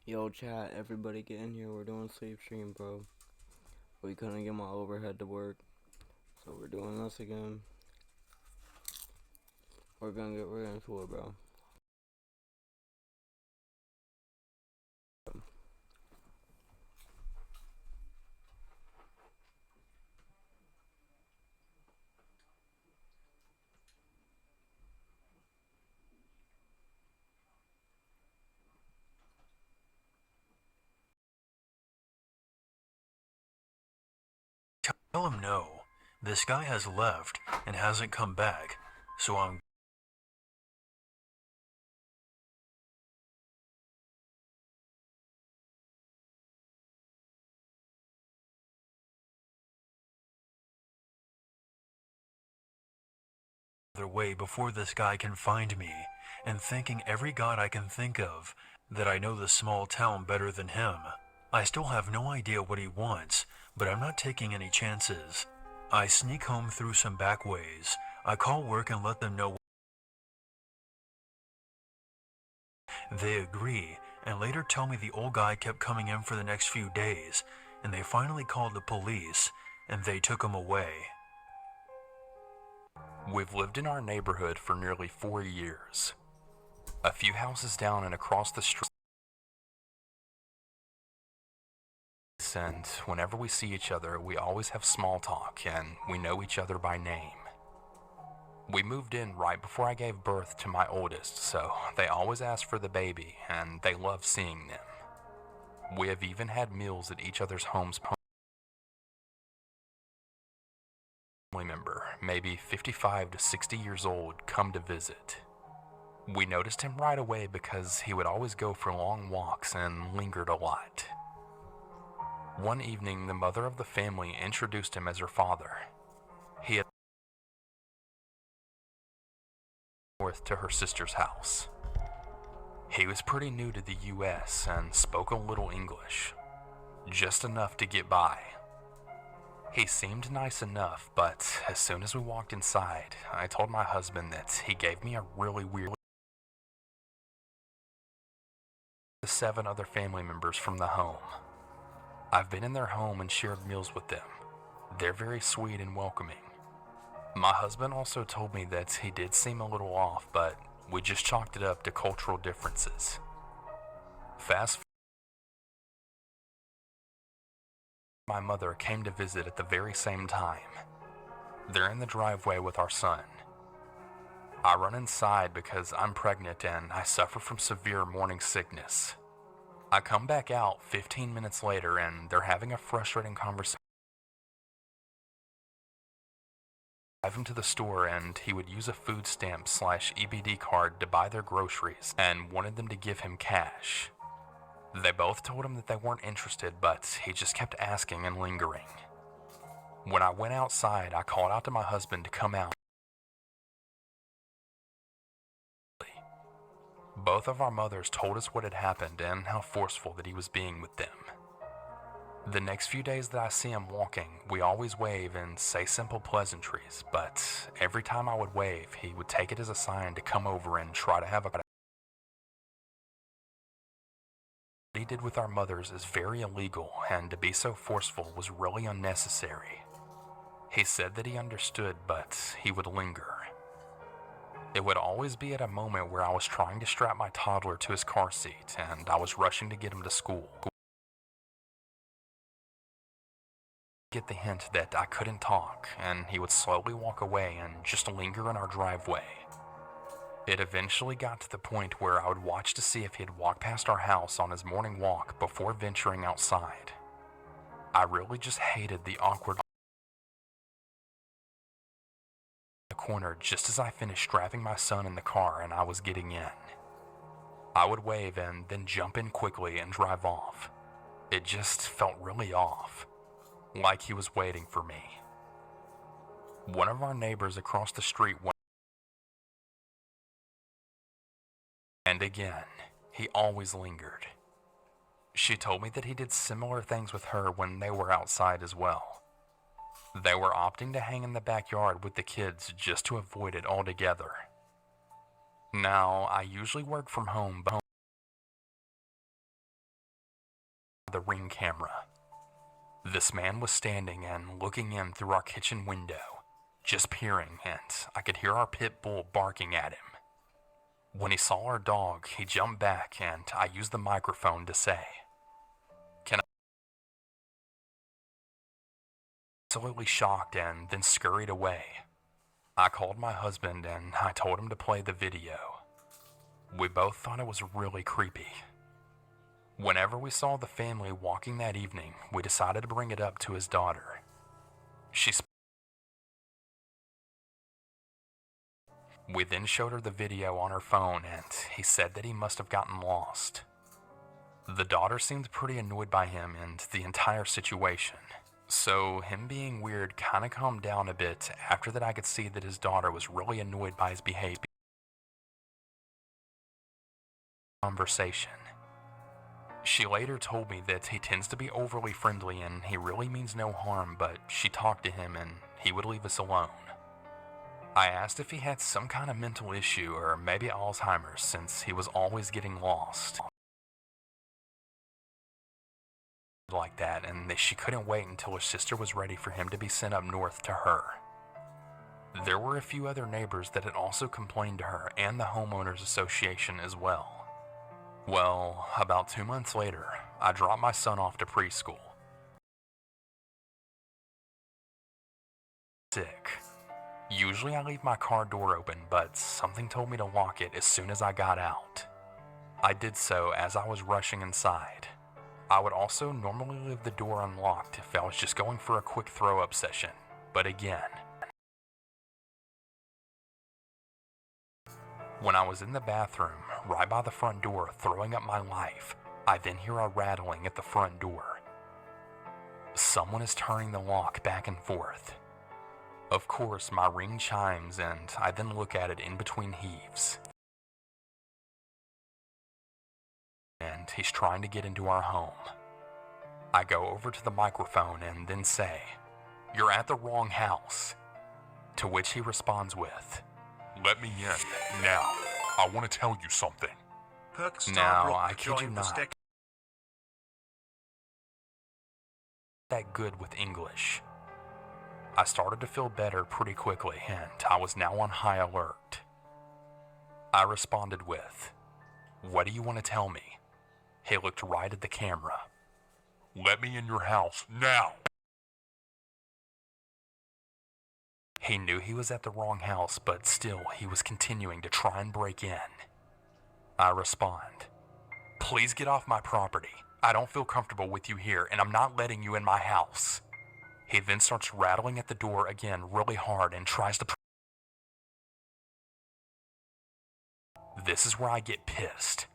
Yo, chat, everybody get in here. We're doing sleep stream, bro. We couldn't get my overhead to work, so we're doing this again. We're gonna get right into it, bro. Tell him no. This guy has left and hasn't come back, so I'm the way before this guy can find me, and thanking every god I can think of that I know the small town better than him. I still have no idea what he wants, but I'm not taking any chances. I sneak home through some back ways. I call work and let them know. They agree, and later tell me the old guy kept coming in for the next few days, and they finally called the police, and they took him away. We've lived in our neighborhood for nearly 4 years. A few houses down and across the street. And whenever we see each other, we always have small talk, and we know each other by name. We moved in right before I gave birth to my oldest, so they always ask for the baby, and they love seeing them. We have even had meals at each other's homes. Family member, maybe 55 to 60 years old, come to visit. We noticed him right away because he would always go for long walks and lingered a lot. One evening, the mother of the family introduced him as her father. He had north to her sister's house. He was pretty new to the US and spoke a little English, just enough to get by. He seemed nice enough, but as soon as we walked inside, I told my husband that he gave me a really weird. The 7 other family members from the home. I've been in their home and shared meals with them. They're very sweet and welcoming. My husband also told me that he did seem a little off, but we just chalked it up to cultural differences. Fast my mother came to visit at the very same time. They're in the driveway with our son. I run inside because I'm pregnant and I suffer from severe morning sickness. I come back out 15 minutes later and they're having a frustrating conversation. I drive him to the store and he would use a food stamp / EBD card to buy their groceries and wanted them to give him cash. They both told him that they weren't interested, but he just kept asking and lingering. When I went outside, I called out to my husband to come out. Both of our mothers told us what had happened and how forceful that he was being with them. The next few days that I see him walking, we always wave and say simple pleasantries, but every time I would wave, he would take it as a sign to come over and try to have a. What he did with our mothers is very illegal, and to be so forceful was really unnecessary. He said that he understood, but he would linger. It would always be at a moment where I was trying to strap my toddler to his car seat, and I was rushing to get him to school. Get the hint that I couldn't talk, and he would slowly walk away and just linger in our driveway. It eventually got to the point where I would watch to see if he had walked past our house on his morning walk before venturing outside. I really just hated the awkward the corner just as I finished strapping my son in the car and I was getting in. I would wave and then jump in quickly and drive off. It just felt really off, like he was waiting for me. One of our neighbors across the street went, and again, he always lingered. She told me that he did similar things with her when they were outside as well. They were opting to hang in the backyard with the kids just to avoid it altogether. Now, I usually work from home, but the Ring camera. This man was standing and looking in through our kitchen window, just peering, and I could hear our pit bull barking at him. When he saw our dog, he jumped back and I used the microphone to say, "Can I?" Absolutely shocked and then scurried away. I called my husband and I told him to play the video. We both thought it was really creepy. Whenever we saw the family walking that evening, we decided to bring it up to his daughter. We then showed her the video on her phone and he said that he must have gotten lost. The daughter seemed pretty annoyed by him and the entire situation, so him being weird kinda calmed down a bit. After that I could see that his daughter was really annoyed by his behavior. Conversation. She later told me that he tends to be overly friendly and he really means no harm, but she talked to him and he would leave us alone. I asked if he had some kind of mental issue or maybe Alzheimer's since he was always getting lost like that, and that she couldn't wait until her sister was ready for him to be sent up north to her. There were a few other neighbors that had also complained to her and the homeowners association as well. Well, about 2 months later, I dropped my son off to preschool. Sick. Usually I leave my car door open, but something told me to lock it as soon as I got out. I did so as I was rushing inside. I would also normally leave the door unlocked if I was just going for a quick throw-up session, but again, when I was in the bathroom, right by the front door, throwing up my life, I then hear a rattling at the front door. Someone is turning the lock back and forth. Of course, my ring chimes and I then look at it in between heaves. And he's trying to get into our home. I go over to the microphone and then say, "You're at the wrong house." To which he responds with, "Let me in, now. I want to tell you something." Now, I kid you not, that good with English. I started to feel better pretty quickly and I was now on high alert. I responded with, "What do you want to tell me?" He looked right at the camera. "Let me in your house, now!" He knew he was at the wrong house, but still he was continuing to try and break in. I respond, "Please get off my property. I don't feel comfortable with you here and I'm not letting you in my house." He then starts rattling at the door again really hard and tries to... This is where I get pissed.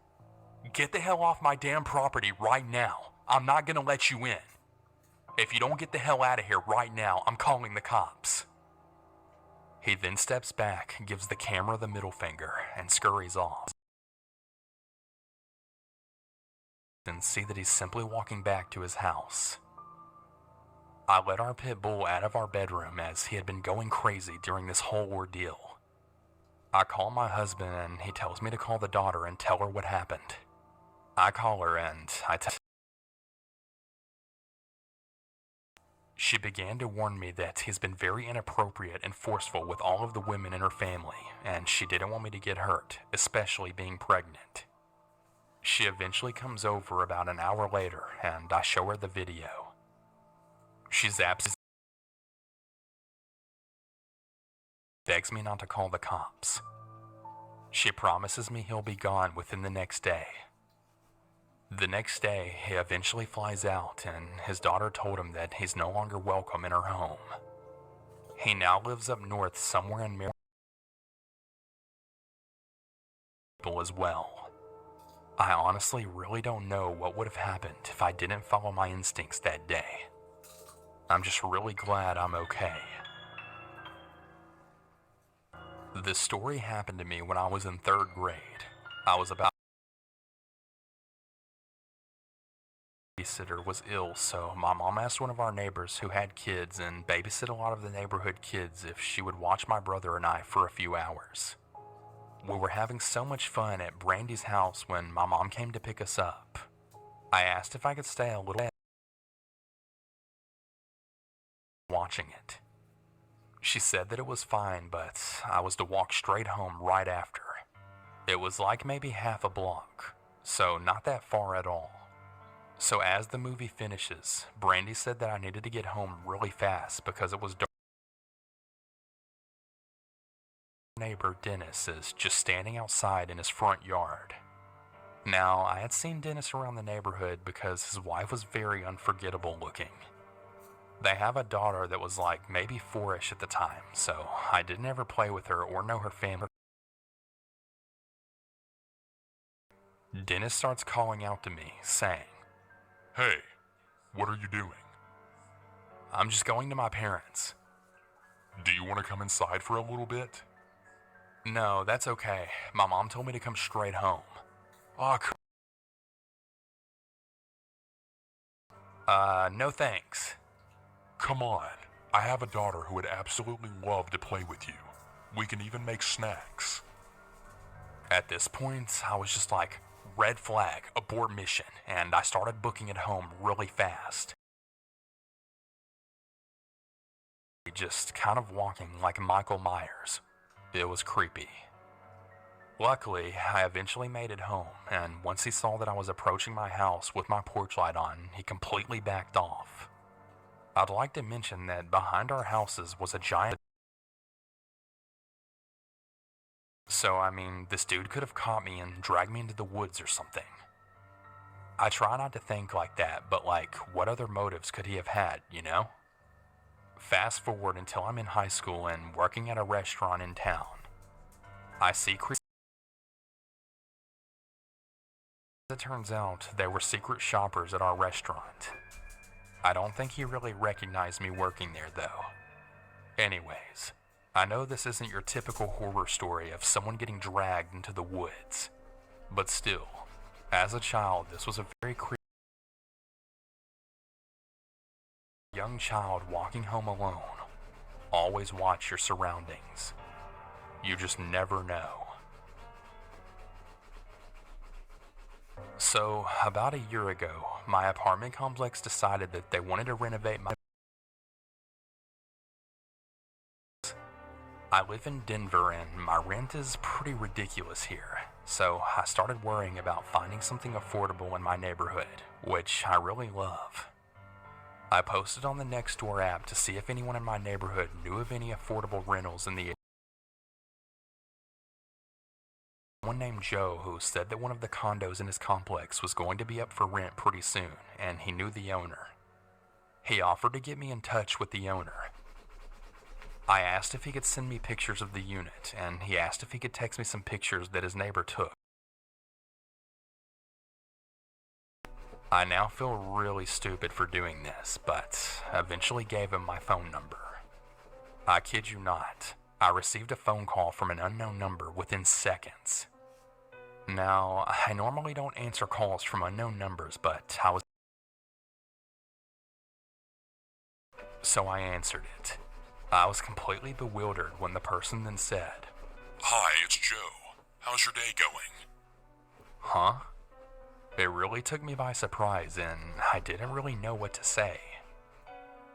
"Get the hell off my damn property right now. I'm not gonna let you in. If you don't get the hell out of here right now, I'm calling the cops." He then steps back, gives the camera the middle finger, and scurries off. And see that he's simply walking back to his house. I let our pit bull out of our bedroom as he had been going crazy during this whole ordeal. I call my husband and he tells me to call the daughter and tell her what happened. I call her and she began to warn me that he's been very inappropriate and forceful with all of the women in her family, and she didn't want me to get hurt, especially being pregnant. She eventually comes over about an hour later, and I show her the video. She's absolutely begs me not to call the cops. She promises me he'll be gone within the next day. The next day, he eventually flies out, and his daughter told him that he's no longer welcome in her home. He now lives up north somewhere in Maryland as well. I honestly really don't know what would have happened if I didn't follow my instincts that day. I'm just really glad I'm okay. This story happened to me when I was in 3rd grade. I was about... babysitter was ill, so my mom asked one of our neighbors who had kids and babysit a lot of the neighborhood kids if she would watch my brother and I for a few hours. We were having so much fun at Brandy's house when my mom came to pick us up. I asked if I could stay a little watching it. She said that it was fine, but I was to walk straight home right after. It was like maybe half a block, so not that far at all. So as the movie finishes, Brandy said that I needed to get home really fast because it was dark. Neighbor Dennis is just standing outside in his front yard. Now, I had seen Dennis around the neighborhood because his wife was very unforgettable looking. They have a daughter that was like maybe 4-ish at the time, so I didn't ever play with her or know her family. Dennis starts calling out to me, saying, Hey, what are you doing? I'm just going to my parents. Do you want to come inside for a little bit? No, that's okay. My mom told me to come straight home. No thanks. Come on. I have a daughter who would absolutely love to play with you. We can even make snacks. At this point, I was just like, red flag, abort mission, and I started booking it home really fast. Just kind of walking like Michael Myers. It was creepy. Luckily, I eventually made it home, and once he saw that I was approaching my house with my porch light on, he completely backed off. I'd like to mention that behind our houses was a giant. So, I mean, this dude could have caught me and dragged me into the woods or something. I try not to think like that, but like, what other motives could he have had, you know? Fast forward until I'm in high school and working at a restaurant in town. I see It turns out they were secret shoppers at our restaurant. I don't think he really recognized me working there though. Anyways, I know this isn't your typical horror story of someone getting dragged into the woods, but still, as a child, this was a very creepy young child walking home alone. Always watch your surroundings. You just never know. So, about a year ago, my apartment complex decided that they wanted to renovate my... I live in Denver and my rent is pretty ridiculous here, so I started worrying about finding something affordable in my neighborhood, which I really love. I posted on the Nextdoor app to see if anyone in my neighborhood knew of any affordable rentals in the area. Someone named Joe who said that one of the condos in his complex was going to be up for rent pretty soon, and he knew the owner. He offered to get me in touch with the owner. I asked if he could send me pictures of the unit, and he asked if he could text me some pictures that his neighbor took. I now feel really stupid for doing this, but eventually gave him my phone number. I kid you not, I received a phone call from an unknown number within seconds. Now, I normally don't answer calls from unknown numbers, but So I answered it. I was completely bewildered when the person then said, Hi, it's Joe. How's your day going? Huh? It really took me by surprise, and I didn't really know what to say.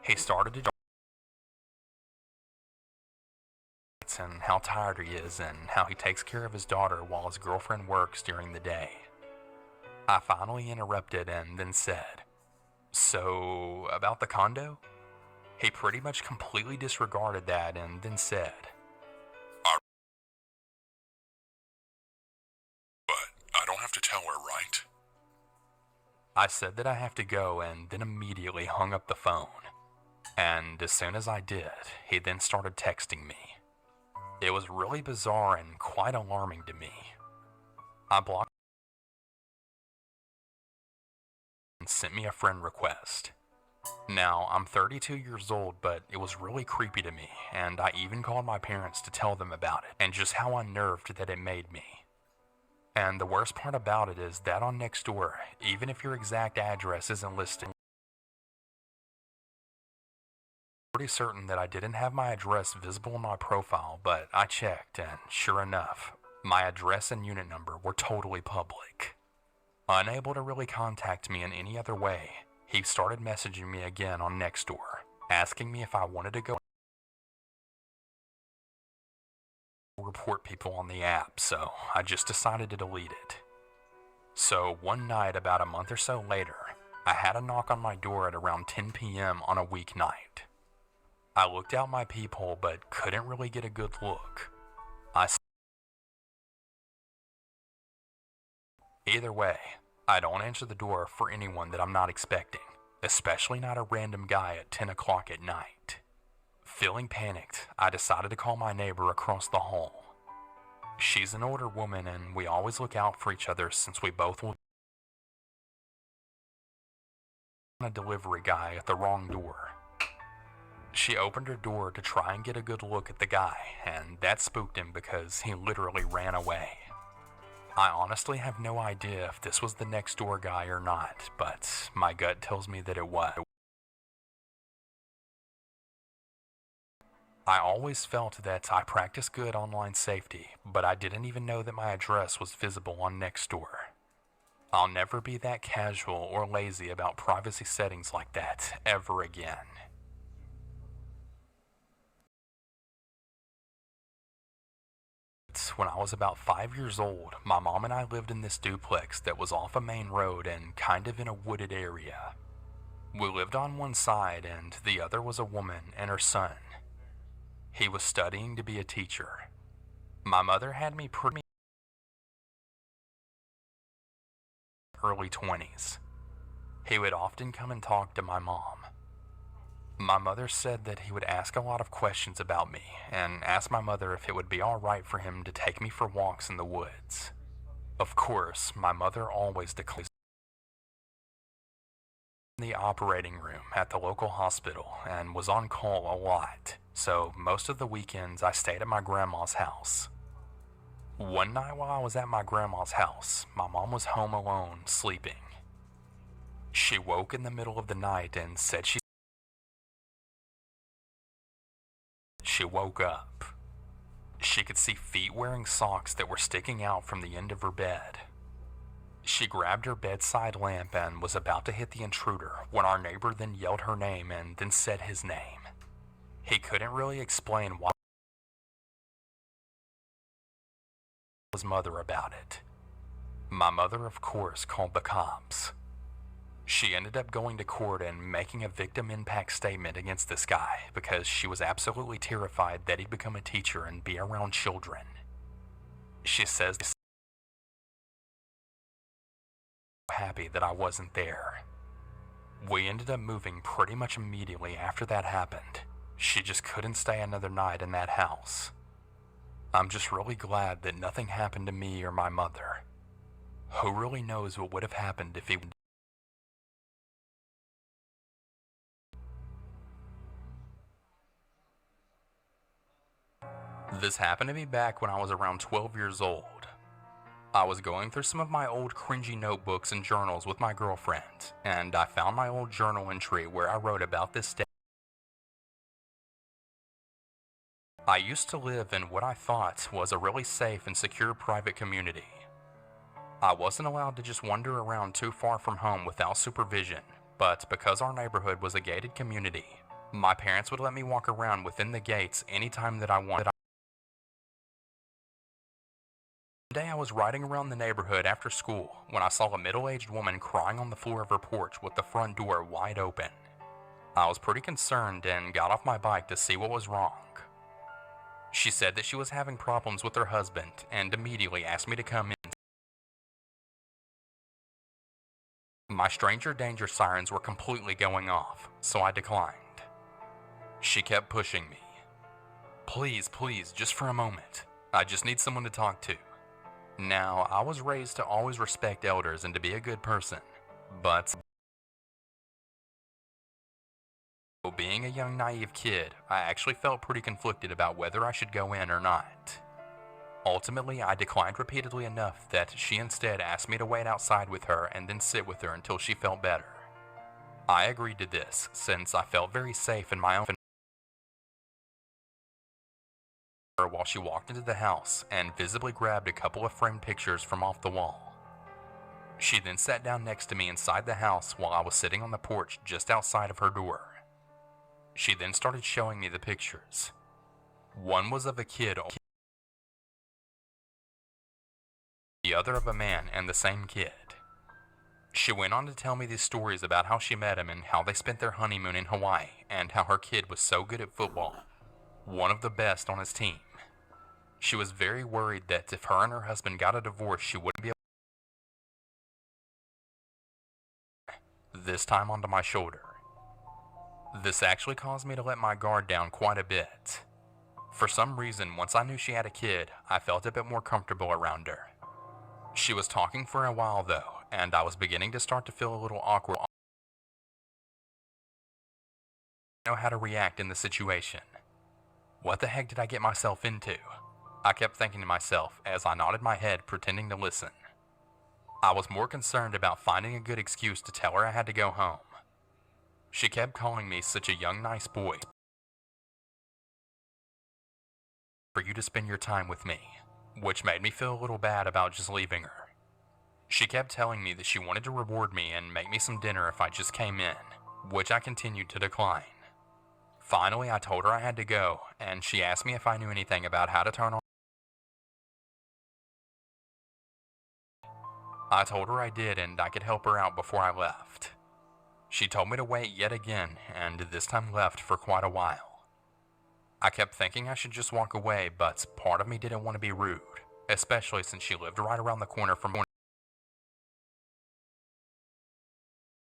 He started to and how tired he is and how he takes care of his daughter while his girlfriend works during the day. I finally interrupted and then said, So, about the condo? He pretty much completely disregarded that and then said, But I don't have to tell her, right? I said that I have to go and then immediately hung up the phone. And as soon as I did, he then started texting me. It was really bizarre and quite alarming to me. I blocked and sent me a friend request. Now, I'm 32 years old, but it was really creepy to me, and I even called my parents to tell them about it, and just how unnerved that it made me. And the worst part about it is that on Nextdoor, even if your exact address isn't listed, pretty certain that I didn't have my address visible in my profile, but I checked and sure enough, my address and unit number were totally public. Unable to really contact me in any other way, he started messaging me again on Nextdoor, asking me if I wanted to go report people on the app, so I just decided to delete it. So one night about a month or so later, I had a knock on my door at around 10 p.m. on a weeknight. I looked out my peephole but couldn't really get a good look. Either way, I don't answer the door for anyone that I'm not expecting, especially not a random guy at 10 o'clock at night. Feeling panicked, I decided to call my neighbor across the hall. She's an older woman and we always look out for each other since we both will a delivery guy at the wrong door. She opened her door to try and get a good look at the guy, and that spooked him because he literally ran away. I honestly have no idea if this was the next door guy or not, but my gut tells me that it was. I always felt that I practiced good online safety, but I didn't even know that my address was visible on Nextdoor. I'll never be that casual or lazy about privacy settings like that ever again. When I was about 5 years old, my mom and I lived in this duplex that was off a main road and kind of in a wooded area. We lived on one side and the other was a woman and her son. He was studying to be a teacher. My mother had me pretty early 20s. He would often come and talk to my mom. My mother said that he would ask a lot of questions about me and asked my mother if it would be alright for him to take me for walks in the woods. Of course, my mother always declared in the operating room at the local hospital and was on call a lot, so most of the weekends I stayed at my grandma's house. One night while I was at my grandma's house, my mom was home alone, sleeping. She woke in the middle of the night and said she woke up. She could see feet wearing socks that were sticking out from the end of her bed. She grabbed her bedside lamp and was about to hit the intruder when our neighbor then yelled her name and then said his name. He couldn't really explain why his mother about it. My mother, of course, called the cops. She ended up going to court and making a victim impact statement against this guy because she was absolutely terrified that he'd become a teacher and be around children. She says happy that I wasn't there. We ended up moving pretty much immediately after that happened. She just couldn't stay another night in that house. I'm just really glad that nothing happened to me or my mother. Who really knows what would have happened if he would. This happened to me back when I was around 12 years old. I was going through some of my old cringy notebooks and journals with my girlfriend, and I found my old journal entry where I wrote about this day. I used to live in what I thought was a really safe and secure private community. I wasn't allowed to just wander around too far from home without supervision, but because our neighborhood was a gated community, my parents would let me walk around within the gates anytime that I wanted. One day I was riding around the neighborhood after school when I saw a middle-aged woman crying on the floor of her porch with the front door wide open. I was pretty concerned and got off my bike to see what was wrong. She said that she was having problems with her husband and immediately asked me to come in. My stranger danger sirens were completely going off, so I declined. She kept pushing me. Please, just for a moment. I just need someone to talk to. Now, I was raised to always respect elders and to be a good person, but being a young naive kid, I actually felt pretty conflicted about whether I should go in or not. Ultimately, I declined repeatedly enough that she instead asked me to wait outside with her and then sit with her until she felt better. I agreed to this since I felt very safe in my own while she walked into the house and visibly grabbed a couple of framed pictures from off the wall. She then sat down next to me inside the house while I was sitting on the porch just outside of her door. She then started showing me the pictures. One was of a kid, the other of a man and the same kid. She went on to tell me these stories about how she met him and how they spent their honeymoon in Hawaii and how her kid was so good at football, one of the best on his team. She was very worried that if her and her husband got a divorce, she wouldn't be able this time onto my shoulder. This actually caused me to let my guard down quite a bit. For some reason, once I knew she had a kid, I felt a bit more comfortable around her. She was talking for a while though, and I was beginning to start to feel a little awkward. I didn't know how to react in the situation. What the heck did I get myself into? I kept thinking to myself as I nodded my head, pretending to listen. I was more concerned about finding a good excuse to tell her I had to go home. She kept calling me such a young, nice boy for you to spend your time with me, which made me feel a little bad about just leaving her. She kept telling me that she wanted to reward me and make me some dinner if I just came in, which I continued to decline. Finally, I told her I had to go, and she asked me if I knew anything about how to turn on. I told her I did and I could help her out before I left. She told me to wait yet again, and this time left for quite a while. I kept thinking I should just walk away, but part of me didn't want to be rude, especially since she lived right around the corner from me.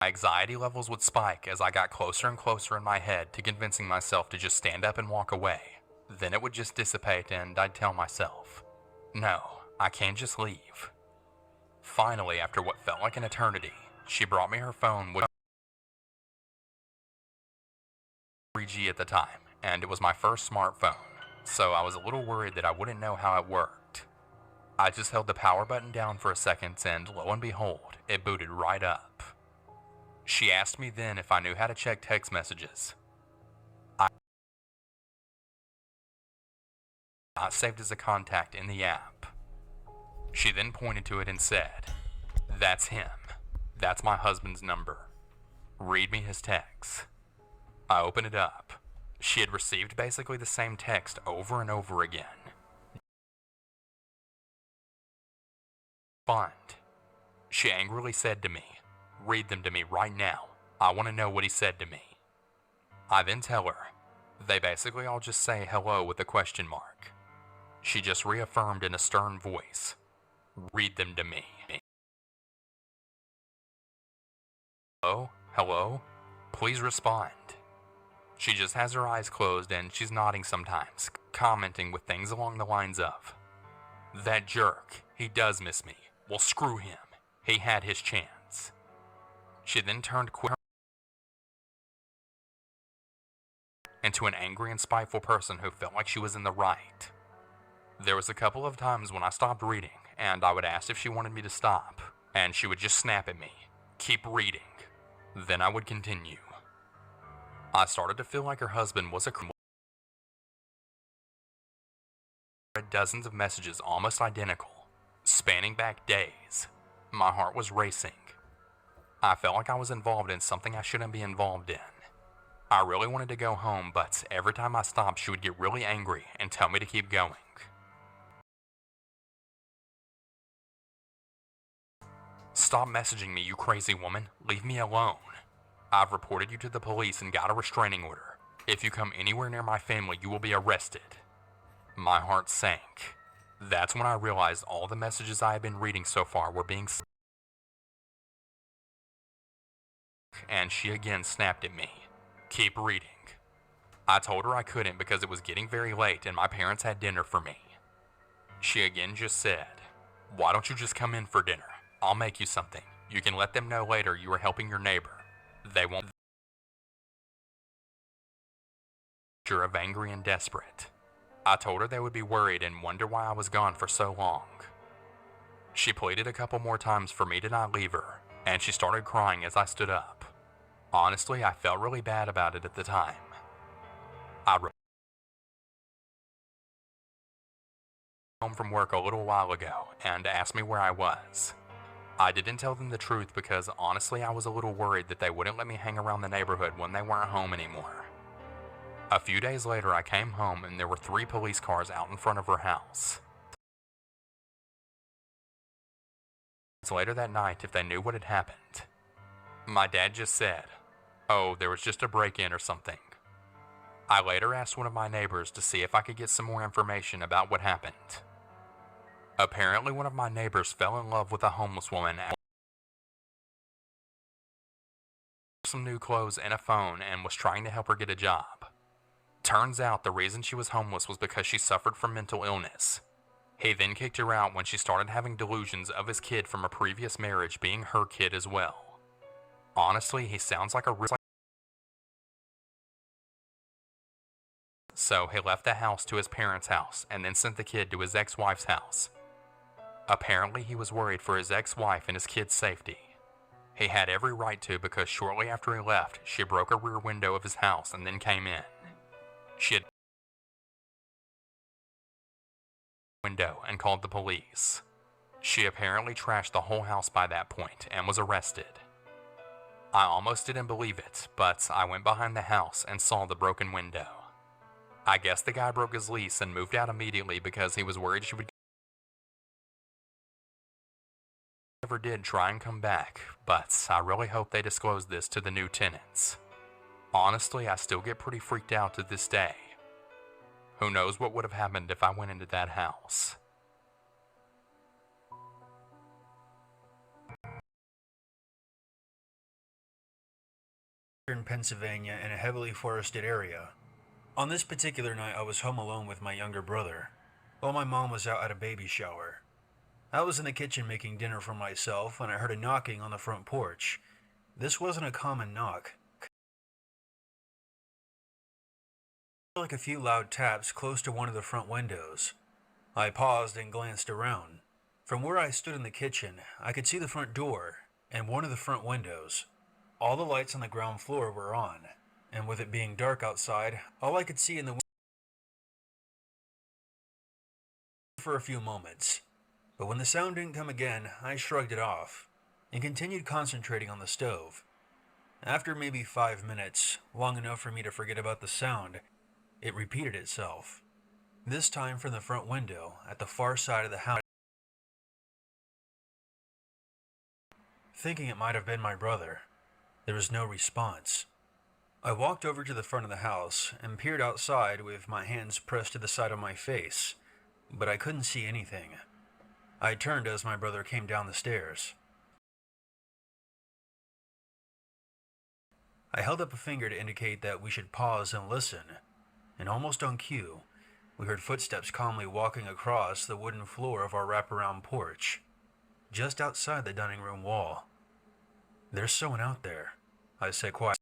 My anxiety levels would spike as I got closer and closer in my head to convincing myself to just stand up and walk away. Then it would just dissipate and I'd tell myself, no, I can't just leave. Finally, after what felt like an eternity, she brought me her phone, which was 3G at the time, and it was my first smartphone, so I was a little worried that I wouldn't know how it worked. I just held the power button down for a second and lo and behold, it booted right up. She asked me then if I knew how to check text messages. I not saved as a contact in the app. She then pointed to it and said, "That's him. That's my husband's number. Read me his texts." I opened it up. She had received basically the same text over and over again. Fund. She angrily said to me, "Read them to me right now. I want to know what he said to me." I then tell her. They basically all just say hello with a question mark. She just reaffirmed in a stern voice, "Read them to me." Hello? Hello? Please respond. She just has her eyes closed and she's nodding sometimes, commenting with things along the lines of, "That jerk, he does miss me. Well, screw him. He had his chance." She then turned into an angry and spiteful person who felt like she was in the right. There was a couple of times when I stopped reading, and I would ask if she wanted me to stop, and she would just snap at me, "Keep reading." Then I would continue. I started to feel like her husband was a criminal. Dozens of messages almost identical, spanning back days. My heart was racing. I felt like I was involved in something I shouldn't be involved in. I really wanted to go home, but every time I stopped, she would get really angry and tell me to keep going. "Stop messaging me, you crazy woman. Leave me alone. I've reported you to the police and got a restraining order. If you come anywhere near my family, you will be arrested." My heart sank. That's when I realized all the messages I had been reading so far were being and she again snapped at me, "Keep reading." I told her I couldn't because it was getting very late and my parents had dinner for me. She again just said, "Why don't you just come in for dinner? I'll make you something. You can let them know later you are helping your neighbor. They won't." Of angry and desperate. I told her they would be worried and wonder why I was gone for so long. She pleaded a couple more times for me to not leave her, and she started crying as I stood up. Honestly, I felt really bad about it at the time. I home from work a little while ago and asked me where I was. I didn't tell them the truth because honestly I was a little worried that they wouldn't let me hang around the neighborhood when they weren't home anymore. A few days later I came home and there were 3 police cars out in front of her house. Later that night if they knew what had happened. My dad just said, "Oh, there was just a break-in or something." I later asked one of my neighbors to see if I could get some more information about what happened. Apparently one of my neighbors fell in love with a homeless woman after some new clothes and a phone and was trying to help her get a job. Turns out the reason she was homeless was because she suffered from mental illness. He then kicked her out when she started having delusions of his kid from a previous marriage being her kid as well. Honestly, he sounds like a real. So he left the house to his parents' house and then sent the kid to his ex-wife's house. Apparently he was worried for his ex-wife and his kid's safety. He had every right to because shortly after he left, she broke a rear window of his house and then came in. She had window and called the police. She apparently trashed the whole house by that point and was arrested. I almost didn't believe it, but I went behind the house and saw the broken window. I guess the guy broke his lease and moved out immediately because he was worried she would never did try and come back, but I really hope they disclose this to the new tenants. Honestly, I still get pretty freaked out to this day. Who knows what would have happened if I went into that house. In Pennsylvania in a heavily forested area. On this particular night, I was home alone with my younger brother, while my mom was out at a baby shower. I was in the kitchen making dinner for myself when I heard a knocking on the front porch. This wasn't a common knock. Like a few loud taps close to one of the front windows. I paused and glanced around. From where I stood in the kitchen, I could see the front door and one of the front windows. All the lights on the ground floor were on, and with it being dark outside, all I could see in the window for a few moments. But when the sound didn't come again, I shrugged it off and continued concentrating on the stove. After maybe 5 minutes, long enough for me to forget about the sound, it repeated itself. This time from the front window at the far side of the house. Thinking it might have been my brother, there was no response. I walked over to the front of the house and peered outside with my hands pressed to the side of my face, but I couldn't see anything. I turned as my brother came down the stairs. I held up a finger to indicate that we should pause and listen, and almost on cue, we heard footsteps calmly walking across the wooden floor of our wraparound porch, just outside the dining room wall. "There's someone out there," I said quietly.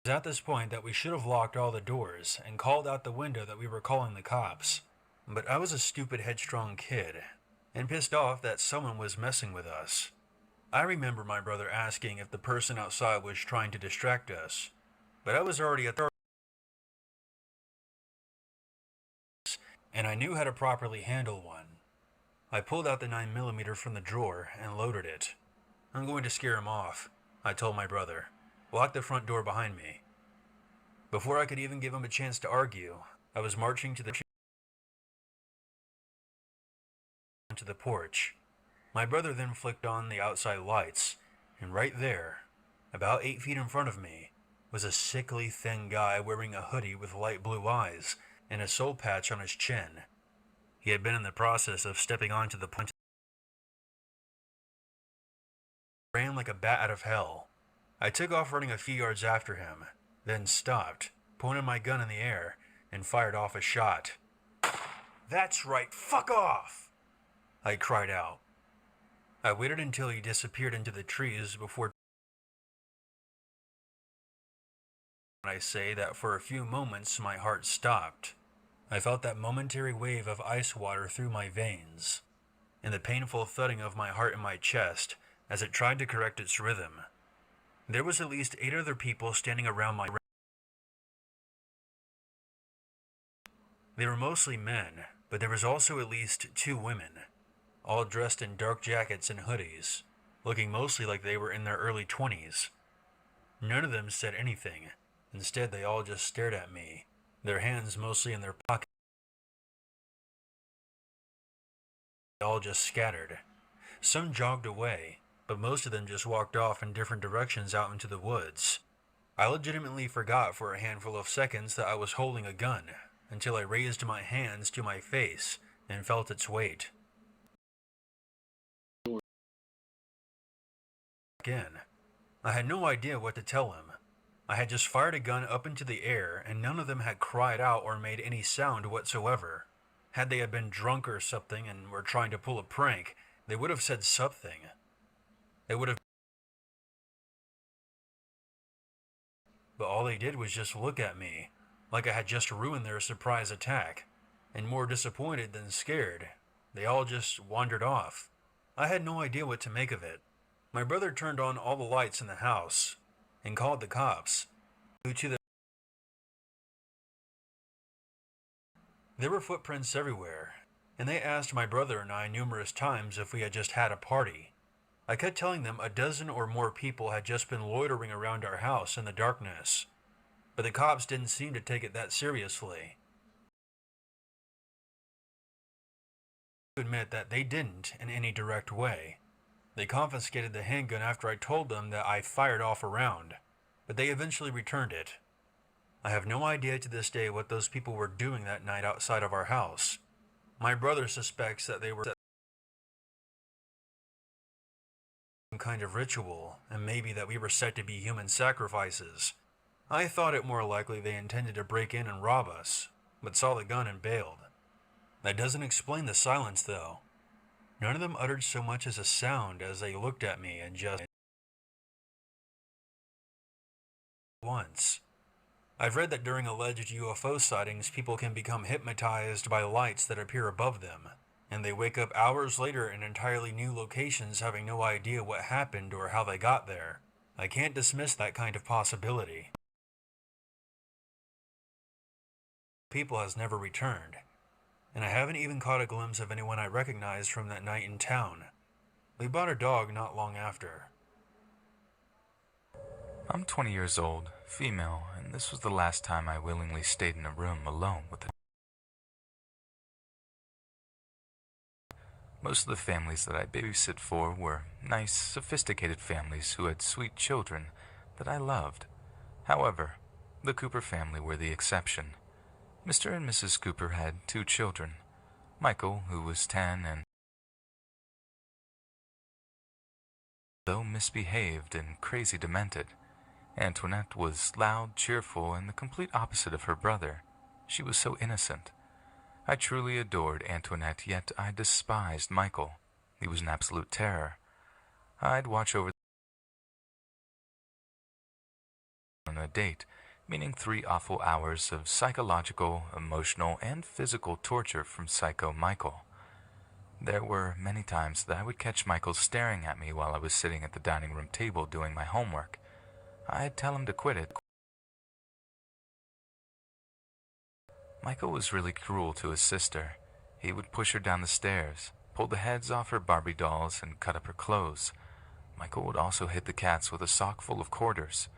It was at this point that we should have locked all the doors and called out the window that we were calling the cops. But I was a stupid, headstrong kid, and pissed off that someone was messing with us. I remember my brother asking if the person outside was trying to distract us, but I was already at the and I knew how to properly handle one. I pulled out the 9mm from the drawer and loaded it. "I'm going to scare him off," I told my brother. "Lock the front door behind me." Before I could even give him a chance to argue, I was marching to the porch. My brother then flicked on the outside lights, and right there, about 8 feet in front of me, was a sickly thin guy wearing a hoodie with light blue eyes and a soul patch on his chin. He had been in the process of stepping onto the punch. Ran like a bat out of hell. I took off running a few yards after him, then stopped, pointed my gun in the air, and fired off a shot. "That's right, fuck off!" I cried out. I waited until he disappeared into the trees before I say that for a few moments my heart stopped. I felt that momentary wave of ice water through my veins, and the painful thudding of my heart in my chest as it tried to correct its rhythm. There was at least 8 other people standing around my. They were mostly men, but there was also at least 2 women. all dressed in dark jackets and hoodies, looking mostly like they were in their early 20s. None of them said anything. Instead, they all just stared at me, their hands mostly in their pockets. They all just scattered. Some jogged away, but most of them just walked off in different directions out into the woods. I legitimately forgot for a handful of seconds that I was holding a gun, until I raised my hands to my face and felt its weight. Again, I had no idea what to tell him. I had just fired a gun up into the air, and none of them had cried out or made any sound whatsoever. Had they been drunk or something and were trying to pull a prank, they would have said something. They would have... But all they did was just look at me, like I had just ruined their surprise attack. And more disappointed than scared, they all just wandered off. I had no idea what to make of it. My brother turned on all the lights in the house and called the cops. Due to the... There were footprints everywhere, and they asked my brother and I numerous times if we had just had a party. I kept telling them a dozen or more people had just been loitering around our house in the darkness, but the cops didn't seem to take it that seriously. I admit that they didn't in any direct way. They confiscated the handgun after I told them that I fired off a round, but they eventually returned it. I have no idea to this day what those people were doing that night outside of our house. My brother suspects that they were some kind of ritual, and maybe that we were set to be human sacrifices. I thought it more likely they intended to break in and rob us, but saw the gun and bailed. That doesn't explain the silence, though. None of them uttered so much as a sound as they looked at me and just... once. I've read that during alleged UFO sightings, people can become hypnotized by lights that appear above them, and they wake up hours later in entirely new locations having no idea what happened or how they got there. I can't dismiss that kind of possibility. People has never returned, and I haven't even caught a glimpse of anyone I recognized from that night in town. We bought a dog not long after. I'm 20 years old, female, and this was the last time I willingly stayed in a room alone with a... Most of the families that I babysit for were nice, sophisticated families who had sweet children that I loved. However, the Cooper family were the exception. Mr. and Mrs. Cooper had 2 children, Michael, who was 10, and though misbehaved and crazy demented, Antoinette was loud, cheerful, and the complete opposite of her brother. She was so innocent. I truly adored Antoinette, yet I despised Michael. He was an absolute terror. I'd watch over on a date, meaning 3 awful hours of psychological, emotional, and physical torture from Psycho Michael. There were many times that I would catch Michael staring at me while I was sitting at the dining room table doing my homework. I'd tell him to quit it. Michael was really cruel to his sister. He would push her down the stairs, pull the heads off her Barbie dolls, and cut up her clothes. Michael would also hit the cats with a sock full of quarters.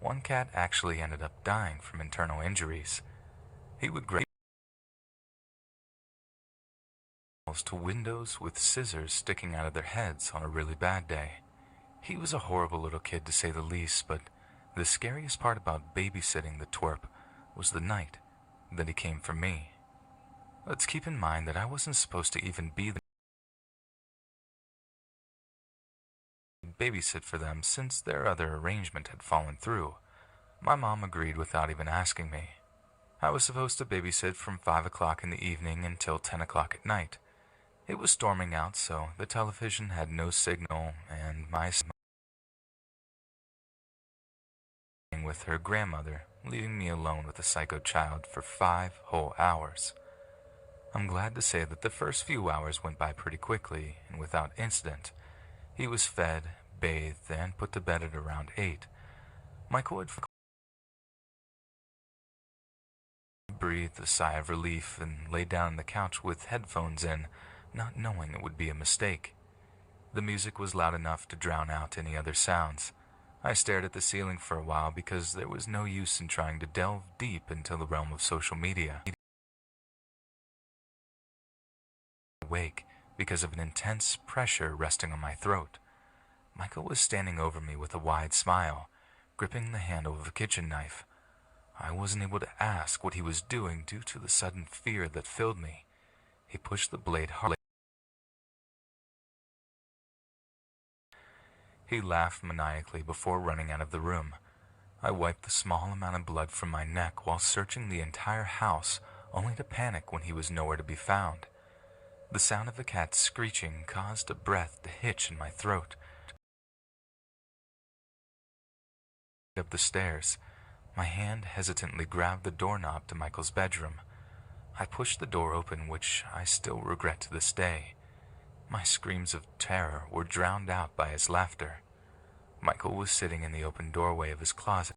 One cat actually ended up dying from internal injuries. He would grate to windows with scissors sticking out of their heads on a really bad day. He was a horrible little kid, to say the least, but the scariest part about babysitting the twerp was the night that he came for me. Let's keep in mind that I wasn't supposed to even be the babysit for them since their other arrangement had fallen through. My mom agreed without even asking me. I was supposed to babysit from 5 o'clock in the evening until 10 o'clock at night. It was storming out, so the television had no signal, and my with her grandmother, leaving me alone with the psycho child for 5 whole hours. I'm glad to say that the first few hours went by pretty quickly and without incident. He was fed, bathed, and put to bed at around 8. Michael had breathed a sigh of relief and lay down on the couch with headphones in, not knowing it would be a mistake. The music was loud enough to drown out any other sounds. I stared at the ceiling for a while because there was no use in trying to delve deep into the realm of social media. Awake because of an intense pressure resting on my throat. Michael was standing over me with a wide smile, gripping the handle of a kitchen knife. I wasn't able to ask what he was doing due to the sudden fear that filled me. He pushed the blade hard. He laughed maniacally before running out of the room. I wiped the small amount of blood from my neck while searching the entire house, only to panic when he was nowhere to be found. The sound of the cat screeching caused a breath to hitch in my throat. Up the stairs, my hand hesitantly grabbed the doorknob to Michael's bedroom. I pushed the door open, which I still regret to this day. My screams of terror were drowned out by his laughter. Michael was sitting in the open doorway of his closet.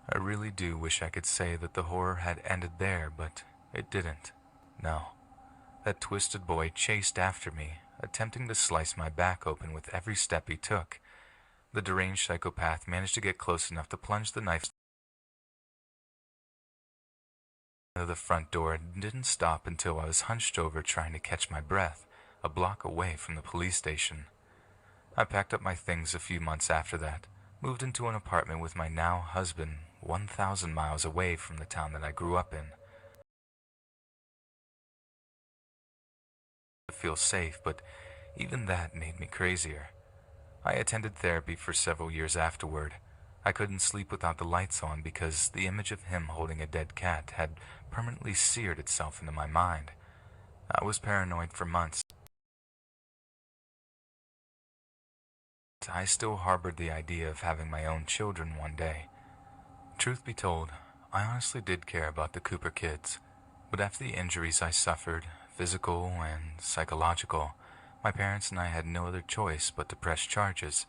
I really do wish I could say that the horror had ended there, but it didn't. No. That twisted boy chased after me, attempting to slice my back open with every step he took. The deranged psychopath managed to get close enough to plunge the knife the front door and didn't stop until I was hunched over trying to catch my breath, a block away from the police station. I packed up my things a few months after that, moved into an apartment with my now husband 1,000 miles away from the town that I grew up in. I feel safe, but even that made me crazier. I attended therapy for several years afterward. I couldn't sleep without the lights on because the image of him holding a dead cat had permanently seared itself into my mind. I was paranoid for months. I still harbored the idea of having my own children one day. Truth be told, I honestly did care about the Cooper kids, but after the injuries I suffered, physical and psychological, my parents and I had no other choice but to press charges.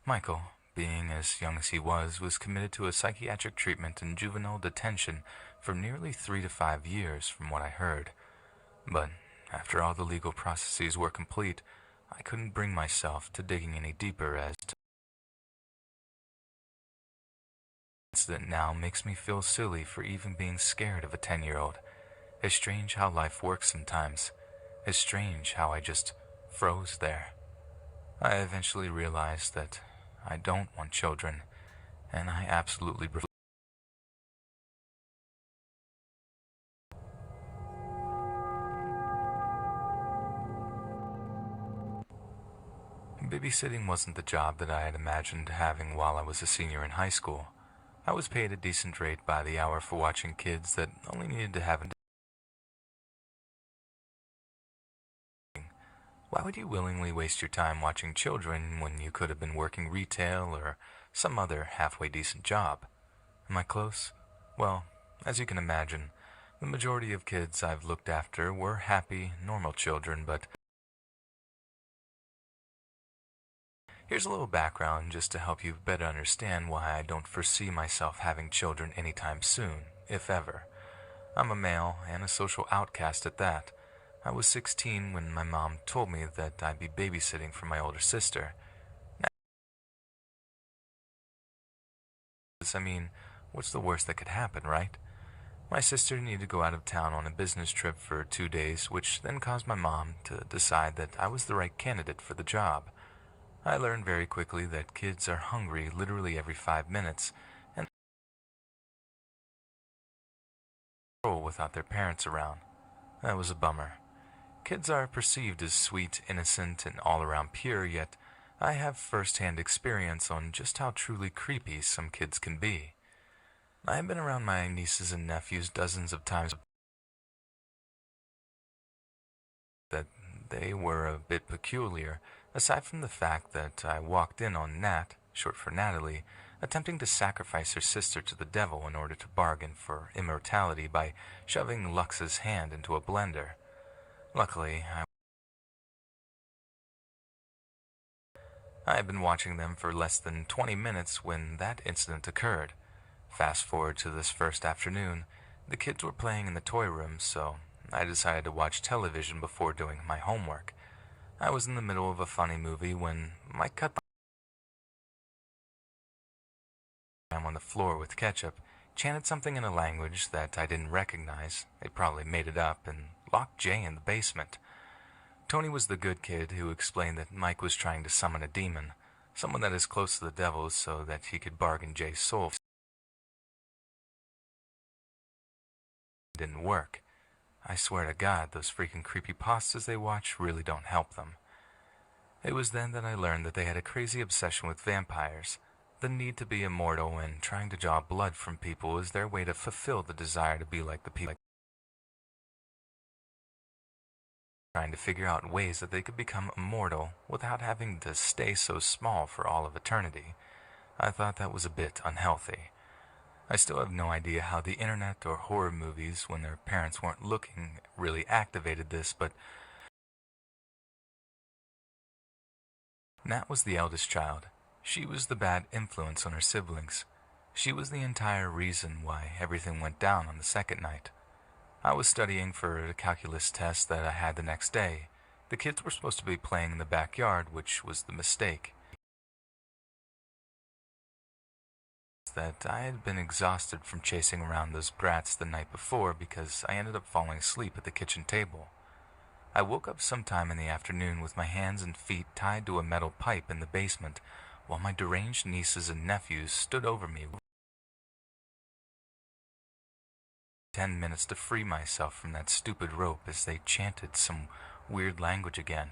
Michael, being as young as he was committed to a psychiatric treatment in juvenile detention for nearly 3 to 5 years from what I heard. But after all the legal processes were complete, I couldn't bring myself to digging any deeper as to that now makes me feel silly for even being scared of a 10-year-old. It's strange how life works sometimes. It's strange how I just froze there. I eventually realized that I don't want children, and I absolutely Babysitting wasn't the job that I had imagined having while I was a senior in high school. I was paid a decent rate by the hour for watching kids that only needed to have a... Why would you willingly waste your time watching children when you could have been working retail or some other halfway decent job? Am I close? Well, as you can imagine, the majority of kids I've looked after were happy, normal children, but... Here's a little background just to help you better understand why I don't foresee myself having children anytime soon, if ever. I'm a male and a social outcast at that. I was 16 when my mom told me that I'd be babysitting for my older sister. I mean, what's the worst that could happen, right? My sister needed to go out of town on a business trip for 2 days, which then caused my mom to decide that I was the right candidate for the job. I learned very quickly that kids are hungry literally every 5 minutes, and without their parents around. That was a bummer. Kids are perceived as sweet, innocent, and all-around pure, yet I have first-hand experience on just how truly creepy some kids can be. I have been around my nieces and nephews dozens of times that they were a bit peculiar, aside from the fact that I walked in on Nat, short for Natalie, attempting to sacrifice her sister to the devil in order to bargain for immortality by shoving Lux's hand into a blender. Luckily, I had been watching them for less than 20 minutes when that incident occurred. Fast forward to this first afternoon, the kids were playing in the toy room, so I decided to watch television before doing my homework. I was in the middle of a funny movie when Mike cut on the floor with ketchup, chanted something in a language that I didn't recognize. They probably made it up, and locked Jay in the basement. Tony was the good kid who explained that Mike was trying to summon a demon, someone that is close to the devil so that he could bargain Jay's soul. It didn't work. I swear to God, those freaking creepypastas they watch really don't help them. It was then that I learned that they had a crazy obsession with vampires. The need to be immortal and trying to draw blood from people is their way to fulfill the desire to be like the people. Trying to figure out ways that they could become immortal without having to stay so small for all of eternity. I thought that was a bit unhealthy. I still have no idea how the internet or horror movies, when their parents weren't looking, really activated this, but Nat was the eldest child. She was the bad influence on her siblings. She was the entire reason why everything went down on the second night. I was studying for a calculus test that I had the next day. The kids were supposed to be playing in the backyard, which was the mistake. That I had been exhausted from chasing around those brats the night before because I ended up falling asleep at the kitchen table. I woke up sometime in the afternoon with my hands and feet tied to a metal pipe in the basement, while my deranged nieces and nephews stood over me. 10 minutes to free myself from that stupid rope as they chanted some weird language again.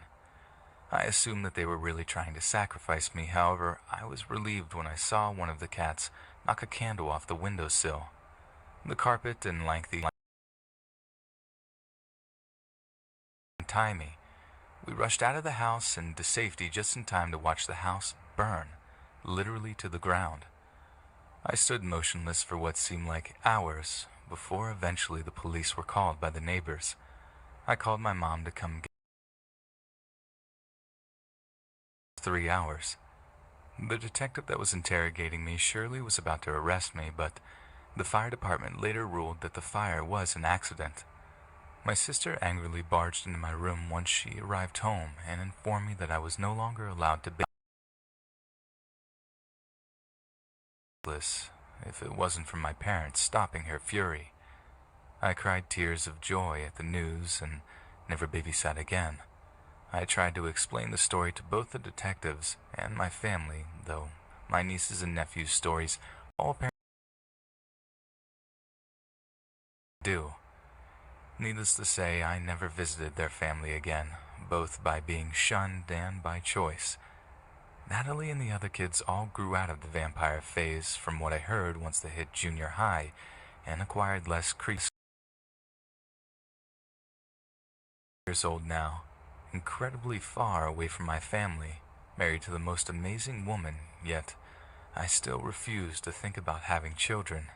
I assumed that they were really trying to sacrifice me. However, I was relieved when I saw one of the cats knock a candle off the windowsill. The carpet and lengthy tie me. We rushed out of the house and to safety just in time to watch the house burn, literally to the ground. I stood motionless for what seemed like hours before eventually the police were called by the neighbors. I called my mom to come get 3 hours. The detective that was interrogating me surely was about to arrest me, but the fire department later ruled that the fire was an accident. My sister angrily barged into my room once she arrived home and informed me that I was no longer allowed to be if it wasn't for my parents stopping her fury. I cried tears of joy at the news and never babysat again. I tried to explain the story to both the detectives and my family, though my nieces and nephews' stories all parents do. Needless to say, I never visited their family again, both by being shunned and by choice. Natalie and the other kids all grew out of the vampire phase from what I heard once they hit junior high and acquired less creeps. Years old now, incredibly far away from my family, married to the most amazing woman, yet I still refuse to think about having children.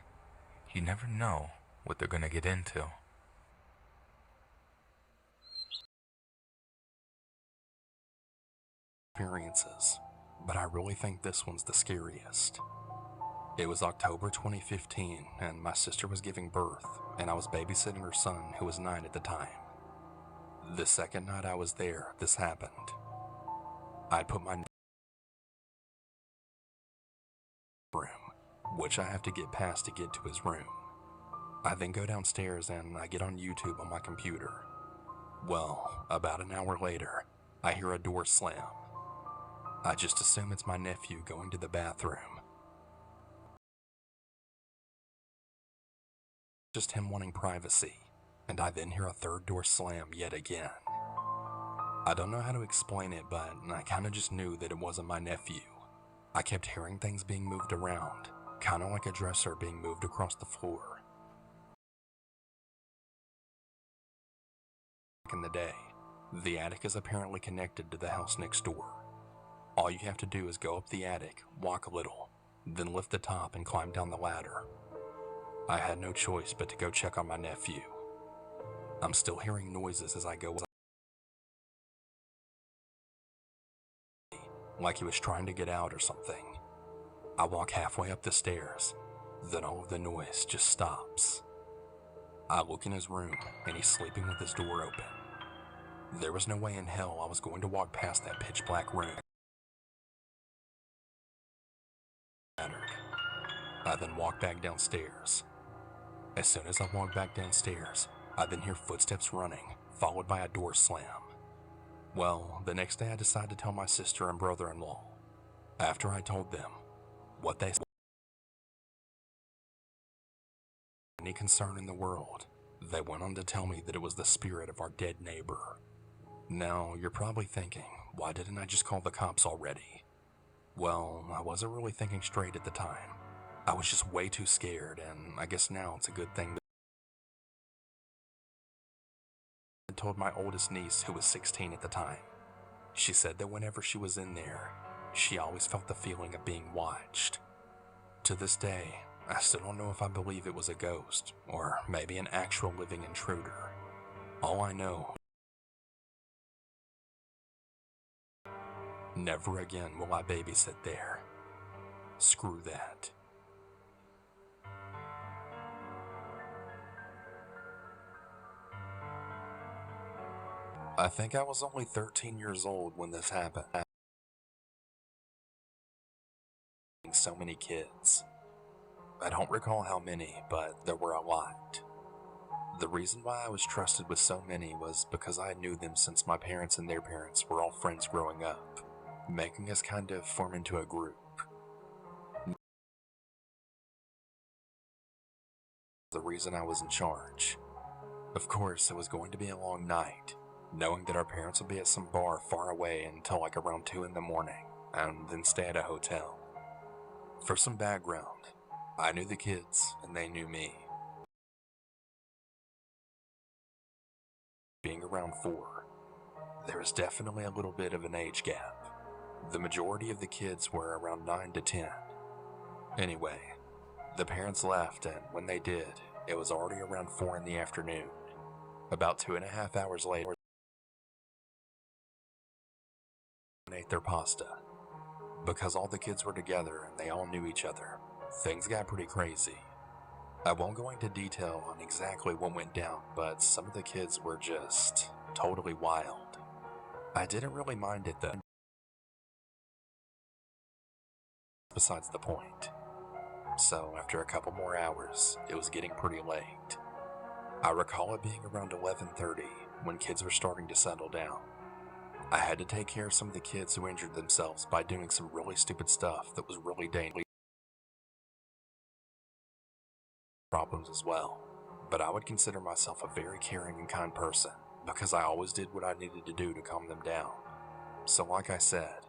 You never know what they're gonna get into. Experiences, but I really think this one's the scariest. It was October 2015, and my sister was giving birth, and I was babysitting her son, who was 9 at the time. The second night I was there, this happened. I'd put my room, which I have to get past to get to his room. I then go downstairs and I get on YouTube on my computer. Well, about an hour later, I hear a door slam. I just assume it's my nephew going to the bathroom. Just him wanting privacy, and I then hear a third door slam yet again. I don't know how to explain it, but I kinda just knew that it wasn't my nephew. I kept hearing things being moved around, kinda like a dresser being moved across the floor. Back in the day, the attic is apparently connected to the house next door. All you have to do is go up the attic, walk a little, then lift the top and climb down the ladder. I had no choice but to go check on my nephew. I'm still hearing noises as I go, like he was trying to get out or something. I walk halfway up the stairs, Then all of the noise just stops. I look in his room, and he's sleeping with his door open. There was no way in hell I was going to walk past that pitch black room. I then walk back downstairs. As soon as I walk back downstairs, I then hear footsteps running, followed by a door slam. Well, the next day I decide to tell my sister and brother-in-law. After I told them what they said, any concern in the world, they went on to tell me that it was the spirit of our dead neighbor. Now, you're probably thinking, why didn't I just call the cops already? Well, I wasn't really thinking straight at the time. I was just way too scared, and I guess now it's a good thing that I told my oldest niece, who was 16 at the time. She said that whenever she was in there, she always felt the feeling of being watched. To this day, I still don't know if I believe it was a ghost, or maybe an actual living intruder. All I know, never again will I babysit there. Screw that. I think I was only 13 years old when this happened. So many kids. I don't recall how many, but there were a lot. The reason why I was trusted with so many was because I knew them since my parents and their parents were all friends growing up, making us kind of form into a group. The reason I was in charge. Of course, it was going to be a long night, knowing that our parents would be at some bar far away until like around 2 in the morning, and then stay at a hotel. For some background, I knew the kids, and they knew me. Being around 4, there was definitely a little bit of an age gap. The majority of the kids were around 9 to 10. Anyway, the parents left, and when they did, it was already around 4 in the afternoon. About 2.5 hours later, they ate their pasta. Because all the kids were together and they all knew each other, things got pretty crazy. I won't go into detail on exactly what went down, but some of the kids were just totally wild. I didn't really mind it though. Besides the point. So after a couple more hours, it was getting pretty late. I recall it being around 11:30 when kids were starting to settle down. I had to take care of some of the kids who injured themselves by doing some really stupid stuff that was really dangerous. Problems as well, but I would consider myself a very caring and kind person because I always did what I needed to do to calm them down. So like I said,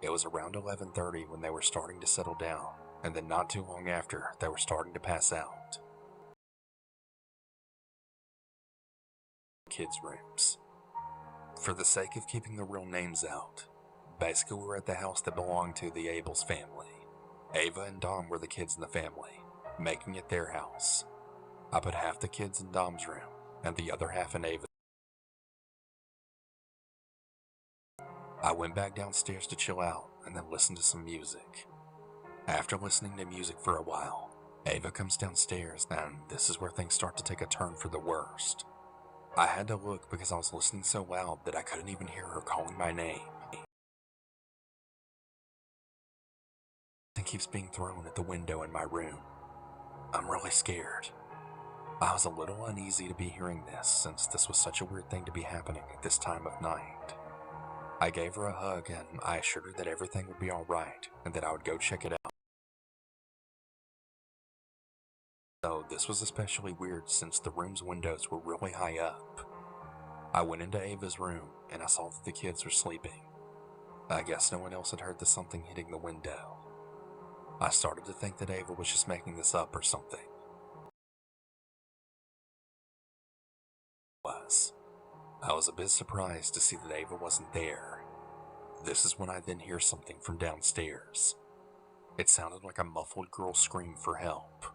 it was around 11:30 when they were starting to settle down, and then not too long after, they were starting to pass out. Kids' rooms. For the sake of keeping the real names out, basically we're at the house that belonged to the Abels family. Ava and Dom were the kids in the family, making it their house. I put half the kids in Dom's room, and the other half in Ava's. I went back downstairs to chill out, and then listen to some music. After listening to music for a while, Ava comes downstairs, and this is where things start to take a turn for the worst. I had to look because I was listening so loud that I couldn't even hear her calling my name. It keeps being thrown at the window in my room. I'm really scared. I was a little uneasy to be hearing this since this was such a weird thing to be happening at this time of night. I gave her a hug and I assured her that everything would be alright and that I would go check it out. Though this was especially weird since the room's windows were really high up. I went into Ava's room and I saw that the kids were sleeping. I guess no one else had heard the something hitting the window. I started to think that Ava was just making this up or something. I was a bit surprised to see that Ava wasn't there. This is when I then hear something from downstairs. It sounded like a muffled girl scream for help.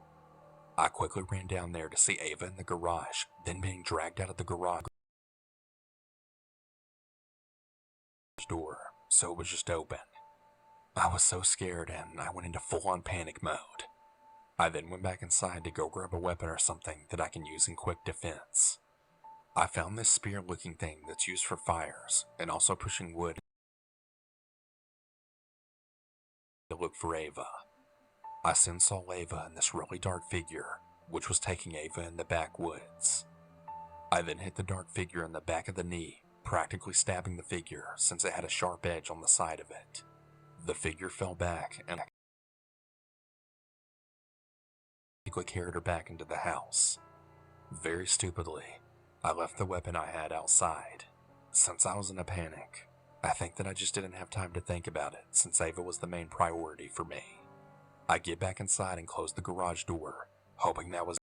I quickly ran down there to see Ava in the garage, then being dragged out of the garage door, so it was just open. I was so scared and I went into full-on panic mode. I then went back inside to go grab a weapon or something that I can use in quick defense. I found this spear-looking thing that's used for fires and also pushing wood to look for Ava. I soon saw Ava and this really dark figure, which was taking Ava in the backwoods. I then hit the dark figure in the back of the knee, practically stabbing the figure since it had a sharp edge on the side of it. The figure fell back and I quickly carried her back into the house. Very stupidly, I left the weapon I had outside. Since I was in a panic, I think that I just didn't have time to think about it since Ava was the main priority for me. I get back inside and close the garage door, hoping that was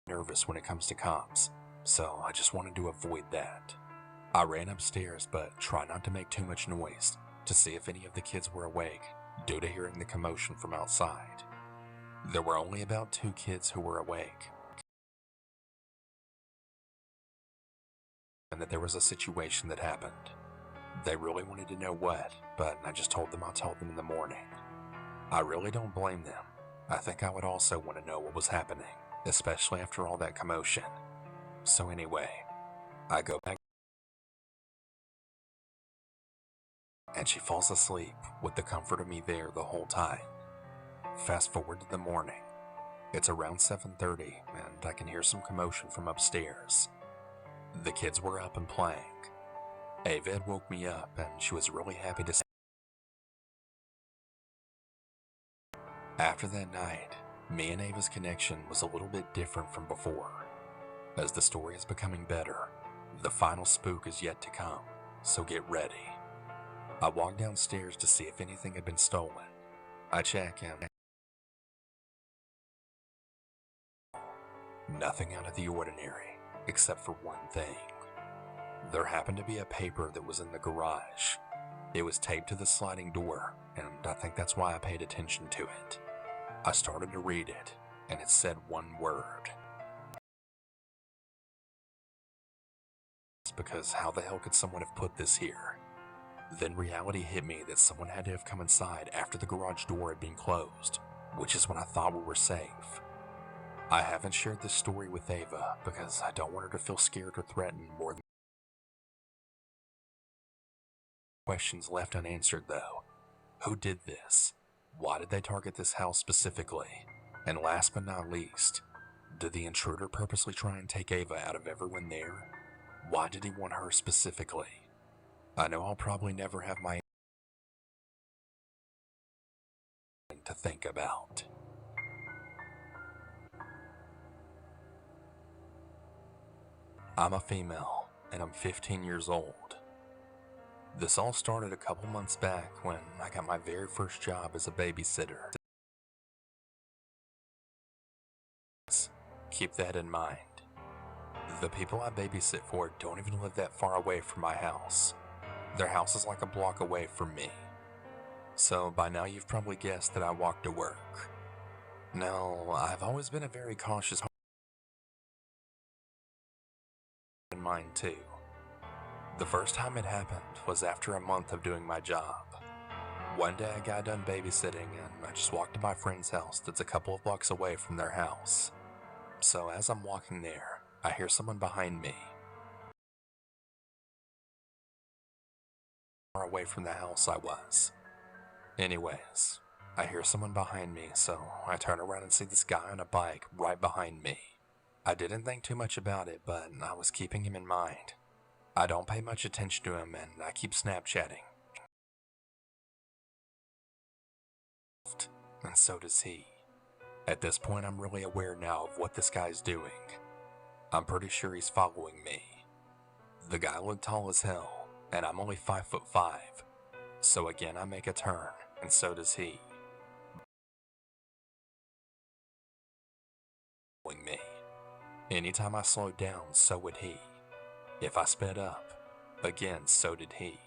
nervous when it comes to cops, so I just wanted to avoid that. I ran upstairs but tried not to make too much noise to see if any of the kids were awake due to hearing the commotion from outside. There were only about 2 kids who were awake, and that there was a situation that happened. They really wanted to know what, but I just told them I'll tell them in the morning. I really don't blame them. I think I would also want to know what was happening, especially after all that commotion. So anyway, I go back and she falls asleep with the comfort of me there the whole time. Fast forward to the morning. It's around 7:30 and I can hear some commotion from upstairs. The kids were up and playing. Ava had woke me up and she was really happy to see me. After that night, me and Ava's connection was a little bit different from before. As the story is becoming better, the final spook is yet to come, so get ready. I walked downstairs to see if anything had been stolen. I check and nothing out of the ordinary, except for one thing. There happened to be a paper that was in the garage. It was taped to the sliding door, and I think that's why I paid attention to it. I started to read it, and it said one word. Because how the hell could someone have put this here? Then reality hit me that someone had to have come inside after the garage door had been closed, which is when I thought we were safe. I haven't shared this story with Ava because I don't want her to feel scared or threatened more than questions left unanswered though. Who did this? Why did they target this house specifically? And last but not least, did the intruder purposely try and take Ava out of everyone there? Why did he want her specifically? I know I'll probably never have my to think about. I'm a female, and I'm 15 years old. This all started a couple months back when I got my very first job as a babysitter. Keep that in mind. The people I babysit for don't even live that far away from my house. Their house is like a block away from me. So by now you've probably guessed that I walk to work. Now, I've always been a very cautious in mind too. The first time it happened was after a month of doing my job. One day I got done babysitting and I just walked to my friend's house that's a couple of blocks away from their house. So as I'm walking there, I hear someone behind me. Far away from the house I was. Anyways, I hear someone behind me, so I turn around and see this guy on a bike right behind me. I didn't think too much about it, but I was keeping him in mind. I don't pay much attention to him and I keep Snapchatting. And so does he. At this point I'm really aware now of what this guy's doing. I'm pretty sure he's following me. The guy looked tall as hell, and I'm only 5'5". So again I make a turn, and so does he. Following me. Anytime I slowed down, so would he. If I sped up, again so did he.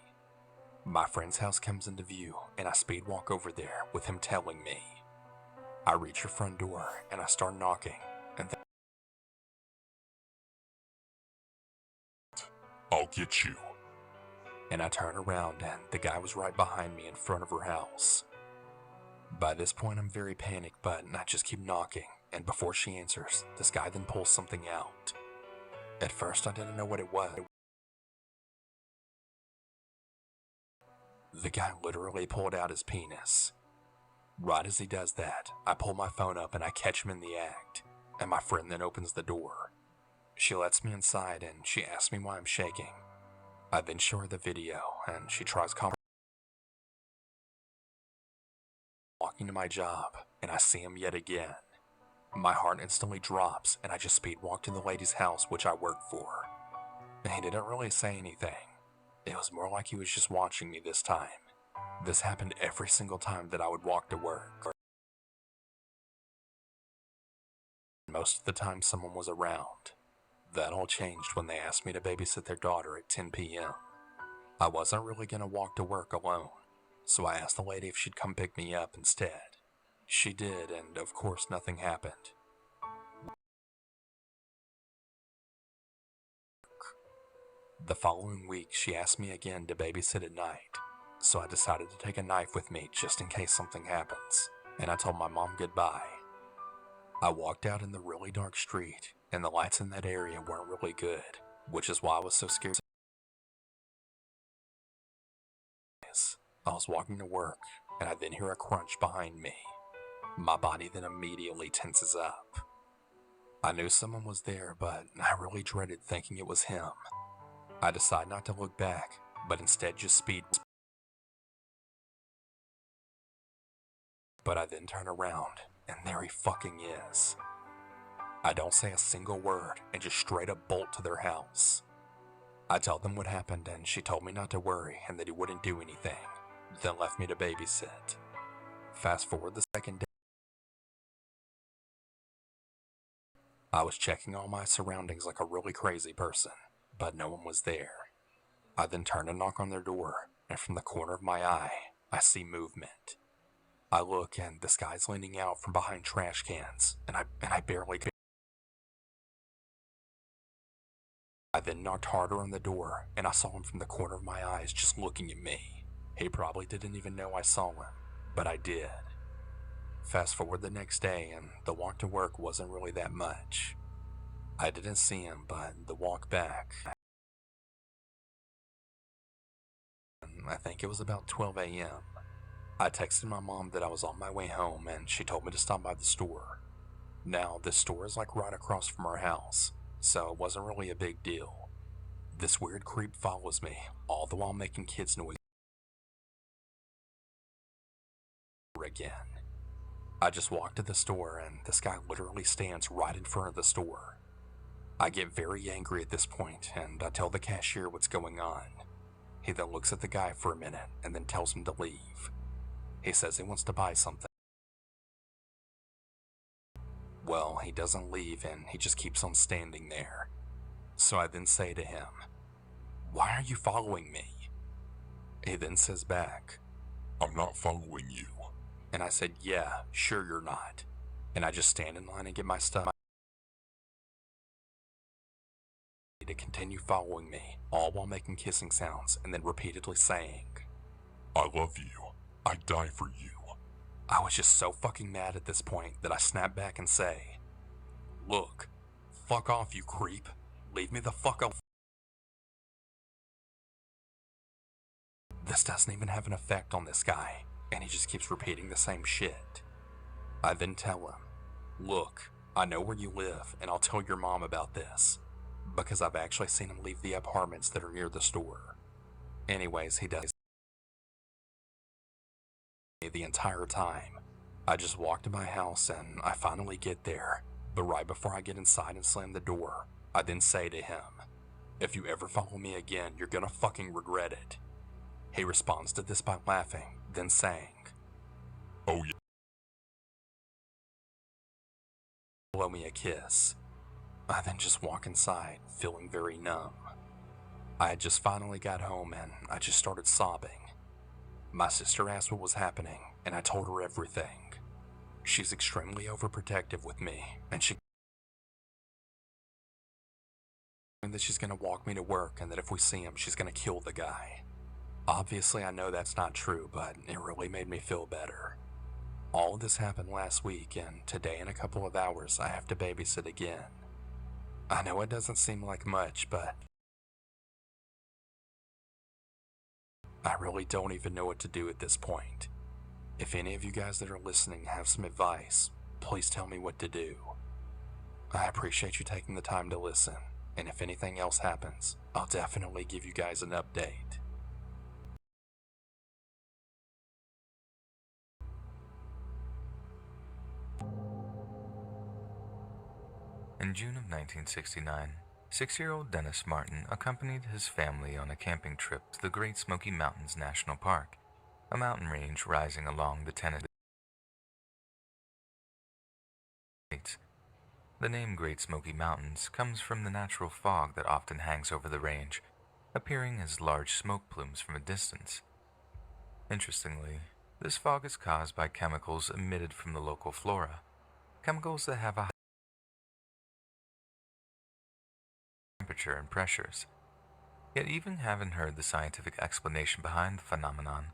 My friend's house comes into view, and I speed walk over there with him telling me. I reach her front door, and I start knocking, and I'll get you. and I turn around and the guy was right behind me in front of her house. By this point, I'm very panicked, but I just keep knocking, and before she answers, this guy then pulls something out. At first, I didn't know what it was. The guy literally pulled out his penis. Right as he does that, I pull my phone up and I catch him in the act, and my friend then opens the door. She lets me inside and she asks me why I'm shaking. I then show her the video, and she tries walking to my job, and I see him yet again. My heart instantly drops, and I just speed walk to the lady's house which I work for. He didn't really say anything. It was more like he was just watching me this time. This happened every single time that I would walk to work. Most of the time someone was around. That all changed when they asked me to babysit their daughter at 10 p.m. I wasn't really going to walk to work alone, so I asked the lady if she'd come pick me up instead. She did, and of course nothing happened. The following week, she asked me again to babysit at night, so I decided to take a knife with me just in case something happens, and I told my mom goodbye. I walked out in the really dark street, and the lights in that area weren't really good, which is why I was so scared. I was walking to work, and I then hear a crunch behind me. My body then immediately tenses up. I knew someone was there, but I really dreaded thinking it was him. I decide not to look back, but instead just speed. But I then turn around, and there he fucking is. I don't say a single word and just straight up bolt to their house. I tell them what happened, and she told me not to worry and that he wouldn't do anything, then left me to babysit. Fast forward the second day. I was checking all my surroundings like a really crazy person, but no one was there. I then turn and knock on their door, and from the corner of my eye, I see movement. I look, and this guy's leaning out from behind trash cans, and I barely could. I then knocked harder on the door, and I saw him from the corner of my eyes just looking at me. He probably didn't even know I saw him, but I did. Fast forward the next day, and the walk to work wasn't really that much. I didn't see him, but the walk back, I think it was about 12 a.m. I texted my mom that I was on my way home, and she told me to stop by the store. Now, this store is like right across from our house, so it wasn't really a big deal. This weird creep follows me, all the while making kids noise again. I just walk to the store, and this guy literally stands right in front of the store. I get very angry at this point, and I tell the cashier what's going on. He then looks at the guy for a minute, and then tells him to leave. He says he wants to buy something. Well, he doesn't leave, and he just keeps on standing there. So I then say to him, "Why are you following me?" He then says back, I'm not following you. and I said, "Yeah, sure you're not." And I just stand in line and get my stuff. To continue following me, all while making kissing sounds and then repeatedly saying, I love you. I'd die for you. I was just so fucking mad at this point that I snap back and say, "Look, fuck off, you creep. Leave me the fuck alone." This doesn't even have an effect on this guy, and he just keeps repeating the same shit. I then tell him, "Look, I know where you live, and I'll tell your mom about this, because I've actually seen him leave the apartments that are near the store." Anyways, he does the entire time. I just walk to my house, and I finally get there, but right before I get inside and slam the door, I then say to him, "If you ever follow me again, you're gonna fucking regret it." He responds to this by laughing, then saying, Oh yeah. "Blow me a kiss." I then just walk inside, feeling very numb. I had just finally got home, and I just started sobbing. My sister asked what was happening, and I told her everything. She's extremely overprotective with me, and she that she's gonna walk me to work, and that if we see him, she's gonna kill the guy. Obviously, I know that's not true, but it really made me feel better. All of this happened last week, and today in a couple of hours I have to babysit again. I know it doesn't seem like much, but I really don't even know what to do at this point. If any of you guys that are listening have some advice, please tell me what to do. I appreciate you taking the time to listen, and if anything else happens, I'll definitely give you guys an update. In June of 1969, 6-year-old Dennis Martin accompanied his family on a camping trip to the Great Smoky Mountains National Park, a mountain range rising along the Tennessee. The name Great Smoky Mountains comes from the natural fog that often hangs over the range, appearing as large smoke plumes from a distance. Interestingly, this fog is caused by chemicals emitted from the local flora, chemicals that have a high temperature and pressures. Yet even having heard the scientific explanation behind the phenomenon,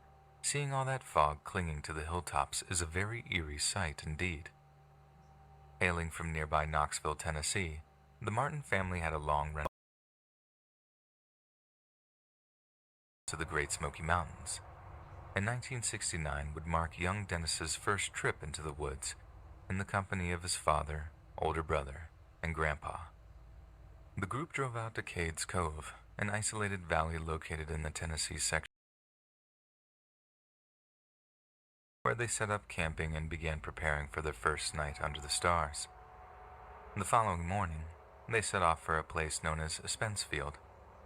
seeing all that fog clinging to the hilltops is a very eerie sight indeed. Hailing from nearby Knoxville, Tennessee, the Martin family had a long run to the Great Smoky Mountains. In 1969 would mark young Dennis's first trip into the woods, in the company of his father, older brother, and grandpa. The group drove out to Cades Cove, an isolated valley located in the Tennessee section, where they set up camping and began preparing for their first night under the stars. The following morning, they set off for a place known as Spencefield,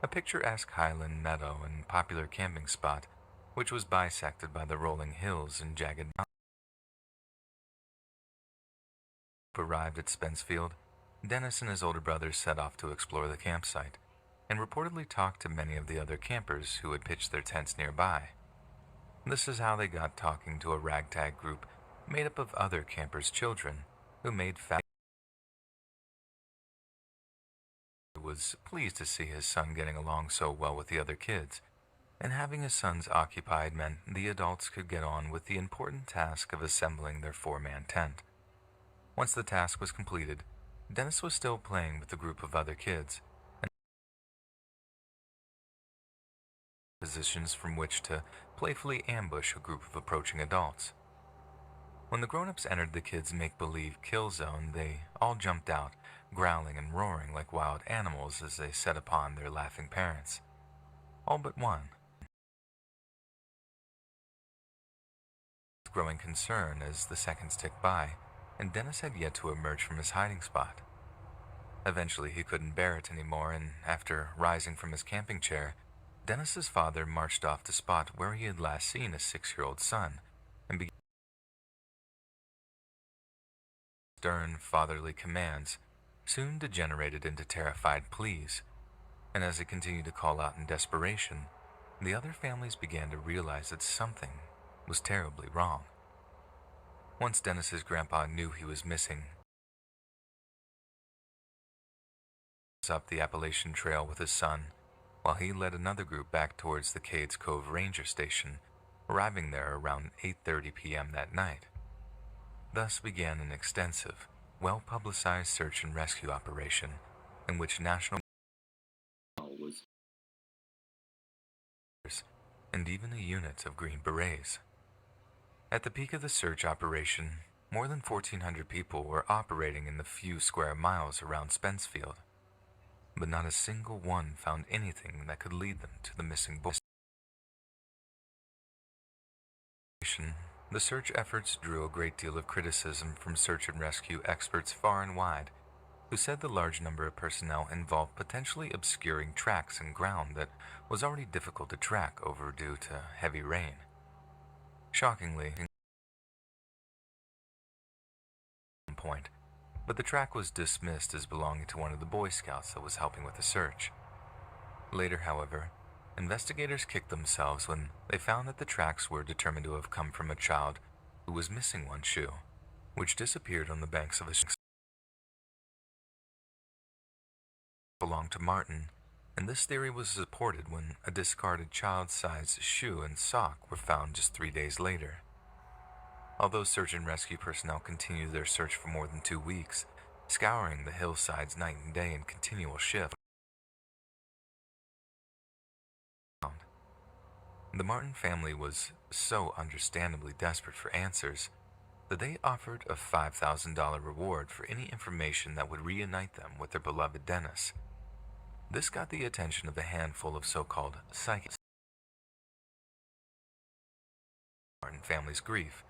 a picturesque highland meadow and popular camping spot, which was bisected by the rolling hills and jagged mountains. Arrived at Spencefield, Dennis and his older brother set off to explore the campsite, and reportedly talked to many of the other campers who had pitched their tents nearby. This is how they got talking to a ragtag group made up of other campers' children who made was pleased to see his son getting along so well with the other kids, and having his sons occupied meant the adults could get on with the important task of assembling their 4-man tent. Once the task was completed, Dennis was still playing with the group of other kids, and positions from which to playfully ambush a group of approaching adults. When the grown-ups entered the kids' make-believe kill zone, they all jumped out, growling and roaring like wild animals as they set upon their laughing parents. All but one. With growing concern as the seconds ticked by, and Dennis had yet to emerge from his hiding spot. Eventually he couldn't bear it anymore, and after rising from his camping chair, Dennis's father marched off the spot where he had last seen his 6-year-old son, and began stern fatherly commands soon degenerated into terrified pleas, and as he continued to call out in desperation, the other families began to realize that something was terribly wrong. Once Dennis's grandpa knew he was missing, up the Appalachian Trail with his son, while he led another group back towards the Cades Cove Ranger Station, arriving there around 8:30 p.m. that night. Thus began an extensive, well-publicized search and rescue operation in which national and even a unit of Green Berets. At the peak of the search operation, more than 1,400 people were operating in the few square miles around Spencefield, but not a single one found anything that could lead them to the missing boy. The search efforts drew a great deal of criticism from search and rescue experts far and wide, who said the large number of personnel involved potentially obscuring tracks in ground that was already difficult to track over due to heavy rain. Shockingly, point, but the track was dismissed as belonging to one of the Boy Scouts that was helping with the search. Later, however, investigators kicked themselves when they found that the tracks were determined to have come from a child who was missing one shoe, which disappeared on the banks of a belonged to Martin, and this theory was supported when a discarded child-sized shoe and sock were found just 3 days later. Although search and rescue personnel continued their search for more than 2 weeks, scouring the hillsides night and day in continual shift, the Martin family was so understandably desperate for answers that they offered a $5,000 reward for any information that would reunite them with their beloved Dennis. This got the attention of a handful of so-called psychics. Martin family's grief,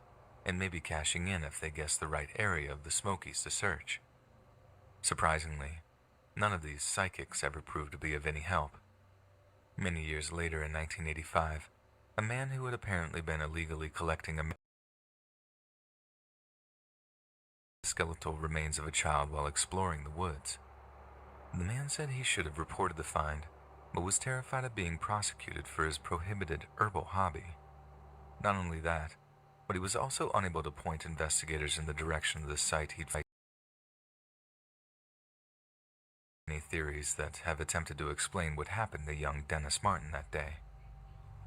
and maybe cashing in if they guessed the right area of the Smokies to search. Surprisingly, none of these psychics ever proved to be of any help. Many years later, in 1985, a man who had apparently been illegally collecting skeletal remains of a child while exploring the woods. The man said he should have reported the find, but was terrified of being prosecuted for his prohibited herbal hobby. Not only that, but he was also unable to point investigators in the direction of the site he'd found. Many theories that have attempted to explain what happened to young Dennis Martin that day.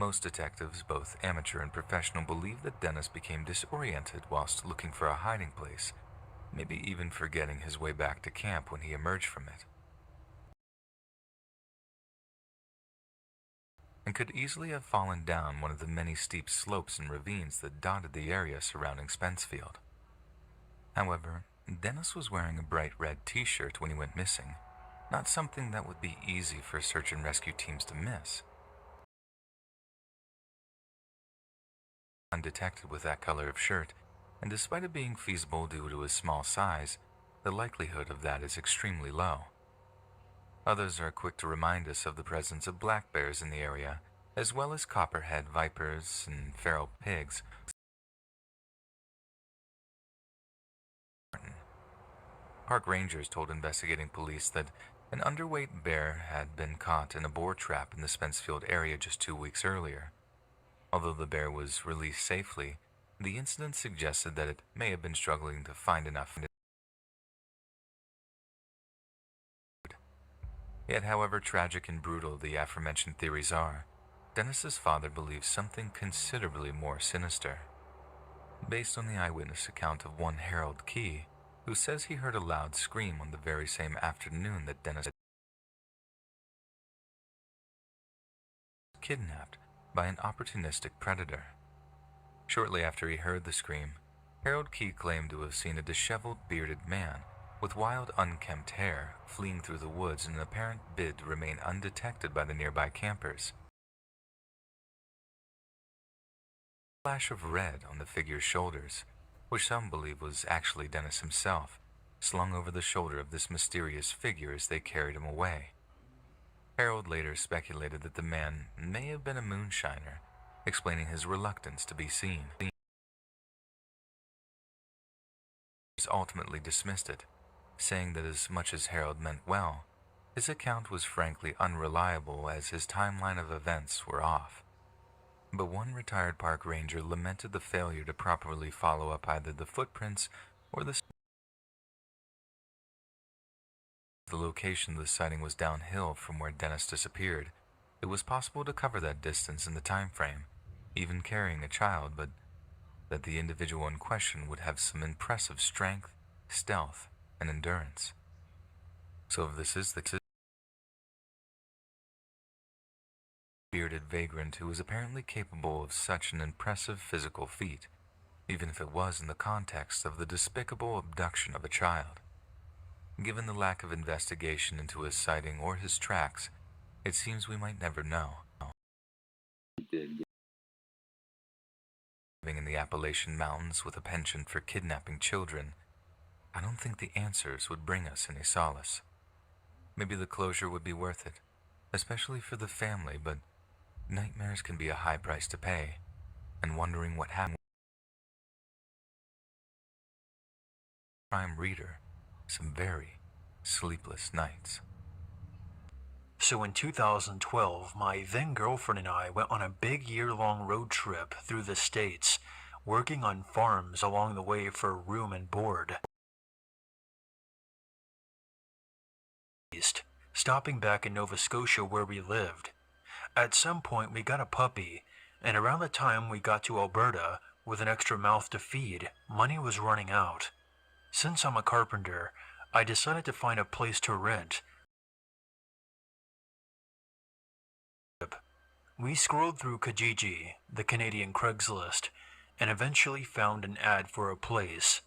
Most detectives, both amateur and professional, believe that Dennis became disoriented whilst looking for a hiding place, maybe even forgetting his way back to camp when he emerged from it, and could easily have fallen down one of the many steep slopes and ravines that dotted the area surrounding Spencefield. However, Dennis was wearing a bright red t-shirt when he went missing, not something that would be easy for search and rescue teams to miss. Undetected with that color of shirt, and despite it being feasible due to his small size, the likelihood of that is extremely low. Others are quick to remind us of the presence of black bears in the area, as well as copperhead vipers and feral pigs. Park rangers told investigating police that an underweight bear had been caught in a boar trap in the Spencefield area just 2 weeks earlier. Although the bear was released safely, the incident suggested that it may have been struggling to find enough food. Yet, however tragic and brutal the aforementioned theories are, Dennis's father believes something considerably more sinister. Based on the eyewitness account of one Harold Key, who says he heard a loud scream on the very same afternoon that Dennis was kidnapped by an opportunistic predator. Shortly after he heard the scream, Harold Key claimed to have seen a disheveled, bearded man with wild, unkempt hair fleeing through the woods in an apparent bid to remain undetected by the nearby campers. A flash of red on the figure's shoulders, which some believe was actually Dennis himself, slung over the shoulder of this mysterious figure as they carried him away. Harold later speculated that the man may have been a moonshiner, explaining his reluctance to be seen. He ultimately dismissed it, saying that as much as Harold meant well, his account was frankly unreliable as his timeline of events were off. But one retired park ranger lamented the failure to properly follow up either the footprints or the location of the sighting was downhill from where Dennis disappeared. It was possible to cover that distance in the time frame, even carrying a child, but that the individual in question would have some impressive strength, stealth, and endurance. So if this is the bearded vagrant who was apparently capable of such an impressive physical feat, even if it was in the context of the despicable abduction of a child. Given the lack of investigation into his sighting or his tracks, it seems we might never know. Living in the Appalachian Mountains with a penchant for kidnapping children, I don't think the answers would bring us any solace. Maybe the closure would be worth it, especially for the family, but nightmares can be a high price to pay, and wondering what happened. Prime reader, some very sleepless nights. So in 2012, my then-girlfriend and I went on a big year-long road trip through the States, working on farms along the way for room and board. Stopping back in Nova Scotia where we lived. At some point we got a puppy, and around the time we got to Alberta, with an extra mouth to feed, money was running out. Since I'm a carpenter, I decided to find a place to rent. We scrolled through Kijiji, the Canadian Craigslist, and eventually found an ad for a place.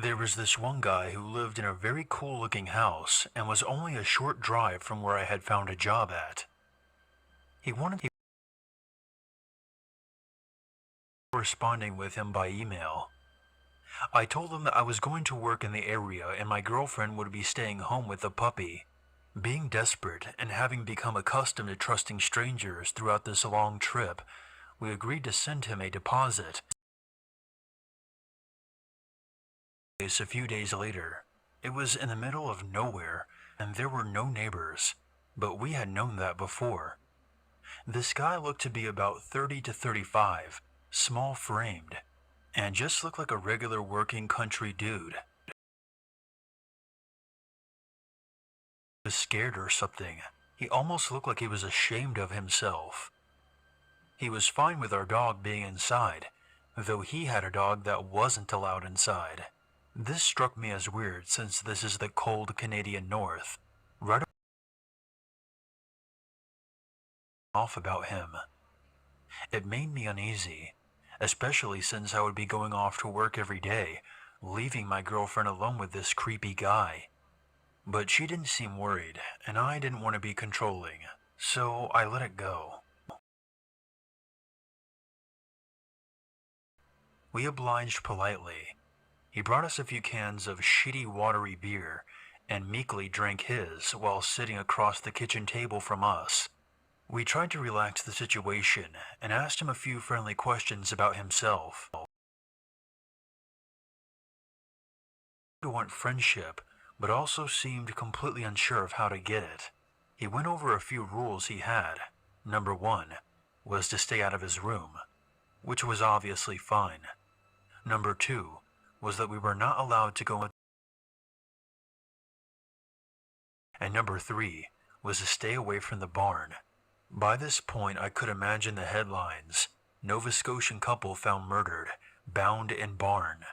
There was this one guy who lived in a very cool looking house and was only a short drive from where I had found a job at. He wanted me corresponding with him by email. I told him that I was going to work in the area and my girlfriend would be staying home with the puppy. Being desperate and having become accustomed to trusting strangers throughout this long trip, we agreed to send him a deposit. A few days later, it was in the middle of nowhere and there were no neighbors, but we had known that before. This guy looked to be about 30 to 35, small framed, and just looked like a regular working country dude. He was scared or something. He almost looked like he was ashamed of himself. He was fine with our dog being inside, though he had a dog that wasn't allowed inside. This struck me as weird since this is the cold Canadian North. Right off about him. It made me uneasy, especially since I would be going off to work every day, leaving my girlfriend alone with this creepy guy. But she didn't seem worried, and I didn't want to be controlling, so I let it go. We obliged politely. He brought us a few cans of shitty watery beer and meekly drank his while sitting across the kitchen table from us. We tried to relax the situation and asked him a few friendly questions about himself. He wanted friendship, but also seemed completely unsure of how to get it. He went over a few rules he had. Number 1 was to stay out of his room, which was obviously fine. Number 2 was that we were not allowed to go in. And number 3 was to stay away from the barn. By this point, I could imagine the headlines. Nova Scotian couple found murdered, bound in barn.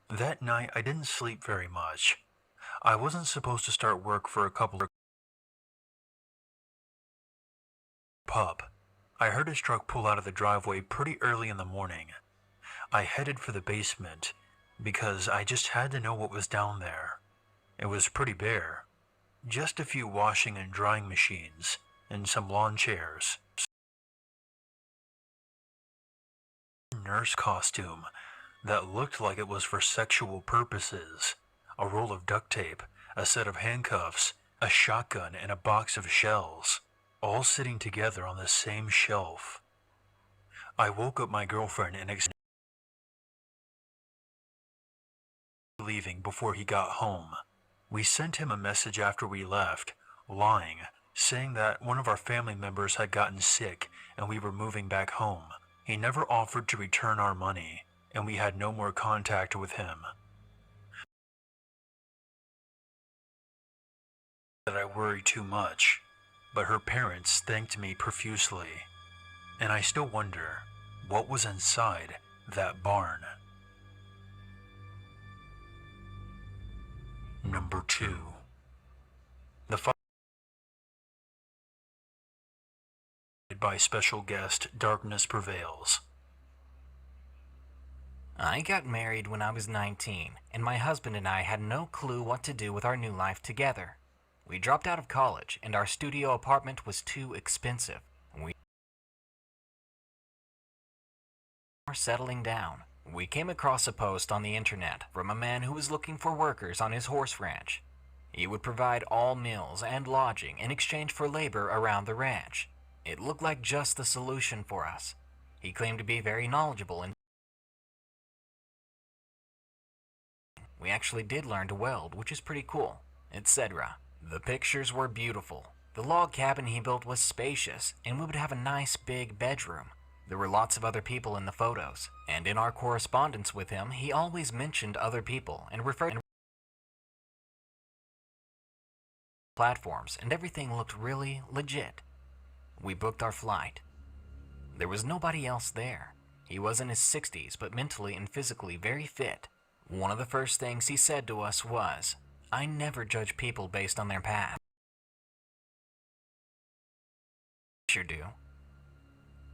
That night, I didn't sleep very much. I wasn't supposed to start work for a couple of pup. I heard his truck pull out of the driveway pretty early in the morning. I headed for the basement because I just had to know what was down there. It was pretty bare. Just a few washing and drying machines and some lawn chairs. Nurse costume that looked like it was for sexual purposes. A roll of duct tape, a set of handcuffs, a shotgun, and a box of shells, all sitting together on the same shelf. I woke up my girlfriend and leaving before he got home. We sent him a message after we left, lying, saying that one of our family members had gotten sick and we were moving back home. He never offered to return our money, and we had no more contact with him. That I worry too much, but her parents thanked me profusely, and I still wonder what was inside that barn. Number 2. By special guest Darkness Prevails. I got married when I was 19, and my husband and I had no clue what to do with our new life together. We dropped out of college, and our studio apartment was too expensive. We were settling down. We came across a post on the internet from a man who was looking for workers on his horse ranch. He would provide all meals and lodging in exchange for labor around the ranch. It looked like just the solution for us. He claimed to be very knowledgeable, and we actually did learn to weld, which is pretty cool, etc. The pictures were beautiful. The log cabin he built was spacious, and we would have a nice big bedroom. There were lots of other people in the photos, and in our correspondence with him, he always mentioned other people and referred to platforms, and everything looked really legit. We booked our flight. There was nobody else there. He was in his 60s, but mentally and physically very fit. One of the first things he said to us was, "I never judge people based on their past." Sure do.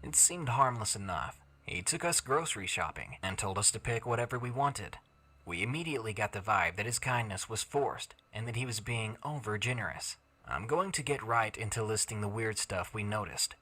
It seemed harmless enough. He took us grocery shopping and told us to pick whatever we wanted. We immediately got the vibe that his kindness was forced and that he was being over generous. I'm going to get right into listing the weird stuff we noticed.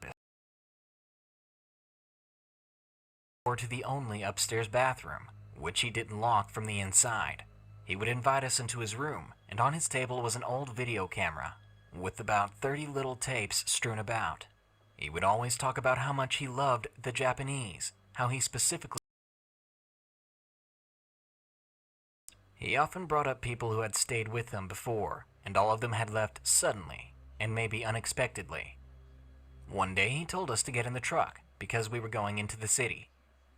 Or to the only upstairs bathroom, which he didn't lock from the inside. He would invite us into his room, and on his table was an old video camera with about 30 little tapes strewn about. He would always talk about how much he loved the Japanese, how he specifically... He often brought up people who had stayed with him before, and all of them had left suddenly, and maybe unexpectedly. One day he told us to get in the truck, because we were going into the city.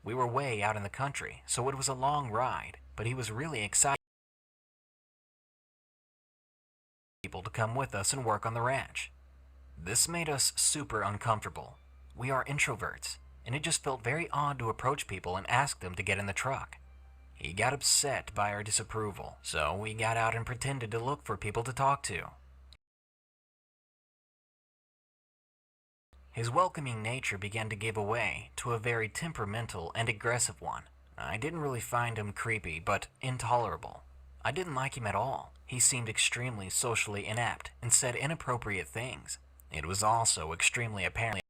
We were way out in the country, so it was a long ride, but he was really excited people to come with us and work on the ranch. This made us super uncomfortable. We are introverts, and it just felt very odd to approach people and ask them to get in the truck. He got upset by our disapproval, so we got out and pretended to look for people to talk to. His welcoming nature began to give way to a very temperamental and aggressive one. I didn't really find him creepy, but intolerable. I didn't like him at all. He seemed extremely socially inept and said inappropriate things. It was also extremely apparent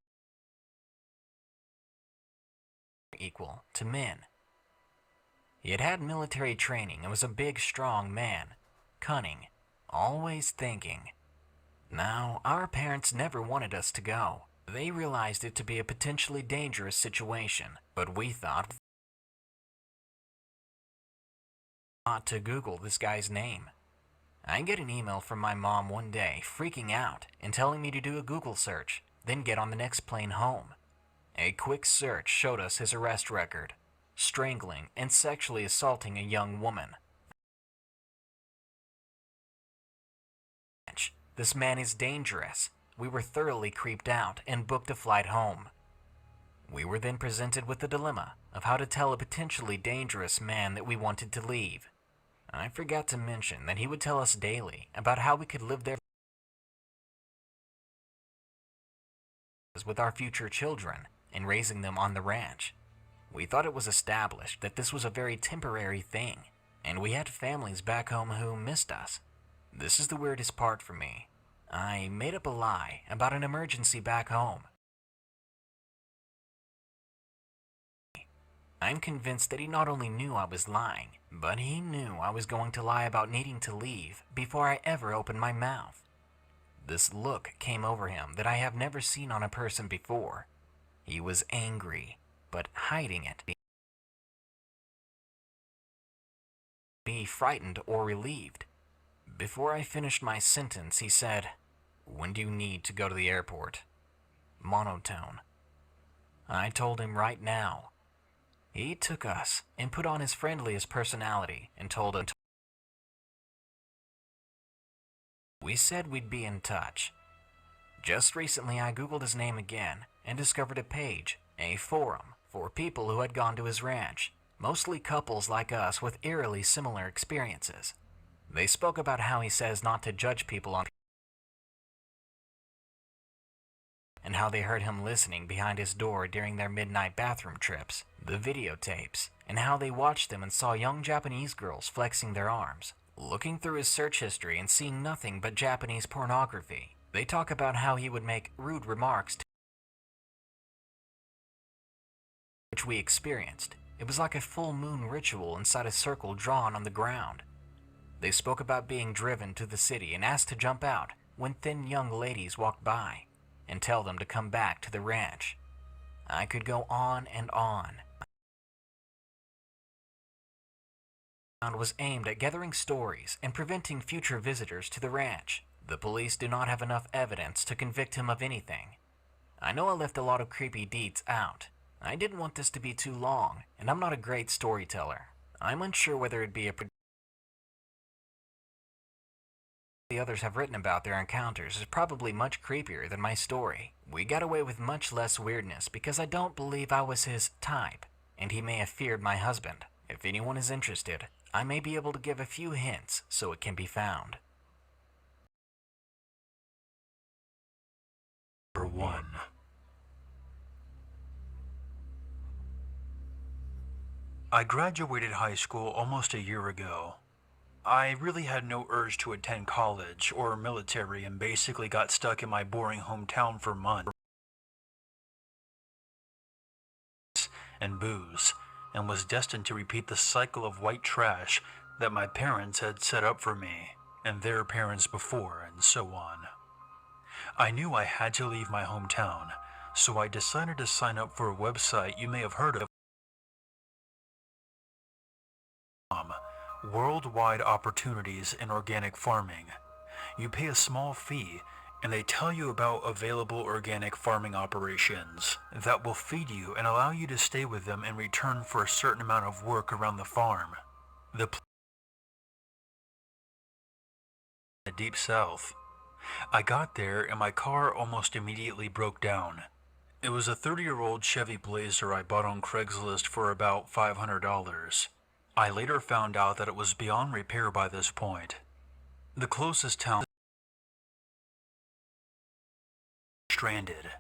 equal to men. He had had military training and was a big, strong man, cunning, always thinking. Now, our parents never wanted us to go. They realized it to be a potentially dangerous situation, but we thought not to Google this guy's name. I get an email from my mom one day freaking out and telling me to do a Google search, then get on the next plane home. A quick search showed us his arrest record: strangling and sexually assaulting a young woman. This man is dangerous. We were thoroughly creeped out and booked a flight home. We were then presented with the dilemma of how to tell a potentially dangerous man that we wanted to leave. I forgot to mention that he would tell us daily about how we could live there with our future children and raising them on the ranch. We thought it was established that this was a very temporary thing, and we had families back home who missed us. This is the weirdest part for me. I made up a lie about an emergency back home. I'm convinced that he not only knew I was lying, but he knew I was going to lie about needing to leave before I ever opened my mouth. This look came over him that I have never seen on a person before. He was angry, but hiding it. Be frightened or relieved. Before I finished my sentence, he said, "When do you need to go to the airport?" Monotone. I told him right now. He took us and put on his friendliest personality and told him we said we'd be in touch. Just recently I Googled his name again and discovered a page, a forum, for people who had gone to his ranch, mostly couples like us with eerily similar experiences. They spoke about how he says not to judge people on and how they heard him listening behind his door during their midnight bathroom trips, the videotapes, and how they watched them and saw young Japanese girls flexing their arms. Looking through his search history and seeing nothing but Japanese pornography, they talk about how he would make rude remarks which we experienced. It was like a full moon ritual inside a circle drawn on the ground. They spoke about being driven to the city and asked to jump out when thin young ladies walked by, and tell them to come back to the ranch. I could go on and on. Was aimed at gathering stories and preventing future visitors to the ranch. The police do not have enough evidence to convict him of anything. I know I left a lot of creepy deets out. I didn't want this to be too long, and I'm not a great storyteller. I'm unsure whether it'd be a the others have written about their encounters is probably much creepier than my story. We got away with much less weirdness because I don't believe I was his type. and he may have feared my husband. If anyone is interested, I may be able to give a few hints so it can be found. Number 1. I graduated high school almost a year ago. I really had no urge to attend college or military and basically got stuck in my boring hometown for months and booze, and was destined to repeat the cycle of white trash that my parents had set up for me, and their parents before, and so on. I knew I had to leave my hometown, so I decided to sign up for a website you may have heard of. Worldwide Opportunities in Organic Farming. You pay a small fee, and they tell you about available organic farming operations that will feed you and allow you to stay with them in return for a certain amount of work around the farm. The Deep South. I got there and my car almost immediately broke down. It was a 30-year-old Chevy Blazer I bought on Craigslist for about $500. I later found out that it was beyond repair by this point. The closest town stranded,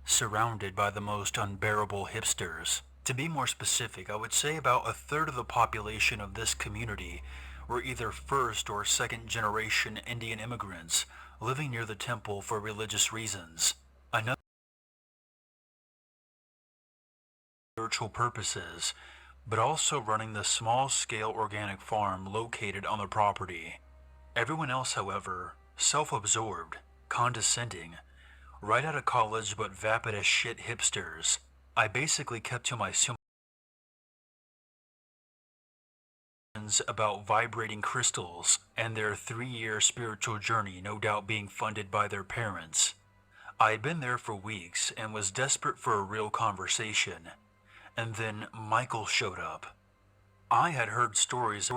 surrounded by the most unbearable hipsters. To be more specific, I would say about a third of the population of this community were either first or second generation Indian immigrants living near the temple for religious reasons. Another spiritual purposes, but also running the small-scale organic farm located on the property. Everyone else, however, self-absorbed, condescending, right out of college but vapid as shit hipsters. I basically kept to myself about vibrating crystals and their 3-year spiritual journey, no doubt being funded by their parents. I had been there for weeks and was desperate for a real conversation. And then Michael showed up. I had heard stories.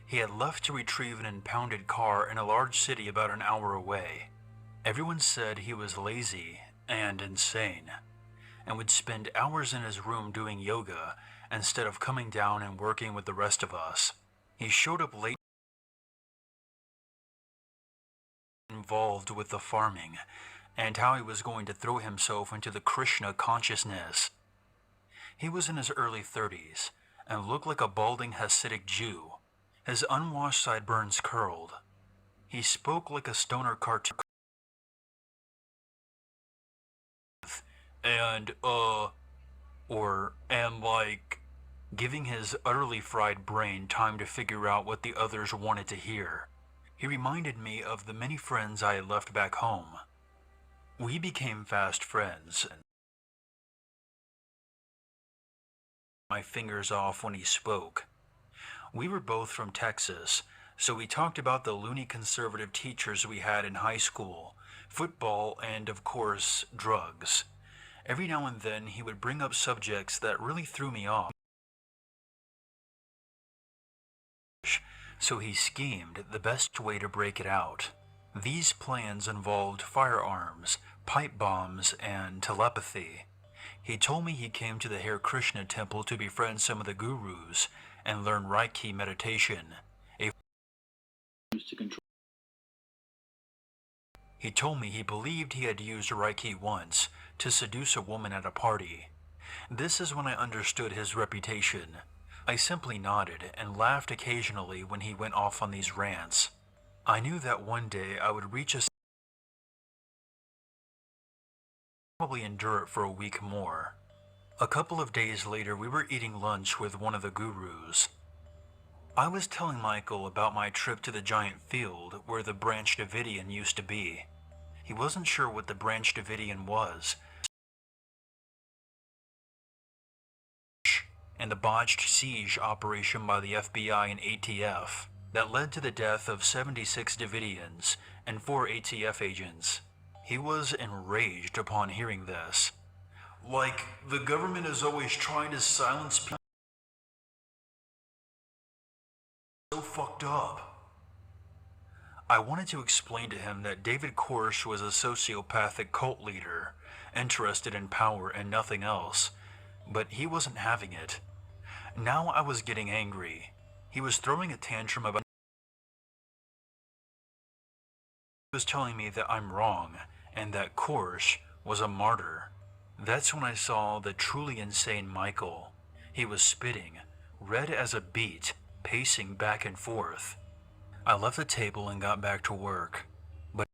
He had left to retrieve an impounded car in a large city about an hour away. Everyone said he was lazy and insane, and would spend hours in his room doing yoga instead of coming down and working with the rest of us. He showed up late, involved with the farming, and how he was going to throw himself into the Krishna consciousness. He was in his early 30s, and looked like a balding Hasidic Jew, his unwashed sideburns curled. He spoke like a stoner cartoon, and giving his utterly fried brain time to figure out what the others wanted to hear. He reminded me of the many friends I had left back home. We became fast friends. My fingers off when he spoke. We were both from Texas, so we talked about the loony conservative teachers we had in high school, football, and of course, drugs. Every now and then he would bring up subjects that really threw me off, so he schemed the best way to break it out. These plans involved firearms, pipe bombs, and telepathy. He told me he came to the Hare Krishna temple to befriend some of the gurus and learn Reiki meditation. He told me he believed he had used Reiki once to seduce a woman at a party. This is when I understood his reputation. I simply nodded and laughed occasionally when he went off on these rants. I knew that one day I would reach a probably endure it for a week more. A couple of days later, we were eating lunch with one of the gurus. I was telling Michael about my trip to the giant field where the Branch Davidian used to be. He wasn't sure what the Branch Davidian was, and the botched siege operation by the FBI and ATF that led to the death of 76 Davidians and 4 ATF agents. He was enraged upon hearing this. Like, the government is always trying to silence people. So fucked up. I wanted to explain to him that David Koresh was a sociopathic cult leader, interested in power and nothing else, but he wasn't having it. Now I was getting angry. He was throwing a tantrum about he was telling me that I'm wrong and that Koresh was a martyr. That's when I saw the truly insane Michael. He was spitting, red as a beet, pacing back and forth. I left the table and got back to work, but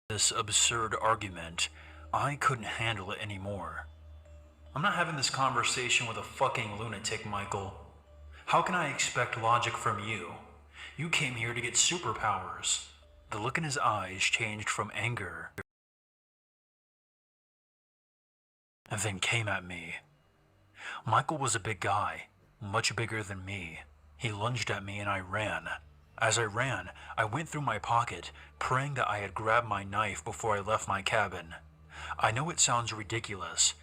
this absurd argument, I couldn't handle it anymore. I'm not having this conversation with a fucking lunatic, Michael. How can I expect logic from you? You came here to get superpowers. The look in his eyes changed from anger and then came at me. Michael was a big guy, much bigger than me. He lunged at me and I ran. As I ran, I went through my pocket, praying that I had grabbed my knife before I left my cabin. I know it sounds ridiculous.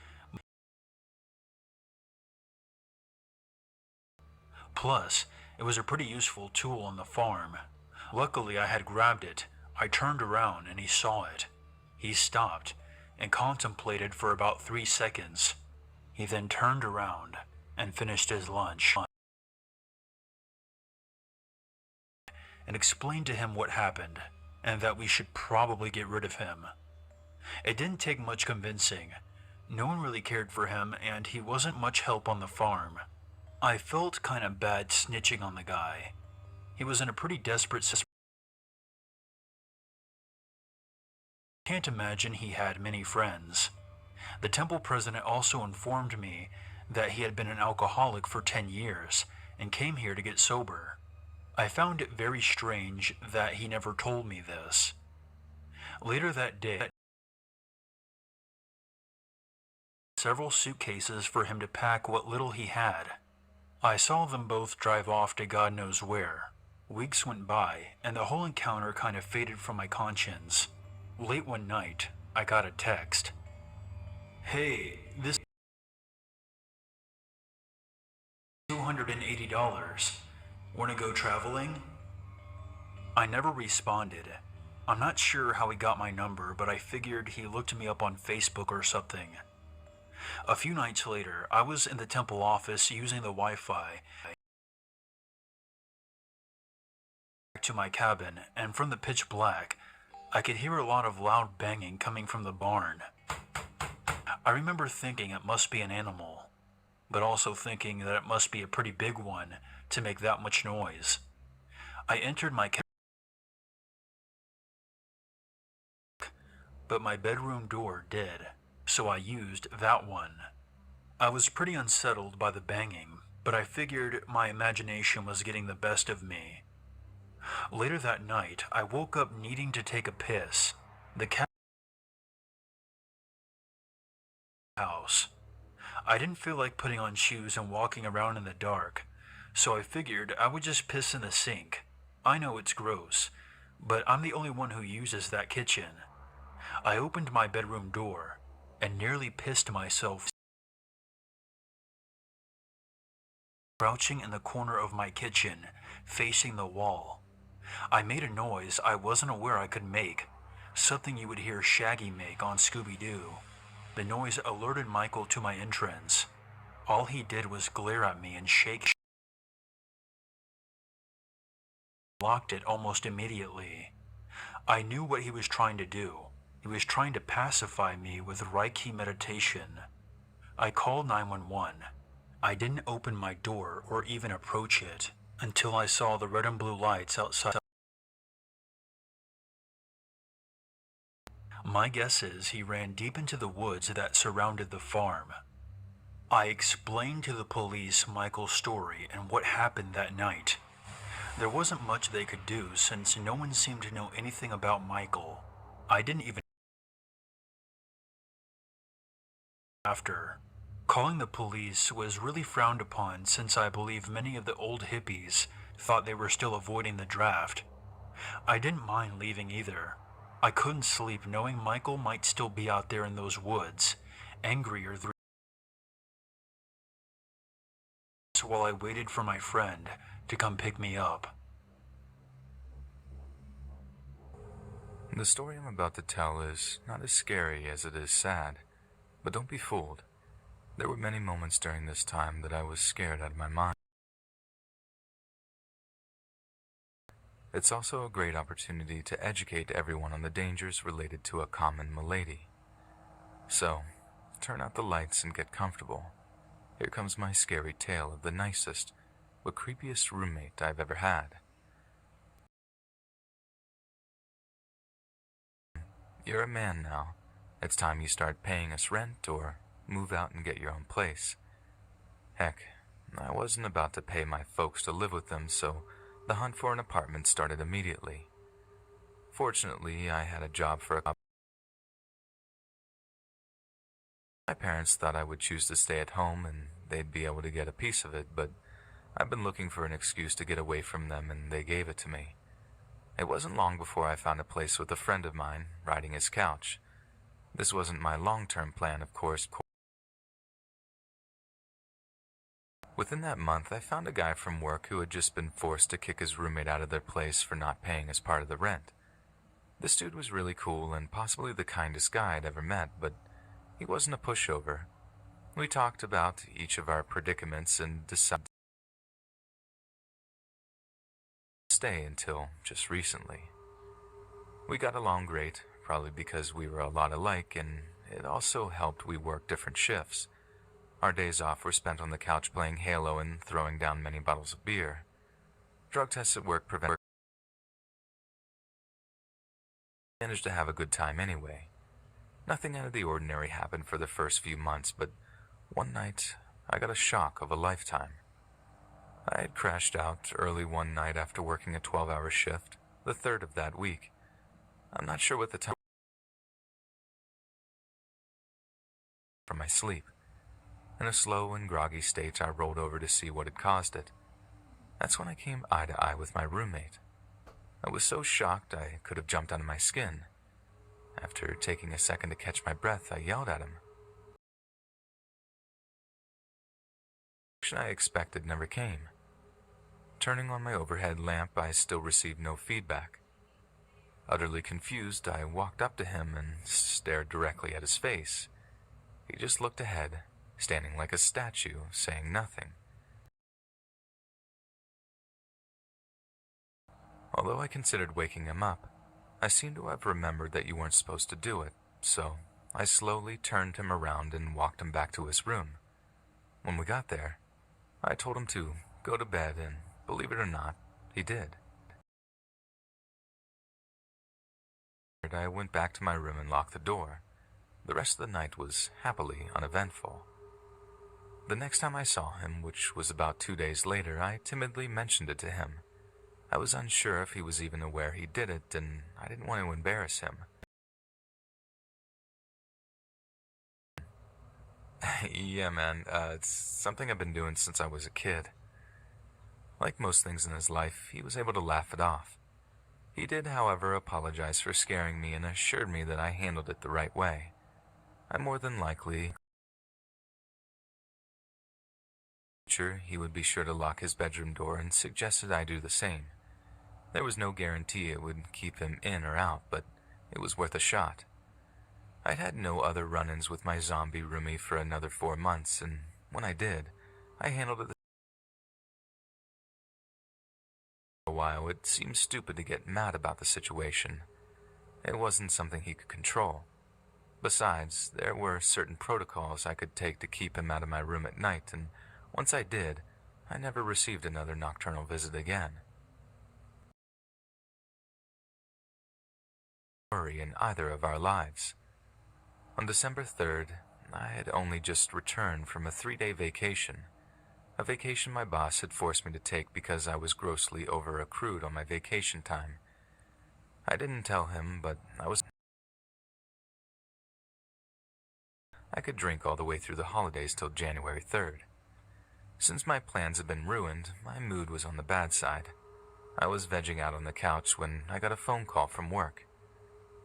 Plus, it was a pretty useful tool on the farm. Luckily, I had grabbed it. I turned around and he saw it. He stopped and contemplated for about 3 seconds. He then turned around and finished his lunch and explained to him what happened and that we should probably get rid of him. It didn't take much convincing. No one really cared for him and he wasn't much help on the farm. I felt kind of bad snitching on the guy. He was in a pretty desperate situation. I can't imagine he had many friends. The temple president also informed me that he had been an alcoholic for 10 years and came here to get sober. I found it very strange that he never told me this. Later that day, several suitcases for him to pack what little he had. I saw them both drive off to God knows where. Weeks went by, and the whole encounter kind of faded from my conscience. Late one night, I got a text. "Hey, this $280. Wanna go traveling?" I never responded. I'm not sure how he got my number, but I figured he looked me up on Facebook or something. A few nights later, I was in the temple office using the Wi-Fi to my cabin, and from the pitch black, I could hear a lot of loud banging coming from the barn. I remember thinking it must be an animal, but also thinking that it must be a pretty big one to make that much noise. I entered my cabin, but my bedroom door did, so I used that one. I was pretty unsettled by the banging, but I figured my imagination was getting the best of me. Later that night, I woke up needing to take a piss. The house. I didn't feel like putting on shoes and walking around in the dark, so I figured I would just piss in the sink. I know it's gross, but I'm the only one who uses that kitchen. I opened my bedroom door and nearly pissed myself, crouching in the corner of my kitchen, facing the wall. I made a noise I wasn't aware I could make, something you would hear Shaggy make on Scooby-Doo. The noise alerted Michael to my entrance. All he did was glare at me and shake. Locked it almost immediately. I knew what he was trying to do. He was trying to pacify me with Reiki meditation. I called 911. I didn't open my door or even approach it until I saw the red and blue lights outside. My guess is he ran deep into the woods that surrounded the farm. I explained to the police Michael's story and what happened that night. There wasn't much they could do since no one seemed to know anything about Michael. I didn't even after. Calling the police was really frowned upon since I believe many of the old hippies thought they were still avoiding the draft. I didn't mind leaving either. I couldn't sleep knowing Michael might still be out there in those woods, angrier while I waited for my friend to come pick me up. The story I'm about to tell is not as scary as it is sad, but don't be fooled. There were many moments during this time that I was scared out of my mind. It's also a great opportunity to educate everyone on the dangers related to a common malady. So, turn out the lights and get comfortable. Here comes my scary tale of the nicest, but creepiest roommate I've ever had. You're a man now. It's time you start paying us rent or move out and get your own place. Heck, I wasn't about to pay my folks to live with them, so the hunt for an apartment started immediately. Fortunately, I had a job for a My parents thought I would choose to stay at home and they'd be able to get a piece of it, but I've been looking for an excuse to get away from them and they gave it to me. It wasn't long before I found a place with a friend of mine, riding his couch. This wasn't my long-term plan, of course. Within that month, I found a guy from work who had just been forced to kick his roommate out of their place for not paying as part of the rent. This dude was really cool and possibly the kindest guy I'd ever met, but he wasn't a pushover. We talked about each of our predicaments and decided to stay until just recently. We got along great, probably because we were a lot alike, and it also helped we worked different shifts. Our days off were spent on the couch playing Halo and throwing down many bottles of beer. Drug tests at work managed to have a good time anyway. Nothing out of the ordinary happened for the first few months, but one night I got a shock of a lifetime. I had crashed out early one night after working a 12-hour shift, the third of that week. I'm not sure what the time from my sleep. In a slow and groggy state, I rolled over to see what had caused it. That's when I came eye to eye with my roommate. I was so shocked I could have jumped out of my skin. After taking a second to catch my breath, I yelled at him. The reaction I expected never came. Turning on my overhead lamp, I still received no feedback. Utterly confused, I walked up to him and stared directly at his face. He just looked ahead, standing like a statue, saying nothing. Although I considered waking him up, I seem to have remembered that you weren't supposed to do it, so I slowly turned him around and walked him back to his room. When we got there, I told him to go to bed, and believe it or not, he did. I went back to my room and locked the door. The rest of the night was happily uneventful. The next time I saw him, which was about 2 days later, I timidly mentioned it to him. I was unsure if he was even aware he did it, and I didn't want to embarrass him. Yeah, man, it's something I've been doing since I was a kid. Like most things in his life, he was able to laugh it off. He did, however, apologize for scaring me and assured me that I handled it the right way. I more than likely he would be sure to lock his bedroom door and suggested I do the same. There was no guarantee it would keep him in or out, but it was worth a shot. I'd had no other run-ins with my zombie roomie for another 4 months, and when I did, I handled it for a while. It seemed stupid to get mad about the situation. It wasn't something he could control. Besides, there were certain protocols I could take to keep him out of my room at night, and once I did, I never received another nocturnal visit again. Worry in either of our lives. On December 3rd, I had only just returned from a 3-day vacation. A vacation my boss had forced me to take because I was grossly over-accrued on my vacation time. I didn't tell him, but I could drink all the way through the holidays till January 3rd. Since my plans had been ruined, my mood was on the bad side. I was vegging out on the couch when I got a phone call from work.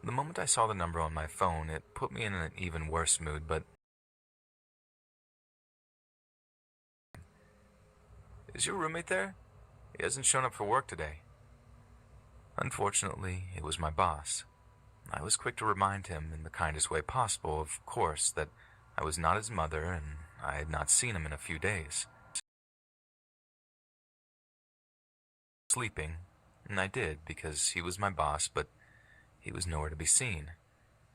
The moment I saw the number on my phone, it put me in an even worse mood, but... Is your roommate there? He hasn't shown up for work today. Unfortunately, it was my boss. I was quick to remind him in the kindest way possible, of course, that I was not his mother and I had not seen him in a few days. Sleeping, and I did because he was my boss, but he was nowhere to be seen.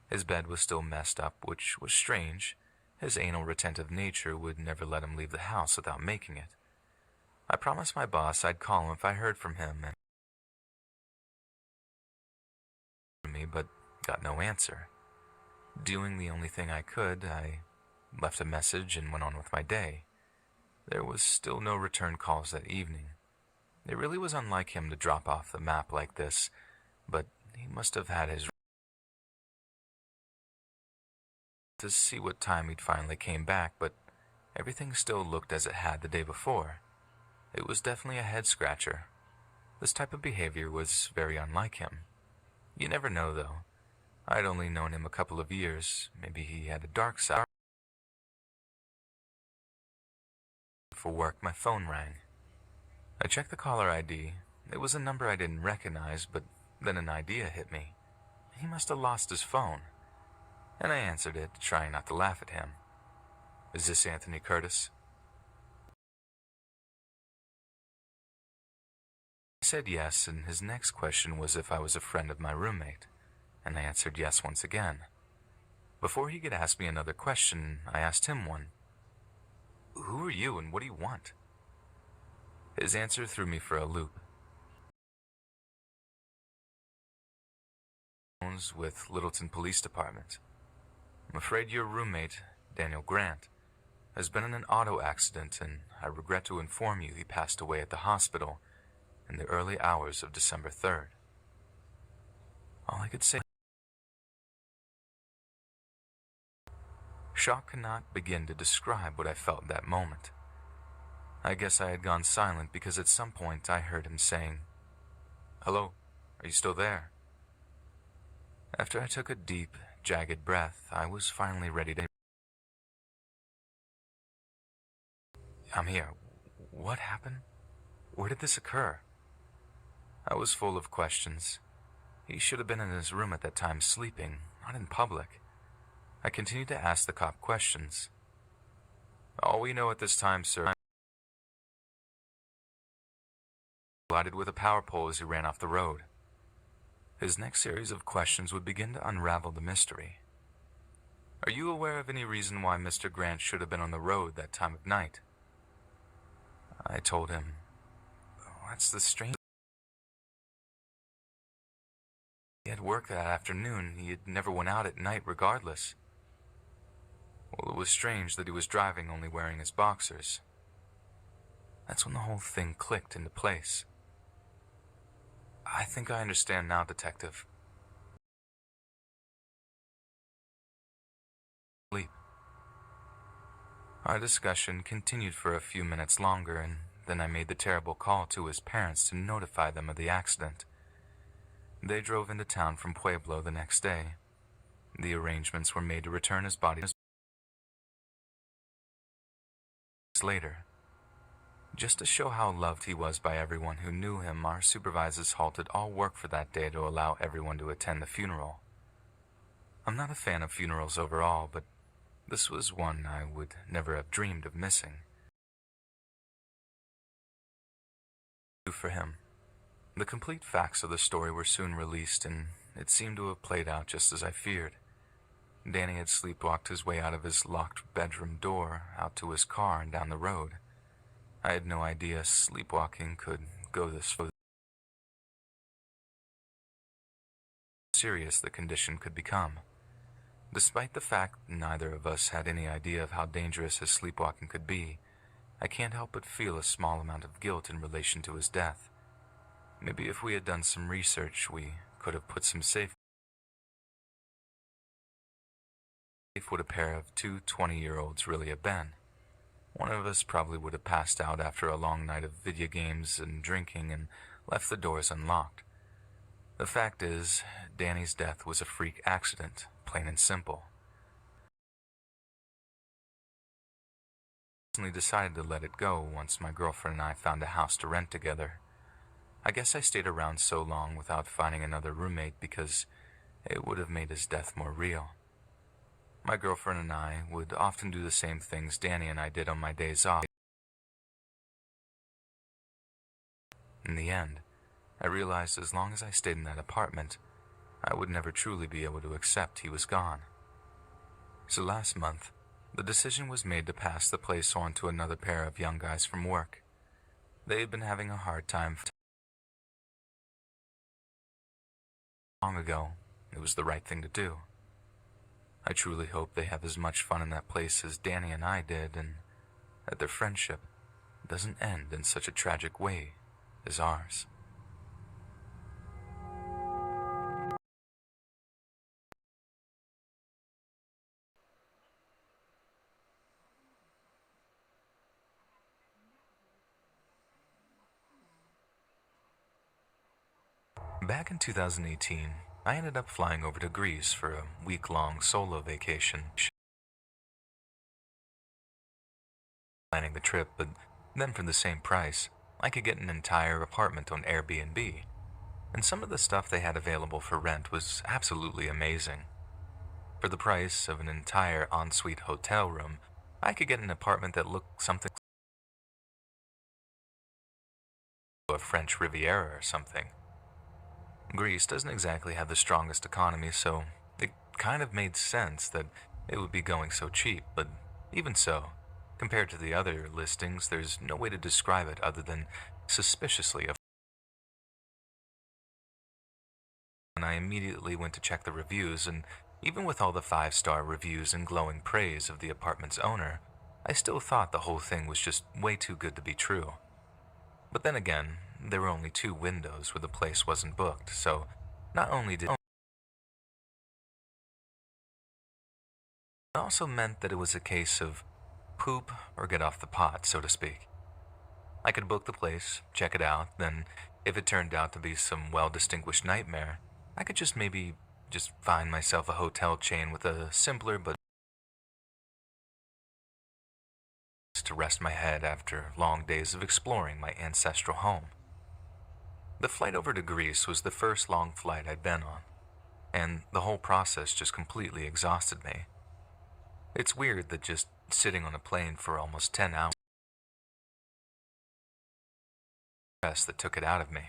His bed was still messed up, which was strange. His anal retentive nature would never let him leave the house without making it. I promised my boss I'd call him if I heard from him, but got no answer. Doing the only thing I could, I left a message and went on with my day. There was still no return calls that evening. It really was unlike him to drop off the map like this, but he must have had his to see what time he'd finally came back, but everything still looked as it had the day before. It was definitely a head-scratcher. This type of behavior was very unlike him. You never know, though. I'd only known him a couple of years. Maybe he had a dark side. For work, my phone rang. I checked the caller ID. It was a number I didn't recognize, but then an idea hit me. He must have lost his phone. And I answered it, trying not to laugh at him. "Is this Anthony Curtis?" I said yes, and his next question was if I was a friend of my roommate, and I answered yes once again. Before he could ask me another question, I asked him one. "Who are you and what do you want?" His answer threw me for a loop. With Littleton Police Department. "I'm afraid your roommate, Daniel Grant, has been in an auto accident, and I regret to inform you he passed away at the hospital in the early hours of December 3rd. All I could say. Shock cannot begin to describe what I felt that moment. I guess I had gone silent because at some point I heard him saying, "Hello, are you still there?" After I took a deep, jagged breath, I was finally ready to. "I'm here. What happened? Where did this occur?" I was full of questions. He should have been in his room at that time sleeping, not in public. I continued to ask the cop questions. "All we know at this time, sir," collided with a power pole as he ran off the road. His next series of questions would begin to unravel the mystery. "Are you aware of any reason why Mr. Grant should have been on the road that time of night?" I told him, "That's the strange. He had work that afternoon. He had never went out at night regardless." "Well, it was strange that he was driving only wearing his boxers." That's when the whole thing clicked into place. "I think I understand now, Detective." Sleep. Our discussion continued for a few minutes longer, and then I made the terrible call to his parents to notify them of the accident. They drove into town from Pueblo the next day. The arrangements were made to return his body later. Just to show how loved he was by everyone who knew him, our supervisors halted all work for that day to allow everyone to attend the funeral. I'm not a fan of funerals overall, but this was one I would never have dreamed of missing. For him. The complete facts of the story were soon released, and it seemed to have played out just as I feared. Danny had sleepwalked his way out of his locked bedroom door, out to his car, and down the road. I had no idea sleepwalking could go this serious the condition could become. Despite the fact neither of us had any idea of how dangerous his sleepwalking could be, I can't help but feel a small amount of guilt in relation to his death. Maybe if we had done some research, we could have put some safe would a pair of two 20-year-olds really have been. One of us probably would have passed out after a long night of video games and drinking and left the doors unlocked. The fact is, Danny's death was a freak accident, plain and simple. I recently decided to let it go once my girlfriend and I found a house to rent together. I guess I stayed around so long without finding another roommate because it would have made his death more real. My girlfriend and I would often do the same things Danny and I did on my days off. In the end, I realized as long as I stayed in that apartment, I would never truly be able to accept he was gone. So last month, the decision was made to pass the place on to another pair of young guys from work. They had been having a hard time. Long ago, it was the right thing to do. I truly hope they have as much fun in that place as Danny and I did, and that their friendship doesn't end in such a tragic way as ours. Back in 2018, I ended up flying over to Greece for a week-long solo vacation. Planning the trip, but then for the same price, I could get an entire apartment on Airbnb, and some of the stuff they had available for rent was absolutely amazing. For the price of an entire ensuite hotel room, I could get an apartment that looked something like a French Riviera or something. Greece doesn't exactly have the strongest economy, so it kind of made sense that it would be going so cheap, but even so, compared to the other listings, there's no way to describe it other than suspiciously affordable. And I immediately went to check the reviews, and even with all the 5-star reviews and glowing praise of the apartment's owner, I still thought the whole thing was just way too good to be true. But then again, there were only 2 windows where the place wasn't booked, so not only did it also meant that it was a case of poop or get off the pot, so to speak. I could book the place, check it out, then if it turned out to be some well-distinguished nightmare, I could maybe find myself a hotel chain with a simpler but to rest my head after long days of exploring my ancestral home. The flight over to Greece was the first long flight I'd been on, and the whole process just completely exhausted me. It's weird that just sitting on a plane for almost 10 hours that took it out of me.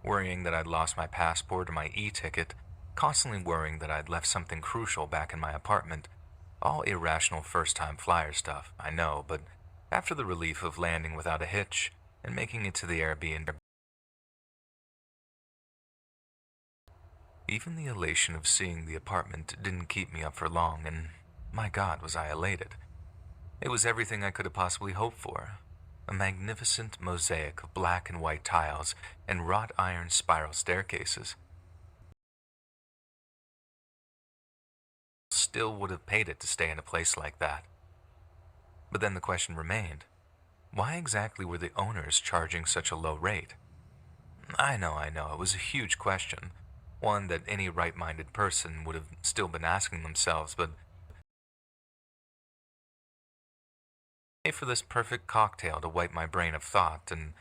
Worrying that I'd lost my passport or my e-ticket, constantly worrying that I'd left something crucial back in my apartment. All irrational first-time flyer stuff, I know, but after the relief of landing without a hitch and making it to the Airbnb, even the elation of seeing the apartment didn't keep me up for long, and my God, was I elated. It was everything I could have possibly hoped for. A magnificent mosaic of black and white tiles and wrought iron spiral staircases. Still would have paid it to stay in a place like that. But then the question remained, why exactly were the owners charging such a low rate? I know, it was a huge question, one that any right-minded person would have still been asking themselves, but for this perfect cocktail to wipe my brain of thought, and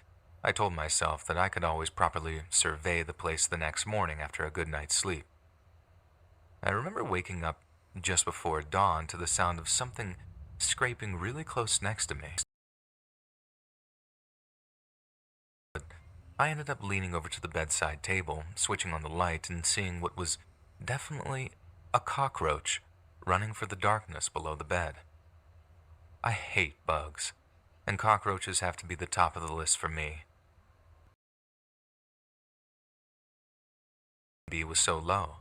I told myself that I could always properly survey the place the next morning after a good night's sleep. I remember waking up just before dawn to the sound of something scraping really close next to me. But I ended up leaning over to the bedside table, switching on the light, and seeing what was definitely a cockroach running for the darkness below the bed. I hate bugs, and cockroaches have to be the top of the list for me. B was so low.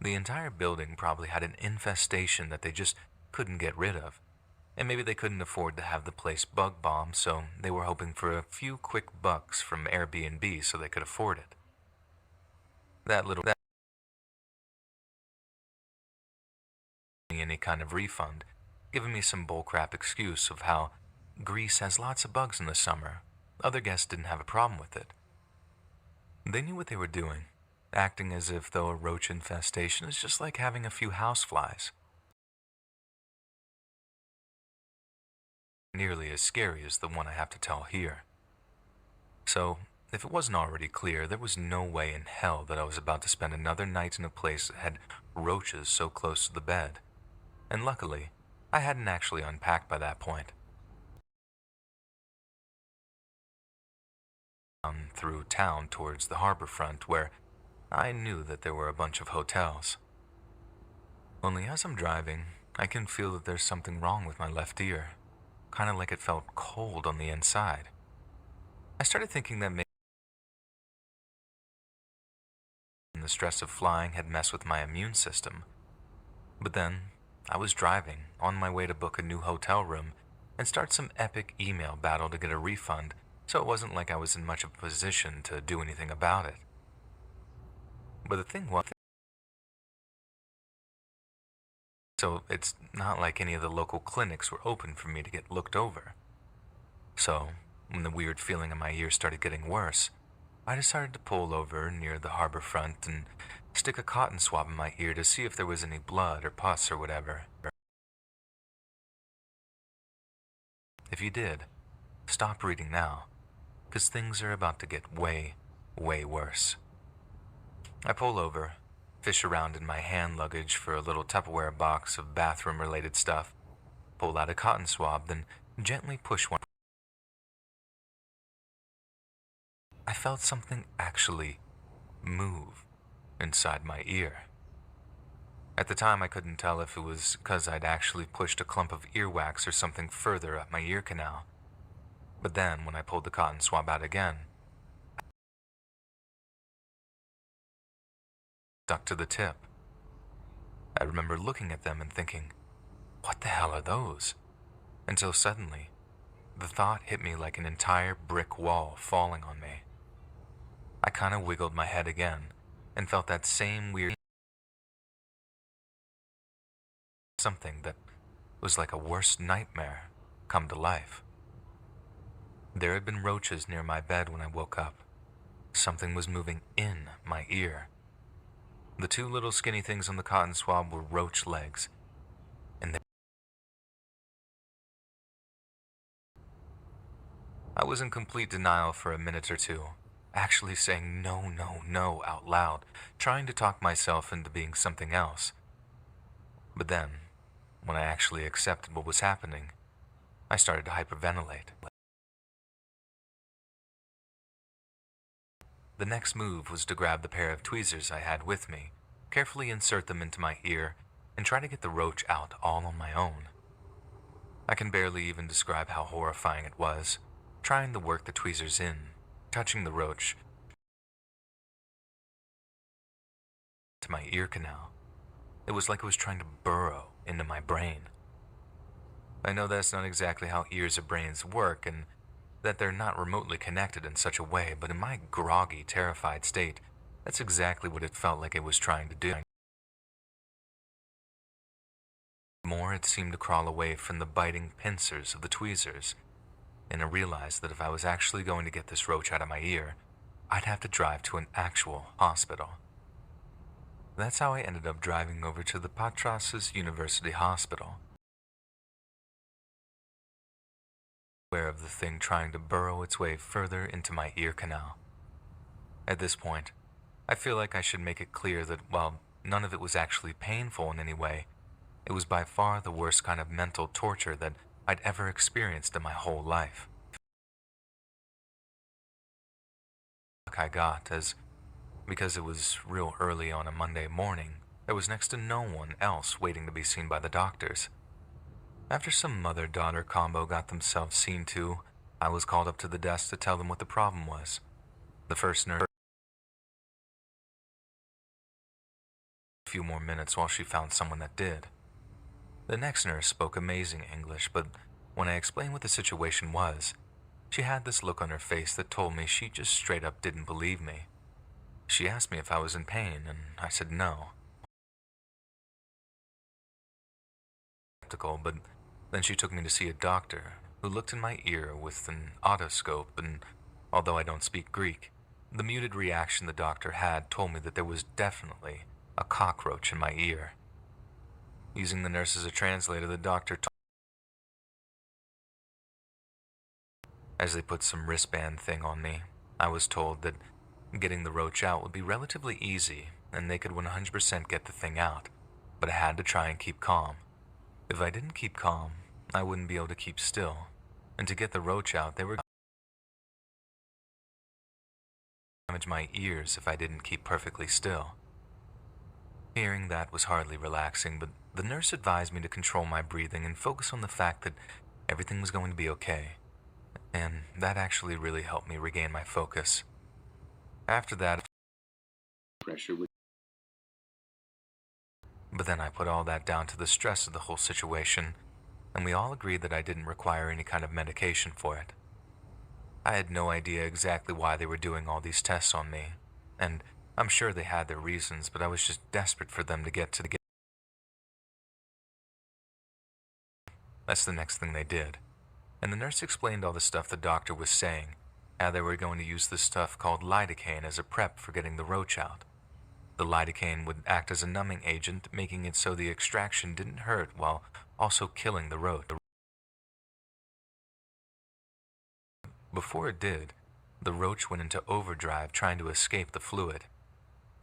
The entire building probably had an infestation that they just couldn't get rid of, and maybe they couldn't afford to have the place bug bombed, so they were hoping for a few quick bucks from Airbnb so they could afford it. Any kind of refund, giving me some bullcrap excuse of how Greece has lots of bugs in the summer. Other guests didn't have a problem with it. They knew what they were doing, acting as if though a roach infestation is just like having a few houseflies. Nearly as scary as the one I have to tell here. So, If it wasn't already clear, there was no way in hell that I was about to spend another night in a place that had roaches so close to the bed. And luckily, I hadn't actually unpacked by that point. Through town towards the harbor front, where I knew that there were a bunch of hotels. Only as I'm driving, I can feel that there's something wrong with my left ear, kind of like it felt cold on the inside. I started thinking that maybe the stress of flying had messed with my immune system. But then, I was driving, on my way to book a new hotel room, and start some epic email battle to get a refund, so it wasn't like I was in much of a position to do anything about it. But the thing was, so it's not like any of the local clinics were open for me to get looked over. So, when the weird feeling in my ear started getting worse, I decided to pull over near the harbor front and stick a cotton swab in my ear to see if there was any blood or pus or whatever. If you did, stop reading now, because things are about to get way, way worse. I pull over, fish around in my hand luggage for a little Tupperware box of bathroom-related stuff, pull out a cotton swab, then gently push one. I felt something actually move inside my ear. At the time, I couldn't tell if it was because I'd actually pushed a clump of earwax or something further up my ear canal. But then, when I pulled the cotton swab out again, stuck to the tip. I remember looking at them and thinking, what the hell are those? Until suddenly, the thought hit me like an entire brick wall falling on me. I kind of wiggled my head again and felt that same weird something that was like a worst nightmare come to life. There had been roaches near my bed when I woke up. Something was moving in my ear. The two little skinny things on the cotton swab were roach legs, and I was in complete denial for a minute or two, actually saying no, no, no out loud, trying to talk myself into being something else. But then, when I actually accepted what was happening, I started to hyperventilate. The next move was to grab the pair of tweezers I had with me, carefully insert them into my ear, and try to get the roach out all on my own. I can barely even describe how horrifying it was, trying to work the tweezers in, touching the roach to my ear canal. It was like it was trying to burrow into my brain. I know that's not exactly how ears or brains work, and that they're not remotely connected in such a way, but in my groggy, terrified state, that's exactly what it felt like it was trying to do. More, it seemed to crawl away from the biting pincers of the tweezers, and I realized that if I was actually going to get this roach out of my ear, I'd have to drive to an actual hospital. That's how I ended up driving over to the Patras University Hospital, aware of the thing trying to burrow its way further into my ear canal. At this point, I feel like I should make it clear that while none of it was actually painful in any way, it was by far the worst kind of mental torture that I'd ever experienced in my whole life. I got as, because it was real early on a Monday morning, there was next to no one else waiting to be seen by the doctors. After some mother-daughter combo got themselves seen to, I was called up to the desk to tell them what the problem was. The first nurse a few more minutes while she found someone that did. The next nurse spoke amazing English, but when I explained what the situation was, she had this look on her face that told me she just straight up didn't believe me. She asked me if I was in pain, and I said no. But then she took me to see a doctor who looked in my ear with an otoscope, and although I don't speak Greek, the muted reaction the doctor had told me that there was definitely a cockroach in my ear. Using the nurse as a translator, the doctor as they put some wristband thing on me, I was told that getting the roach out would be relatively easy and they could 100% get the thing out, but I had to try and keep calm. If I didn't keep calm, I wouldn't be able to keep still, and to get the roach out, they were damage my ears if I didn't keep perfectly still. Hearing that was hardly relaxing, but the nurse advised me to control my breathing and focus on the fact that everything was going to be okay, and that actually really helped me regain my focus. After that, but then I put all that down to the stress of the whole situation, and we all agreed that I didn't require any kind of medication for it. I had no idea exactly why they were doing all these tests on me, and I'm sure they had their reasons, but I was just desperate for them to get to the gate. That's the next thing they did, and the nurse explained all the stuff the doctor was saying, how they were going to use this stuff called lidocaine as a prep for getting the roach out. The lidocaine would act as a numbing agent, making it so the extraction didn't hurt while also killing the roach. Before it did, the roach went into overdrive trying to escape the fluid.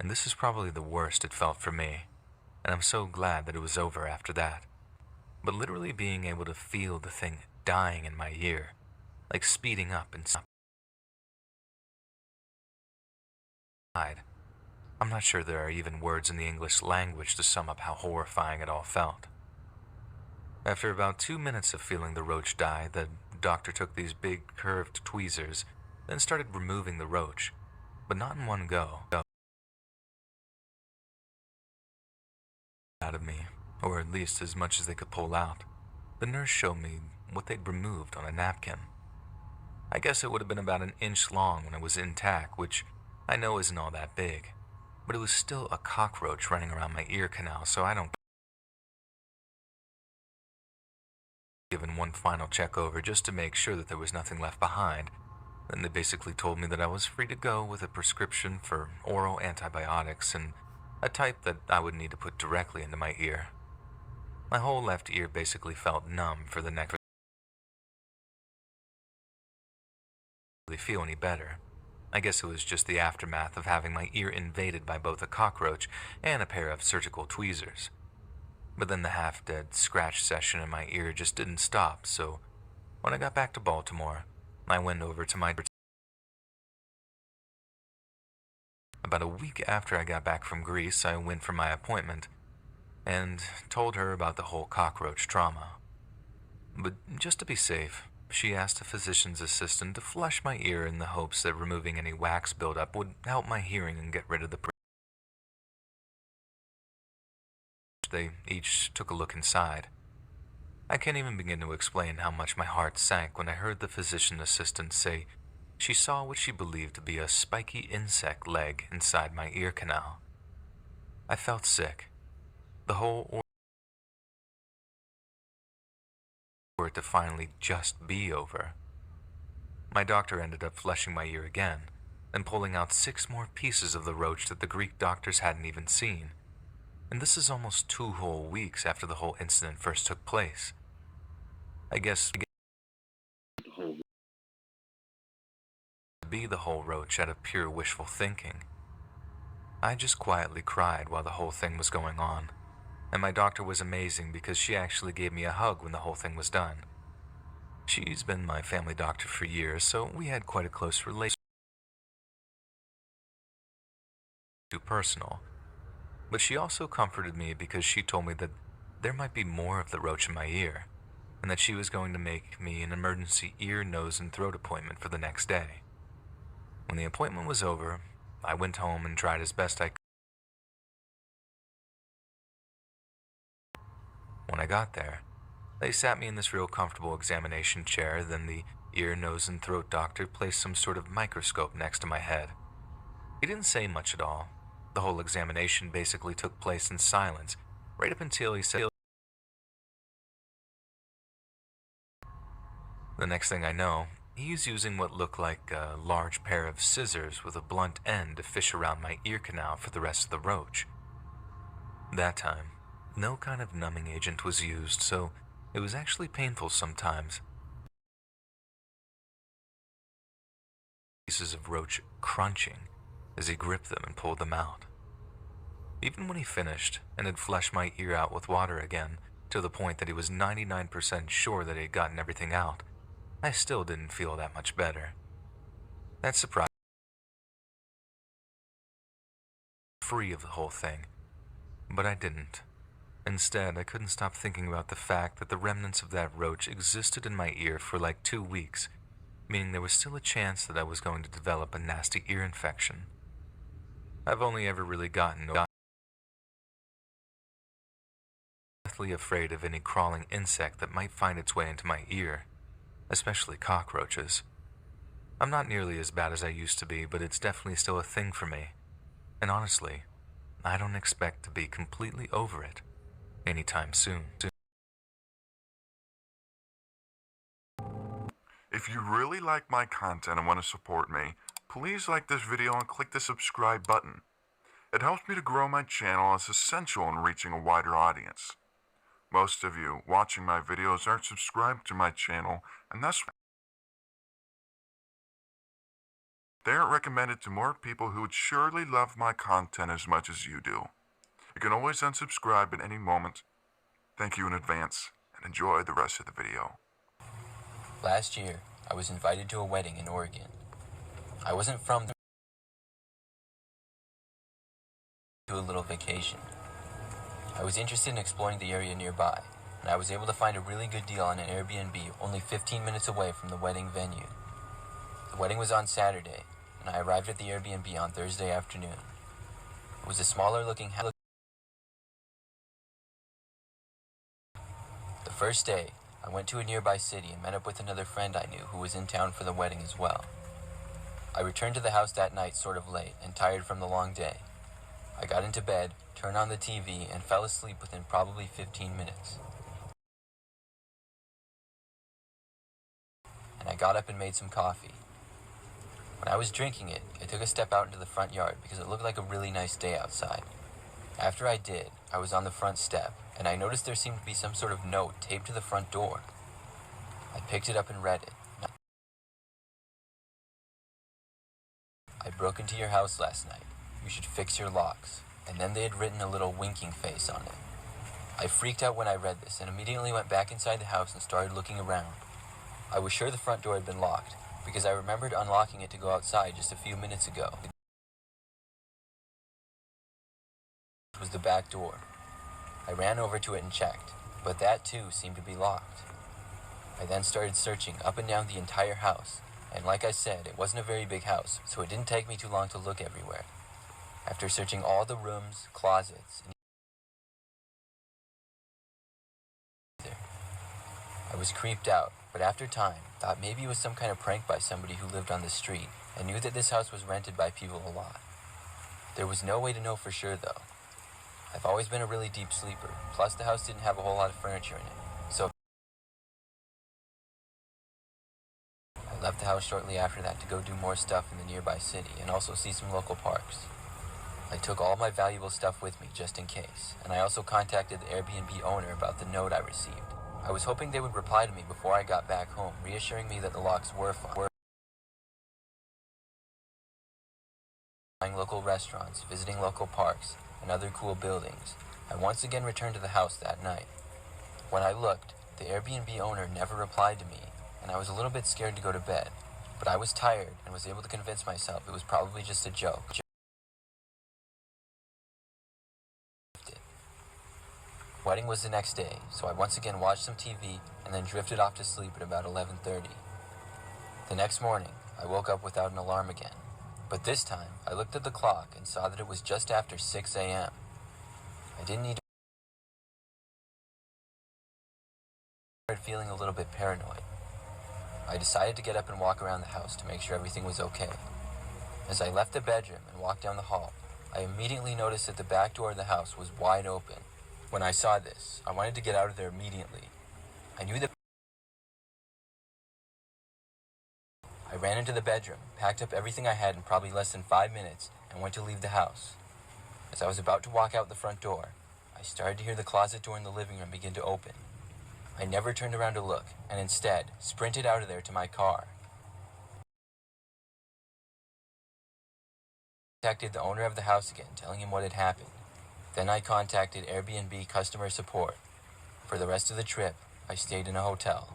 And this is probably the worst it felt for me, and I'm so glad that it was over after that. But literally being able to feel the thing dying in my ear, like speeding up and stopping. I'm not sure there are even words in the English language to sum up how horrifying it all felt. After about 2 minutes of feeling the roach die, the doctor took these big curved tweezers, then started removing the roach, but not in one go. Out of me, or at least as much as they could pull out. The nurse showed me what they'd removed on a napkin. I guess it would have been about an inch long when it was intact, which I know isn't all that big, but it was still a cockroach running around my ear canal, so I don't. Given one final check over just to make sure that there was nothing left behind, then they basically told me that I was free to go with a prescription for oral antibiotics and a type that I would need to put directly into my ear. My whole left ear basically felt numb for the next. Really feel any better. I guess it was just the aftermath of having my ear invaded by both a cockroach and a pair of surgical tweezers. But then the half-dead scratch session in my ear just didn't stop, so when I got back to Baltimore, I went over to my. About a week after I got back from Greece, I went for my appointment and told her about the whole cockroach trauma. But just to be safe, she asked a physician's assistant to flush my ear in the hopes that removing any wax buildup would help my hearing and get rid of the. They each took a look inside. I can't even begin to explain how much my heart sank when I heard the physician assistant say she saw what she believed to be a spiky insect leg inside my ear canal. I felt sick. The whole for it to finally just be over. My doctor ended up flushing my ear again and pulling out 6 more pieces of the roach that the Greek doctors hadn't even seen. And this is almost 2 whole weeks after the whole incident first took place. I guess to be the whole roach out of pure wishful thinking. I just quietly cried while the whole thing was going on, and my doctor was amazing because she actually gave me a hug when the whole thing was done. She's been my family doctor for years, so we had quite a close relationship. Too personal. But she also comforted me because she told me that there might be more of the roach in my ear, and that she was going to make me an emergency ear, nose, and throat appointment for the next day. When the appointment was over, I went home and tried as best I could. When I got there, they sat me in this real comfortable examination chair, then the ear, nose, and throat doctor placed some sort of microscope next to my head. He didn't say much at all. The whole examination basically took place in silence, right up until he said. The next thing I know, he's using what looked like a large pair of scissors with a blunt end to fish around my ear canal for the rest of the roach. That time, no kind of numbing agent was used, so it was actually painful sometimes. pieces of roach crunching as he gripped them and pulled them out. Even when he finished and had flushed my ear out with water again, to the point that he was 99% sure that he had gotten everything out, I still didn't feel that much better. That surprised me free of the whole thing, but I didn't. Instead, I couldn't stop thinking about the fact that the remnants of that roach existed in my ear for like 2 weeks, meaning there was still a chance that I was going to develop a nasty ear infection. I've only ever really gotten deathly afraid of any crawling insect that might find its way into my ear, especially cockroaches. I'm not nearly as bad as I used to be, but it's definitely still a thing for me. And honestly, I don't expect to be completely over it anytime soon. If you really like my content and want to support me, please like this video and click the subscribe button. It helps me to grow my channel and is essential in reaching a wider audience. Most of you watching my videos aren't subscribed to my channel, and thus they aren't recommended to more people who would surely love my content as much as you do. You can always unsubscribe at any moment. Thank you in advance, and enjoy the rest of the video. Last year, I was invited to a wedding in Oregon. I wasn't from the to a little vacation. I was interested in exploring the area nearby, and I was able to find a really good deal on an Airbnb only 15 minutes away from the wedding venue. The wedding was on Saturday, and I arrived at the Airbnb on Thursday afternoon. It was a smaller looking house. The first day, I went to a nearby city and met up with another friend I knew who was in town for the wedding as well. I returned to the house that night sort of late and tired from the long day. I got into bed, turned on the TV, and fell asleep within probably 15 minutes. And I got up and made some coffee. When I was drinking it, I took a step out into the front yard because it looked like a really nice day outside. After I did, I was on the front step, and I noticed there seemed to be some sort of note taped to the front door. I picked it up and read it. I broke into your house last night. You should fix your locks. And then they had written a little winking face on it. I freaked out when I read this and immediately went back inside the house and started looking around. I was sure the front door had been locked because I remembered unlocking it to go outside just a few minutes ago. It was the back door. I ran over to it and checked, but that too seemed to be locked. I then started searching up and down the entire house, and like I said, it wasn't a very big house, so it didn't take me too long to look everywhere. After searching all the rooms, closets, I was creeped out, but after time, thought maybe it was some kind of prank by somebody who lived on the street, and knew that this house was rented by people a lot. There was no way to know for sure though. I've always been a really deep sleeper, plus the house didn't have a whole lot of furniture in it, so I left the house shortly after that to go do more stuff in the nearby city and also see some local parks. I took all my valuable stuff with me just in case, and I also contacted the Airbnb owner about the note I received. I was hoping they would reply to me before I got back home, reassuring me that the locks were fine. Local restaurants, visiting local parks, and other cool buildings, I once again returned to the house that night. When I looked, the Airbnb owner never replied to me, and I was a little bit scared to go to bed, but I was tired and was able to convince myself it was probably just a joke. Wedding was the next day, so I once again watched some TV and then drifted off to sleep at about 11:30. The next morning, I woke up without an alarm again, but this time I looked at the clock and saw that it was just after 6 a.m. I didn't need to. I started feeling a little bit paranoid. I decided to get up and walk around the house to make sure everything was okay. As I left the bedroom and walked down the hall, I immediately noticed that the back door of the house was wide open. When I saw this, I wanted to get out of there immediately. I knew that I ran into the bedroom, packed up everything I had in probably less than 5 minutes, and went to leave the house. As I was about to walk out the front door, I started to hear the closet door in the living room begin to open. I never turned around to look, and instead sprinted out of there to my car. contacted the owner of the house again, telling him what had happened. Then I contacted Airbnb customer support. For the rest of the trip, I stayed in a hotel.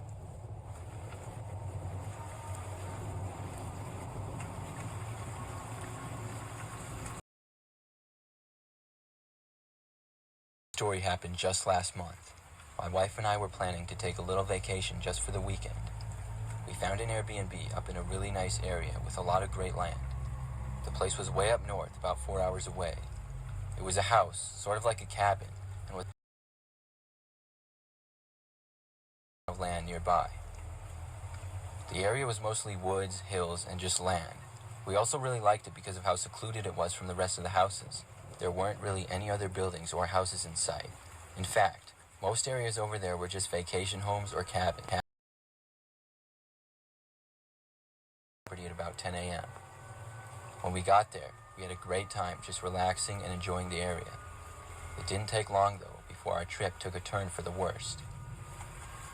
The story happened just last month. My wife and I were planning to take a little vacation just for the weekend. We found an Airbnb up in a really nice area with a lot of great land. The place was way up north, about 4 hours away. It was a house, sort of like a cabin, and with of land nearby. The area was mostly woods, hills, and just land. We also really liked it because of how secluded it was from the rest of the houses. There weren't really any other buildings or houses in sight. In fact, most areas over there were just vacation homes or cabins. At about 10 a.m. When we got there, we had a great time just relaxing and enjoying the area. It didn't take long, though, before our trip took a turn for the worst.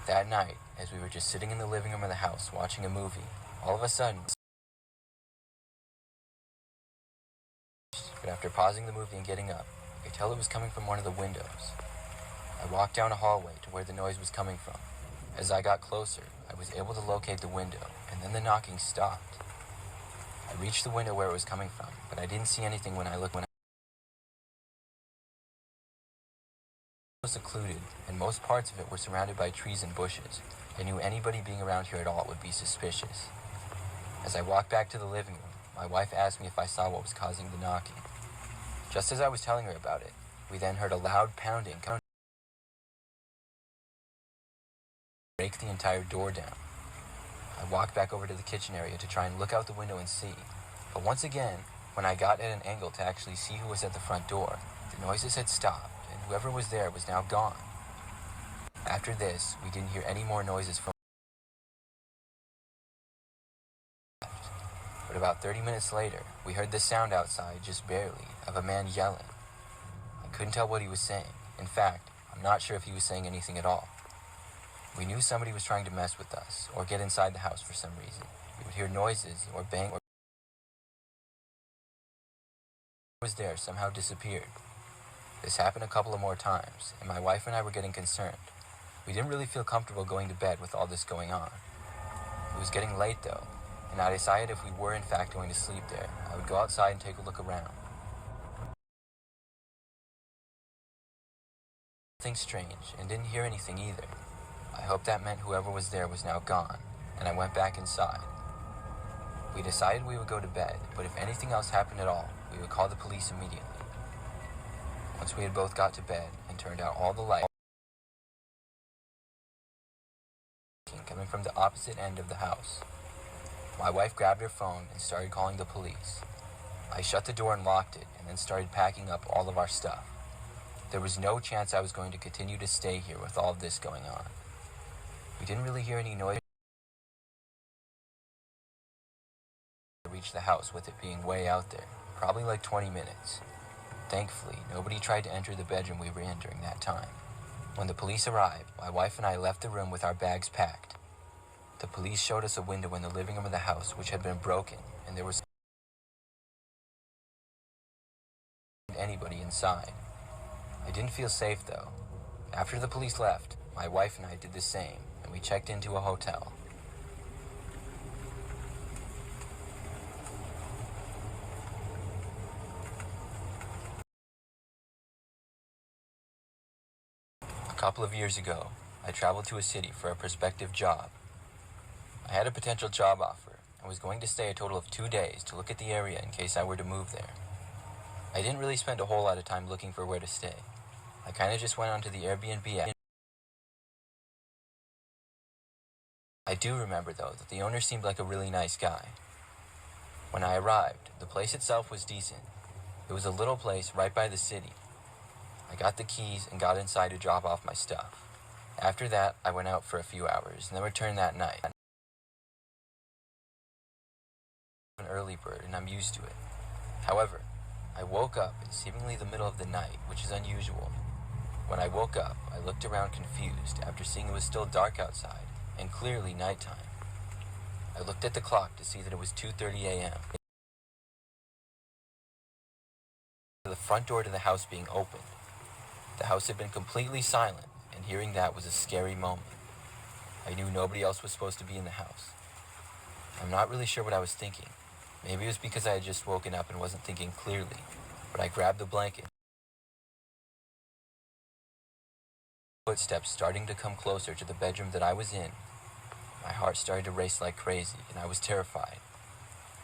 That night, as we were just sitting in the living room of the house watching a movie, all of a sudden, but after pausing the movie and getting up, I could tell it was coming from one of the windows. I walked down a hallway to where the noise was coming from. As I got closer, I was able to locate the window, and then the knocking stopped. I reached the window where it was coming from, but I didn't see anything when I looked. It was secluded, and most parts of it were surrounded by trees and bushes. I knew anybody being around here at all would be suspicious. As I walked back to the living room, my wife asked me if I saw what was causing the knocking. Just as I was telling her about it, we then heard a loud pounding break the entire door down. I walked back over to the kitchen area to try and look out the window and see. But once again, when I got at an angle to actually see who was at the front door, the noises had stopped, and whoever was there was now gone. After this, we didn't hear any more noises from. But about 30 minutes later, we heard the sound outside, just barely, of a man yelling. I couldn't tell what he was saying. In fact, I'm not sure if he was saying anything at all. We knew somebody was trying to mess with us, or get inside the house for some reason. We would hear noises, or bang, or was there somehow disappeared. This happened a couple of more times, and my wife and I were getting concerned. We didn't really feel comfortable going to bed with all this going on. It was getting late though, and I decided if we were in fact going to sleep there, I would go outside and take a look around. Nothing strange, and didn't hear anything either. I hoped that meant whoever was there was now gone, and I went back inside. We decided we would go to bed, but if anything else happened at all, we would call the police immediately. Once we had both got to bed and turned out all the lights coming from the opposite end of the house, my wife grabbed her phone and started calling the police. I shut the door and locked it, and then started packing up all of our stuff. There was no chance I was going to continue to stay here with all of this going on. We didn't really hear any noise. I reached the house with it being way out there, probably like 20 minutes. Thankfully, nobody tried to enter the bedroom we were in during that time. When the police arrived, my wife and I left the room with our bags packed. The police showed us a window in the living room of the house which had been broken, and there was anybody inside. I didn't feel safe though. After the police left, my wife and I did the same, and we checked into a hotel. A couple of years ago, I traveled to a city for a prospective job. I had a potential job offer and was going to stay a total of 2 days to look at the area in case I were to move there. I didn't really spend a whole lot of time looking for where to stay. I kind of just went onto the Airbnb app. I do remember though that the owner seemed like a really nice guy. When I arrived, the place itself was decent. It was a little place right by the city. I got the keys and got inside to drop off my stuff. After that, I went out for a few hours and then returned that night. I'm an early bird and I'm used to it. However, I woke up in seemingly the middle of the night, which is unusual. When I woke up, I looked around confused after seeing it was still dark outside and clearly nighttime. I looked at the clock to see that it was 2:30 a.m. the front door to the house being opened. The house had been completely silent, and hearing that was a scary moment. I knew nobody else was supposed to be in the house. I'm not really sure what I was thinking. Maybe it was because I had just woken up and wasn't thinking clearly, but I grabbed the blanket. Footsteps starting to come closer to the bedroom that I was in. My heart started to race like crazy, and I was terrified.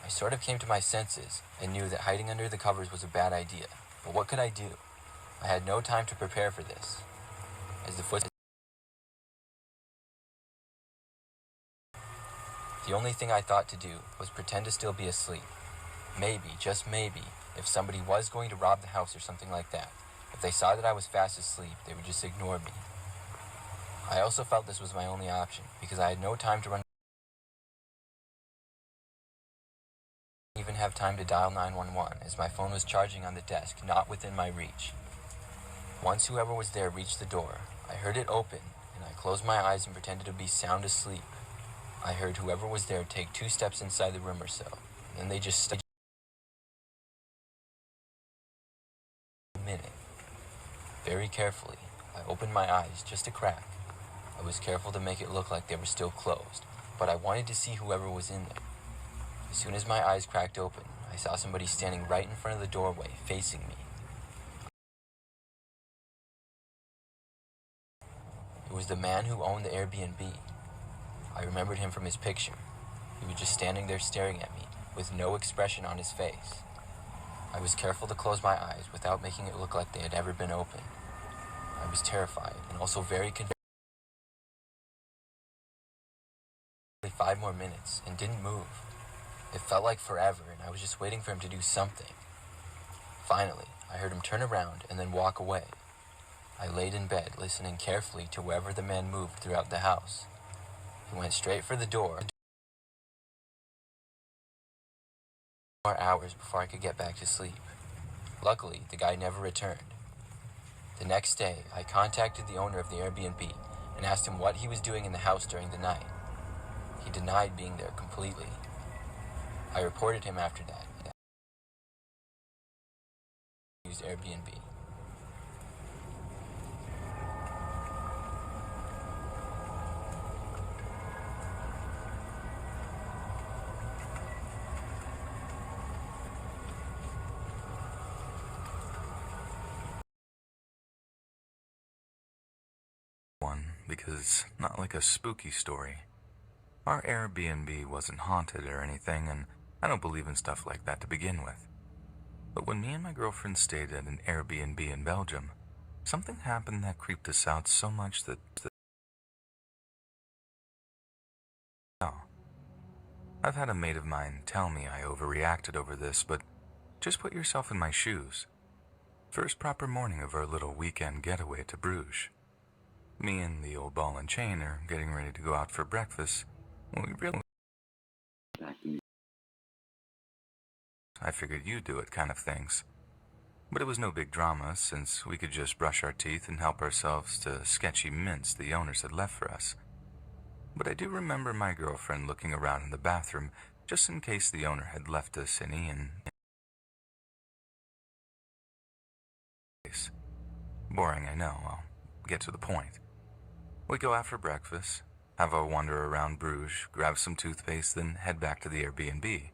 I sort of came to my senses and knew that hiding under the covers was a bad idea, but what could I do? I had no time to prepare for this. As the only thing I thought to do was pretend to still be asleep. Maybe, just maybe, if somebody was going to rob the house or something like that, if they saw that I was fast asleep, they would just ignore me. I also felt this was my only option, because I had no time to run. I didn't even have time to dial 911, as my phone was charging on the desk, not within my reach. Once whoever was there reached the door, I heard it open, and I closed my eyes and pretended to be sound asleep. I heard whoever was there take 2 steps inside the room or so, and then they just stayed a minute. Very carefully, I opened my eyes just a crack. I was careful to make it look like they were still closed, but I wanted to see whoever was in there. As soon as my eyes cracked open, I saw somebody standing right in front of the doorway, facing me. It was the man who owned the Airbnb. I remembered him from his picture. He was just standing there staring at me, with no expression on his face. I was careful to close my eyes without making it look like they had ever been opened. I was terrified and also very confused. 5 more minutes and didn't move. It felt like forever, and I was just waiting for him to do something. Finally, I heard him turn around and then walk away. I laid in bed, listening carefully to wherever the man moved throughout the house. He went straight for the door. More hours before I could get back to sleep. Luckily, the guy never returned. The next day, I contacted the owner of the Airbnb and asked him what he was doing in the house during the night. He denied being there completely. I reported him after that. Used Airbnb. Because, not like a spooky story. Our Airbnb wasn't haunted or anything, and I don't believe in stuff like that to begin with. But when me and my girlfriend stayed at an Airbnb in Belgium, something happened that creeped us out so much that... I've had a mate of mine tell me I overreacted over this, but just put yourself in my shoes. First proper morning of our little weekend getaway to Bruges. Me and the old ball and chain are getting ready to go out for breakfast when we realized I figured you'd do it kind of things. But it was no big drama since we could just brush our teeth and help ourselves to sketchy mints the owners had left for us. But I do remember my girlfriend looking around in the bathroom just in case the owner had left us any Boring, I know. I'll get to the point. We go out for breakfast, have a wander around Bruges, grab some toothpaste, then head back to the Airbnb.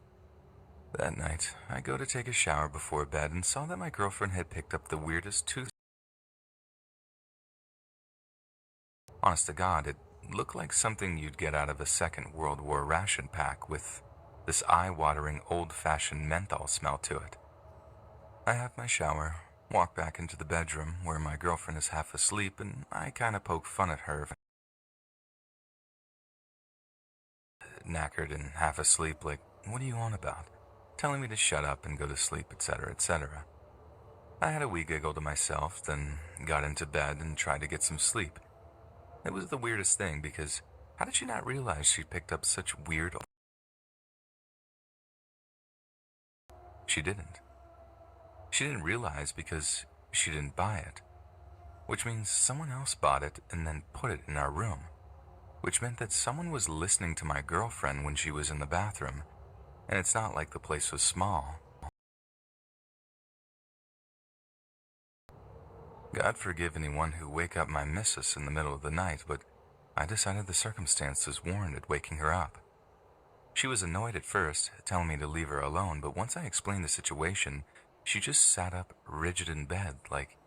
That night, I go to take a shower before bed and saw that my girlfriend had picked up the weirdest tooth. Honest to God, it looked like something you'd get out of a Second World War ration pack with this eye-watering old-fashioned menthol smell to it. I have my shower, walk back into the bedroom where my girlfriend is half asleep, and I kind of poke fun at her. Knackered and half asleep, like, what are you on about? Telling me to shut up and go to sleep, etc., etc. I had a wee giggle to myself, then got into bed and tried to get some sleep. It was the weirdest thing because how did she not realize she picked up such weird... She didn't. She didn't realize because she didn't buy it, which means someone else bought it and then put it in our room, which meant that someone was listening to my girlfriend when she was in the bathroom, and it's not like the place was small. God forgive anyone who wake up my missus in the middle of the night, but I decided the circumstances warranted waking her up. She was annoyed at first, telling me to leave her alone, but once I explained the situation, she just sat up rigid in bed, like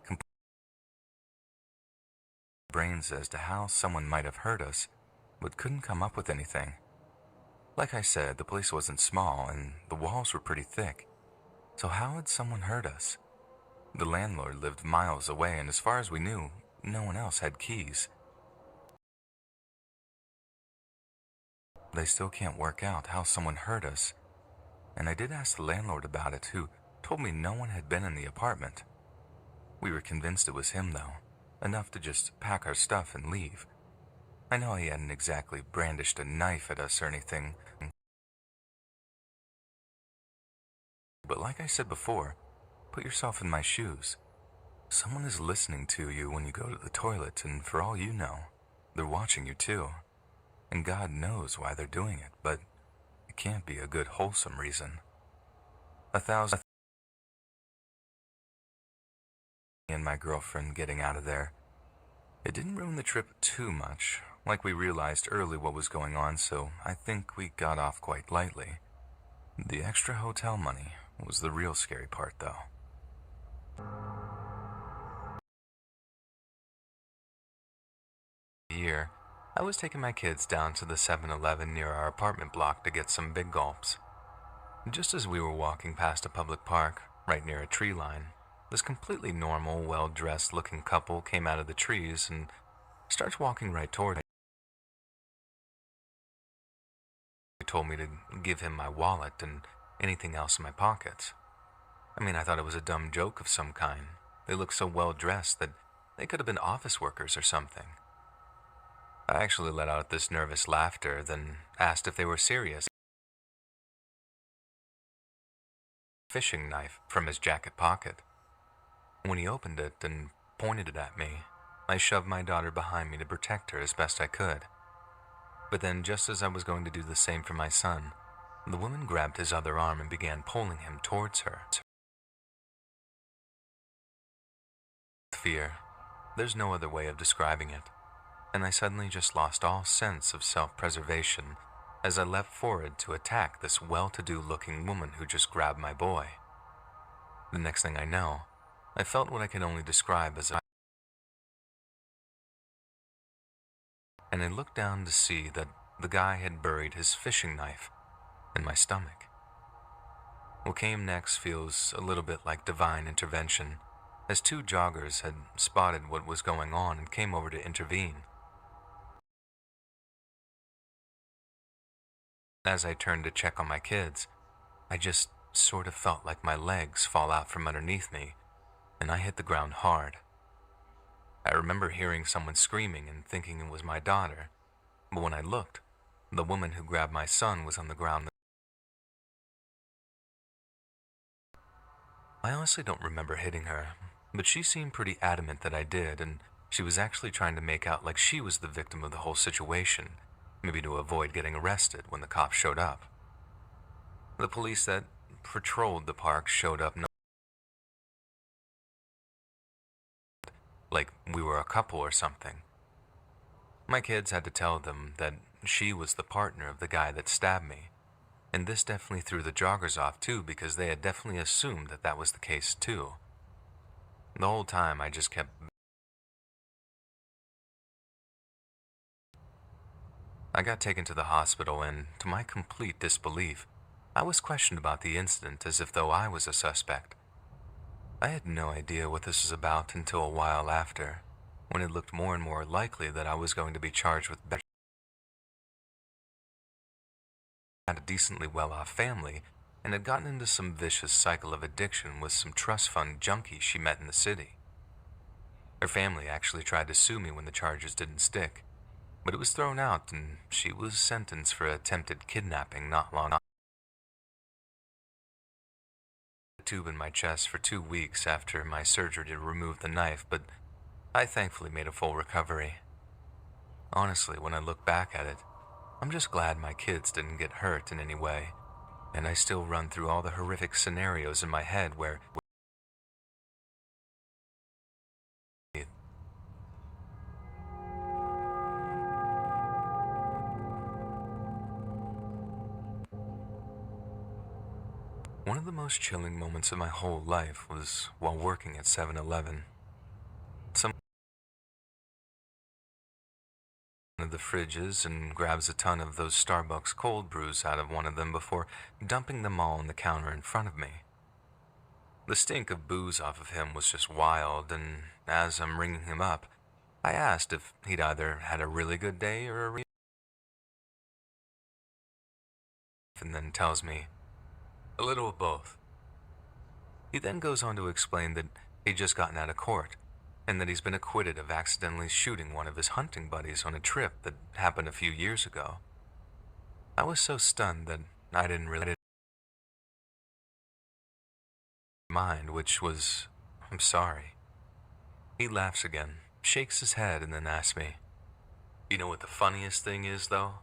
brains as to how someone might have hurt us, but couldn't come up with anything. Like I said, the place wasn't small, and the walls were pretty thick. So how had someone hurt us? The landlord lived miles away, and as far as we knew, no one else had keys. They still can't work out how someone hurt us, and I did ask the landlord about it, who told me no one had been in the apartment. We were convinced it was him, though, enough to just pack our stuff and leave. I know he hadn't exactly brandished a knife at us or anything, but like I said before, put yourself in my shoes. Someone is listening to you when you go to the toilet, and for all you know, they're watching you too. And God knows why they're doing it, but it can't be a good, wholesome reason. 1,000 and my girlfriend getting out of there. It didn't ruin the trip too much, like we realized early what was going on, so I think we got off quite lightly. The extra hotel money was the real scary part, though. Year, I was taking my kids down to the 7-Eleven near our apartment block to get some big gulps. Just as we were walking past a public park, right near a tree line, this completely normal, well-dressed looking couple came out of the trees and starts walking right toward me. He told me to give him my wallet and anything else in my pockets. I mean, I thought it was a dumb joke of some kind. They looked so well-dressed that they could have been office workers or something. I actually let out this nervous laughter, then asked if they were serious. Fishing knife from his jacket pocket. When he opened it and pointed it at me, I shoved my daughter behind me to protect her as best I could. But then, just as I was going to do the same for my son, the woman grabbed his other arm and began pulling him towards her. Fear. There's no other way of describing it. And I suddenly just lost all sense of self-preservation as I leapt forward to attack this well-to-do looking woman who just grabbed my boy. The next thing I know, I felt what I can only describe as and I looked down to see that the guy had buried his fishing knife in my stomach. What came next feels a little bit like divine intervention, as two joggers had spotted what was going on and came over to intervene. As I turned to check on my kids, I just sort of felt like my legs fall out from underneath me, and I hit the ground hard. I remember hearing someone screaming and thinking it was my daughter, but when I looked, the woman who grabbed my son was on the ground. I honestly don't remember hitting her, but she seemed pretty adamant that I did, and she was actually trying to make out like she was the victim of the whole situation, maybe to avoid getting arrested when the cops showed up. The police that patrolled the park showed up like we were a couple or something. My kids had to tell them that she was the partner of the guy that stabbed me, and this definitely threw the joggers off too, because they had definitely assumed that that was the case too. The whole time I just kept I got taken to the hospital, and to my complete disbelief, I was questioned about the incident as if though I was a suspect. I had no idea what this was about until a while after, when it looked more and more likely that I was going to be charged with I had a decently well-off family and had gotten into some vicious cycle of addiction with some trust fund junkies she met in the city. Her family actually tried to sue me when the charges didn't stick, but it was thrown out and she was sentenced for attempted kidnapping not long after. A tube in my chest for 2 weeks after my surgery to remove the knife, but I thankfully made a full recovery. Honestly, when I look back at it, I'm just glad my kids didn't get hurt in any way, and I still run through all the horrific scenarios in my head where One of the most chilling moments of my whole life was while working at 7-Eleven. Some of the fridges and grabs a ton of those Starbucks cold brews out of one of them before dumping them all on the counter in front of me. The stink of booze off of him was just wild, and as I'm ringing him up, I asked if he'd either had a really good day or a and then tells me, a little of both. He then goes on to explain that he'd just gotten out of court, and that he's been acquitted of accidentally shooting one of his hunting buddies on a trip that happened a few years ago. I was so stunned that I didn't really mind, which was, I'm sorry. He laughs again, shakes his head, and then asks me, you know what the funniest thing is, though?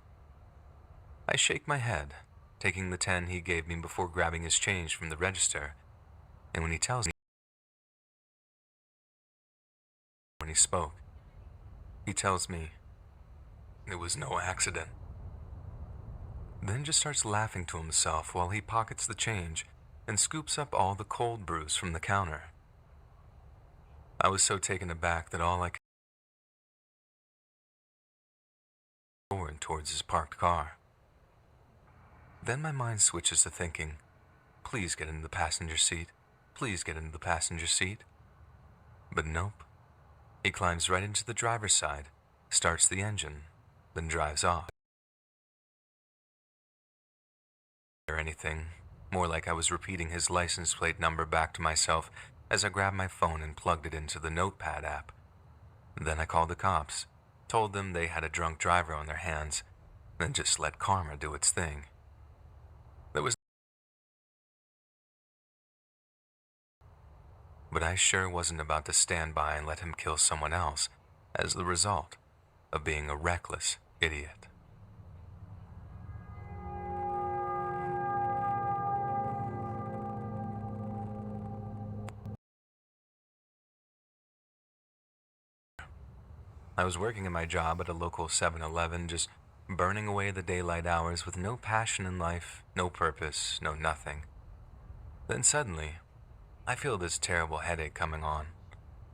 I shake my head, taking the 10 he gave me before grabbing his change from the register, and when he tells me when he spoke, he tells me it was no accident. Then just starts laughing to himself while he pockets the change and scoops up all the cold brews from the counter. I was so taken aback that all I could forward towards his parked car. Then my mind switches to thinking, please get into the passenger seat. Please get into the passenger seat. But nope. He climbs right into the driver's side, starts the engine, then drives off. Or anything, more like I was repeating his license plate number back to myself as I grabbed my phone and plugged it into the Notepad app. Then I called the cops, told them they had a drunk driver on their hands, then just let karma do its thing. But I sure wasn't about to stand by and let him kill someone else as the result of being a reckless idiot. I was working at my job at a local 7-Eleven, just burning away the daylight hours with no passion in life, no purpose, no nothing. Then suddenly, I feel this terrible headache coming on.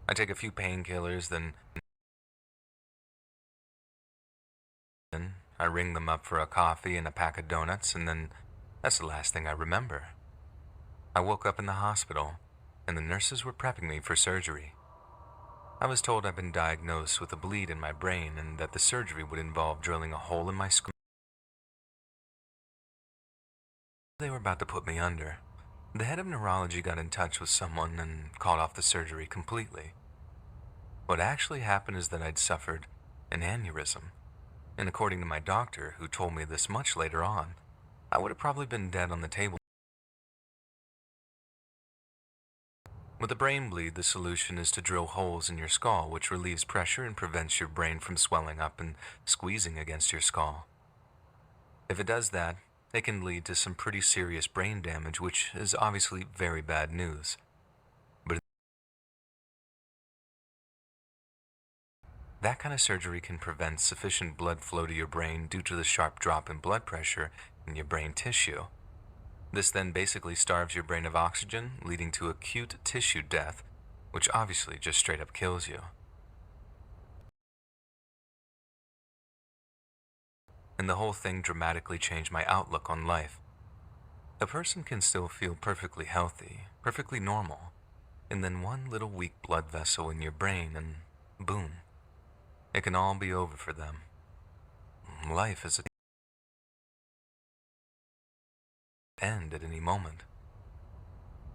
I take a few painkillers, then I ring them up for a coffee and a pack of donuts, and then that's the last thing I remember. I woke up in the hospital, and the nurses were prepping me for surgery. I was told I'd been diagnosed with a bleed in my brain and that the surgery would involve drilling a hole in my skull. They were about to put me under. The head of neurology got in touch with someone and called off the surgery completely. What actually happened is that I'd suffered an aneurysm, and according to my doctor, who told me this much later on, I would have probably been dead on the table. With a brain bleed, the solution is to drill holes in your skull, which relieves pressure and prevents your brain from swelling up and squeezing against your skull. If it does that, it can lead to some pretty serious brain damage, which is obviously very bad news. But that kind of surgery can prevent sufficient blood flow to your brain due to the sharp drop in blood pressure in your brain tissue. This then basically starves your brain of oxygen, leading to acute tissue death, which obviously just straight up kills you. And the whole thing dramatically changed my outlook on life. A person can still feel perfectly healthy, perfectly normal, and then one little weak blood vessel in your brain and boom, it can all be over for them. Life is end at any moment.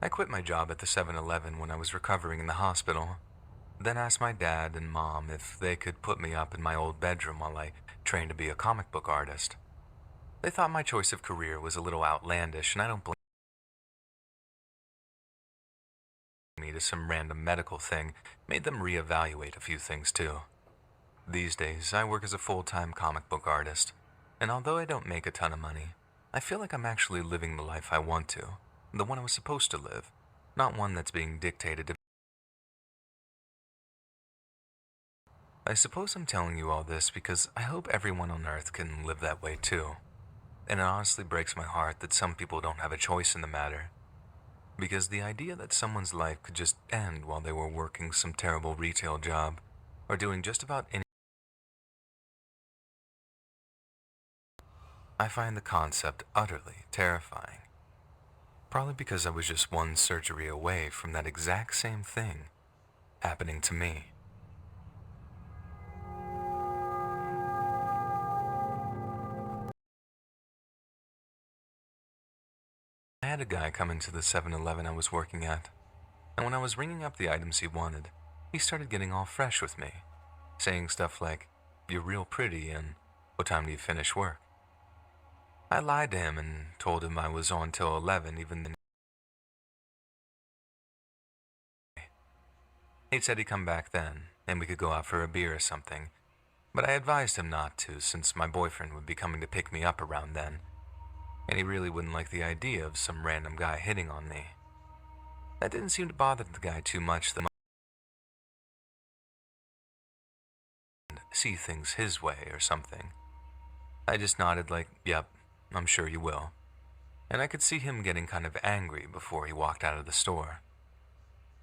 I quit my job at the 7-Eleven when I was recovering in the hospital, then asked my dad and mom if they could put me up in my old bedroom while I trained to be a comic book artist. They thought my choice of career was a little outlandish, and I don't blame me to some random medical thing made them reevaluate a few things too. These days, I work as a full-time comic book artist, and although I don't make a ton of money, I feel like I'm actually living the life I want to, the one I was supposed to live, not one that's being dictated to. I suppose I'm telling you all this because I hope everyone on Earth can live that way too. And it honestly breaks my heart that some people don't have a choice in the matter, because the idea that someone's life could just end while they were working some terrible retail job or doing just about any. I find the concept utterly terrifying. Probably because I was just one surgery away from that exact same thing happening to me. I had a guy come into the 7-Eleven I was working at, and when I was ringing up the items he wanted, he started getting all fresh with me, saying stuff like, "You're real pretty," and "What time do you finish work?" I lied to him and told him I was on till 11, even then. He said he'd come back then, and we could go out for a beer or something, but I advised him not to since my boyfriend would be coming to pick me up around then, and he really wouldn't like the idea of some random guy hitting on me. That didn't seem to bother the guy too much, though. See things his way or something. I just nodded like, "Yep, I'm sure you will." And I could see him getting kind of angry before he walked out of the store.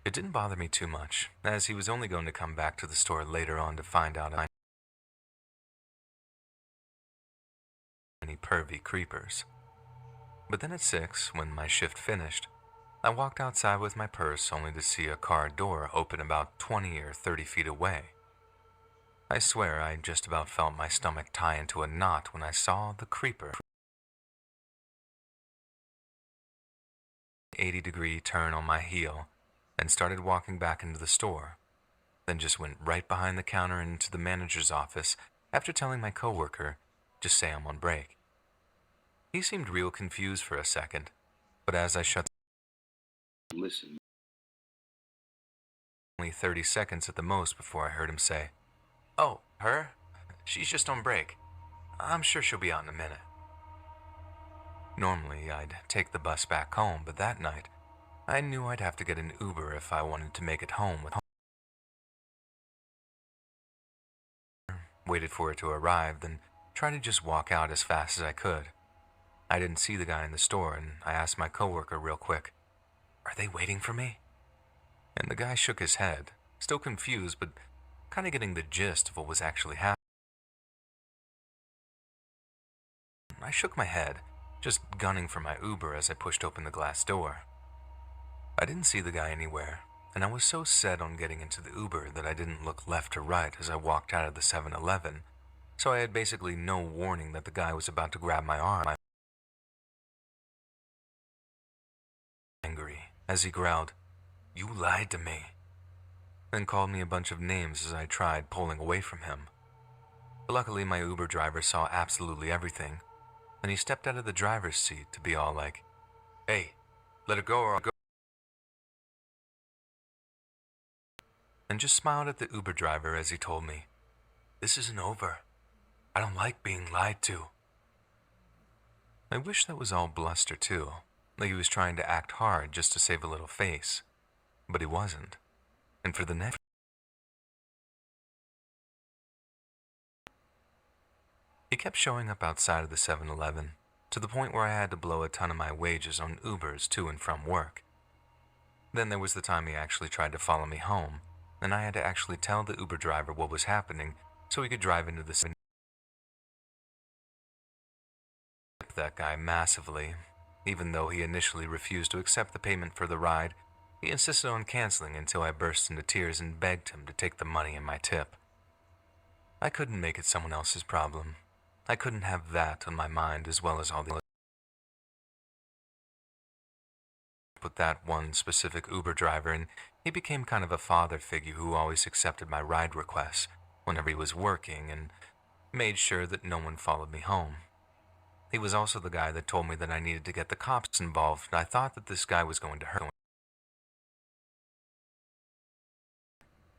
It didn't bother me too much, as he was only going to come back to the store later on to find out any pervy creepers. But then at 6, when my shift finished, I walked outside with my purse only to see a car door open about 20 or 30 feet away. I swear I just about felt my stomach tie into a knot when I saw the creeper. 80-degree turn on my heel and started walking back into the store, then just went right behind the counter and into the manager's office after telling my coworker, "Just say I'm on break." He seemed real confused for a second, but as I shut Listen. only 30 seconds at the most before I heard him say, "Oh, her? She's just on break. I'm sure she'll be out in a minute." Normally, I'd take the bus back home, but that night, I knew I'd have to get an Uber if I wanted to make it home with waited for it to arrive, then tried to just walk out as fast as I could. I didn't see the guy in the store, and I asked my coworker real quick, "Are they waiting for me?" And the guy shook his head, still confused, but kind of getting the gist of what was actually happening. I shook my head, just gunning for my Uber as I pushed open the glass door. I didn't see the guy anywhere, and I was so set on getting into the Uber that I didn't look left or right as I walked out of the 7-Eleven, so I had basically no warning that the guy was about to grab my arm. Angry, as he growled, "You lied to me," then called me a bunch of names as I tried pulling away from him. Luckily, my Uber driver saw absolutely everything, and he stepped out of the driver's seat to be all like, "Hey, let her go or I'll go," and just smiled at the Uber driver as he told me, "This isn't over. I don't like being lied to." I wish that was all bluster too, like he was trying to act hard just to save a little face, but he wasn't. And for the next, he kept showing up outside of the 7-Eleven, to the point where I had to blow a ton of my wages on Ubers to and from work. Then there was the time he actually tried to follow me home, and I had to actually tell the Uber driver what was happening so he could drive into the city. I tipped that guy massively. Even though he initially refused to accept the payment for the ride, he insisted on canceling until I burst into tears and begged him to take the money and my tip. I couldn't make it someone else's problem. I couldn't have that on my mind as well as all the with that one specific Uber driver, and he became kind of a father figure who always accepted my ride requests whenever he was working and made sure that no one followed me home. He was also the guy that told me that I needed to get the cops involved, and I thought that this guy was going to hurt me.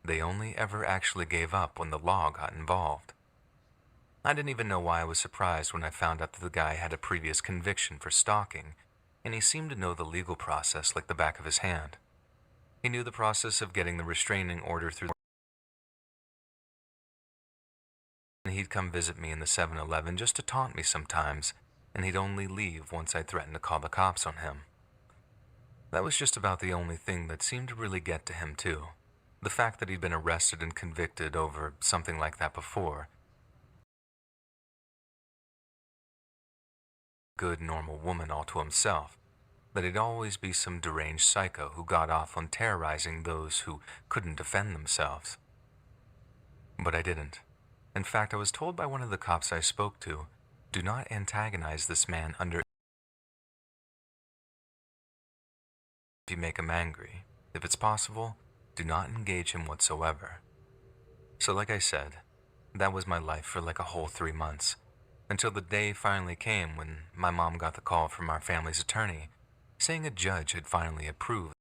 They only ever actually gave up when the law got involved. I didn't even know why I was surprised when I found out that the guy had a previous conviction for stalking, and he seemed to know the legal process like the back of his hand. He knew the process of getting the restraining order through. He'd come visit me in the 7-Eleven just to taunt me sometimes, and he'd only leave once I threatened to call the cops on him. That was just about the only thing that seemed to really get to him, too. The fact that he'd been arrested and convicted over something like that before. Good, normal woman all to himself. That he'd always be some deranged psycho who got off on terrorizing those who couldn't defend themselves. But I didn't. In fact, I was told by one of the cops I spoke to, do not antagonize this man under if you make him angry. If it's possible, do not engage him whatsoever. So like I said, that was my life for like a whole 3 months, until the day finally came when my mom got the call from our family's attorney, saying a judge had finally approved.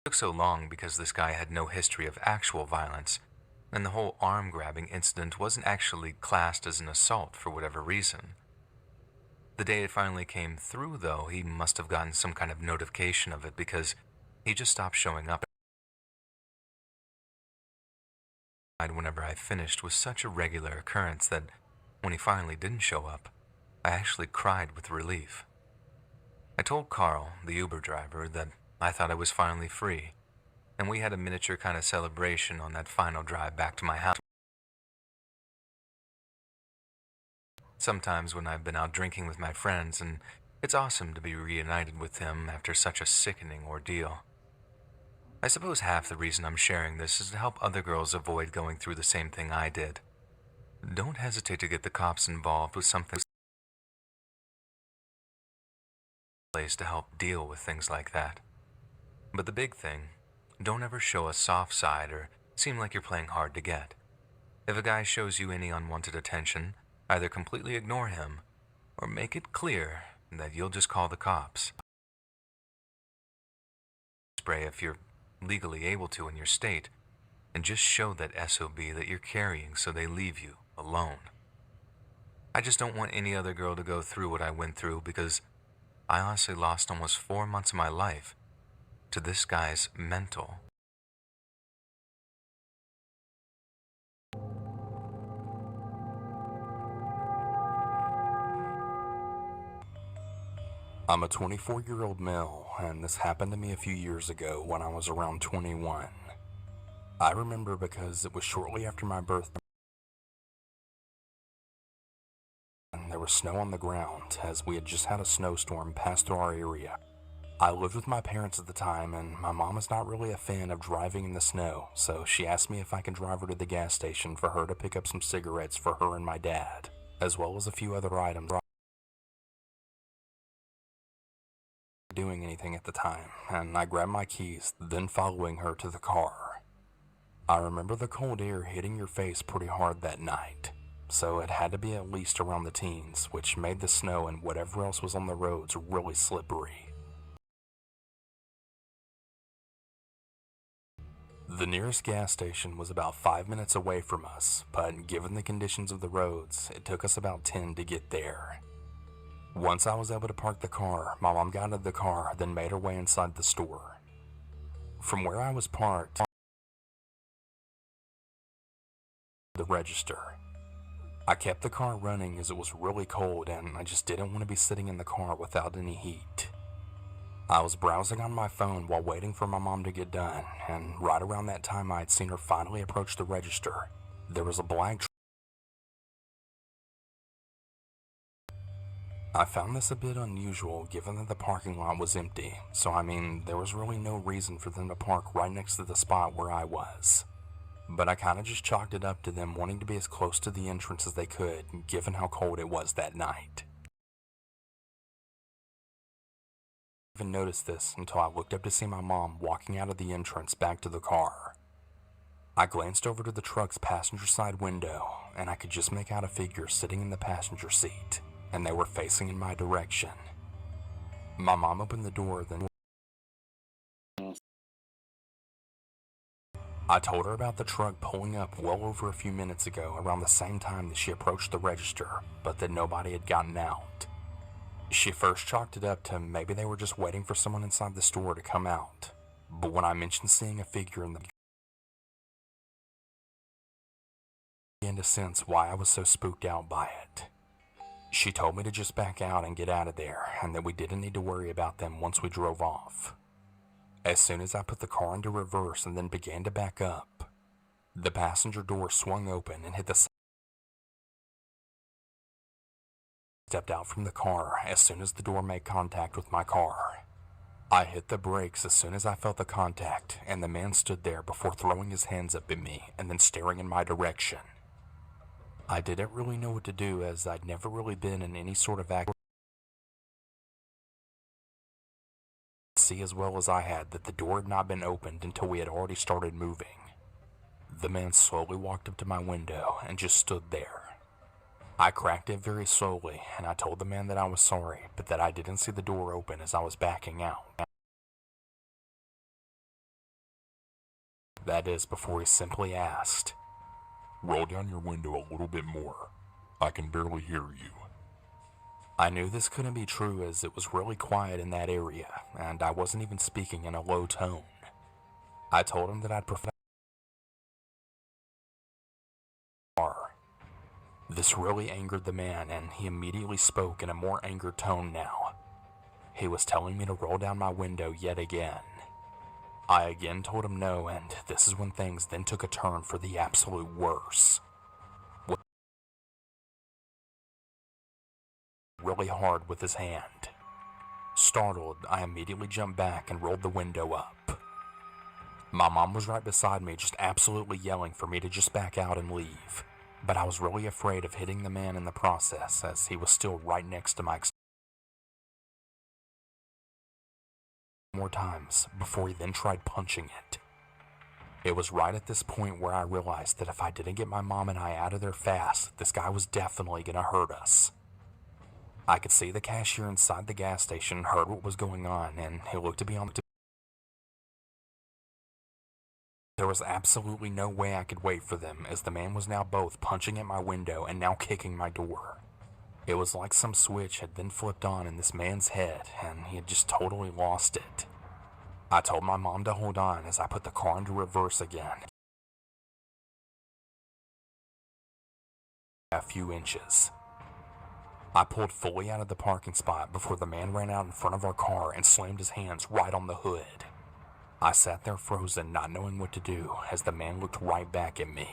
It took so long because this guy had no history of actual violence, and the whole arm-grabbing incident wasn't actually classed as an assault for whatever reason. The day it finally came through, though, he must have gotten some kind of notification of it because he just stopped showing up. Whenever I finished was such a regular occurrence that when he finally didn't show up, I actually cried with relief. I told Carl, the Uber driver, that I thought I was finally free, and we had a miniature kind of celebration on that final drive back to my house. Sometimes when I've been out drinking with my friends, and it's awesome to be reunited with them after such a sickening ordeal. I suppose half the reason I'm sharing this is to help other girls avoid going through the same thing I did. Don't hesitate to get the cops involved with something to help deal with things like that. But the big thing, don't ever show a soft side or seem like you're playing hard to get. If a guy shows you any unwanted attention, either completely ignore him or make it clear that you'll just call the cops. Spray if you're legally able to in your state, and just show that SOB that you're carrying so they leave you alone. I just don't want any other girl to go through what I went through because I honestly lost almost 4 months of my life to this guy's mental. I'm a 24-year-old male, and this happened to me a few years ago when I was around 21. I remember because it was shortly after my birthday, and there was snow on the ground as we had just had a snowstorm pass through our area. I lived with my parents at the time, and my mom is not really a fan of driving in the snow, so she asked me if I could drive her to the gas station for her to pick up some cigarettes for her and my dad, as well as a few other items. Doing anything at the time, and I grabbed my keys, then following her to the car. I remember the cold air hitting your face pretty hard that night, so it had to be at least around the teens, which made the snow and whatever else was on the roads really slippery. The nearest gas station was about 5 minutes away from us, but given the conditions of the roads, it took us about 10 to get there. Once I was able to park the car, my mom got out of the car, then made her way inside the store. From where I was parked, the register. I kept the car running as it was really cold and I just didn't want to be sitting in the car without any heat. I was browsing on my phone while waiting for my mom to get done, and right around that time I had seen her finally approach the register. There was a black I found this a bit unusual given that the parking lot was empty, so there was really no reason for them to park right next to the spot where I was. But I kinda just chalked it up to them wanting to be as close to the entrance as they could, given how cold it was that night. I didn't even notice this until I looked up to see my mom walking out of the entrance back to the car. I glanced over to the truck's passenger side window, and I could just make out a figure sitting in the passenger seat, and they were facing in my direction. My mom opened the door, then I told her about the truck pulling up well over a few minutes ago around the same time that she approached the register, but that nobody had gotten out. She first chalked it up to maybe they were just waiting for someone inside the store to come out, but when I mentioned seeing a figure in the I began to sense why I was so spooked out by it. She told me to just back out and get out of there, and that we didn't need to worry about them once we drove off. As soon as I put the car into reverse and then began to back up, the passenger door swung open and hit the side. Stepped out from the car as soon as the door made contact with my car. I hit the brakes as soon as I felt the contact, and the man stood there before throwing his hands up at me and then staring in my direction. I didn't really know what to do, as I'd never really been in any sort of accident. See as well as I had that the door had not been opened until we had already started moving. The man slowly walked up to my window and just stood there. I cracked it very slowly, and I told the man that I was sorry, but that I didn't see the door open as I was backing out. That is, before he simply asked, Roll down your window a little bit more. I can barely hear you. I knew this couldn't be true, as it was really quiet in that area, and I wasn't even speaking in a low tone. I told him that I'd prefer. This really angered the man, and he immediately spoke in a more angered tone now. He was telling me to roll down my window yet again. I again told him no, and this is when things then took a turn for the absolute worse. Really hard with his hand. Startled, I immediately jumped back and rolled the window up. My mom was right beside me, just absolutely yelling for me to just back out and leave. But I was really afraid of hitting the man in the process, as he was still right next to my more times before he then tried punching it. It was right at this point where I realized that if I didn't get my mom and I out of there fast, this guy was definitely gonna hurt us. I could see the cashier inside the gas station heard what was going on, and he looked to be on the. There was absolutely no way I could wait for them, as the man was now both punching at my window and now kicking my door. It was like some switch had been flipped on in this man's head, and he had just totally lost it. I told my mom to hold on as I put the car into reverse again. A few inches. I pulled fully out of the parking spot before the man ran out in front of our car and slammed his hands right on the hood. I sat there frozen, not knowing what to do, as the man looked right back at me.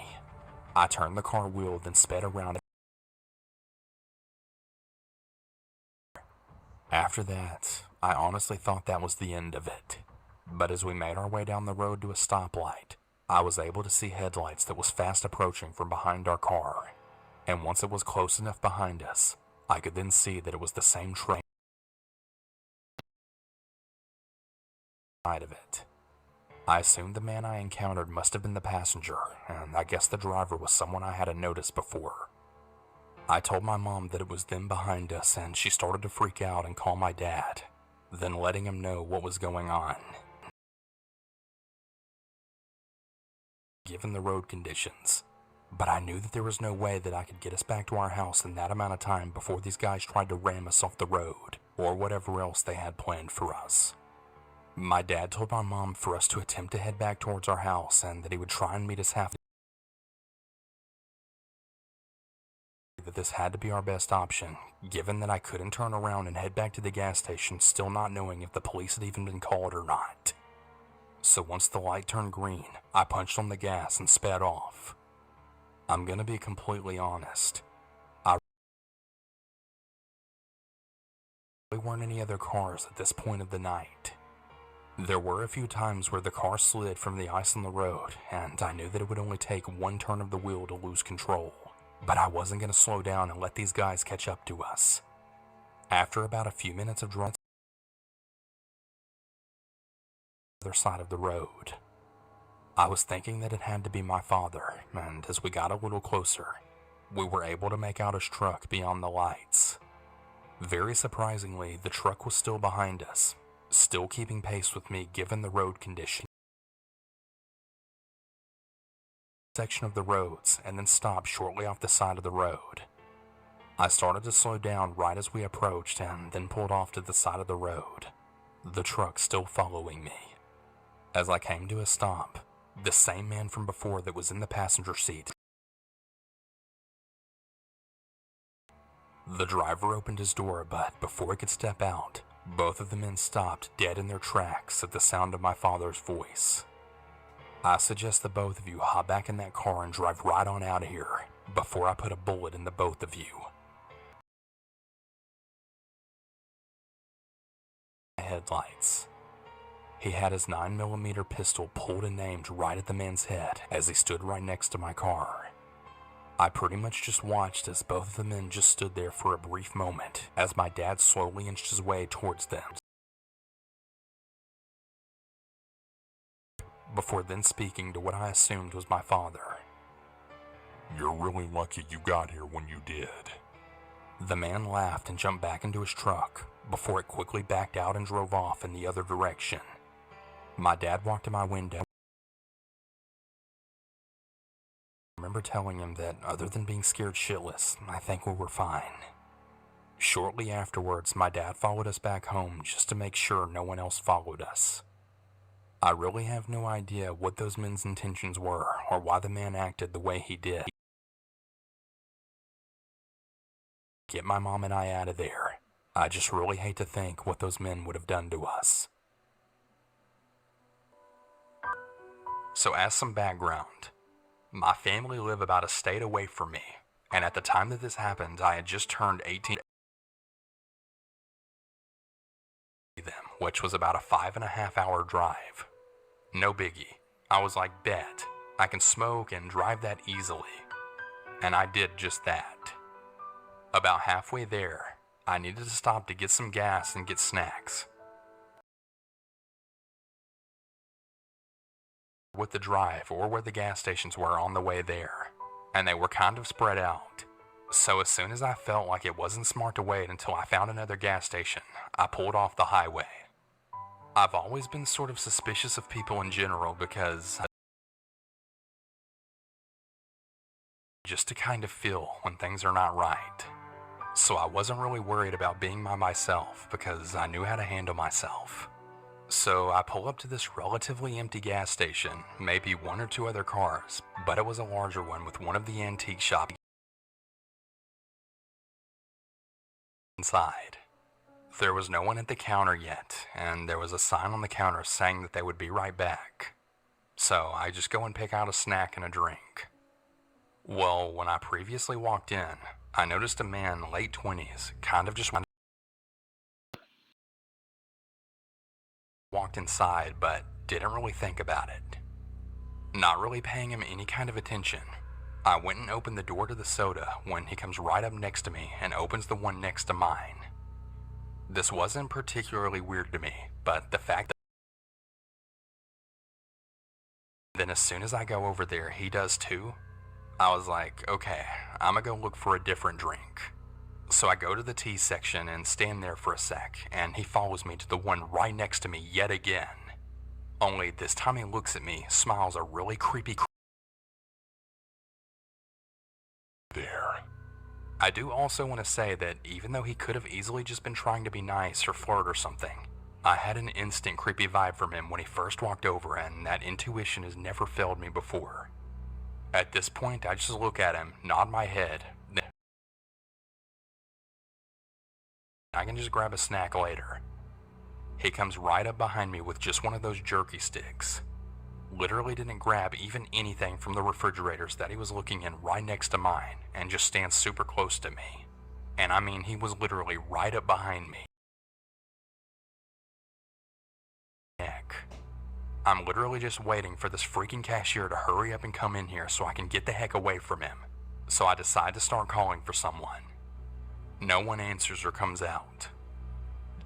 I turned the car wheel, then sped around. After that, I honestly thought that was the end of it. But as we made our way down the road to a stoplight, I was able to see headlights that was fast approaching from behind our car. And once it was close enough behind us, I could then see that it was the same train side of it. I assumed the man I encountered must have been the passenger, and I guess the driver was someone I hadn't noticed before. I told my mom that it was them behind us, and she started to freak out and call my dad, then letting him know what was going on. Given the road conditions, but I knew that there was no way that I could get us back to our house in that amount of time before these guys tried to ram us off the road, or whatever else they had planned for us. My dad told my mom for us to attempt to head back towards our house, and that he would try and meet us halfway. That this had to be our best option, given that I couldn't turn around and head back to the gas station still not knowing if the police had even been called or not. So once the light turned green, I punched on the gas and sped off. I'm gonna be completely honest. There weren't any other cars at this point of the night. There were a few times where the car slid from the ice on the road, and I knew that it would only take one turn of the wheel to lose control. But I wasn't going to slow down and let these guys catch up to us. After about a few minutes of driving on the other side of the road, I was thinking that it had to be my father, and as we got a little closer, we were able to make out his truck beyond the lights. Very surprisingly, the truck was still behind us, still keeping pace with me given the road condition. Section of the roads and then stopped shortly off the side of the road. I started to slow down right as we approached and then pulled off to the side of the road, the truck still following me. As I came to a stop, the same man from before that was in the passenger seat The driver opened his door, but before he could step out, both of the men stopped dead in their tracks at the sound of my father's voice. I suggest that both of you hop back in that car and drive right on out of here before I put a bullet in the both of you. Headlights. He had his 9mm pistol pulled and aimed right at the man's head as he stood right next to my car. I pretty much just watched as both of the men just stood there for a brief moment as my dad slowly inched his way towards them, before then speaking to what I assumed was my father. You're really lucky you got here when you did. The man laughed and jumped back into his truck before it quickly backed out and drove off in the other direction. My dad walked to my window. I remember telling him that other than being scared shitless, I think we were fine. Shortly afterwards, my dad followed us back home just to make sure no one else followed us. I really have no idea what those men's intentions were or why the man acted the way he did. Get my mom and I out of there. I just really hate to think what those men would have done to us. So as some background, my family live about a state away from me, and at the time that this happened, I had just turned 18, which was about a 5.5-hour drive. No biggie. I was like, bet, I can smoke and drive that easily. And I did just that. About halfway there, I needed to stop to get some gas and get snacks. With the drive or where the gas stations were on the way there, and they were kind of spread out. So as soon as I felt like it wasn't smart to wait until I found another gas station, I pulled off the highway. I've always been sort of suspicious of people in general because just to kind of feel when things are not right. So I wasn't really worried about being by myself because I knew how to handle myself. So I pull up to this relatively empty gas station, maybe one or two other cars, but it was a larger one with one of the antique shops inside. There was no one at the counter yet, and there was a sign on the counter saying that they would be right back. So I just go and pick out a snack and a drink. Well, when I previously walked in, I noticed a man, late 20s, kind of just walked inside, but didn't really think about it. Not really paying him any kind of attention, I went and opened the door to the soda when he comes right up next to me and opens the one next to mine. This wasn't particularly weird to me, but the fact that then as soon as I go over there, he does too, I was like, okay, I'm gonna go look for a different drink. So I go to the tea section and stand there for a sec, and he follows me to the one right next to me yet again. Only this time he looks at me, smiles a really creepy there. I do also want to say that even though he could have easily just been trying to be nice or flirt or something, I had an instant creepy vibe from him when he first walked over, and that intuition has never failed me before. At this point, I just look at him, nod my head, then I can just grab a snack later. He comes right up behind me with just one of those jerky sticks. Literally didn't grab even anything from the refrigerators that he was looking in right next to mine and just stands super close to me. And I mean, he was literally right up behind me. I'm literally just waiting for this freaking cashier to hurry up and come in here so I can get the heck away from him. So I decide to start calling for someone. No one answers or comes out.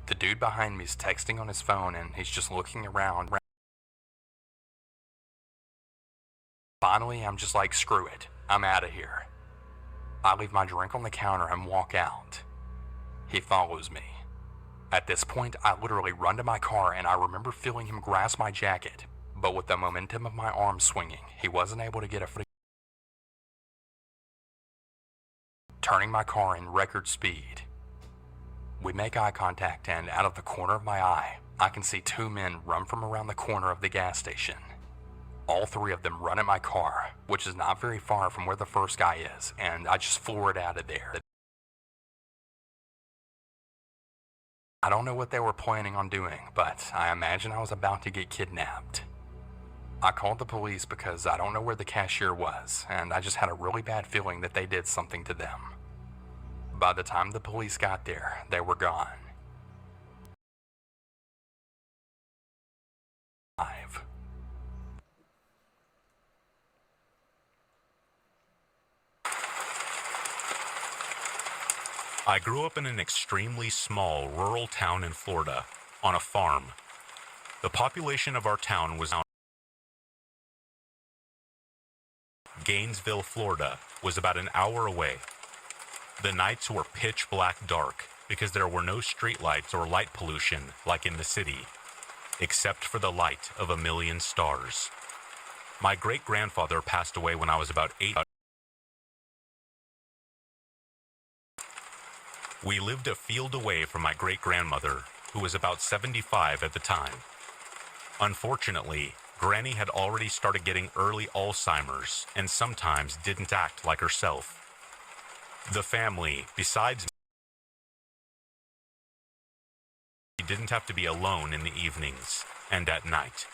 The dude behind me is texting on his phone and he's just looking around. Finally, I'm just like, screw it, I'm out of here. I leave my drink on the counter and walk out. He follows me. At this point, I literally run to my car and I remember feeling him grasp my jacket, but with the momentum of my arm swinging, he wasn't able to get a foot. Turning my car in record speed. We make eye contact and out of the corner of my eye, I can see two men run from around the corner of the gas station. All three of them run at my car, which is not very far from where the first guy is, and I just floor it out of there. I don't know what they were planning on doing, but I imagine I was about to get kidnapped. I called the police because I don't know where the cashier was, and I just had a really bad feeling that they did something to them. By the time the police got there, they were gone. I grew up in an extremely small rural town in Florida, on a farm. The population of our town was Gainesville, Florida, was about an hour away. The nights were pitch black dark because there were no streetlights or light pollution like in the city, except for the light of a million stars. My great-grandfather passed away when I was about 8. We lived a field away from my great-grandmother, who was about 75 at the time. Unfortunately, Granny had already started getting early Alzheimer's and sometimes didn't act like herself. The family, besides me, didn't have to be alone in the evenings and at night.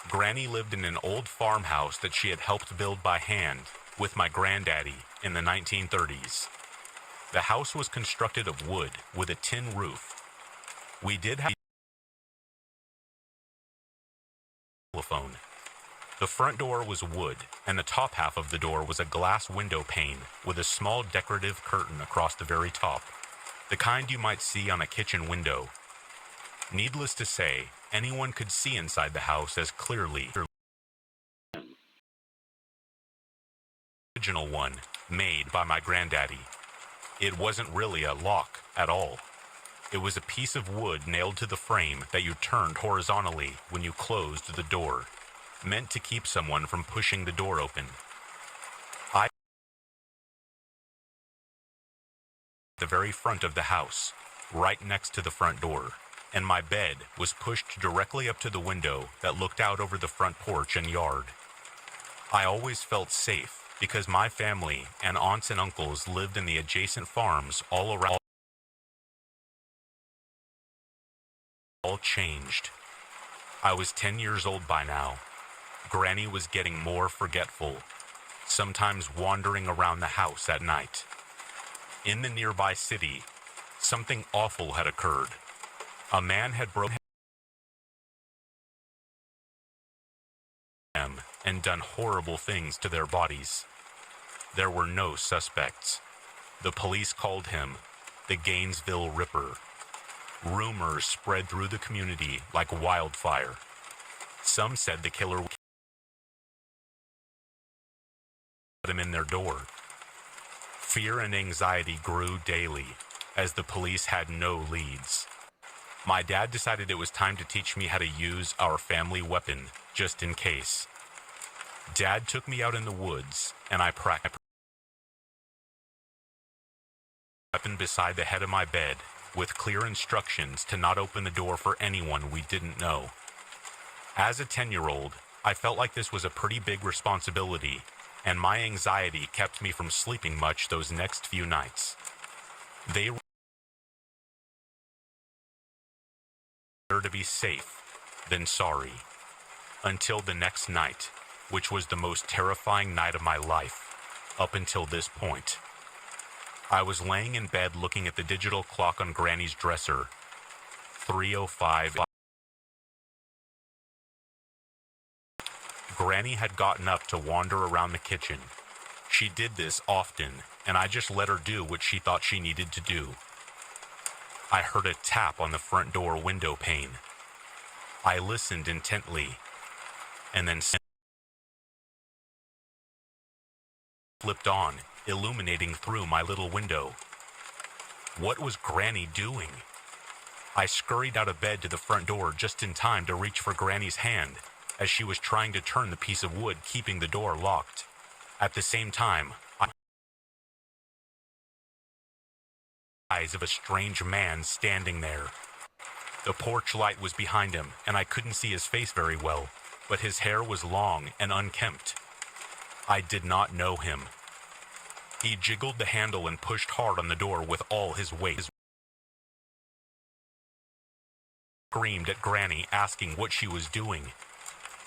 Granny lived in an old farmhouse that she had helped build by hand with my granddaddy in the 1930s. The house was constructed of wood with a tin roof. We did have a telephone. The front door was wood, and the top half of the door was a glass window pane with a small decorative curtain across the very top, the kind you might see on a kitchen window. Needless to say, anyone could see inside the house as clearly as the original one made by my granddaddy. It wasn't really a lock at all. It was a piece of wood nailed to the frame that you turned horizontally when you closed the door, meant to keep someone from pushing the door open. I the very front of the house, right next to the front door, and my bed was pushed directly up to the window that looked out over the front porch and yard. I always felt safe because my family and aunts and uncles lived in the adjacent farms all around. All changed. I was 10 years old by now. Granny was getting more forgetful, sometimes wandering around the house at night. In the nearby city, something awful had occurred. A man had broken them and done horrible things to their bodies. There were no suspects. The police called him the Gainesville Ripper. Rumors spread through the community like wildfire. Some said the killer would put him in their door. Fear and anxiety grew daily as the police had no leads. My dad decided it was time to teach me how to use our family weapon, just in case. Dad took me out in the woods, and I practiced weapon beside the head of my bed, with clear instructions to not open the door for anyone we didn't know. As a 10-year-old, I felt like this was a pretty big responsibility, and my anxiety kept me from sleeping much those next few nights. They were better to be safe than sorry, until the next night, which was the most terrifying night of my life, up until this point. I was laying in bed looking at the digital clock on Granny's dresser. 3:05. Granny had gotten up to wander around the kitchen. She did this often, and I just let her do what she thought she needed to do. I heard a tap on the front door window pane. I listened intently, and then flipped on, illuminating through my little window. What was Granny doing? I scurried out of bed to the front door just in time to reach for Granny's hand as she was trying to turn the piece of wood keeping the door locked. At the same time, eyes of a strange man standing there. The porch light was behind him, and I couldn't see his face very well, but his hair was long and unkempt. I did not know him. He jiggled the handle and pushed hard on the door with all his weight. screamed at Granny, asking what she was doing.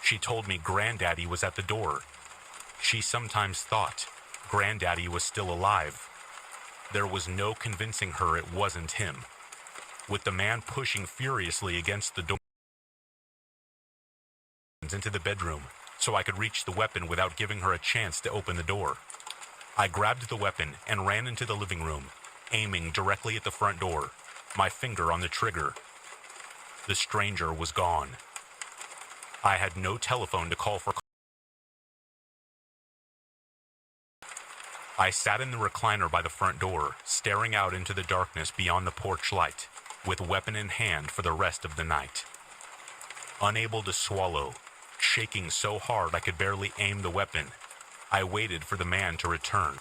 She told me Granddaddy was at the door. She sometimes thought Granddaddy was still alive. There was no convincing her it wasn't him, with the man pushing furiously against the door into the bedroom so I could reach the weapon without giving her a chance to open the door. I grabbed the weapon and ran into the living room, aiming directly at the front door, my finger on the trigger. The stranger was gone. I had no telephone to call for. I sat in the recliner by the front door, staring out into the darkness beyond the porch light, with weapon in hand for the rest of the night. Unable to swallow, shaking so hard I could barely aim the weapon, I waited for the man to return.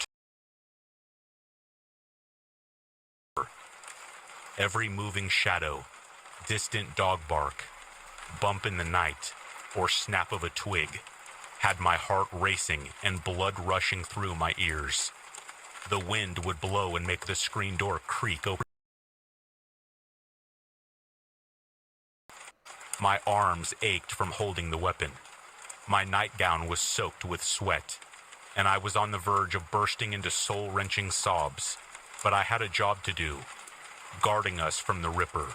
Every moving shadow, distant dog bark, bump in the night, or snap of a twig had my heart racing and blood rushing through my ears. The wind would blow and make the screen door creak open. My arms ached from holding the weapon. My nightgown was soaked with sweat, and I was on the verge of bursting into soul-wrenching sobs. But I had a job to do, guarding us from the Ripper.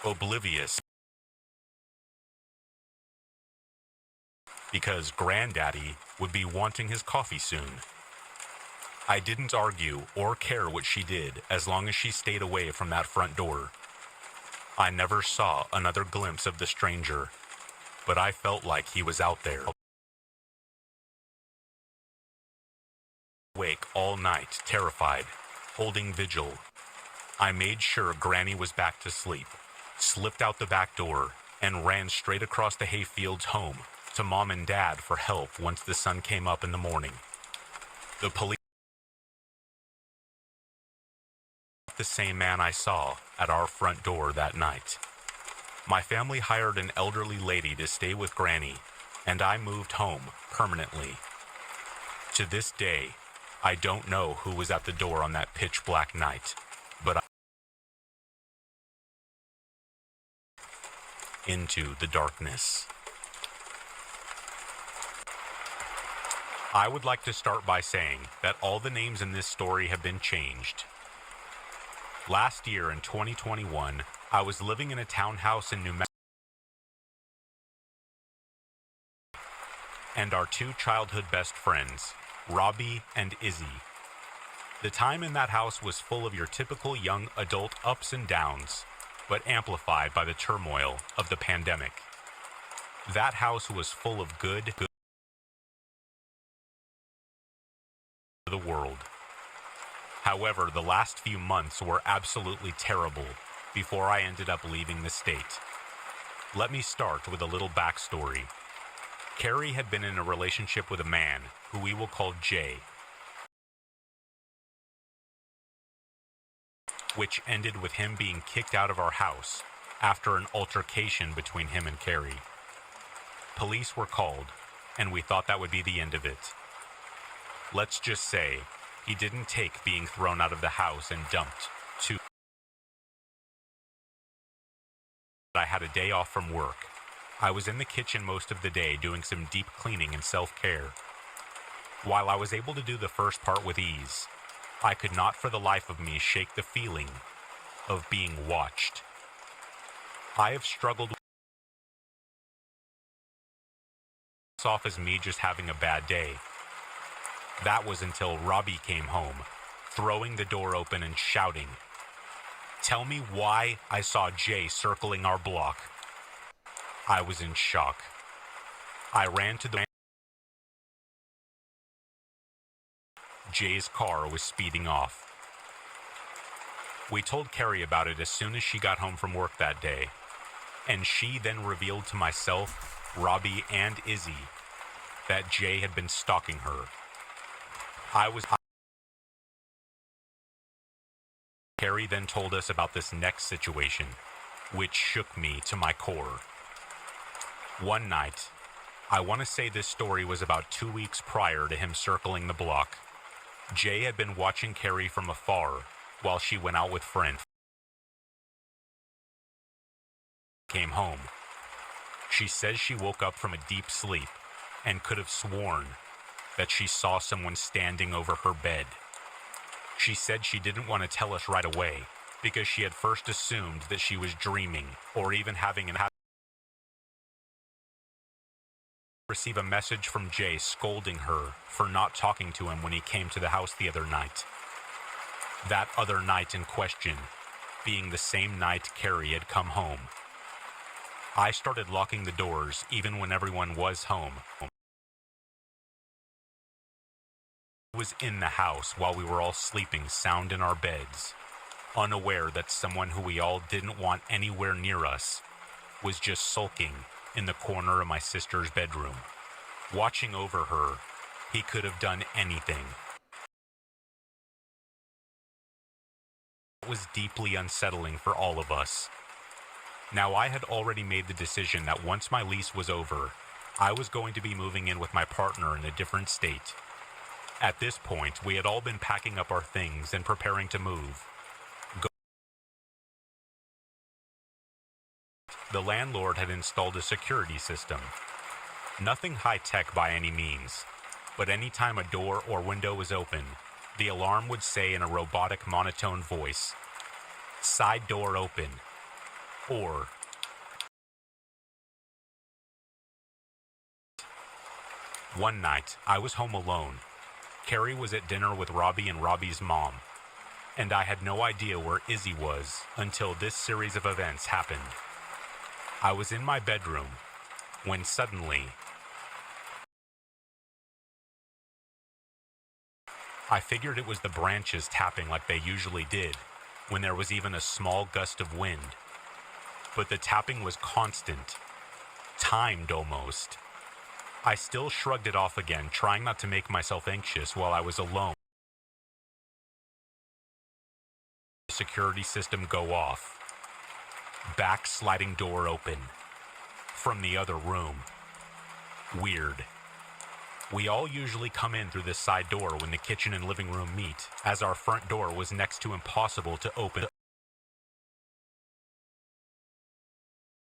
Oblivious, because Granddaddy would be wanting his coffee soon. I didn't argue or care what she did as long as she stayed away from that front door. I never saw another glimpse of the stranger, but I felt like he was out there. Awake all night, terrified, holding vigil. I made sure Granny was back to sleep, slipped out the back door, and ran straight across the hayfields home to Mom and Dad for help once the sun came up in the morning. The police, the same man I saw at our front door that night. My family hired an elderly lady to stay with Granny, and I moved home permanently. To this day, I don't know who was at the door on that pitch black night, but into the darkness. I would like to start by saying that all the names in this story have been changed. Last year in 2021, I was living in a townhouse in New Mexico, and our two childhood best friends, Robbie and Izzy. The time in that house was full of your typical young adult ups and downs, but amplified by the turmoil of the pandemic. That house was full of good the world. However, the last few months were absolutely terrible before I ended up leaving the state. Let me start with a little backstory. Carrie had been in a relationship with a man who we will call Jay, which ended with him being kicked out of our house after an altercation between him and Carrie. Police were called, and we thought that would be the end of it. Let's just say he didn't take being thrown out of the house and dumped too. I had a day off from work. I was in the kitchen most of the day doing some deep cleaning and self-care. While I was able to do the first part with ease, I could not for the life of me shake the feeling of being watched. I have struggled with this off as me just having a bad day. That was until Robbie came home, throwing the door open and shouting, "Tell me why I saw Jay circling our block." I was in shock. I ran to the Jay's car was speeding off. We told Carrie about it as soon as she got home from work that day, and she then revealed to myself, Robbie, and Izzy that Jay had been stalking her. Carrie then told us about this next situation, which shook me to my core. One night, I want to say this story was about 2 weeks prior to him circling the block, Jay had been watching Carrie from afar while she went out with friends. came home. She says she woke up from a deep sleep and could have sworn that she saw someone standing over her bed. She said she didn't want to tell us right away because she had first assumed that she was dreaming or even having an receive a message from Jay scolding her for not talking to him when he came to the house the other night. That other night in question being the same night Carrie had come home. I started locking the doors even when everyone was home. I was in the house while we were all sleeping sound in our beds, unaware that someone who we all didn't want anywhere near us was just sulking in the corner of my sister's bedroom. Watching over her, he could have done anything. It was deeply unsettling for all of us. Now, I had already made the decision that once my lease was over, I was going to be moving in with my partner in a different state. At this point, we had all been packing up our things and preparing to move. The landlord had installed a security system. Nothing high-tech by any means, but anytime a door or window was open, the alarm would say in a robotic monotone voice, "Side door open," or one night, I was home alone. Carrie was at dinner with Robbie and Robbie's mom, and I had no idea where Izzy was until this series of events happened. I was in my bedroom when suddenly I figured it was the branches tapping like they usually did when there was even a small gust of wind. But the tapping was constant, timed almost. I still shrugged it off again, trying not to make myself anxious while I was alone. The security system go off. Back sliding door open. From the other room. Weird. We all usually come in through this side door when the kitchen and living room meet, as our front door was next to impossible to open.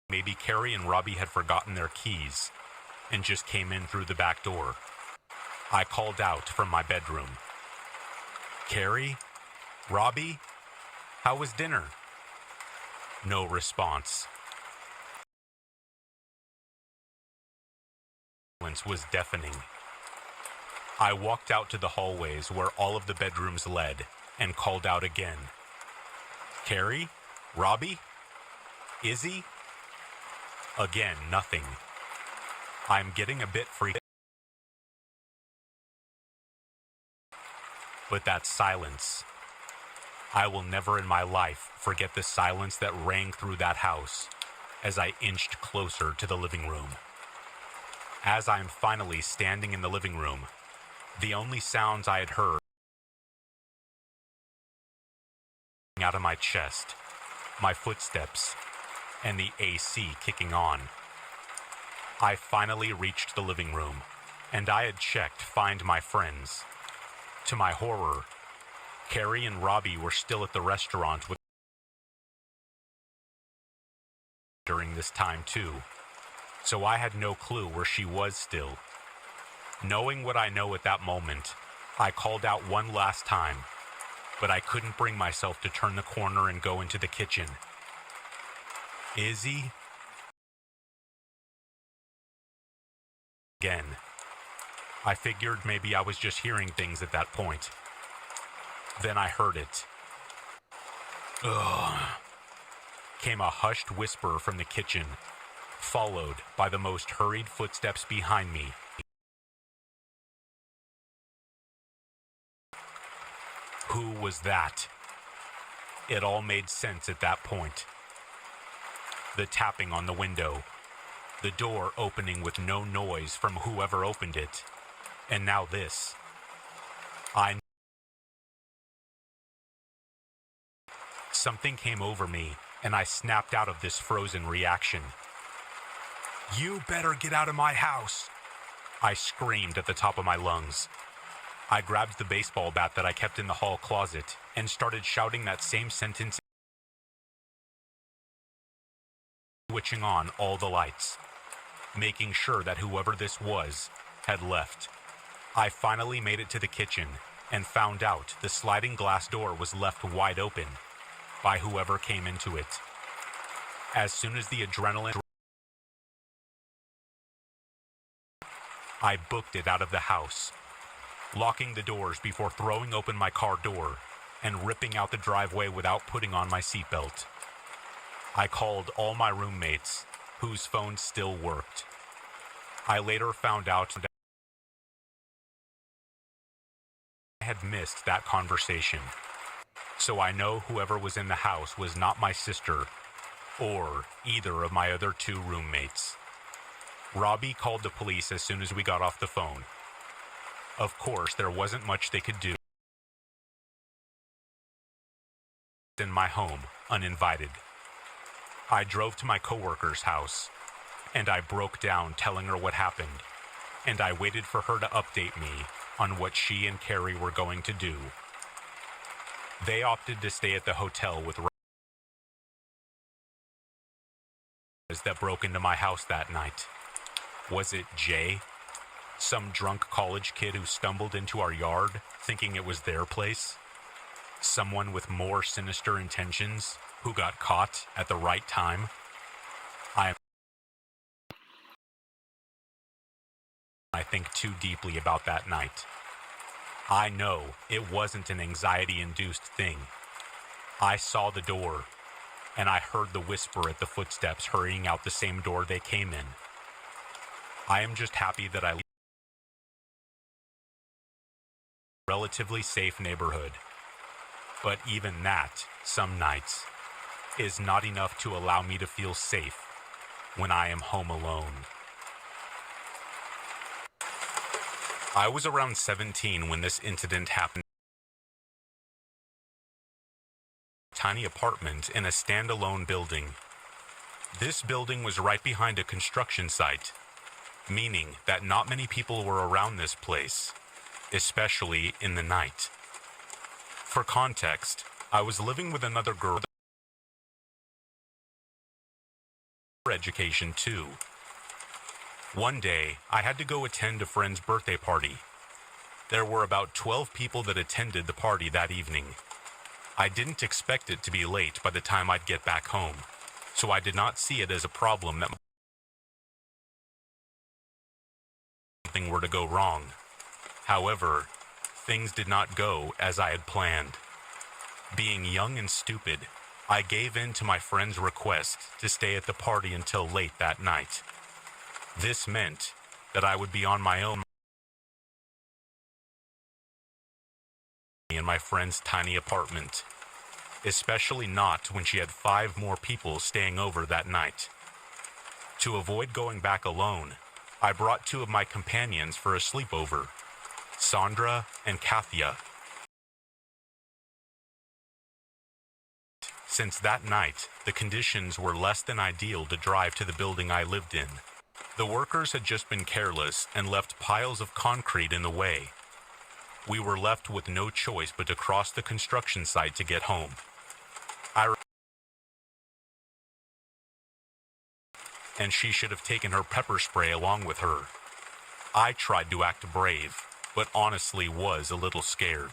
Maybe Carrie and Robbie had forgotten their keys and just came in through the back door. I called out from my bedroom. "Carrie? Robbie? How was dinner?" No response. Silence was deafening. I walked out to the hallways where all of the bedrooms led and called out again. "Carrie? Robbie? Izzy?" Again, nothing. I'm getting a bit freaked. But that silence. I will never in my life forget the silence that rang through that house as I inched closer to the living room. As I'm finally standing in the living room, the only sounds I had heard out of my chest, my footsteps, and the AC kicking on. I finally reached the living room, and I had checked Find My Friends. To my horror, Carrie and Robbie were still at the restaurant with during this time too, so I had no clue where she was still. Knowing what I know at that moment, I called out one last time, but I couldn't bring myself to turn the corner and go into the kitchen. "Izzy?" Again. I figured maybe I was just hearing things at that point. Then I heard it. "Ugh," came a hushed whisper from the kitchen, followed by the most hurried footsteps behind me. Who was that? It all made sense at that point. The tapping on the window, the door opening with no noise from whoever opened it, and now this. Something came over me, and I snapped out of this frozen reaction. "You better get out of my house," I screamed at the top of my lungs. I grabbed the baseball bat that I kept in the hall closet and started shouting that same sentence switching on all the lights, making sure that whoever this was had left. I finally made it to the kitchen and found out the sliding glass door was left wide open by whoever came into it. As soon as the adrenaline, I booked it out of the house, locking the doors before throwing open my car door and ripping out the driveway without putting on my seatbelt. I called all my roommates, whose phones still worked. I later found out that I had missed that conversation, so I know whoever was in the house was not my sister or either of my other two roommates. Robbie called the police as soon as we got off the phone. Of course, there wasn't much they could do in my home, uninvited. I drove to my coworker's house, and I broke down telling her what happened, and I waited for her to update me on what she and Carrie were going to do. They opted to stay at the hotel with that broke into my house that night. Was it Jay? Some drunk college kid who stumbled into our yard thinking it was their place? Someone with more sinister intentions who got caught at the right time? I think too deeply about that night. I know it wasn't an anxiety-induced thing. I saw the door, and I heard the whisper at the footsteps hurrying out the same door they came in. I am just happy that I live in a relatively safe neighborhood. But even that, some nights, is not enough to allow me to feel safe when I am home alone. I was around 17 when this incident happened. Tiny apartment in a standalone building. This building was right behind a construction site, meaning that not many people were around this place, especially in the night. For context, I was living with another girl for education too. One day, I had to go attend a friend's birthday party. There were about 12 people that attended the party that evening. I didn't expect it to be late by the time I'd get back home, so I did not see it as a problem that something were to go wrong. However, things did not go as I had planned. Being young and stupid, I gave in to my friend's request to stay at the party until late that night. This meant that I would be on my own in my friend's tiny apartment, especially not when she had 5 more people staying over that night. To avoid going back alone, I brought 2 of my companions for a sleepover, Sandra and Kathia. Since that night, the conditions were less than ideal to drive to the building I lived in. The workers had just been careless and left piles of concrete in the way. We were left with no choice but to cross the construction site to get home. And she should have taken her pepper spray along with her. I tried to act brave, but honestly was a little scared.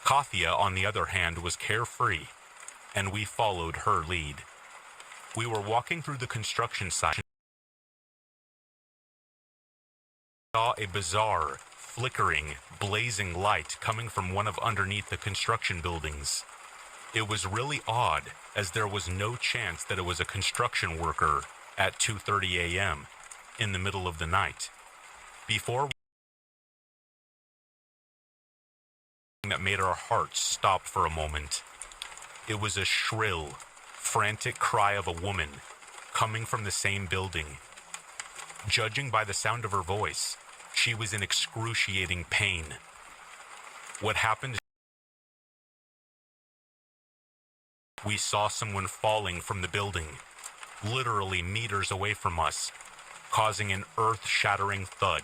Kathia, on the other hand, was carefree, and we followed her lead. We were walking through the construction site. Saw a bizarre, flickering, blazing light coming from one of underneath the construction buildings. It was really odd, as there was no chance that it was a construction worker at 2:30 a.m. in the middle of the night. That made our hearts stop for a moment. It was a shrill, frantic cry of a woman coming from the same building. Judging by the sound of her voice, she was in excruciating pain. What happened? We saw someone falling from the building, literally meters away from us, causing an earth-shattering thud.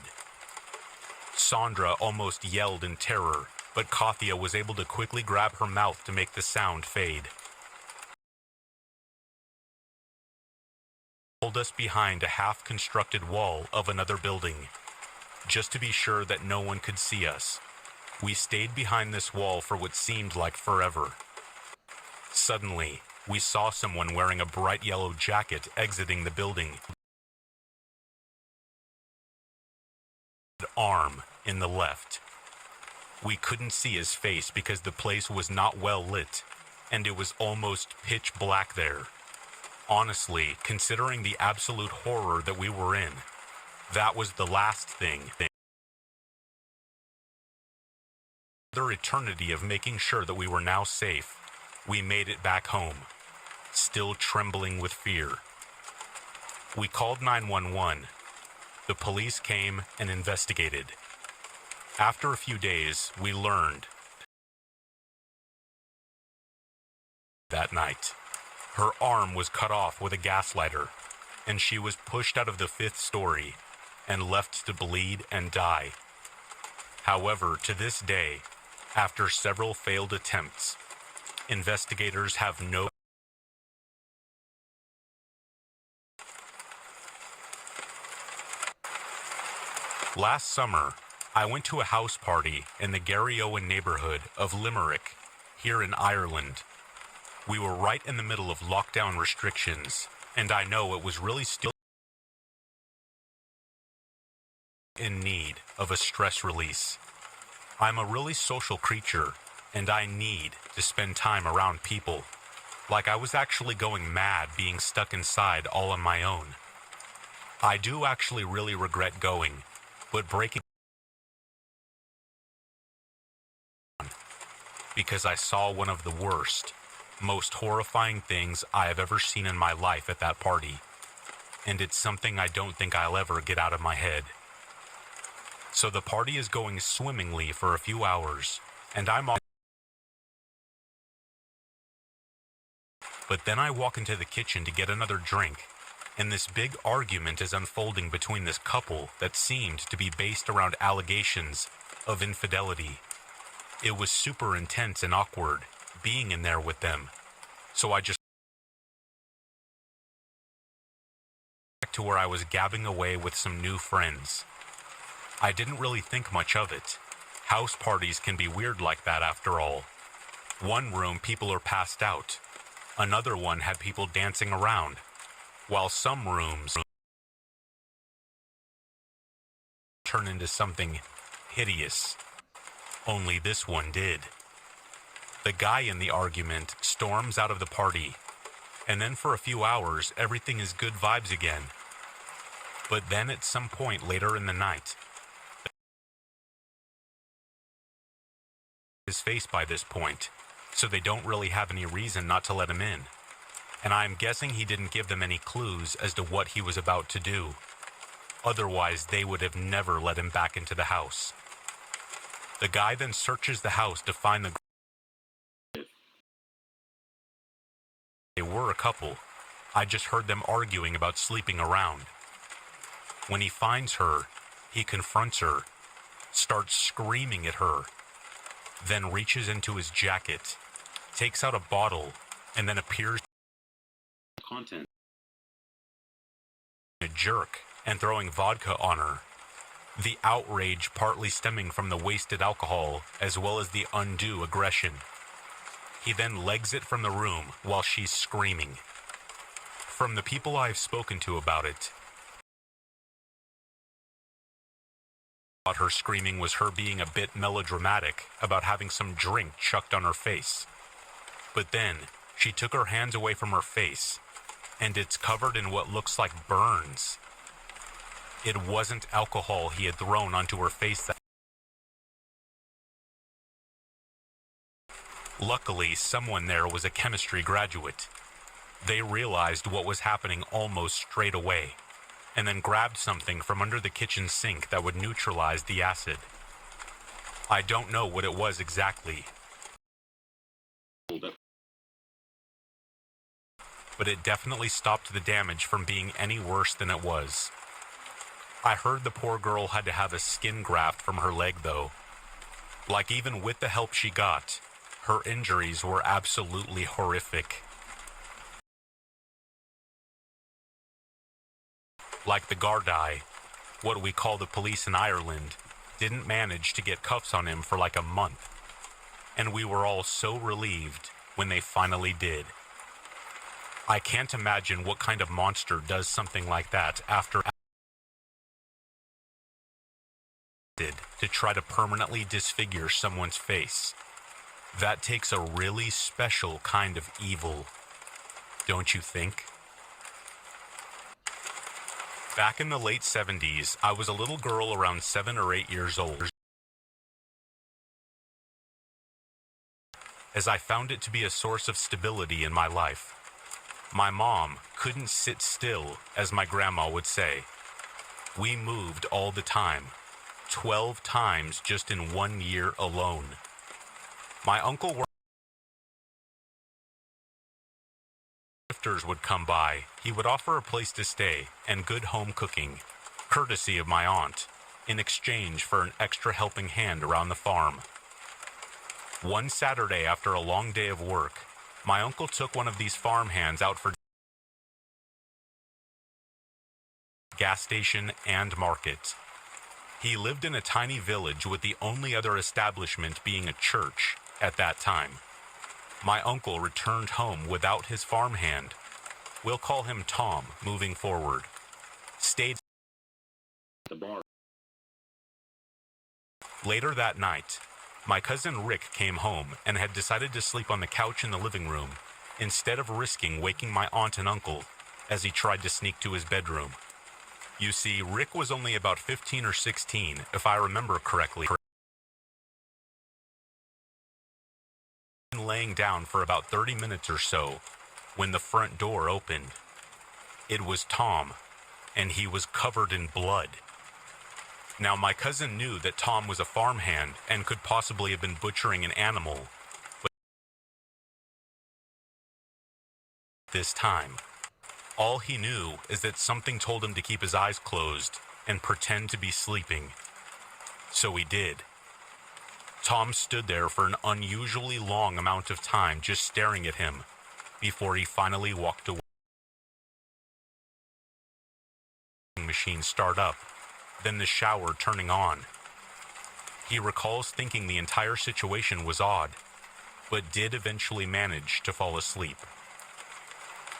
Sandra almost yelled in terror, but Kathia was able to quickly grab her mouth to make the sound fade. pulled us behind a half-constructed wall of another building, just to be sure that no one could see us. We stayed behind this wall for what seemed like forever. Suddenly, we saw someone wearing a bright yellow jacket exiting the building. Arm in the left. We couldn't see his face because the place was not well lit, and it was almost pitch black there. Honestly, considering the absolute horror that we were in, that was the last thing. Another eternity of making sure that we were now safe, we made it back home, still trembling with fear. We called 911. The police came and investigated. After a few days, we learned that night, her arm was cut off with a gas lighter, and she was pushed out of the 5th story and left to bleed and die. However, to this day, after several failed attempts, investigators have no Last summer, I went to a house party in the Garryowen neighborhood of Limerick, here in Ireland. We were right in the middle of lockdown restrictions, and I know it was really still in need of a stress release. I'm a really social creature, and I need to spend time around people. Like I was actually going mad being stuck inside all on my own. I do actually really regret going, but breaking because I saw one of the worst, most horrifying things I have ever seen in my life at that party, and it's something I don't think I'll ever get out of my head. So the party is going swimmingly for a few hours, and I'm on. But then I walk into the kitchen to get another drink, and this big argument is unfolding between this couple that seemed to be based around allegations of infidelity. It was super intense and awkward being in there with them, so I just back to where I was gabbing away with some new friends. I didn't really think much of it. House parties can be weird like that after all. One room people are passed out. Another one had people dancing around, while some rooms turn into something hideous. Only this one did. The guy in the argument storms out of the party, and then for a few hours, everything is good vibes again. But then at some point later in the night, his face by this point, so they don't really have any reason not to let him in. And I'm guessing he didn't give them any clues as to what he was about to do. Otherwise, they would have never let him back into the house. The guy then searches the house to find the. They were a couple. I just heard them arguing about sleeping around. When he finds her, he confronts her, starts screaming at her, then reaches into his jacket, takes out a bottle, and then appears Content. a jerk and throwing vodka on her. The outrage partly stemming from the wasted alcohol as well as the undue aggression. He then legs it from the room while she's screaming. From the people I've spoken to about it, thought her screaming was her being a bit melodramatic about having some drink chucked on her face. But then, she took her hands away from her face, and it's covered in what looks like burns. It wasn't alcohol he had thrown onto her face. Luckily, someone there was a chemistry graduate. They realized what was happening almost straight away, and then grabbed something from under the kitchen sink that would neutralize the acid. I don't know what it was exactly, but it definitely stopped the damage from being any worse than it was. I heard the poor girl had to have a skin graft from her leg though. Like even with the help she got, her injuries were absolutely horrific. like the Gardaí, what we call the police in Ireland, didn't manage to get cuffs on him for like a month. And we were all so relieved when they finally did. I can't imagine what kind of monster does something like that after to try to permanently disfigure someone's face. That takes a really special kind of evil, don't you think? Back in the late 70s, I was a little girl around 7 or 8 years old, as I found it to be a source of stability in my life. My mom couldn't sit still, as my grandma would say. We moved all the time, 12 times just in 1 year alone. My uncle worked. Lifters would come by. He would offer a place to stay and good home cooking, courtesy of my aunt, in exchange for an extra helping hand around the farm. One Saturday after a long day of work, my uncle took one of these farmhands out for gas station and market. He lived in a tiny village with the only other establishment being a church at that time. My uncle returned home without his farmhand. We'll call him Tom moving forward. Stayed The bar. Later that night, my cousin Rick came home and had decided to sleep on the couch in the living room instead of risking waking my aunt and uncle as he tried to sneak to his bedroom. You see, Rick was only about 15 or 16, if I remember correctly. Laying down for about 30 minutes or so when the front door opened. It was Tom, and he was covered in blood. Now, my cousin knew that Tom was a farmhand and could possibly have been butchering an animal, but this time, all he knew is that something told him to keep his eyes closed and pretend to be sleeping. So he did. Tom stood there for an unusually long amount of time just staring at him before he finally walked away. Machine start up, then the shower turning on. He recalls thinking the entire situation was odd, but did eventually manage to fall asleep.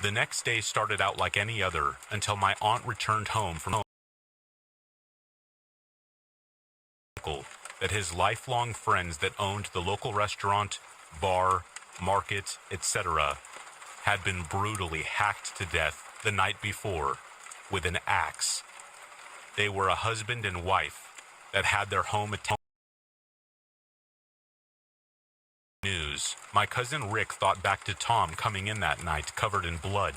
The next day started out like any other until my aunt returned home from that his lifelong friends that owned the local restaurant, bar, market, etc. had been brutally hacked to death the night before with an axe. They were a husband and wife that had their home attended. News, my cousin Rick thought back to Tom coming in that night covered in blood.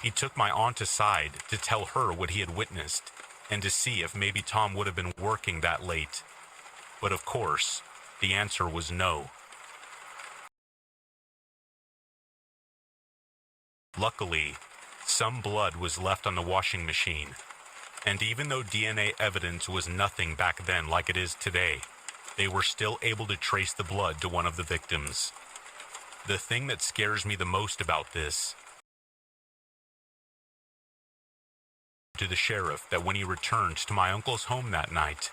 He took my aunt aside to tell her what he had witnessed and to see if maybe Tom would have been working that late. But of course, the answer was no. Luckily, some blood was left on the washing machine, and even though DNA evidence was nothing back then like it is today, they were still able to trace the blood to one of the victims. The thing that scares me the most about this to the sheriff that when he returned to my uncle's home that night,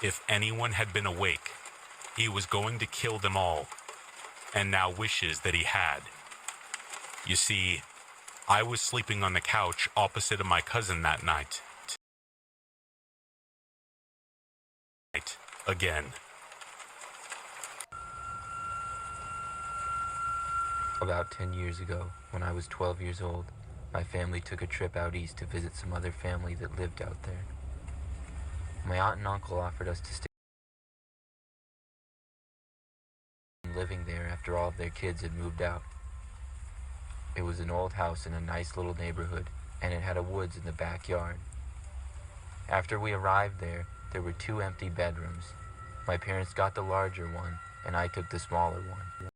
if anyone had been awake, he was going to kill them all, and now wishes that he had. You see, I was sleeping on the couch opposite of my cousin that night. Again. About 10 years ago, when I was 12 years old, my family took a trip out east to visit some other family that lived out there. My aunt and uncle offered us to stay living there after all of their kids had moved out. It was an old house in a nice little neighborhood, and it had a woods in the backyard. After we arrived there were 2 empty bedrooms. My parents got the larger one, and I took the smaller one.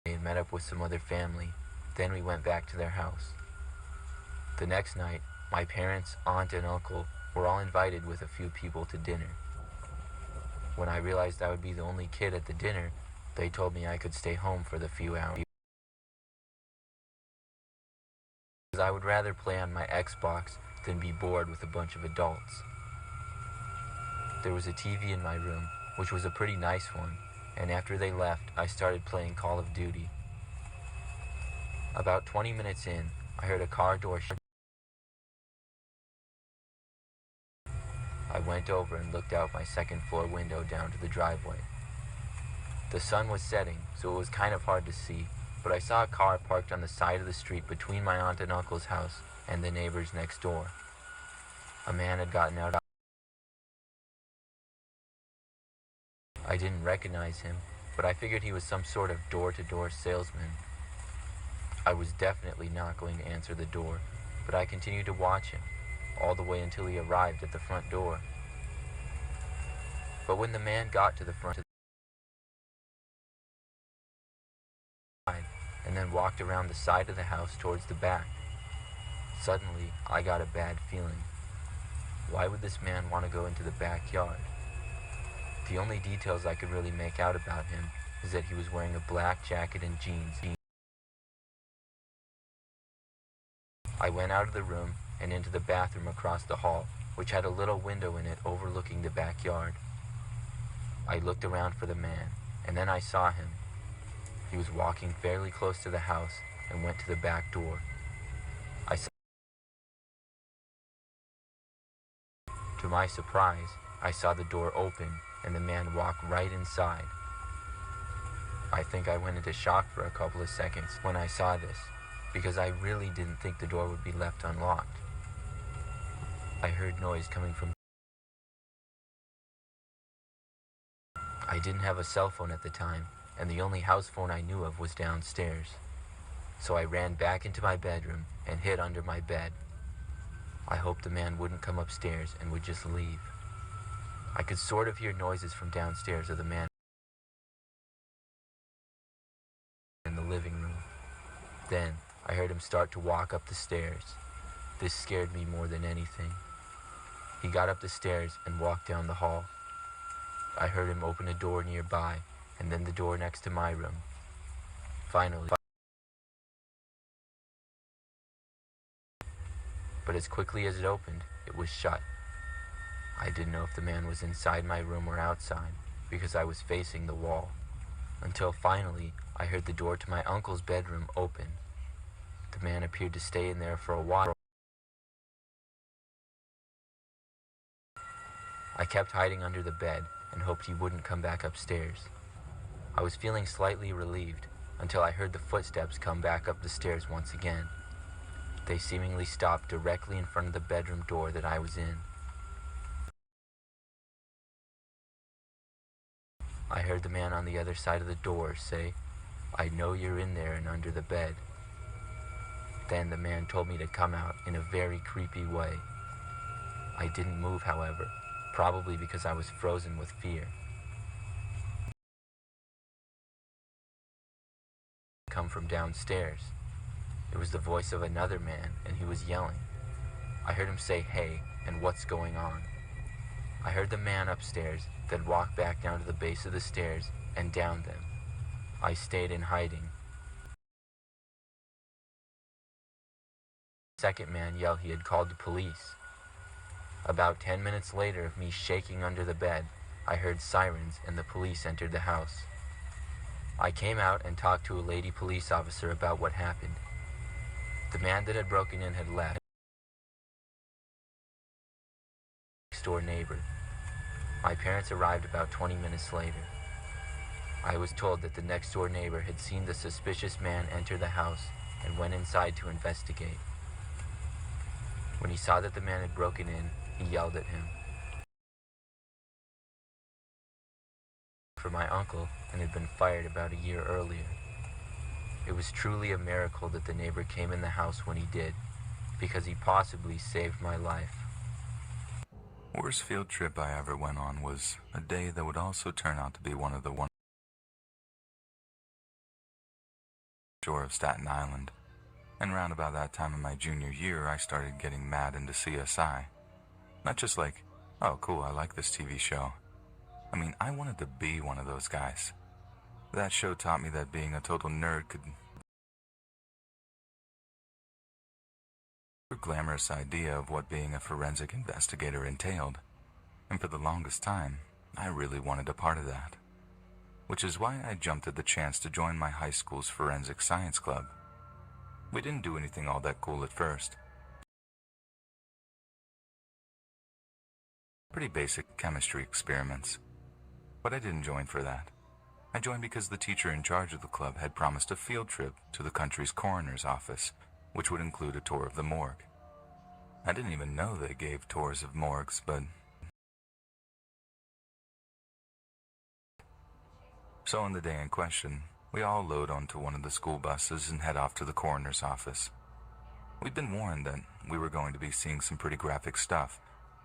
They had met up with some other family. Then we went back to their house. The next night, my parents, aunt, and uncle were all invited with a few people to dinner. When I realized I would be the only kid at the dinner, they told me I could stay home for the few hours. I would rather play on my Xbox than be bored with a bunch of adults. There was a TV in my room, which was a pretty nice one, and after they left, I started playing Call of Duty. About 20 minutes in, I heard a car door shut. I went over and looked out my second floor window down to the driveway. The sun was setting, so it was kind of hard to see, but I saw a car parked on the side of the street between my aunt and uncle's house and the neighbors next door. A man had gotten out. I didn't recognize him, but I figured he was some sort of door-to-door salesman. I was definitely not going to answer the door, but I continued to watch him, all the way until he arrived at the front door. But when the man got to the front of the and then walked around the side of the house towards the back, suddenly I got a bad feeling. Why would this man want to go into the backyard? The only details I could really make out about him is that he was wearing a black jacket and jeans. I went out of the room and into the bathroom across the hall, which had a little window in it overlooking the backyard. I looked around for the man, and then I saw him. He was walking fairly close to the house and went to the back door. To my surprise, I saw the door open and the man walk right inside. I think I went into shock for a couple of seconds when I saw this, because I really didn't think the door would be left unlocked. I heard noise coming from. I didn't have a cell phone at the time, and the only house phone I knew of was downstairs. So I ran back into my bedroom and hid under my bed. I hoped the man wouldn't come upstairs and would just leave. I could sort of hear noises from downstairs of the man in the living room. Then I heard him start to walk up the stairs. This scared me more than anything. He got up the stairs and walked down the hall. I heard him open a door nearby, and then the door next to my room. Finally. But as quickly as it opened, it was shut. I didn't know if the man was inside my room or outside, because I was facing the wall. Until finally, I heard the door to my uncle's bedroom open. The man appeared to stay in there for a while. I kept hiding under the bed and hoped he wouldn't come back upstairs. I was feeling slightly relieved until I heard the footsteps come back up the stairs once again. They seemingly stopped directly in front of the bedroom door that I was in. I heard the man on the other side of the door say, "I know you're in there and under the bed." Then the man told me to come out in a very creepy way. I didn't move, however, probably because I was frozen with fear. Come from downstairs. It was the voice of another man, and he was yelling. I heard him say, "Hey," and "What's going on?" I heard the man upstairs, then walk back down to the base of the stairs and down them. I stayed in hiding. The second man yelled he had called the police. About 10 minutes later of me shaking under the bed, I heard sirens and the police entered the house. I came out and talked to a lady police officer about what happened. The man that had broken in had left. Next door neighbor. My parents arrived about 20 minutes later. I was told that the next door neighbor had seen the suspicious man enter the house and went inside to investigate. When he saw that the man had broken in, he yelled at him. For my uncle and had been fired about a year earlier. It was truly a miracle that the neighbor came in the house when he did, because he possibly saved my life. Worst field trip I ever went on was a day that would also turn out to be one of the shore of Staten Island. And round about that time of my junior year, I started getting mad into CSI. Not just like, oh cool, I like this TV show. I mean, I wanted to be one of those guys. That show taught me that being a total nerd could glamorous idea of what being a forensic investigator entailed, and for the longest time, I really wanted a part of that. Which is why I jumped at the chance to join my high school's forensic science club. We didn't do anything all that cool at first. Pretty basic chemistry experiments. But I didn't join for that. I joined because the teacher in charge of the club had promised a field trip to the country's coroner's office, which would include a tour of the morgue. I didn't even know they gave tours of morgues, but... So on the day in question, we all load onto one of the school buses and head off to the coroner's office. We'd been warned that we were going to be seeing some pretty graphic stuff,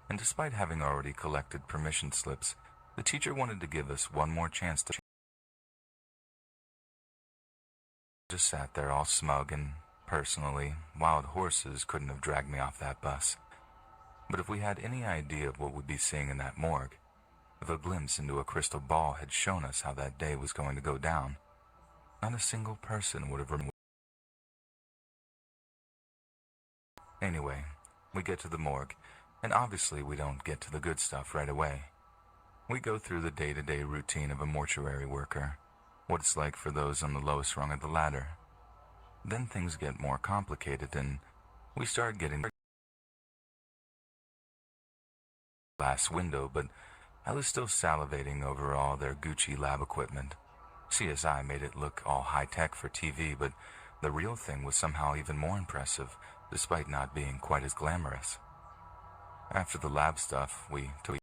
and despite having already collected permission slips, the teacher wanted to give us one more chance to... Just sat there all smug, and personally, wild horses couldn't have dragged me off that bus. But if we had any idea of what we'd be seeing in that morgue, if a glimpse into a crystal ball had shown us how that day was going to go down, not a single person would have removed. Anyway, we get to the morgue, and obviously we don't get to the good stuff right away. We go through the day-to-day routine of a mortuary worker, what it's like for those on the lowest rung of the ladder. Then things get more complicated, and we start getting glass window, but I was still salivating over all their Gucci lab equipment. CSI made it look all high-tech for TV, but the real thing was somehow even more impressive, despite not being quite as glamorous. After the lab stuff, we took...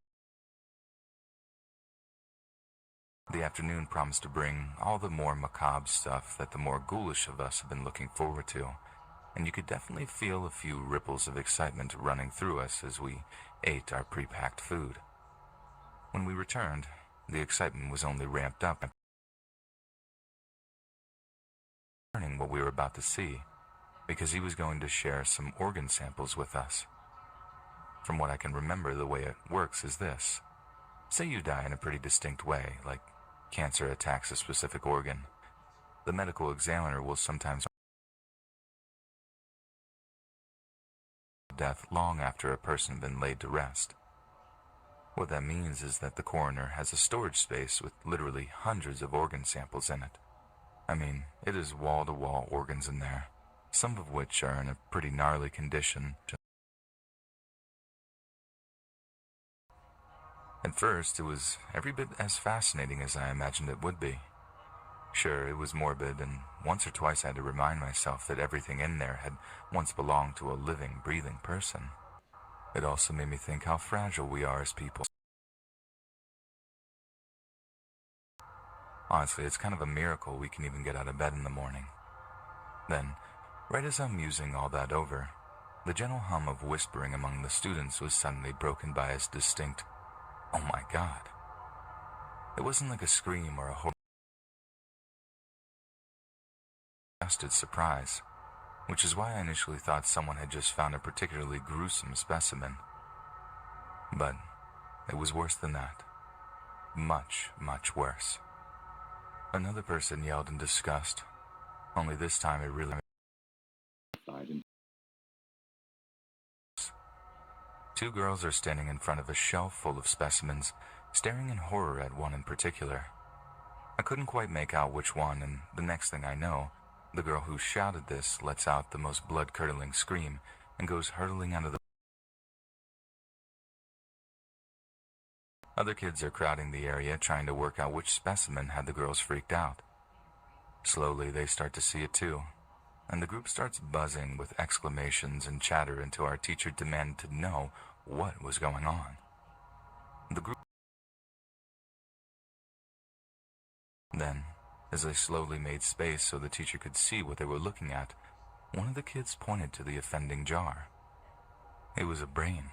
The afternoon promised to bring all the more macabre stuff that the more ghoulish of us have been looking forward to, and you could definitely feel a few ripples of excitement running through us as we ate our pre-packed food. When we returned, the excitement was only ramped up. Learning what we were about to see, because he was going to share some organ samples with us. From what I can remember, the way it works is this. Say you die in a pretty distinct way, like cancer attacks a specific organ. The medical examiner will sometimes death long after a person has been laid to rest. What that means is that the coroner has a storage space with literally hundreds of organ samples in it. I mean, it is wall-to-wall organs in there, some of which are in a pretty gnarly condition. At first, it was every bit as fascinating as I imagined it would be. Sure, it was morbid, and once or twice I had to remind myself that everything in there had once belonged to a living, breathing person. It also made me think how fragile we are as people. Honestly, it's kind of a miracle we can even get out of bed in the morning. Then, right as I'm musing all that over, the gentle hum of whispering among the students was suddenly broken by a distinct, "Oh my God." It wasn't like a scream or a disgusted surprise, which is why I initially thought someone had just found a particularly gruesome specimen. But it was worse than that. Much, much worse. Another person yelled in disgust, only this time it really... Two girls are standing in front of a shelf full of specimens, staring in horror at one in particular. I couldn't quite make out which one, and the next thing I know, the girl who shouted this lets out the most blood-curdling scream and goes hurtling out of the... Other kids are crowding the area trying to work out which specimen had the girls freaked out. Slowly, they start to see it too, and the group starts buzzing with exclamations and chatter until our teacher demanded to know what was going on. The group... Then, as they slowly made space so the teacher could see what they were looking at, one of the kids pointed to the offending jar. It was a brain,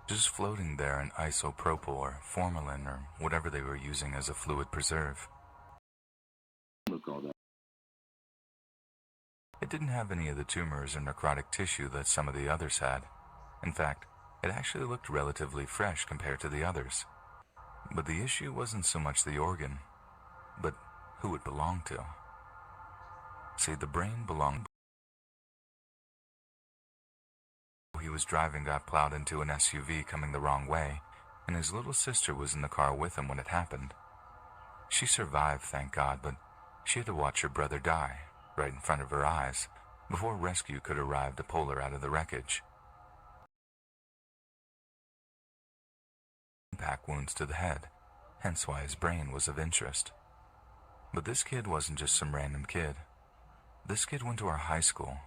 just floating there in isopropyl or formalin or whatever they were using as a fluid preserve. It didn't have any of the tumors or necrotic tissue that some of the others had. In fact, it actually looked relatively fresh compared to the others. But the issue wasn't so much the organ, but who it belonged to. See, the brain belonged was driving got plowed into an SUV coming the wrong way, and his little sister was in the car with him when it happened. She survived, thank God, but she had to watch her brother die right in front of her eyes before rescue could arrive to pull her out of the wreckage. Impact wounds to the head, hence why his brain was of interest. But this kid wasn't just some random kid. This kid went to our high school.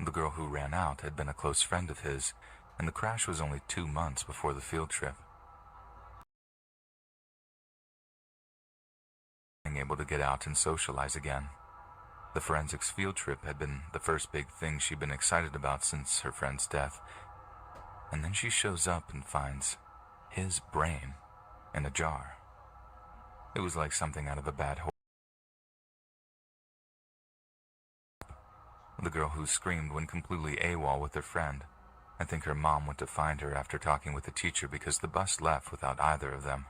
The girl who ran out had been a close friend of his, and the crash was only 2 months before the field trip. Being able to get out and socialize again. The forensics field trip had been the first big thing she'd been excited about since her friend's death. And then she shows up and finds his brain in a jar. It was like something out of a bad horror. The girl who screamed went completely AWOL with her friend. I think her mom went to find her after talking with the teacher because the bus left without either of them.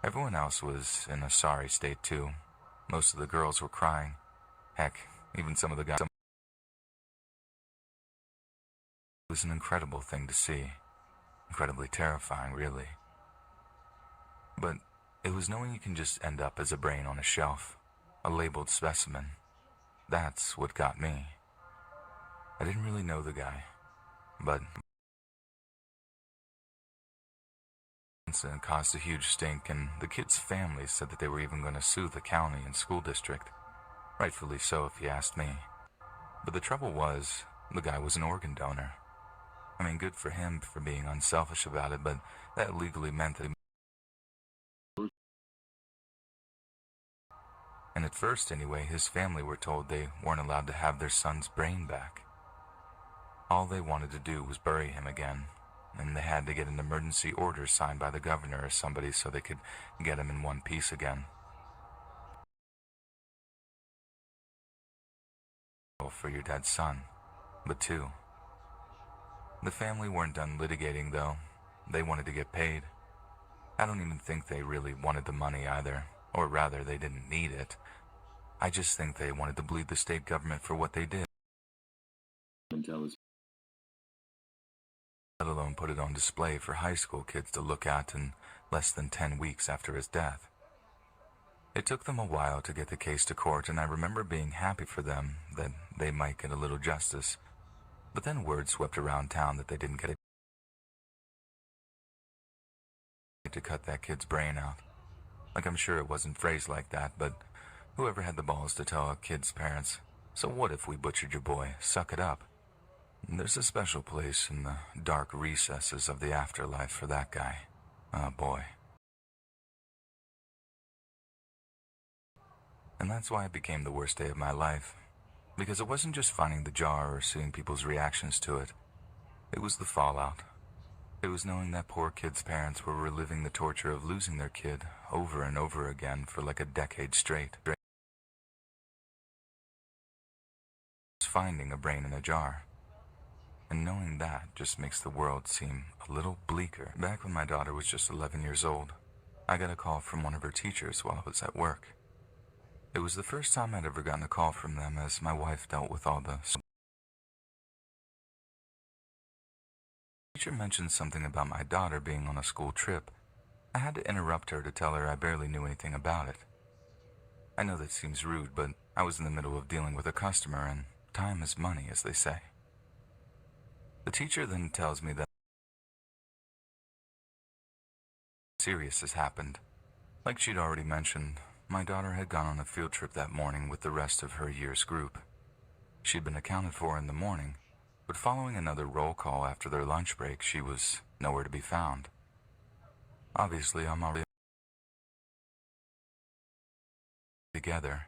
Everyone else was in a sorry state too. Most of the girls were crying. Heck, even some of the guys. It was an incredible thing to see. Incredibly terrifying, really. But it was knowing you can just end up as a brain on a shelf, a labeled specimen. That's what got me. I didn't really know the guy, but the incident caused a huge stink, and the kids' families said that they were even going to sue the county and school district. Rightfully so, if you asked me. But the trouble was, the guy was an organ donor. I mean, good for him for being unselfish about it, but that legally meant that and at first, anyway, his family were told they weren't allowed to have their son's brain back. All they wanted to do was bury him again, and they had to get an emergency order signed by the governor or somebody so they could get him in one piece again. For your dead son, but two. The family weren't done litigating, though. They wanted to get paid. I don't even think they really wanted the money either, or rather, they didn't need it. I just think they wanted to bleed the state government for what they did, let alone put it on display for high school kids to look at in less than 10 weeks after his death. It took them a while to get the case to court, and I remember being happy for them that they might get a little justice. But then word swept around town that they didn't get it to cut that kid's brain out. Like, I'm sure it wasn't phrased like that, but whoever had the balls to tell a kid's parents, so what if we butchered your boy? Suck it up. There's a special place in the dark recesses of the afterlife for that guy. Oh boy. And that's why it became the worst day of my life. Because it wasn't just finding the jar or seeing people's reactions to it. It was the fallout. It was knowing that poor kid's parents were reliving the torture of losing their kid over and over again for like a decade straight. Finding a brain in a jar. And knowing that just makes the world seem a little bleaker. Back when my daughter was just 11 years old, I got a call from one of her teachers while I was at work. It was the first time I'd ever gotten a call from them, as my wife dealt with all the... The teacher mentioned something about my daughter being on a school trip. I had to interrupt her to tell her I barely knew anything about it. I know that seems rude, but I was in the middle of dealing with a customer, and time is money, as they say. The teacher then tells me that serious has happened. Like she'd already mentioned, my daughter had gone on a field trip that morning with the rest of her year's group. She'd been accounted for in the morning, but following another roll call after their lunch break, she was nowhere to be found. Obviously, I'm already together,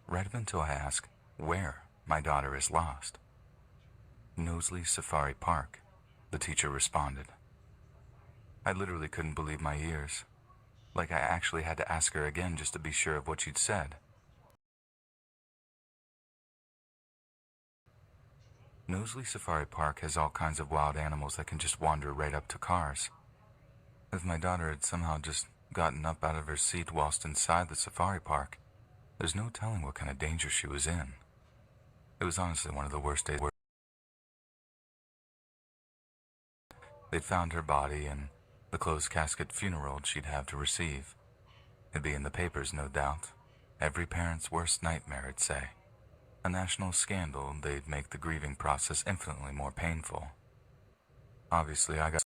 right up until I ask where my daughter is lost. Knowsley Safari Park, the teacher responded. I literally couldn't believe my ears. Like I actually had to ask her again just to be sure of what she'd said. Knowsley Safari Park has all kinds of wild animals that can just wander right up to cars. If my daughter had somehow just gotten up out of her seat whilst inside the safari park, there's no telling what kind of danger she was in. It was honestly one of the worst days. They'd found her body and the closed casket funeral she'd have to receive. It'd be in the papers, no doubt. Every parent's worst nightmare, it'd say. A national scandal, they'd make the grieving process infinitely more painful. Obviously, I got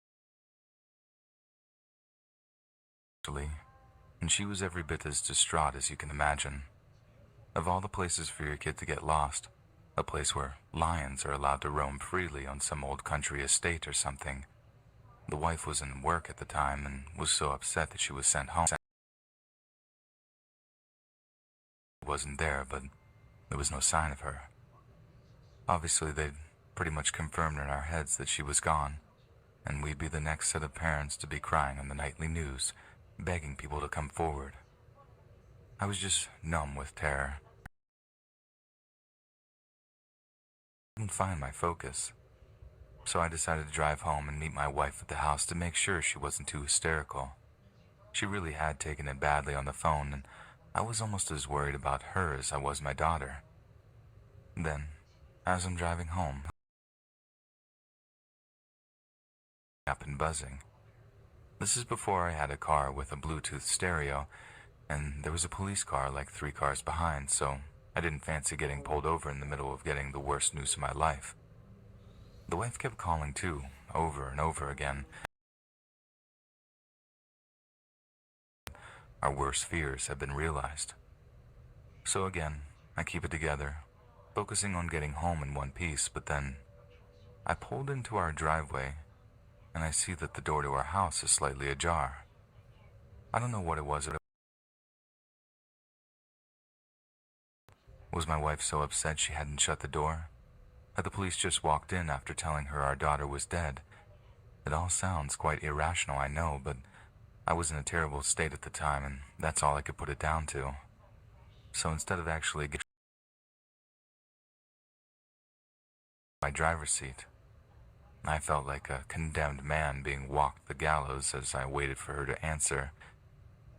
and she was every bit as distraught as you can imagine. Of all the places for your kid to get lost, a place where lions are allowed to roam freely on some old country estate or something. The wife was in work at the time and was so upset that she was sent home. Wasn't there, but there was no sign of her. Obviously, they'd pretty much confirmed in our heads that she was gone, and we'd be the next set of parents to be crying on the nightly news, begging people to come forward. I was just numb with terror. I couldn't find my focus, so I decided to drive home and meet my wife at the house to make sure she wasn't too hysterical. She really had taken it badly on the phone, and I was almost as worried about her as I was my daughter. Then, as I'm driving home, up and buzzing. This is before I had a car with a Bluetooth stereo, and there was a police car like 3 cars behind, so I didn't fancy getting pulled over in the middle of getting the worst news of my life. The wife kept calling too, over and over again. Our worst fears have been realized. So again, I keep it together, focusing on getting home in one piece, but then I pulled into our driveway and I see that the door to our house is slightly ajar. I don't know what it was. Was my wife so upset she hadn't shut the door? Had the police just walked in after telling her our daughter was dead? It all sounds quite irrational, I know, but I was in a terrible state at the time, and that's all I could put it down to. So instead of actually getting my driver's seat, I felt like a condemned man being walked the gallows as I waited for her to answer.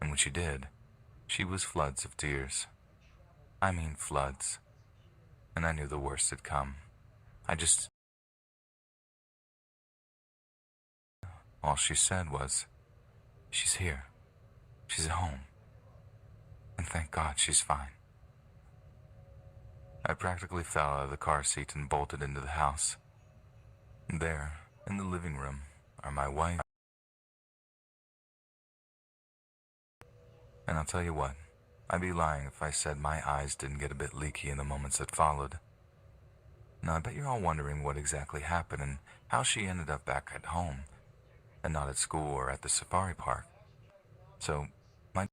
And when she did, she was floods of tears. I mean floods. And I knew the worst had come. All she said was, "She's here. She's at home. And thank God she's fine." I practically fell out of the car seat and bolted into the house. There, in the living room, are my wife. And I'll tell you what, I'd be lying if I said my eyes didn't get a bit leaky in the moments that followed. Now, I bet you're all wondering what exactly happened and how she ended up back at home, and not at school or at the safari park. So, my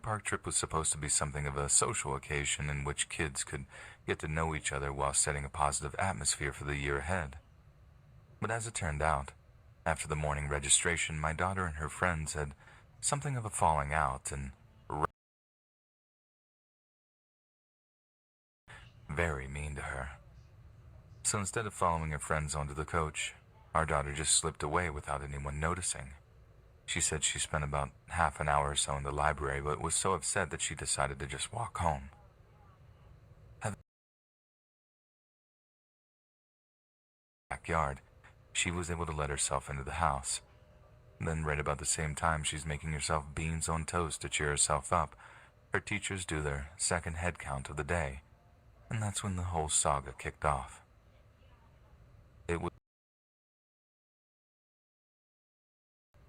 park trip was supposed to be something of a social occasion in which kids could get to know each other while setting a positive atmosphere for the year ahead. But as it turned out, after the morning registration, my daughter and her friends had something of a falling out and very mean to her. So instead of following her friends onto the coach, our daughter just slipped away without anyone noticing. She said she spent about half an hour or so in the library, but was so upset that she decided to just walk home. Backyard, she was able to let herself into the house. Then right about the same time she's making herself beans on toast to cheer herself up, her teachers do their second head count of the day, and that's when the whole saga kicked off.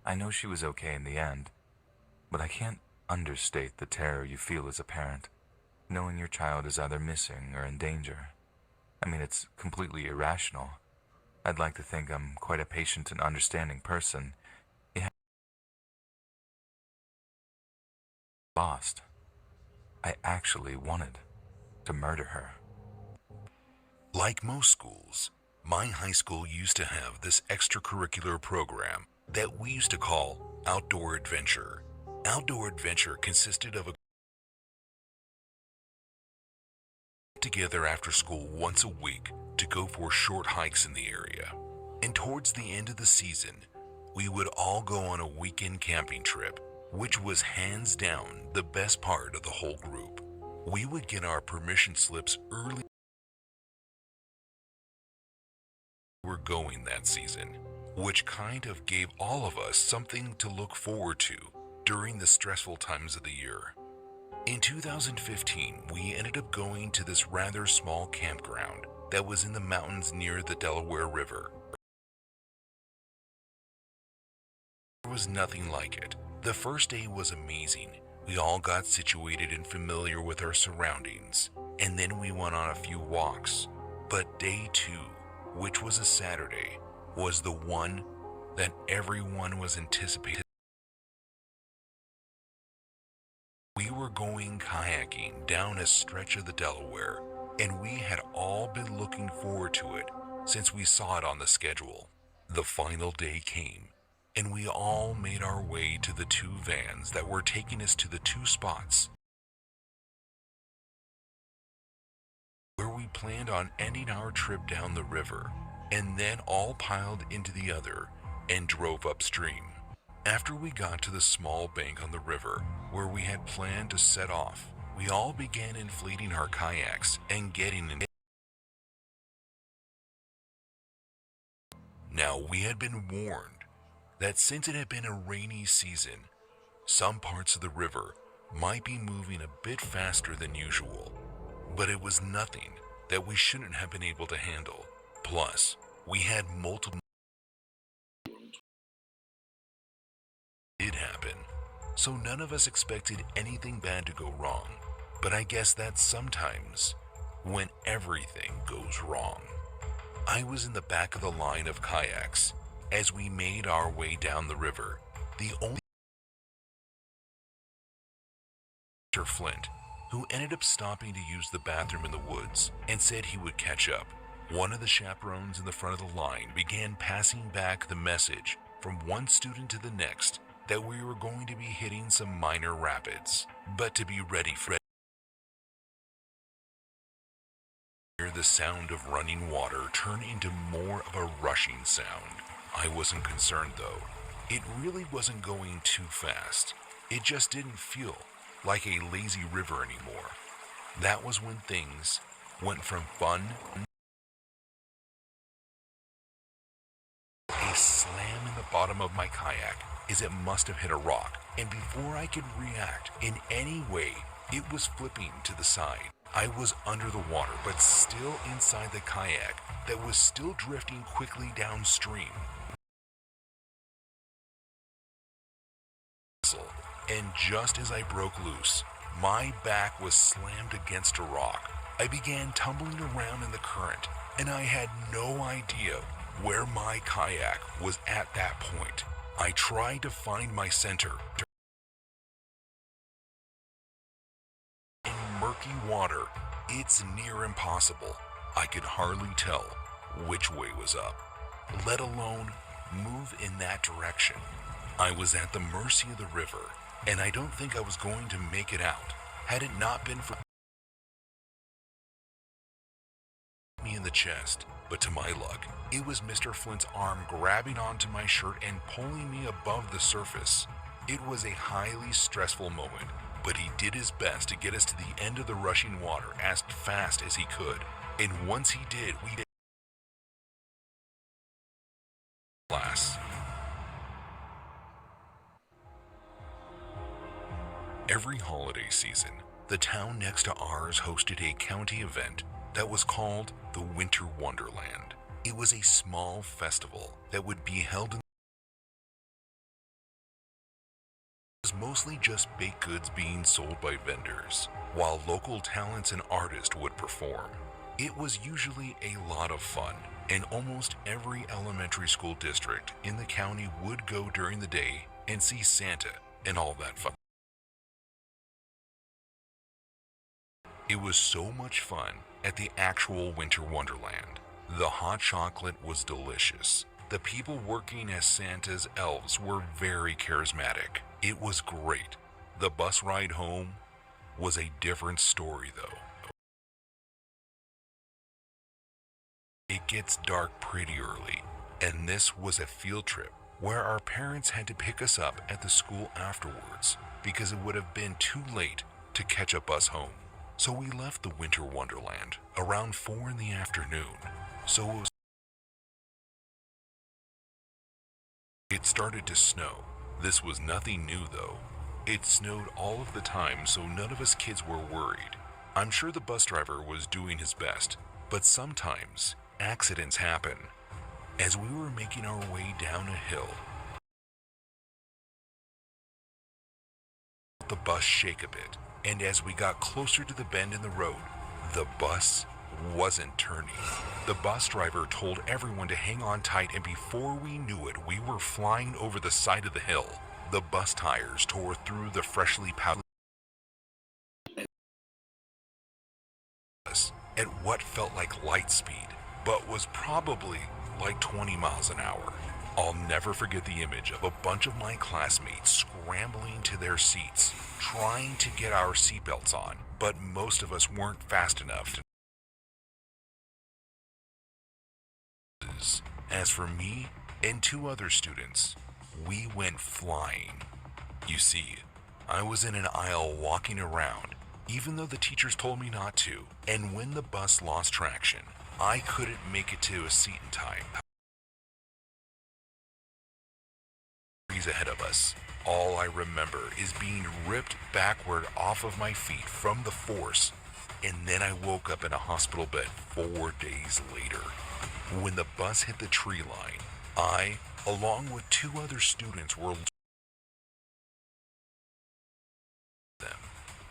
I know she was okay in the end, but I can't understate the terror you feel as a parent, knowing your child is either missing or in danger. I mean, it's completely irrational. I'd like to think I'm quite a patient and understanding person. Lost. I actually wanted to murder her. Like most schools, my high school used to have this extracurricular program that we used to call Outdoor Adventure. Outdoor Adventure consisted of a together after school once a week to go for short hikes in the area. And towards the end of the season, we would all go on a weekend camping trip, which was hands down the best part of the whole group. We would get our permission slips early were going that season, which kind of gave all of us something to look forward to during the stressful times of the year. In 2015, we ended up going to this rather small campground that was in the mountains near the Delaware River. There was nothing like it. The first day was amazing. We all got situated and familiar with our surroundings, and then we went on a few walks. But day 2, which was a Saturday, was the one that everyone was anticipating. We were going kayaking down a stretch of the Delaware, and we had all been looking forward to it since we saw it on the schedule. The final day came, and we all made our way to the 2 vans that were taking us to the 2 spots where we planned on ending our trip down the river, and then all piled into the other and drove upstream. After we got to the small bank on the river where we had planned to set off, we all began inflating our kayaks and getting in. Now, we had been warned that since it had been a rainy season, some parts of the river might be moving a bit faster than usual, but it was nothing that we shouldn't have been able to handle. Plus, we had multiple did happen, so none of us expected anything bad to go wrong. But I guess that's sometimes when everything goes wrong. I was in the back of the line of kayaks as we made our way down the river. The only Mr. Flint, who ended up stopping to use the bathroom in the woods and said he would catch up. One of the chaperones in the front of the line began passing back the message from one student to the next that we were going to be hitting some minor rapids, but to be ready for hear the sound of running water turn into more of a rushing sound. I wasn't concerned though. It really wasn't going too fast. It just didn't feel like a lazy river anymore. That was when things went from fun. A slam in the bottom of my kayak as it must have hit a rock, and before I could react in any way, it was flipping to the side. I was under the water, but still inside the kayak that was still drifting quickly downstream. And just as I broke loose, my back was slammed against a rock. I began tumbling around in the current, and I had no idea where my kayak was at that point. I tried to find my center. In murky water, it's near impossible. I could hardly tell which way was up, let alone move in that direction. I was at the mercy of the river, and I don't think I was going to make it out had it not been for me in the chest. But to my luck, it was Mr. Flint's arm grabbing onto my shirt and pulling me above the surface. It was a highly stressful moment, but he did his best to get us to the end of the rushing water as fast as he could. And once he did, we did class. Every holiday season, the town next to ours hosted a county event that was called the Winter Wonderland. It was a small festival that would be held in it was mostly just baked goods being sold by vendors, while local talents and artists would perform. It was usually a lot of fun, and almost every elementary school district in the county would go during the day and see Santa and all that fun. It was so much fun at the actual Winter Wonderland. The hot chocolate was delicious. The people working as Santa's elves were very charismatic. It was great. The bus ride home was a different story though. It gets dark pretty early, and this was a field trip where our parents had to pick us up at the school afterwards because it would have been too late to catch a bus home. So we left the Winter Wonderland around 4 in the afternoon. So it was It started to snow. This was nothing new though. It snowed all of the time, so none of us kids were worried. I'm sure the bus driver was doing his best, but sometimes accidents happen. As we were making our way down a hill, the bus shake a bit, and as we got closer to the bend in the road, the bus wasn't turning. The bus driver told everyone to hang on tight, and before we knew it, we were flying over the side of the hill. The bus tires tore through the freshly powdered at what felt like light speed, but was probably like 20 miles an hour. I'll never forget the image of a bunch of my classmates scrambling to their seats, trying to get our seatbelts on, but most of us weren't fast enough. As for me and 2 other students, we went flying. You see, I was in an aisle walking around, even though the teachers told me not to, and when the bus lost traction, I couldn't make it to a seat in time. Ahead of us, all I remember is being ripped backward off of my feet from the force, and then I woke up in a hospital bed 4 days later. When the bus hit the tree line, I, along with 2 other students,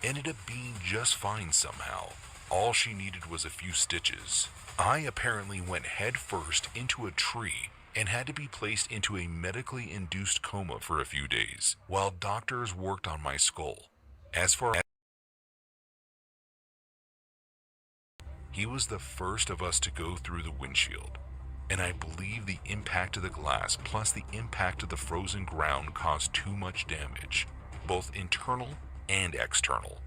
ended up being just fine somehow. All she needed was a few stitches. I apparently went head first into a tree and had to be placed into a medically induced coma for a few days while doctors worked on my skull. As far as he was the first of us to go through the windshield, and I believe the impact of the glass plus the impact of the frozen ground caused too much damage, both internal and external.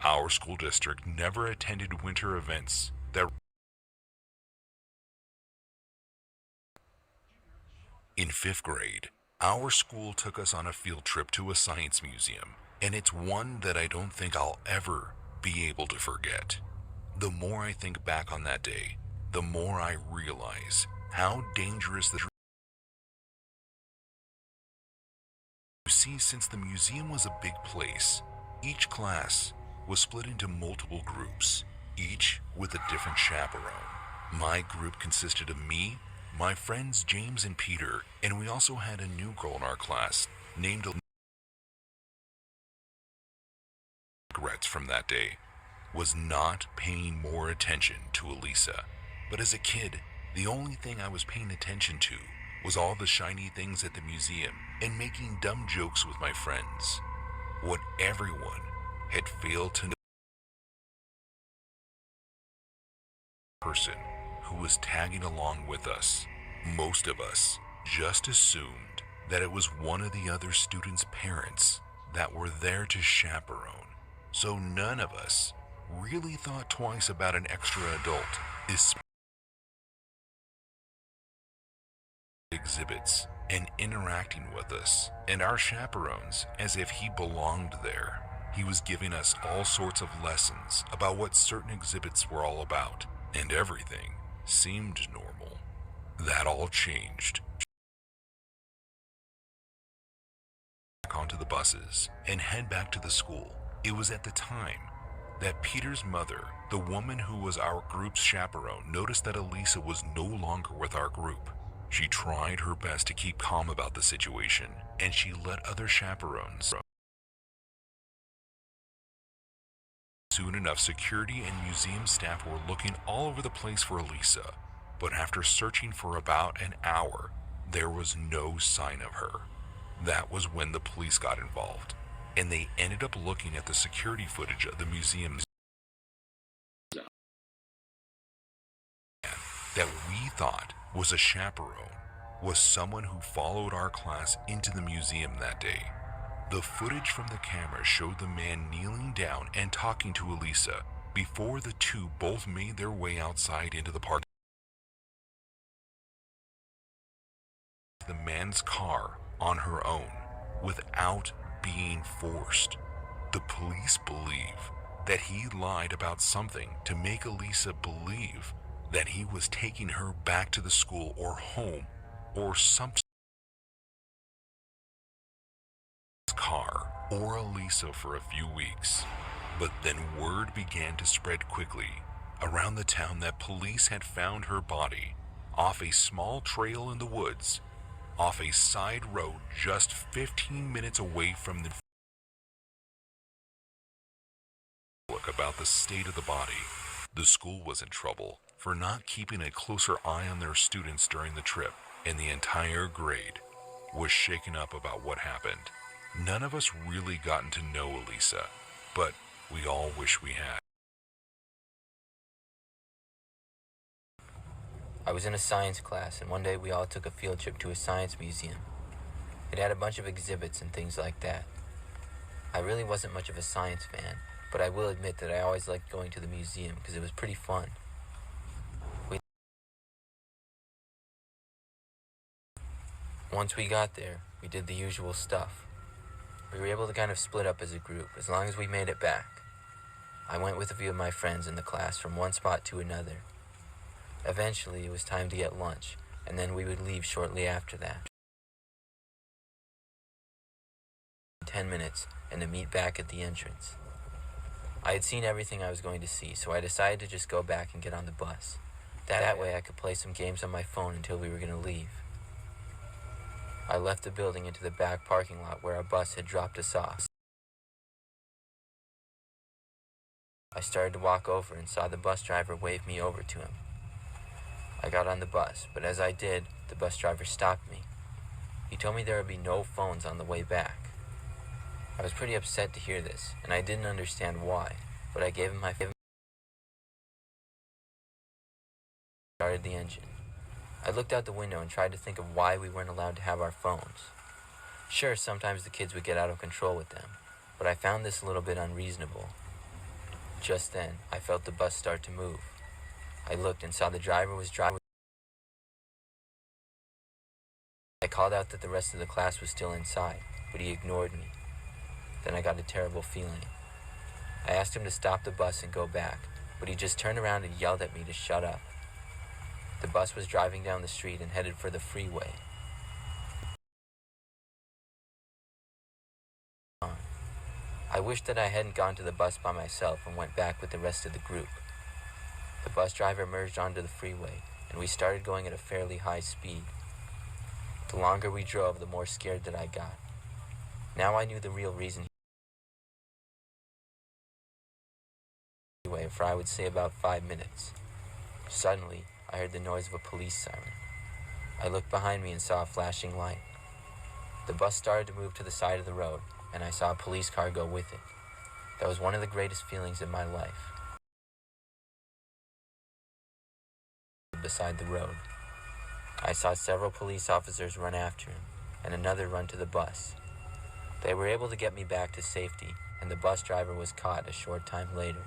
Our school district never attended winter events that in 5th grade, our school took us on a field trip to a science museum, and it's one that I don't think I'll ever be able to forget. The more I think back on that day, the more I realize how dangerous the You see, since the museum was a big place, each class was split into multiple groups, each with a different chaperone. My group consisted of me, my friends James and Peter, and we also had a new girl in our class named regrets from that day was not paying more attention to Elisa. But as a kid, the only thing I was paying attention to was all the shiny things at the museum and making dumb jokes with my friends. What everyone had failed to know, person who was tagging along with us. Most of us just assumed that it was one of the other students' parents that were there to chaperone. So none of us really thought twice about an extra adult, especially exhibits and interacting with us and our chaperones as if he belonged there. He was giving us all sorts of lessons about what certain exhibits were all about, and everything seemed normal. That all changed. Back onto the buses and head back to the school. It was at the time that Peter's mother, the woman who was our group's chaperone, noticed that Elisa was no longer with our group. She tried her best to keep calm about the situation, and she let other chaperones. Soon enough, security and museum staff were looking all over the place for Elisa, but after searching for about an hour, there was no sign of her. That was when the police got involved, and they ended up looking at the security footage of the museum that we thought was a chaperone was someone who followed our class into the museum that day. The footage from the camera showed the man kneeling down and talking to Elisa before the two both made their way outside into the park. The man's car on her own without being forced. The police believe that he lied about something to make Elisa believe that he was taking her back to the school or home or something. car or Elisa for a few weeks. But then word began to spread quickly around the town that police had found her body off a small trail in the woods, off a side road just 15 minutes away from the about the state of the body. The school was in trouble for not keeping a closer eye on their students during the trip, and the entire grade was shaken up about what happened. None of us really gotten to know Elisa, but we all wish we had. I was in a science class, and one day we all took a field trip to a science museum. It had a bunch of exhibits and things like that. I really wasn't much of a science fan, but I will admit that I always liked going to the museum because it was pretty fun. Once we got there, we did the usual stuff. We were able to kind of split up as a group as long as we made it back. I went with a few of my friends in the class from one spot to another. Eventually, it was time to get lunch, and then we would leave shortly after that. 10 minutes, and to meet back at the entrance. I had seen everything I was going to see, so I decided to just go back and get on the bus. That way I could play some games on my phone until we were going to leave. I left the building into the back parking lot where our bus had dropped us off. I started to walk over and saw the bus driver wave me over to him. I got on the bus, but as I did, the bus driver stopped me. He told me there would be no phones on the way back. I was pretty upset to hear this, and I didn't understand why, but I gave him my phone. Started the engine. I looked out the window and tried to think of why we weren't allowed to have our phones. Sure, sometimes the kids would get out of control with them, but I found this a little bit unreasonable. Just then, I felt the bus start to move. I looked and saw the driver was driving. I called out that the rest of the class was still inside, but he ignored me. Then I got a terrible feeling. I asked him to stop the bus and go back, but he just turned around and yelled at me to shut up. The bus was driving down the street and headed for the freeway. I wished that I hadn't gone to the bus by myself and went back with the rest of the group. The bus driver merged onto the freeway, and we started going at a fairly high speed. The longer we drove, the more scared that I got. Now I knew the real reason. For I would say about 5 minutes. Suddenly, I heard the noise of a police siren. I looked behind me and saw a flashing light. The bus started to move to the side of the road, and I saw a police car go with it. That was one of the greatest feelings in my life. Beside the road, I saw several police officers run after him, and another run to the bus. They were able to get me back to safety, and the bus driver was caught a short time later.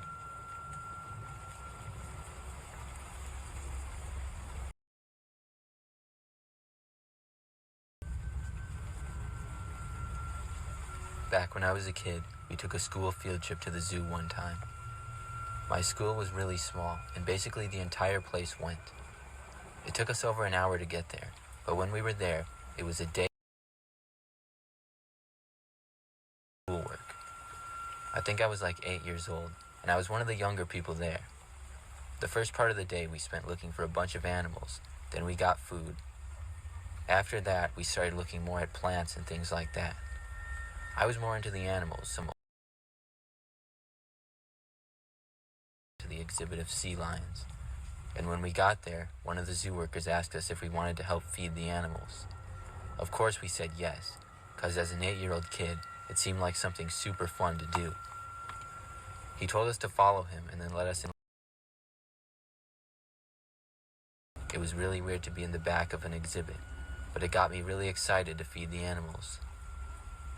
Back when I was a kid, we took a school field trip to the zoo one time. My school was really small, and basically the entire place went. It took us over an hour to get there, but when we were there, it was a day of schoolwork. I think I was like 8 years old, and I was one of the younger people there. The first part of the day we spent looking for a bunch of animals, then we got food. After that, we started looking more at plants and things like that. I was more into the animals, to the exhibit of sea lions. And when we got there, one of the zoo workers asked us if we wanted to help feed the animals. Of course we said yes, because as an 8-year-old kid, it seemed like something super fun to do. He told us to follow him and then let us in. It was really weird to be in the back of an exhibit, but it got me really excited to feed the animals.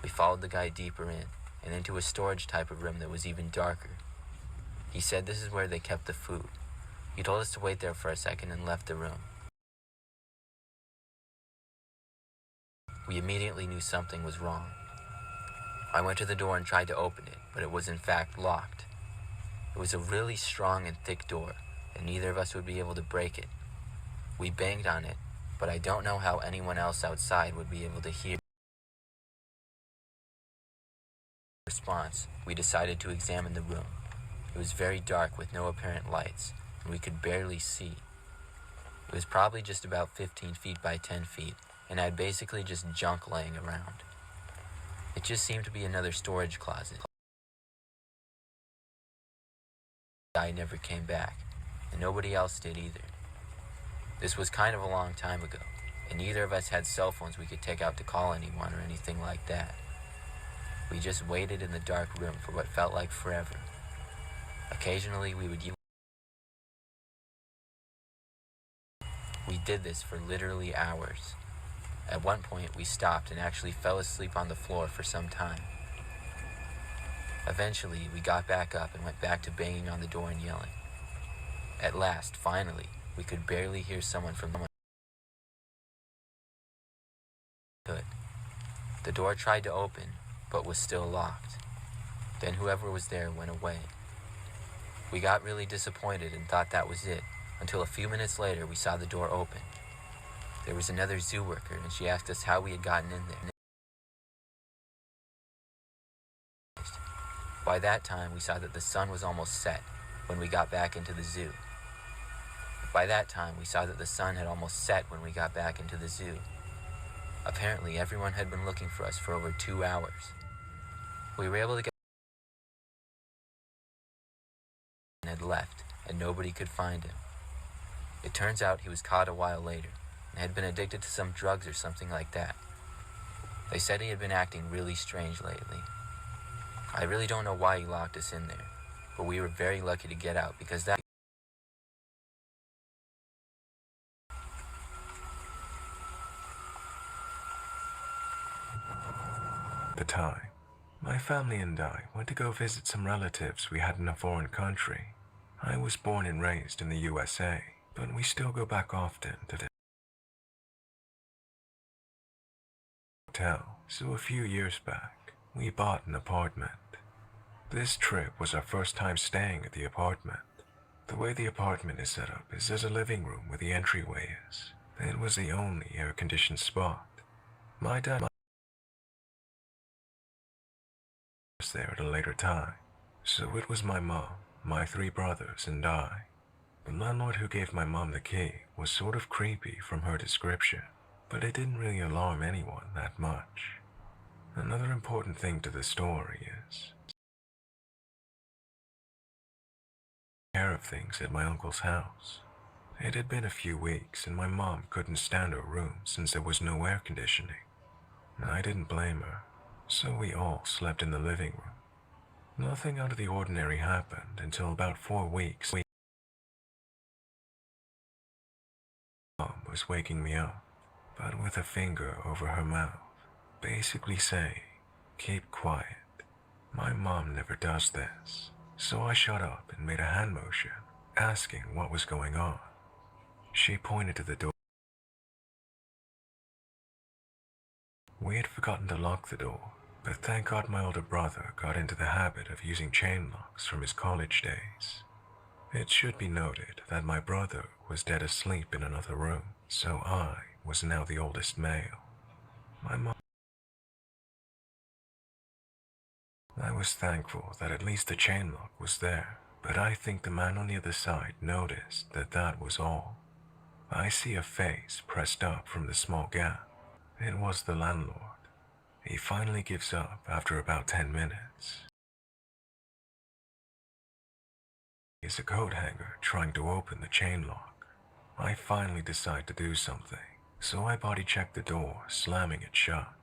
We followed the guy deeper in, and into a storage type of room that was even darker. He said this is where they kept the food. He told us to wait there for a second and left the room. We immediately knew something was wrong. I went to the door and tried to open it, but it was in fact locked. It was a really strong and thick door, and neither of us would be able to break it. We banged on it, but I don't know how anyone else outside would be able to hear. response, we decided to examine the room. It was very dark with no apparent lights, and we could barely see. It was probably just about 15 feet by 10 feet, and had basically just junk laying around. It just seemed to be another storage closet. The guy never came back, and nobody else did either. This was kind of a long time ago, and neither of us had cell phones we could take out to call anyone or anything like that. We just waited in the dark room for what felt like forever. Occasionally we would We did this for literally hours. At one point we stopped and actually fell asleep on the floor for some time. Eventually we got back up and went back to banging on the door and yelling. At last, finally, we could barely hear someone from the door tried to open, but was still locked. Then whoever was there went away. We got really disappointed and thought that was it, until a few minutes later we saw the door open. There was another zoo worker, and she asked us how we had gotten in there. By that time, we saw that the sun was almost set when we got back into the zoo. Apparently, everyone had been looking for us for over 2 hours. We were able to get and had left, and nobody could find him. It turns out he was caught a while later, and had been addicted to some drugs or something like that. They said he had been acting really strange lately. I really don't know why he locked us in there, but we were very lucky to get out because that the time, my family and I went to go visit some relatives we had in a foreign country. I was born and raised in the USA, but we still go back often to the hotel, so a few years back, we bought an apartment. This trip was our first time staying at the apartment. The way the apartment is set up is there's a living room where the entryway is. It was the only air-conditioned spot. My dad was there at a later time, so it was my mom, my 3 brothers, and I. The landlord who gave my mom the key was sort of creepy from her description, but it didn't really alarm anyone that much. Another important thing to the story is care of things at my uncle's house. It had been a few weeks and my mom couldn't stand her room since there was no air conditioning. I didn't blame her, so we all slept in the living room. Nothing out of the ordinary happened until about 4 weeks. Mom was waking me up, but with a finger over her mouth, basically saying, "Keep quiet." My mom never does this, so I shut up and made a hand motion, asking what was going on. She pointed to the door. We had forgotten to lock the door, but thank God my older brother got into the habit of using chain locks from his college days. It should be noted that my brother was dead asleep in another room, so I was now the oldest male. I was thankful that at least the chain lock was there, but I think the man on the other side noticed that that was all. I see a face pressed up from the small gap. It was the landlord. He finally gives up after about 10 minutes. He's a coat hanger trying to open the chain lock. I finally decide to do something, so I body check the door, slamming it shut.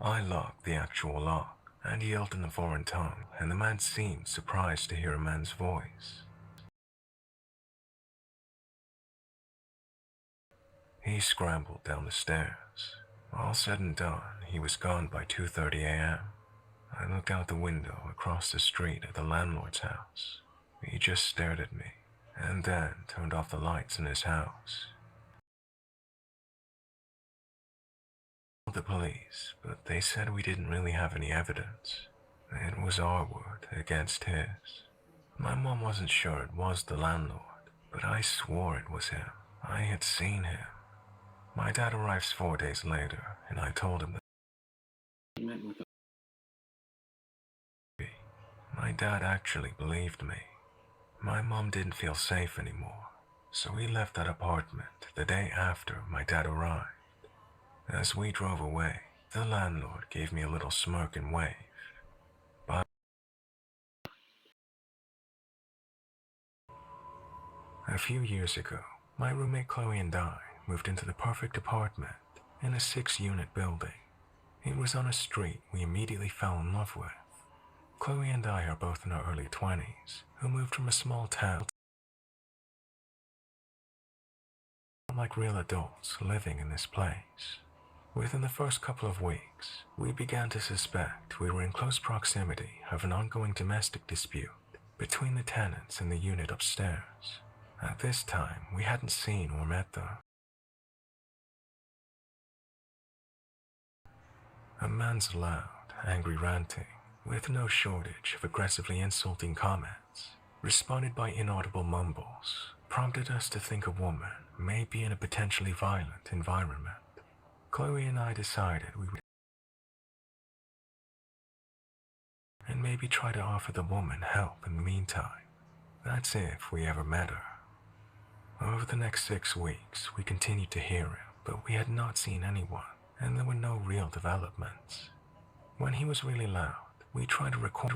I locked the actual lock and yelled in a foreign tongue, and the man seemed surprised to hear a man's voice. He scrambled down the stairs. All said and done, he was gone by 2:30 a.m. I looked out the window across the street at the landlord's house. He just stared at me, and then turned off the lights in his house. I called the police, but they said we didn't really have any evidence. It was our word against his. My mom wasn't sure it was the landlord, but I swore it was him. I had seen him. My dad arrives 4 days later, and I told him that My dad actually believed me. My mom didn't feel safe anymore, so we left that apartment the day after my dad arrived. As we drove away, the landlord gave me a little smirk and wave. But a few years ago, my roommate Chloe and I moved into the perfect apartment in a 6-unit building. It was on a street we immediately fell in love with. Chloe and I are both in our early 20s, who moved from a small town like real adults living in this place. Within the first couple of weeks, we began to suspect we were in close proximity of an ongoing domestic dispute between the tenants in the unit upstairs. At this time, we hadn't seen or met them. A man's loud, angry ranting, with no shortage of aggressively insulting comments, responded by inaudible mumbles, prompted us to think a woman may be in a potentially violent environment. Chloe and I decided we would and maybe try to offer the woman help in the meantime. That's if we ever met her. Over the next 6 weeks, we continued to hear him, but we had not seen anyone, and there were no real developments. When he was really loud, we tried to record.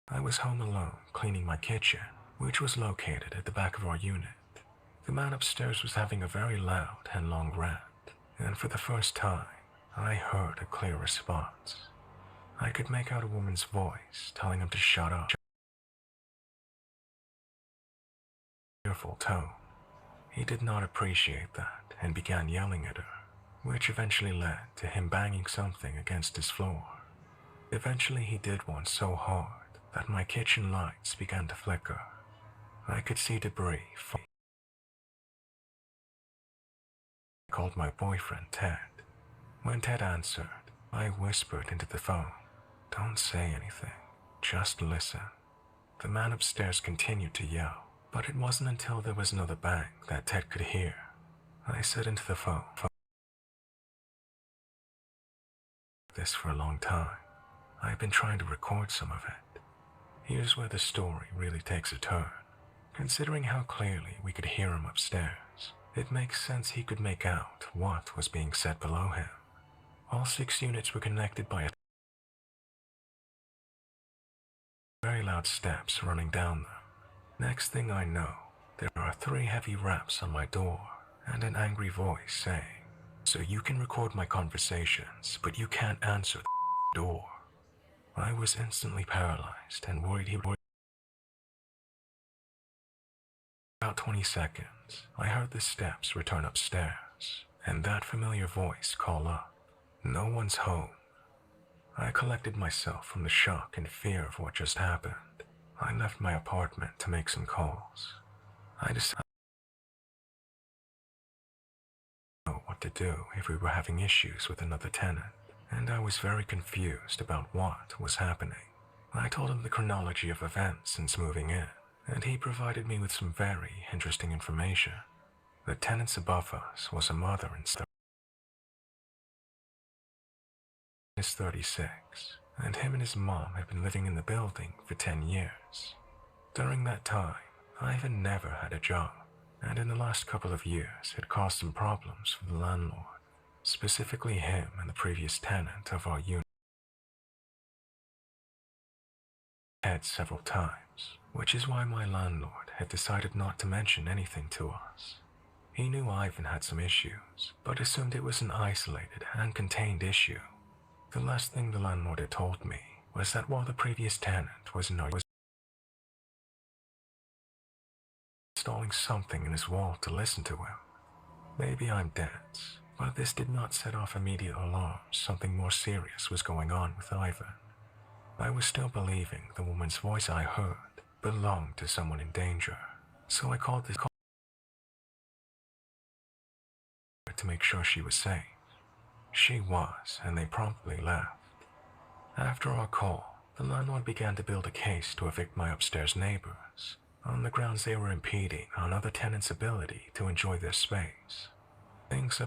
I was home alone, cleaning my kitchen, which was located at the back of our unit. The man upstairs was having a very loud and long rant, and for the first time, I heard a clear response. I could make out a woman's voice telling him to shut up. Cheerful tone. He did not appreciate that and began yelling at her, which eventually led to him banging something against his floor. Eventually he did one so hard that my kitchen lights began to flicker. I could see debris fall. I called my boyfriend Ted. When Ted answered, I whispered into the phone, "Don't say anything, just listen." The man upstairs continued to yell, but it wasn't until there was another bang that Ted could hear. I said into the phone, "This for a long time. I've been trying to record some of it." Here's where the story really takes a turn. Considering how clearly we could hear him upstairs, it makes sense he could make out what was being said below him. All 6 units were connected by a very loud steps running down them. Next thing I know, there are 3 heavy raps on my door and an angry voice saying, "So you can record my conversations, but you can't answer the door." I was instantly paralyzed and worried he would. About 20 seconds, I heard the steps return upstairs, and that familiar voice call up, "No one's home." I collected myself from the shock and fear of what just happened. I left my apartment to make some calls. I decided to know what to do if we were having issues with another tenant, and I was very confused about what was happening. I told him the chronology of events since moving in, and he provided me with some very interesting information. The tenants above us was a mother and son. He is 36, and him and his mom had been living in the building for 10 years. During that time, Ivan never had a job, and in the last couple of years had caused some problems for the landlord, specifically him and the previous tenant of our unit. Had several times, which is why my landlord had decided not to mention anything to us. He knew Ivan had some issues, but assumed it was an isolated and contained issue. The last thing the landlord had told me was that while the previous tenant was installing something in his wall to listen to him. Maybe I'm dense, but this did not set off immediate alarms. Something more serious was going on with Ivan. I was still believing the woman's voice I heard belonged to someone in danger, so I called this call to make sure she was safe. She was, and they promptly left. After our call, the landlord began to build a case to evict my upstairs neighbors, on the grounds they were impeding on other tenants' ability to enjoy their space. Things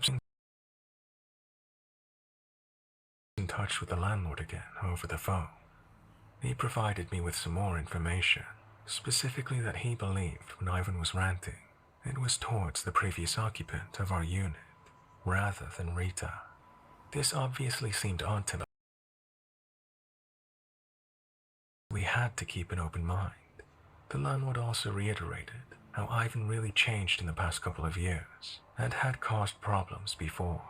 touch with the landlord again over the phone. He provided me with some more information, specifically that he believed when Ivan was ranting, it was towards the previous occupant of our unit, rather than Rita. This obviously seemed odd to me. We had to keep an open mind. The landlord also reiterated how Ivan really changed in the past couple of years and had caused problems before.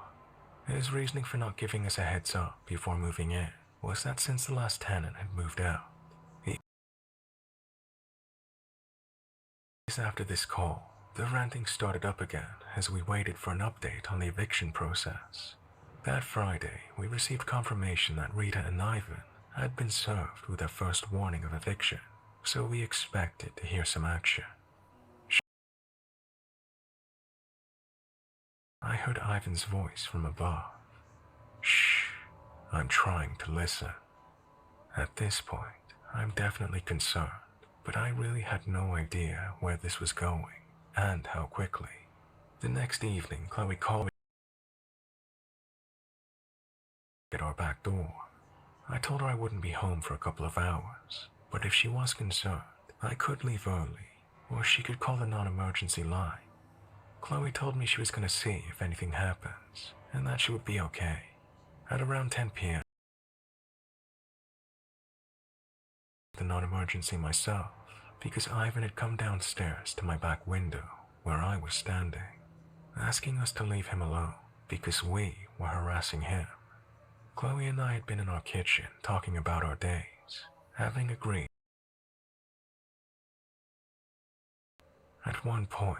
His reasoning for not giving us a heads up before moving in was that since the last tenant had moved out, after this call, the ranting started up again as we waited for an update on the eviction process. That Friday, we received confirmation that Rita and Ivan had been served with their first warning of eviction, so we expected to hear some action. I heard Ivan's voice from above. Shh, I'm trying to listen. At this point, I'm definitely concerned, but I really had no idea where this was going and how quickly. The next evening, Chloe called me at our back door. I told her I wouldn't be home for a couple of hours, but if she was concerned, I could leave early, or she could call the non-emergency line. Chloe told me she was going to see if anything happens, and that she would be okay. At around 10 p.m., the non-emergency myself, because Ivan had come downstairs to my back window where I was standing, asking us to leave him alone because we were harassing him. Chloe and I had been in our kitchen talking about our days, having agreed. At one point,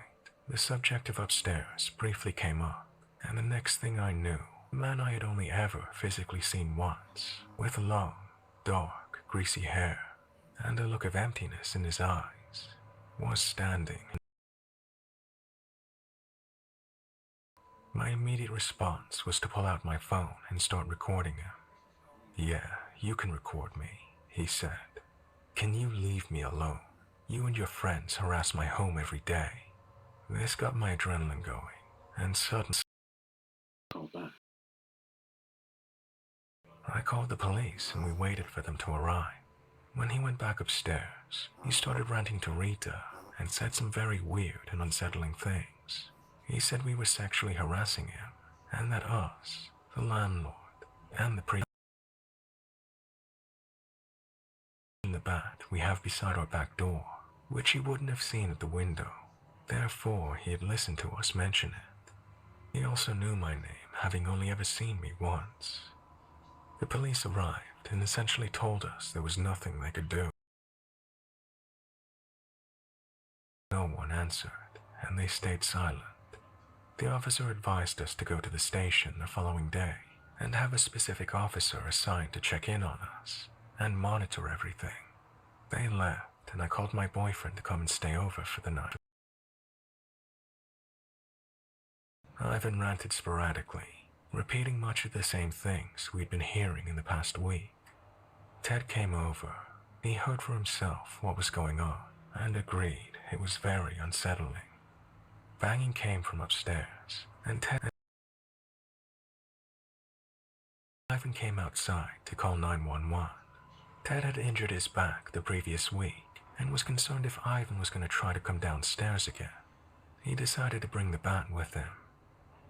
the subject of upstairs briefly came up, and the next thing I knew, the man I had only ever physically seen once, with long, dark, greasy hair, and a look of emptiness in his eyes, was standing. My immediate response was to pull out my phone and start recording him. "Yeah, you can record me," he said. "Can you leave me alone? You and your friends harass my home every day." This got my adrenaline going, and suddenly I called the police and we waited for them to arrive. When he went back upstairs, he started ranting to Rita and said some very weird and unsettling things. He said we were sexually harassing him, and that us, the landlord, and the in the bat we have beside our back door, which he wouldn't have seen at the window. Therefore, he had listened to us mention it. He also knew my name, having only ever seen me once. The police arrived and essentially told us there was nothing they could do. No one answered, and they stayed silent. The officer advised us to go to the station the following day and have a specific officer assigned to check in on us and monitor everything. They left, and I called my boyfriend to come and stay over for the night. Ivan ranted sporadically, repeating much of the same things we'd been hearing in the past week. Ted came over. He heard for himself what was going on and agreed it was very unsettling. Banging came from upstairs, and Ivan came outside to call 911. Ted had injured his back the previous week and was concerned if Ivan was going to try to come downstairs again. He decided to bring the bat with him.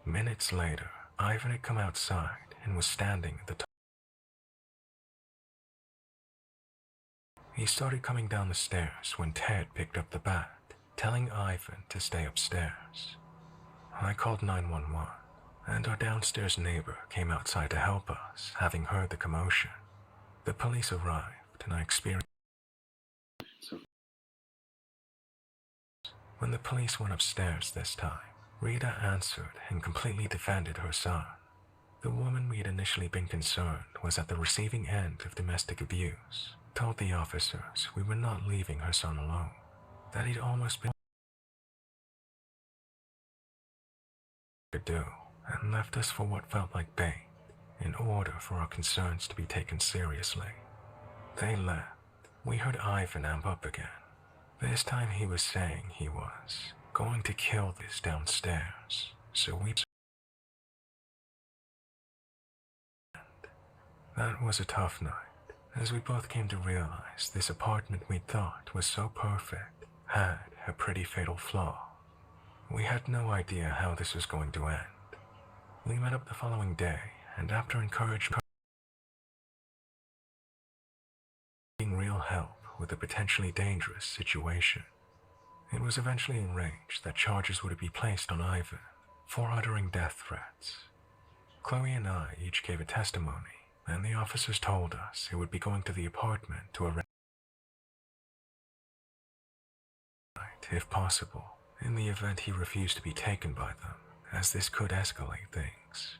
Minutes later, Ivan had come outside and was standing at the top. He started coming down the stairs when Ted picked up the bat, telling Ivan to stay upstairs. I called 911, and our downstairs neighbor came outside to help us, having heard the commotion. The police arrived, and I experienced. When the police went upstairs this time, Rita answered and completely defended her son. The woman we had initially been concerned was at the receiving end of domestic abuse, told the officers we were not leaving her son alone, that he'd almost been to do, and left us for what felt like bait, in order for our concerns to be taken seriously. They left. We heard Ivan amp up again. This time he was saying he was going to kill this downstairs, so we That was a tough night, as we both came to realize this apartment we thought was so perfect had a pretty fatal flaw. We had no idea how this was going to end. We met up the following day, and after encouraging real help with a potentially dangerous situation, it was eventually arranged that charges would be placed on Ivan for uttering death threats. Chloe and I each gave a testimony, and the officers told us he would be going to the apartment to arrest if possible, in the event he refused to be taken by them, as this could escalate things.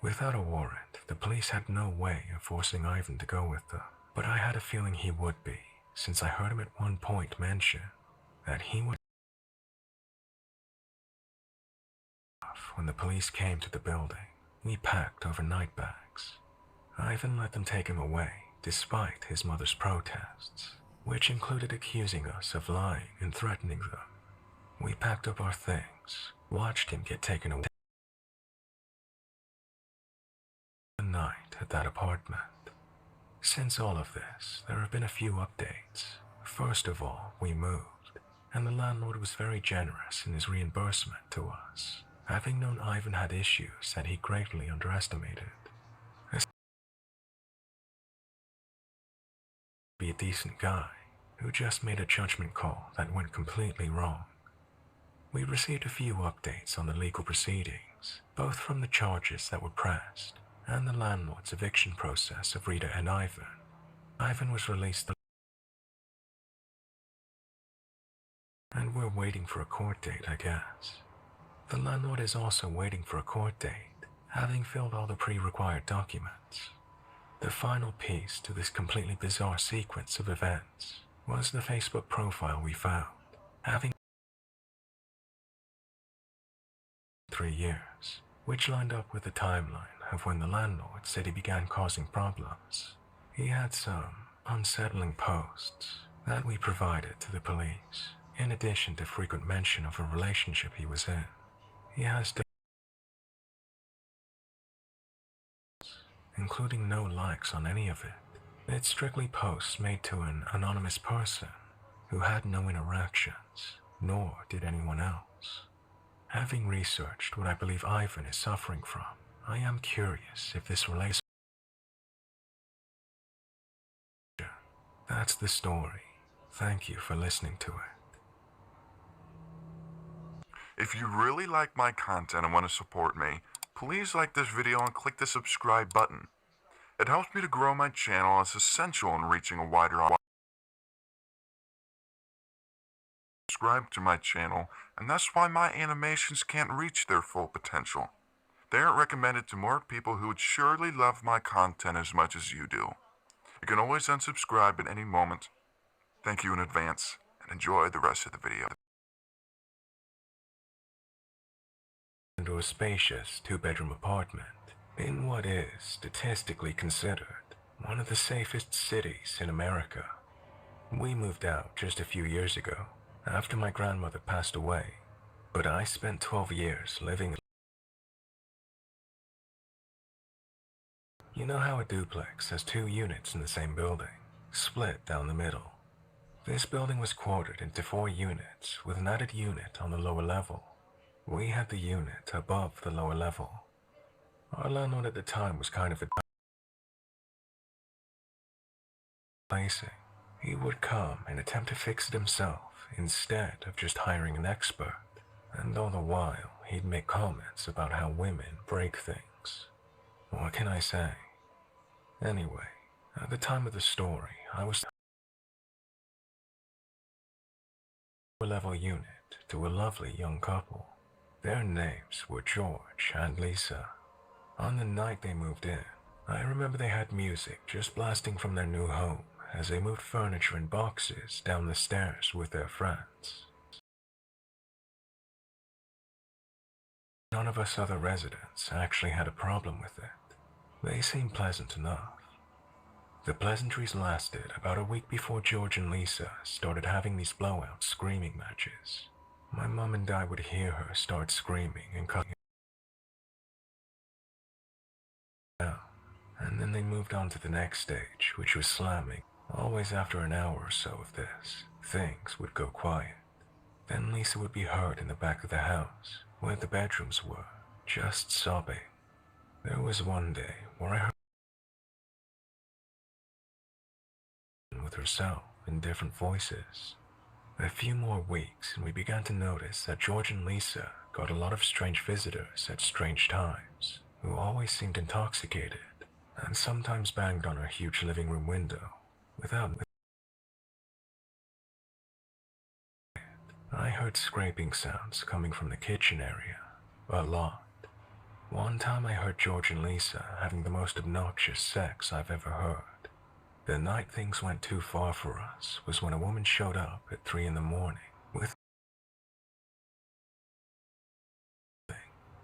Without a warrant, the police had no way of forcing Ivan to go with them, but I had a feeling he would be, since I heard him at one point mention that he would. When the police came to the building, we packed overnight bags. Ivan let them take him away, despite his mother's protests, which included accusing us of lying and threatening them. We packed up our things, watched him get taken away. The night at that apartment. Since all of this, there have been a few updates. First of all, we moved, and the landlord was very generous in his reimbursement to us, having known Ivan had issues that he greatly underestimated. Be a decent guy who just made a judgment call that went completely wrong. We received a few updates on the legal proceedings, both from the charges that were pressed and the landlord's eviction process of Rita and Ivan. Ivan was released and we're waiting for a court date, I guess. The landlord is also waiting for a court date, having filled all the pre-required documents. The final piece to this completely bizarre sequence of events was the Facebook profile we found, having 3 years, which lined up with the timeline of when the landlord said he began causing problems. He had some unsettling posts that we provided to the police, in addition to frequent mention of a relationship he was in. He has including no likes on any of it. It's strictly posts made to an anonymous person who had no interactions, nor did anyone else. Having researched what I believe Ivan is suffering from, I am curious if this relates. That's the story. Thank you for listening to it. If you really like my content and want to support me, please like this video and click the subscribe button. It helps me to grow my channel and is essential in reaching a wider audience. Subscribe to my channel, and that's why my animations can't reach their full potential. They aren't recommended to more people who would surely love my content as much as you do. You can always unsubscribe at any moment. Thank you in advance, and enjoy the rest of the video. Into a spacious 2-bedroom apartment in what is statistically considered one of the safest cities in America. We moved out just a few years ago after my grandmother passed away, but I spent 12 years living. You know how a duplex has 2 units in the same building, split down the middle? This building was quartered into 4 units with an added unit on the lower level. We had the unit above the lower level. Our landlord at the time was kind of a placing. He would come and attempt to fix it himself instead of just hiring an expert, and all the while he'd make comments about how women break things. What can I say? Anyway, at the time of the story, I was a level unit to a lovely young couple. Their names were George and Lisa. On the night they moved in, I remember they had music just blasting from their new home as they moved furniture in boxes down the stairs with their friends. None of us other residents actually had a problem with it. They seemed pleasant enough. The pleasantries lasted about a week before George and Lisa started having these blowout screaming matches. My mom and I would hear her start screaming and cutting out, and and then they moved on to the next stage, which was slamming. Always after an hour or so of this, things would go quiet. Then Lisa would be heard in the back of the house, where the bedrooms were, just sobbing. There was one day where I heard her with herself in different voices. A few more weeks and we began to notice that George and Lisa got a lot of strange visitors at strange times, who always seemed intoxicated, and sometimes banged on our huge living room window without. I heard scraping sounds coming from the kitchen area, a lot. One time I heard George and Lisa having the most obnoxious sex I've ever heard. The night things went too far for us was when a woman showed up at 3 in the morning with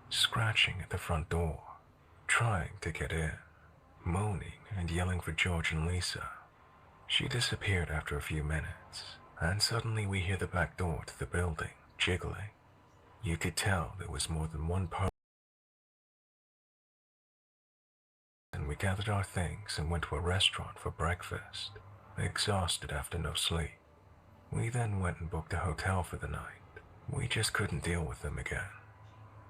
scratching at the front door, trying to get in, moaning and yelling for George and Lisa. She disappeared after a few minutes, and suddenly we hear the back door to the building jiggling. You could tell there was more than one person. And we gathered our things and went to a restaurant for breakfast, exhausted after no sleep. We then went and booked a hotel for the night. We just couldn't deal with them again.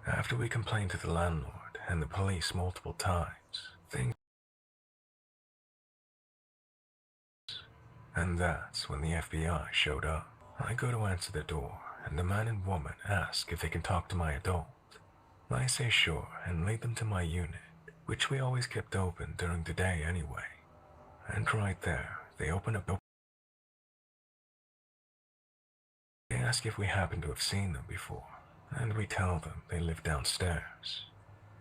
After we complained to the landlord and the police multiple times, things. And that's when the FBI showed up. I go to answer the door, and the man and woman ask if they can talk to my adult. I say sure and lead them to my unit, which we always kept open during the day anyway. And right there, they open up. They ask if we happen to have seen them before, and we tell them they live downstairs.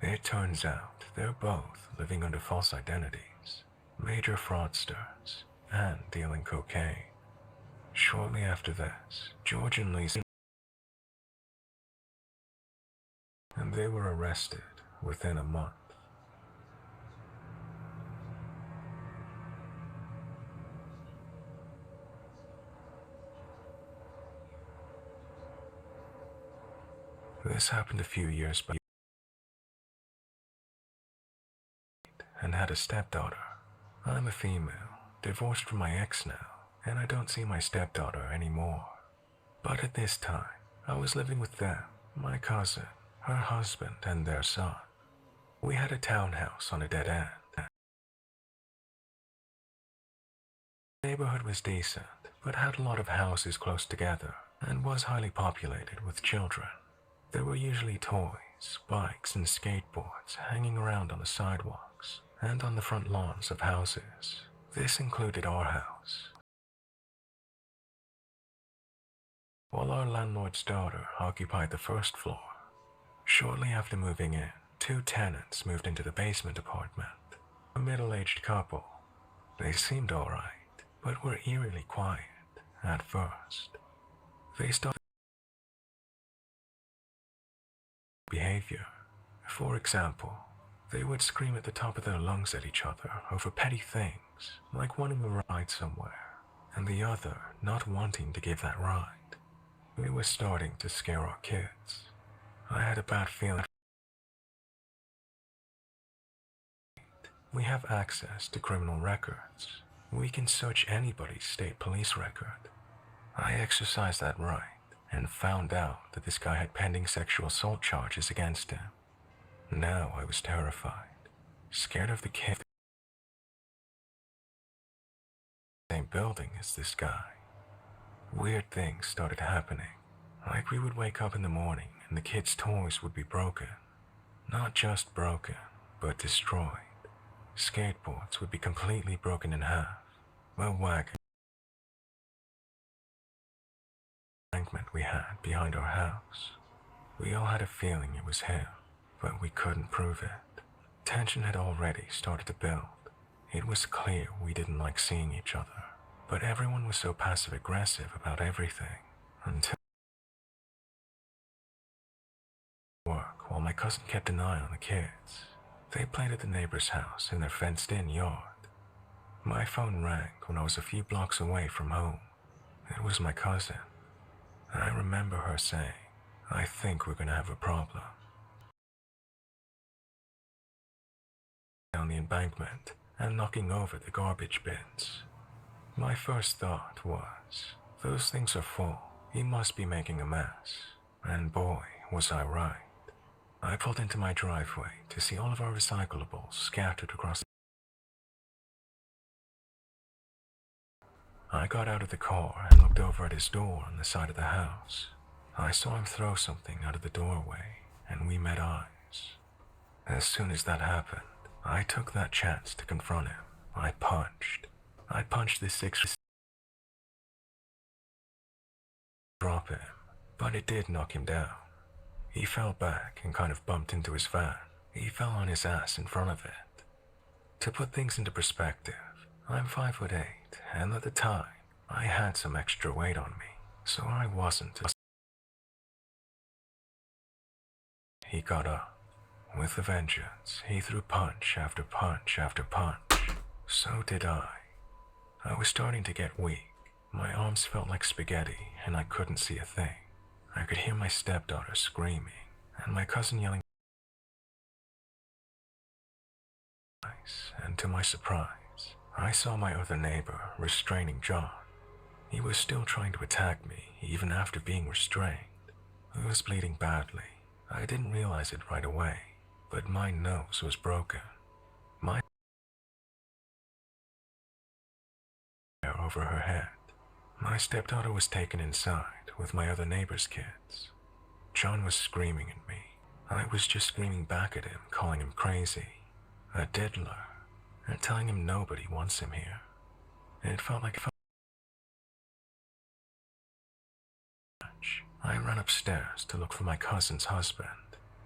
It turns out they're both living under false identities, major fraudsters, and dealing cocaine. Shortly after this, George and Lisa, and they were arrested within a month. This happened a few years back and had a stepdaughter. I'm a female, divorced from my ex now, and I don't see my stepdaughter anymore. But at this time, I was living with them, my cousin, her husband, and their son. We had a townhouse on a dead end. The neighborhood was decent, but had a lot of houses close together and was highly populated with children. There were usually toys, bikes, and skateboards hanging around on the sidewalks and on the front lawns of houses. This included our house. While our landlord's daughter occupied the first floor, shortly after moving in, 2 tenants moved into the basement apartment. A middle-aged couple. They seemed alright, but were eerily quiet at first. They started behavior. For example, they would scream at the top of their lungs at each other over petty things, like wanting a ride somewhere, and the other not wanting to give that ride. It was starting to scare our kids. I had a bad feeling. We have access to criminal records. We can search anybody's state police record. I exercised that right and found out that this guy had pending sexual assault charges against him. Now I was terrified, scared of the kid. Same building as this guy. Weird things started happening, like we would wake up in the morning and the kids' toys would be broken. Not just broken, but destroyed. Skateboards would be completely broken in half. A wagon we had behind our house. We all had a feeling it was him, but we couldn't prove it. Tension had already started to build. It was clear we didn't like seeing each other, but everyone was so passive-aggressive about everything until work while my cousin kept an eye on the kids. They played at the neighbor's house in their fenced-in yard. My phone rang when I was a few blocks away from home. It was my cousin. I remember her saying, "I think we're gonna have a problem." Down down the embankment and knocking over the garbage bins. My first thought was, those things are full. He must be making a mess. And boy, was I right. I pulled into my driveway to see all of our recyclables scattered across. I got out of the car and looked over at his door on the side of the house. I saw him throw something out of the doorway, and we met eyes. As soon as that happened, I took that chance to confront him. I punched the 6 drop him, but it did knock him down. He fell back and kind of bumped into his van. He fell on his ass in front of it. To put things into perspective, I'm 5'8", and at the time, I had some extra weight on me, so I wasn't. He got up. With a vengeance, he threw punch after punch after punch. So did I. I was starting to get weak. My arms felt like spaghetti, and I couldn't see a thing. I could hear my stepdaughter screaming, and my cousin yelling. And to my surprise, I saw my other neighbor restraining John. He was still trying to attack me, even after being restrained. He was bleeding badly. I didn't realize it right away, but my nose was broken. My hair over her head. My stepdaughter was taken inside with my other neighbor's kids. John was screaming at me. I was just screaming back at him, calling him crazy, a diddler, and telling him nobody wants him here. It felt like I ran upstairs to look for my cousin's husband.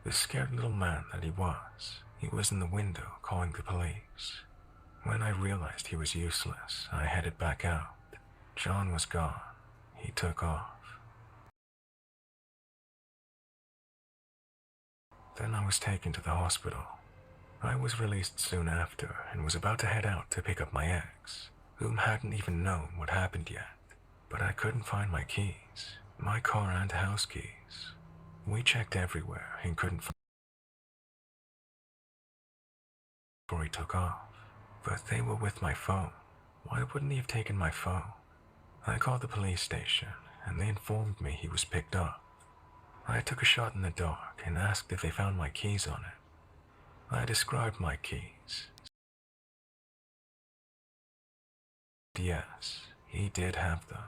The scared little man that he was in the window calling the police. When I realized he was useless, I headed back out. John was gone. He took off. Then I was taken to the hospital. I was released soon after and was about to head out to pick up my ex, whom hadn't even known what happened yet. But I couldn't find my keys, my car and house keys. We checked everywhere and couldn't find before he took off. But they were with my phone. Why wouldn't he have taken my phone? I called the police station, and they informed me he was picked up. I took a shot in the dark and asked if they found my keys on it. I described my keys. Yes, he did have them.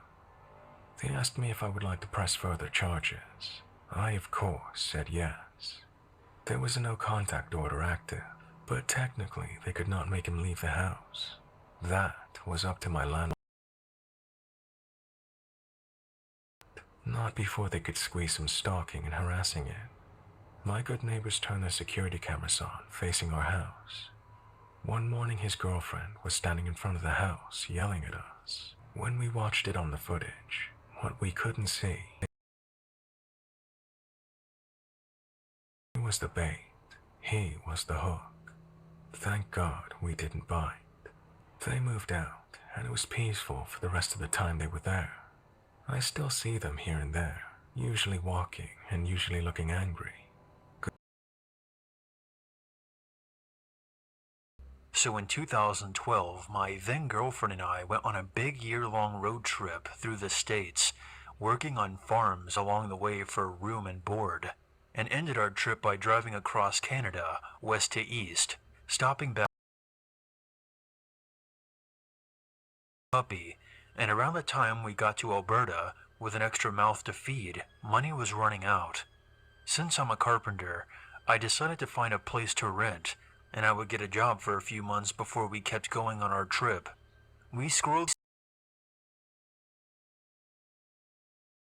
They asked me if I would like to press further charges. I, of course, said yes. There was a no-contact order active, but technically they could not make him leave the house. That was up to my landlord. Not before they could squeeze some stalking and harassing it. My good neighbors turned their security cameras on, facing our house. One morning his girlfriend was standing in front of the house, yelling at us. When we watched it on the footage, what we couldn't see was the bait. He was the hook. Thank God we didn't bite. They moved out, and it was peaceful for the rest of the time they were there. I still see them here and there, usually walking and usually looking angry. So in 2012, my then-girlfriend and I went on a big year-long road trip through the States, working on farms along the way for room and board, and ended our trip by driving across Canada, west to east, stopping back puppy, and around the time we got to Alberta, with an extra mouth to feed, money was running out. Since I'm a carpenter, I decided to find a place to rent, and I would get a job for a few months before we kept going on our trip. We scrolled,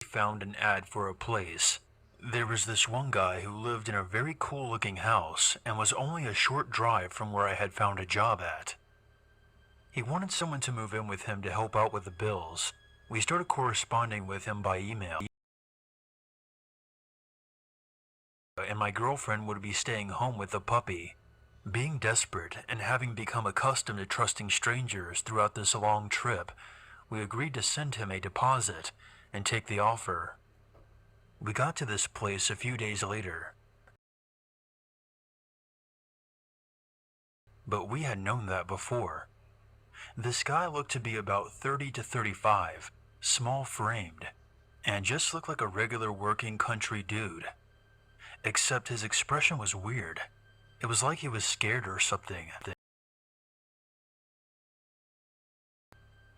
found an ad for a place. There was this one guy who lived in a very cool-looking house and was only a short drive from where I had found a job at. He wanted someone to move in with him to help out with the bills. We started corresponding with him by email, and my girlfriend would be staying home with the puppy. Being desperate and having become accustomed to trusting strangers throughout this long trip, we agreed to send him a deposit and take the offer. We got to this place a few days later. but we had known that before. This guy looked to be about 30 to 35, small framed, and just looked like a regular working country dude. Except his expression was weird. It was like he was scared or something.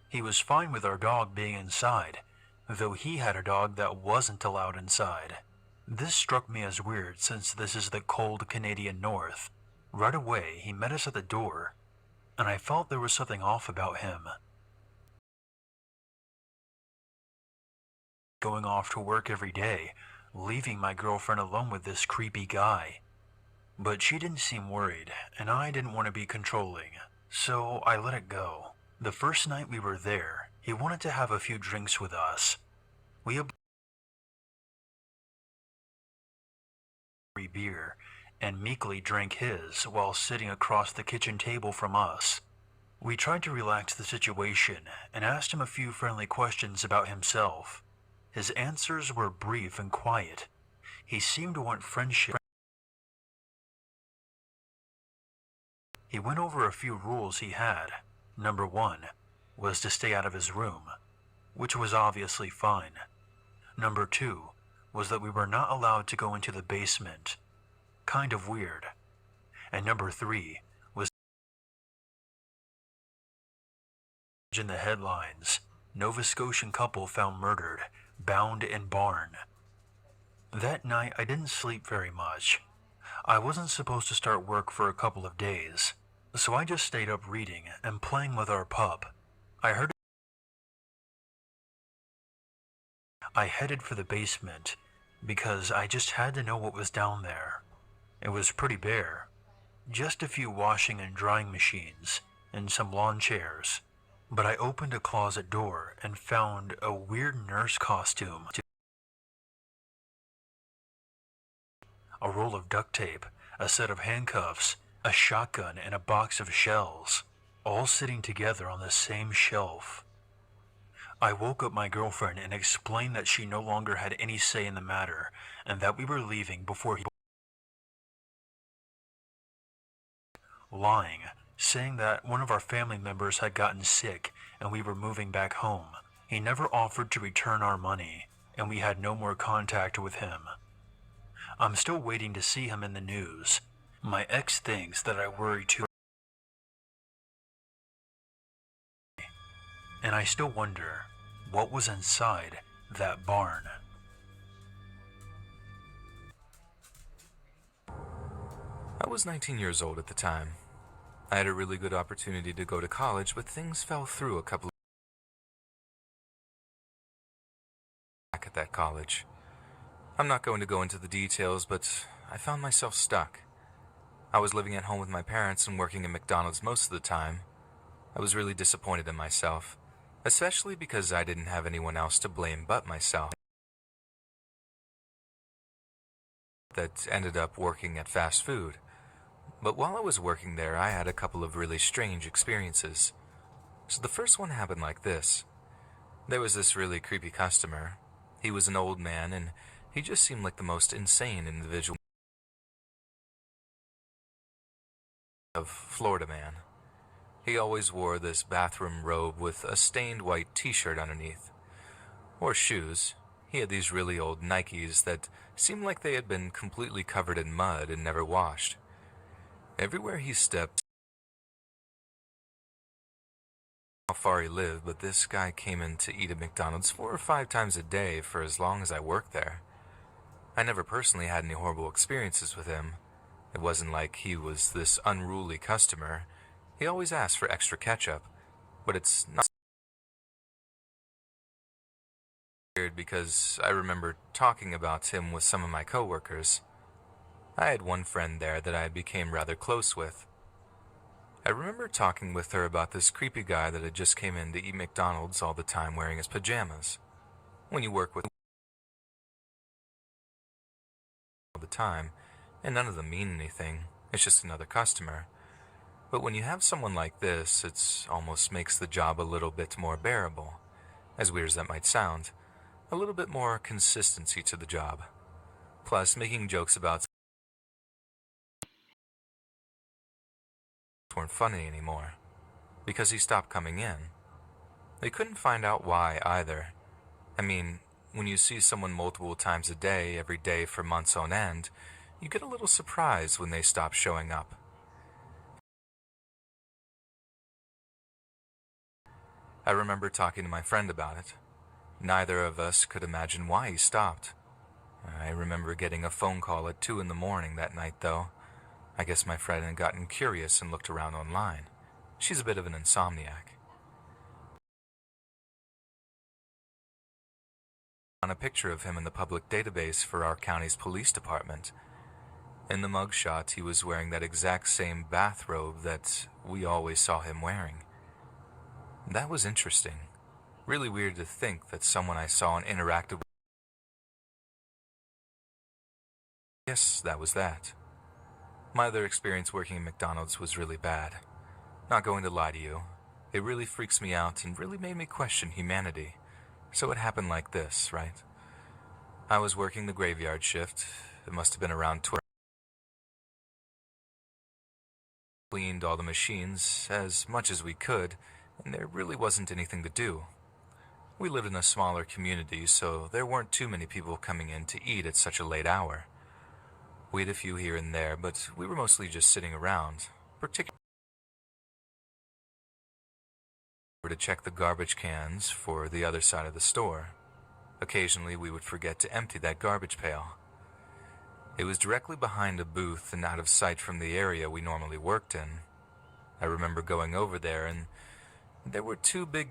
He was fine with our dog being inside, though he had a dog that wasn't allowed inside. This struck me as weird since this is the cold Canadian North. Right away, he met us at the door, and I felt there was something off about him. Going off to work every day, leaving my girlfriend alone with this creepy guy. But she didn't seem worried, and I didn't want to be controlling, so I let it go. The first night we were there, he wanted to have a few drinks with us. We had free beer, and meekly drank his while sitting across the kitchen table from us. We tried to relax the situation and asked him a few friendly questions about himself. His answers were brief and quiet. He seemed to want friendship. He went over a few rules he had. Number 1 was to stay out of his room, which was obviously fine. Number 2 was that we were not allowed to go into the basement. Kind of weird. And number 3 was in the headlines, Nova Scotian couple found murdered, bound in barn. That night I didn't sleep very much. I wasn't supposed to start work for a couple of days, so I just stayed up reading and playing with our pup. I headed for the basement because I just had to know what was down there. It was pretty bare. Just a few washing and drying machines and some lawn chairs. But I opened a closet door and found a weird nurse costume, a roll of duct tape, a set of handcuffs, a shotgun, and a box of shells, all sitting together on the same shelf. I woke up my girlfriend and explained that she no longer had any say in the matter and that we were leaving before he lying, saying that one of our family members had gotten sick and we were moving back home. He never offered to return our money, and we had no more contact with him. I'm still waiting to see him in the news. My ex thinks that I worry too, and I still wonder what was inside that barn. I was 19 years old at the time. I had a really good opportunity to go to college, but things fell through a couple of back at that college. I'm not going to go into the details, but I found myself stuck. I was living at home with my parents and working at McDonald's most of the time. I was really disappointed in myself, especially because I didn't have anyone else to blame but myself. That ended up working at fast food. But while I was working there, I had a couple of really strange experiences. So the first one happened like this. There was this really creepy customer. He was an old man, and he just seemed like the most insane individual of Florida man. He always wore this bathroom robe with a stained white t-shirt underneath. Or shoes. He had these really old Nikes that seemed like they had been completely covered in mud and never washed. Everywhere he stepped, how far he lived, but this guy came in to eat at McDonald's 4 or 5 times a day for as long as I worked there. I never personally had any horrible experiences with him. It wasn't like he was this unruly customer. He always asked for extra ketchup, but it's not weird because I remember talking about him with some of my coworkers. I had one friend there that I became rather close with. I remember talking with her about this creepy guy that had just came in to eat McDonald's all the time wearing his pajamas. When you work with all the time, and none of them mean anything, it's just another customer. But when you have someone like this, it almost makes the job a little bit more bearable. As weird as that might sound, a little bit more consistency to the job. Plus, making jokes about weren't funny anymore, because he stopped coming in. They couldn't find out why either. I mean, when you see someone multiple times a day, every day for months on end, you get a little surprised when they stop showing up. I remember talking to my friend about it. Neither of us could imagine why he stopped. I remember getting a phone call at 2 in the morning that night, though. I guess my friend had gotten curious and looked around online. She's a bit of an insomniac. On a picture of him in the public database for our county's police department. In the mugshot, he was wearing that exact same bathrobe that we always saw him wearing. That was interesting. Really weird to think that someone I saw and interacted with. Yes, that was that. My other experience working at McDonald's was really bad. Not going to lie to you. It really freaks me out and really made me question humanity. So it happened like this, right? I was working the graveyard shift. It must have been around 12. Cleaned all the machines as much as we could, and there really wasn't anything to do. We lived in a smaller community, so there weren't too many people coming in to eat at such a late hour. We had a few here and there, but we were mostly just sitting around, particularly to check the garbage cans for the other side of the store. Occasionally, we would forget to empty that garbage pail. It was directly behind a booth and out of sight from the area we normally worked in. I remember going over there, and there were two big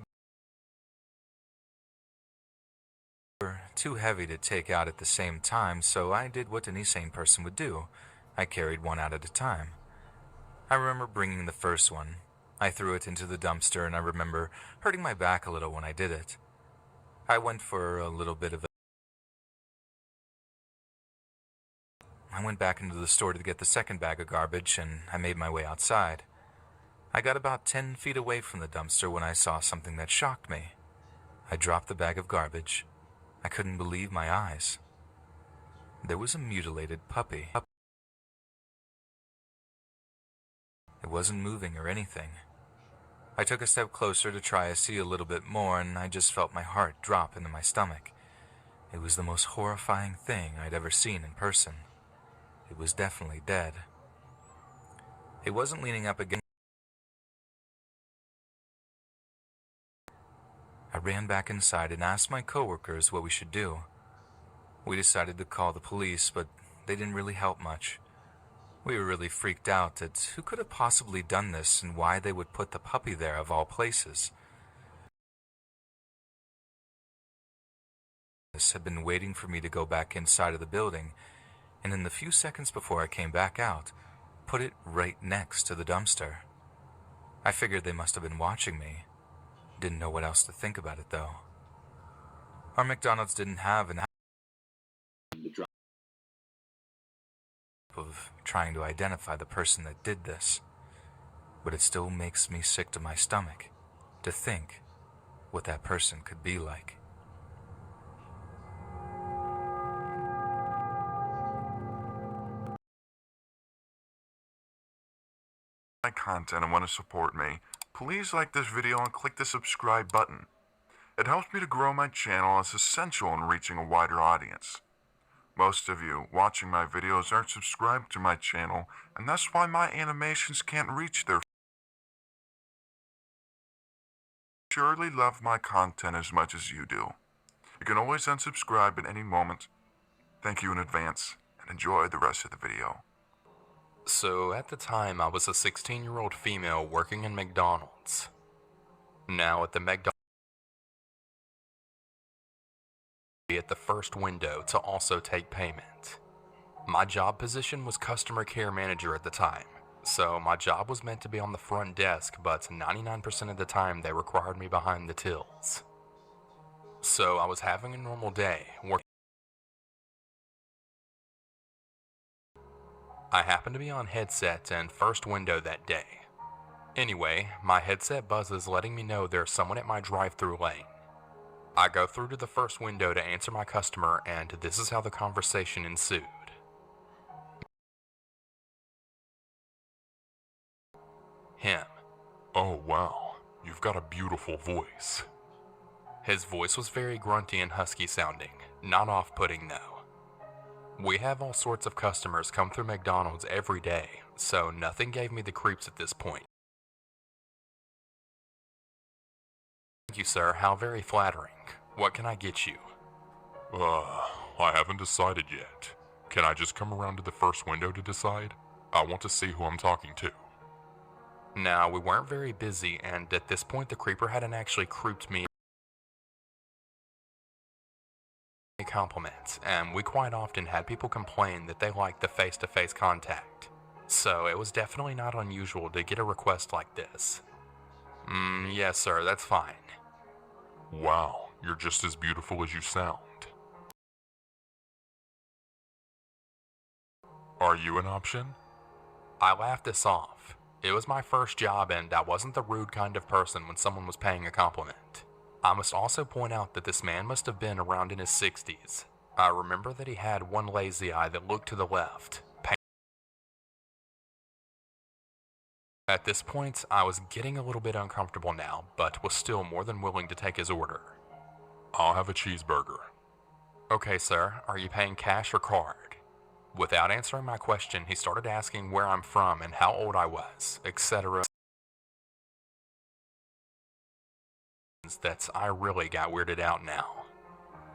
too heavy to take out at the same time, so I did what any sane person would do. I carried one out at a time. I remember bringing the first one. I threw it into the dumpster, and I remember hurting my back a little when I did it. I went for a little bit of I went back into the store to get the second bag of garbage, and I made my way outside. I got about 10 feet away from the dumpster when I saw something that shocked me. I dropped the bag of garbage. I couldn't believe my eyes. There was a mutilated puppy. It wasn't moving or anything. I took a step closer to try to see a little bit more, and I just felt my heart drop into my stomach. It was the most horrifying thing I'd ever seen in person. It was definitely dead. It wasn't leaning up against. I ran back inside and asked my coworkers what we should do. We decided to call the police, but they didn't really help much. We were really freaked out at who could have possibly done this and why they would put the puppy there of all places. This had been waiting for me to go back inside of the building, and in the few seconds before I came back out, put it right next to the dumpster. I figured they must have been watching me. Didn't know what else to think about it, though. Our McDonald's didn't have an of trying to identify the person that did this, but it still makes me sick to my stomach to think what that person could be like. My content and want to support me, please like this video and click the subscribe button. It helps me to grow my channel and is essential in reaching a wider audience. Most of you watching my videos aren't subscribed to my channel, and that's why my animations can't reach their surely love my content as much as you do. You can always unsubscribe at any moment. Thank you in advance, and enjoy the rest of the video. So at the time, I was a 16-year-old female working in McDonald's. Now at the McDonald's, at the first window to also take payment. My job position was customer care manager at the time, so my job was meant to be on the front desk, but 99% of the time they required me behind the tills. So I was having a normal day, working. I happened to be on headset and first window that day. Anyway, my headset buzzes letting me know there's someone at my drive-thru lane. I go through to the first window to answer my customer, and this is how the conversation ensued. him. Oh wow, you've got a beautiful voice. His voice was very grunty and husky sounding, not off-putting though. We have all sorts of customers come through McDonald's every day, so nothing gave me the creeps at this point. Thank you, sir. How very flattering. What can I get you? I haven't decided yet. Can I just come around to the first window to decide? I want to see who I'm talking to. Now, we weren't very busy, and at this point the creeper hadn't actually creeped me compliments, and we quite often had people complain that they liked the face-to-face contact. So it was definitely not unusual to get a request like this. Yes sir, that's fine. Wow, you're just as beautiful as you sound. Are you an option? I laughed this off. It was my first job and I wasn't the rude kind of person when someone was paying a compliment. I must also point out that this man must have been around in his 60s. I remember that he had one lazy eye that looked to the left. At this point, I was getting a little bit uncomfortable now, but was still more than willing to take his order. I'll have a cheeseburger. Okay, sir. Are you paying cash or card? Without answering my question, he started asking where I'm from and how old I was, etc. That I really got weirded out now.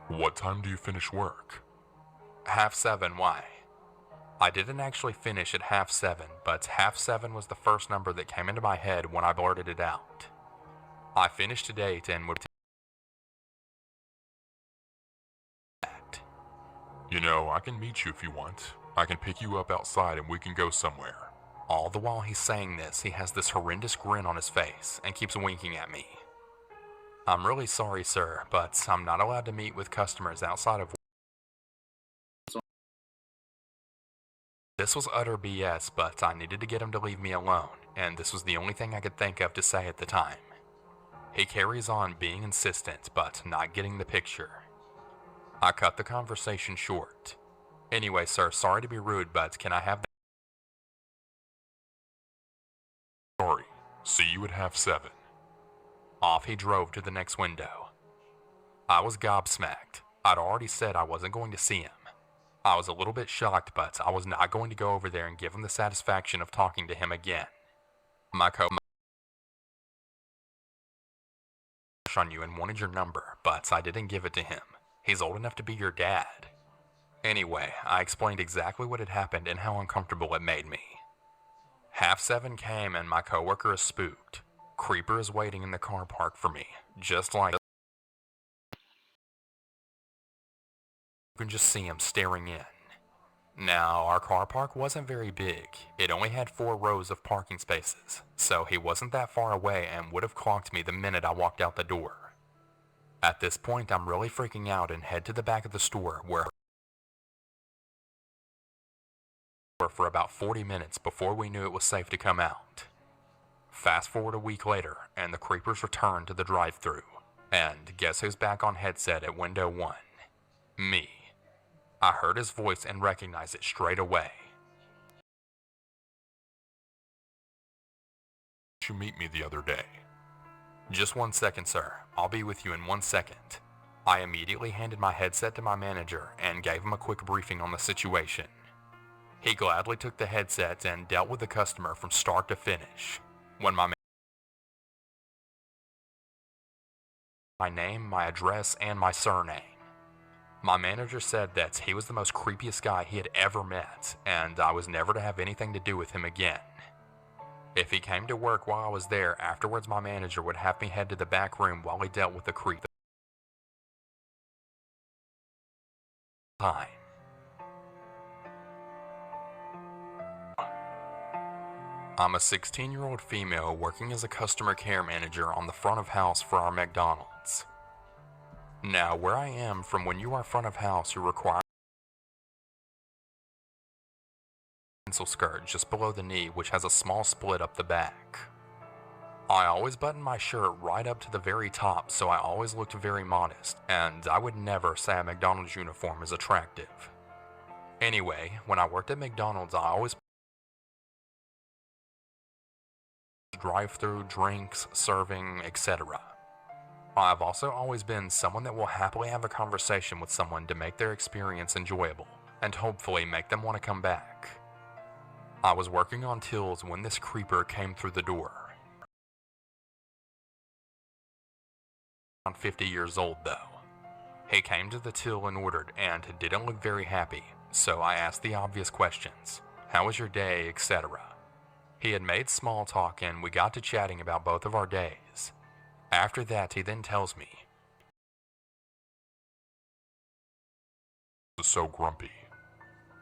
What time do you finish work? 7:30, why? I didn't actually finish at 7:30, but 7:30 was the first number that came into my head when I blurted it out. I finished at 8 and would You know, I can meet you if you want. I can pick you up outside and we can go somewhere. All the while he's saying this, he has this horrendous grin on his face and keeps winking at me. I'm really sorry, sir, but I'm not allowed to meet with customers outside of work. This was utter BS, but I needed to get him to leave me alone, and this was the only thing I could think of to say at the time. He carries on being insistent, but not getting the picture. I cut the conversation short. Anyway, sir, sorry to be rude, but can I have that? Sorry. See you at 7:30. Off he drove to the next window. I was gobsmacked. I'd already said I wasn't going to see him. I was a little bit shocked, but I was not going to go over there and give him the satisfaction of talking to him again. My on you and wanted your number, but I didn't give it to him. He's old enough to be your dad. Anyway, I explained exactly what had happened and how uncomfortable it made me. 7:30 came and my coworker is spooked. Creeper is waiting in the car park for me, just like you can just see him staring in. Now, our car park wasn't very big. It only had 4 rows of parking spaces, so he wasn't that far away and would have clocked me the minute I walked out the door. At this point, I'm really freaking out and head to the back of the store where for about 40 minutes before we knew it was safe to come out. Fast forward a week later, and the creepers return to the drive-thru. And guess who's back on headset at window 1? Me. I heard his voice and recognized it straight away. You meet me the other day. Just 1 second, sir. I'll be with you in 1 second. I immediately handed my headset to my manager and gave him a quick briefing on the situation. He gladly took the headset and dealt with the customer from start to finish. When my name, my address, and my surname. My manager said that he was the most creepiest guy he had ever met, and I was never to have anything to do with him again. If he came to work while I was there, afterwards my manager would have me head to the back room while he dealt with the creep. Time. I'm a 16-year-old female working as a customer care manager on the front of house for our McDonald's. Now, where I am from, when you are front of house, you require a pencil skirt just below the knee, which has a small split up the back. I always button my shirt right up to the very top, so I always looked very modest, and I would never say a McDonald's uniform is attractive. Anyway, when I worked at McDonald's, I always drive-through, drinks, serving, etc. I've also always been someone that will happily have a conversation with someone to make their experience enjoyable, and hopefully make them want to come back. I was working on tills when this creeper came through the door. Around 50 years old though. He came to the till and ordered and didn't look very happy, so I asked the obvious questions. How was your day, etc. He had made small talk and we got to chatting about both of our days. After that, he then tells me, "Was so grumpy."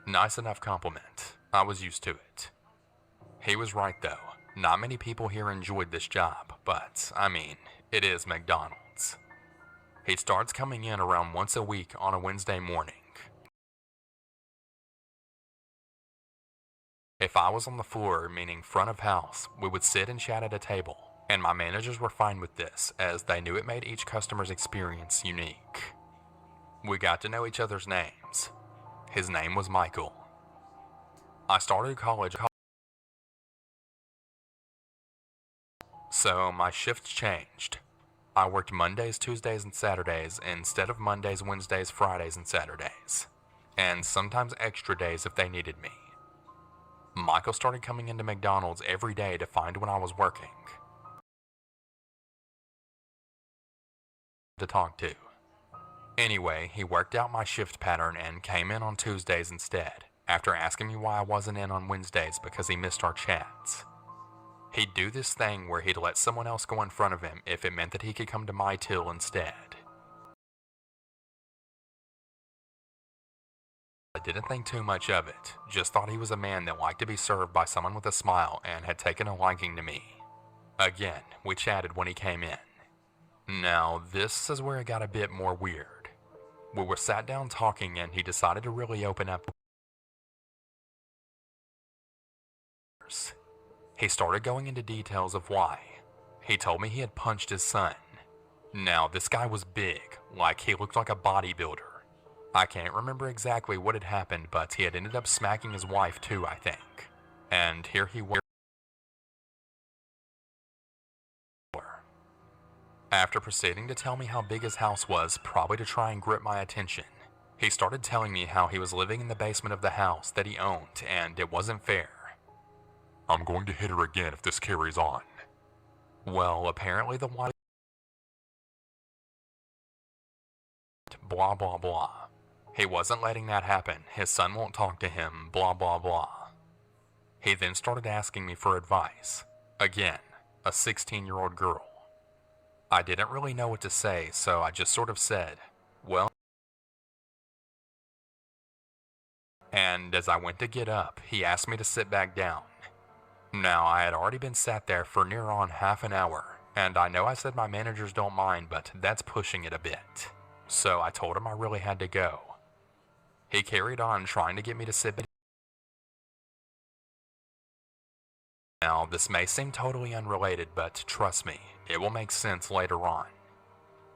Nice enough compliment. I was used to it. He was right though. Not many people here enjoyed this job, but, I mean, it is McDonald's. He starts coming in around once a week on a Wednesday morning. If I was on the floor, meaning front of house, we would sit and chat at a table, and my managers were fine with this, as they knew it made each customer's experience unique. We got to know each other's names. His name was Michael. I started college, so my shifts changed. I worked Mondays, Tuesdays, and Saturdays instead of Mondays, Wednesdays, Fridays, and Saturdays, and sometimes extra days if they needed me. Michael started coming into McDonald's every day to find when I was working to talk to. Anyway, he worked out my shift pattern and came in on Tuesdays instead, after asking me why I wasn't in on Wednesdays because he missed our chats. He'd do this thing where he'd let someone else go in front of him if it meant that he could come to my till instead. I didn't think too much of it, just thought he was a man that liked to be served by someone with a smile and had taken a liking to me. Again, we chatted when he came in. Now, this is where it got a bit more weird. We were sat down talking and he decided to really open up. He started going into details of why. He told me he had punched his son. Now, this guy was big, like he looked like a bodybuilder. I can't remember exactly what had happened, but he had ended up smacking his wife too, I think. And here he was. After proceeding to tell me how big his house was, probably to try and grip my attention, he started telling me how he was living in the basement of the house that he owned, and it wasn't fair. "I'm going to hit her again if this carries on." Well, apparently the wife... Blah, blah, blah. He wasn't letting that happen. His son won't talk to him, blah, blah, blah. He then started asking me for advice. Again, a 16-year-old girl. I didn't really know what to say, so I just sort of said, well... And as I went to get up, he asked me to sit back down. Now, I had already been sat there for near on half an hour, and I know I said my managers don't mind, but that's pushing it a bit. So I told him I really had to go. He carried on trying to get me to sit back. Now, this may seem totally unrelated, but trust me, it will make sense later on.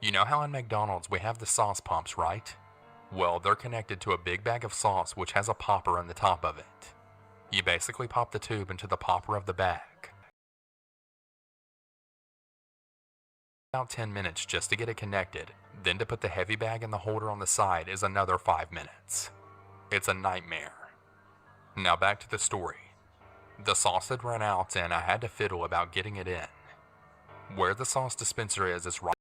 You know how in McDonald's we have the sauce pumps, right? Well, they're connected to a big bag of sauce which has a popper on the top of it. You basically pop the tube into the popper of the bag. About 10 minutes just to get it connected, then to put the heavy bag in the holder on the side is another 5 minutes. It's a nightmare. Now back to the story. The sauce had run out and I had to fiddle about getting it in. Where the sauce dispenser is right.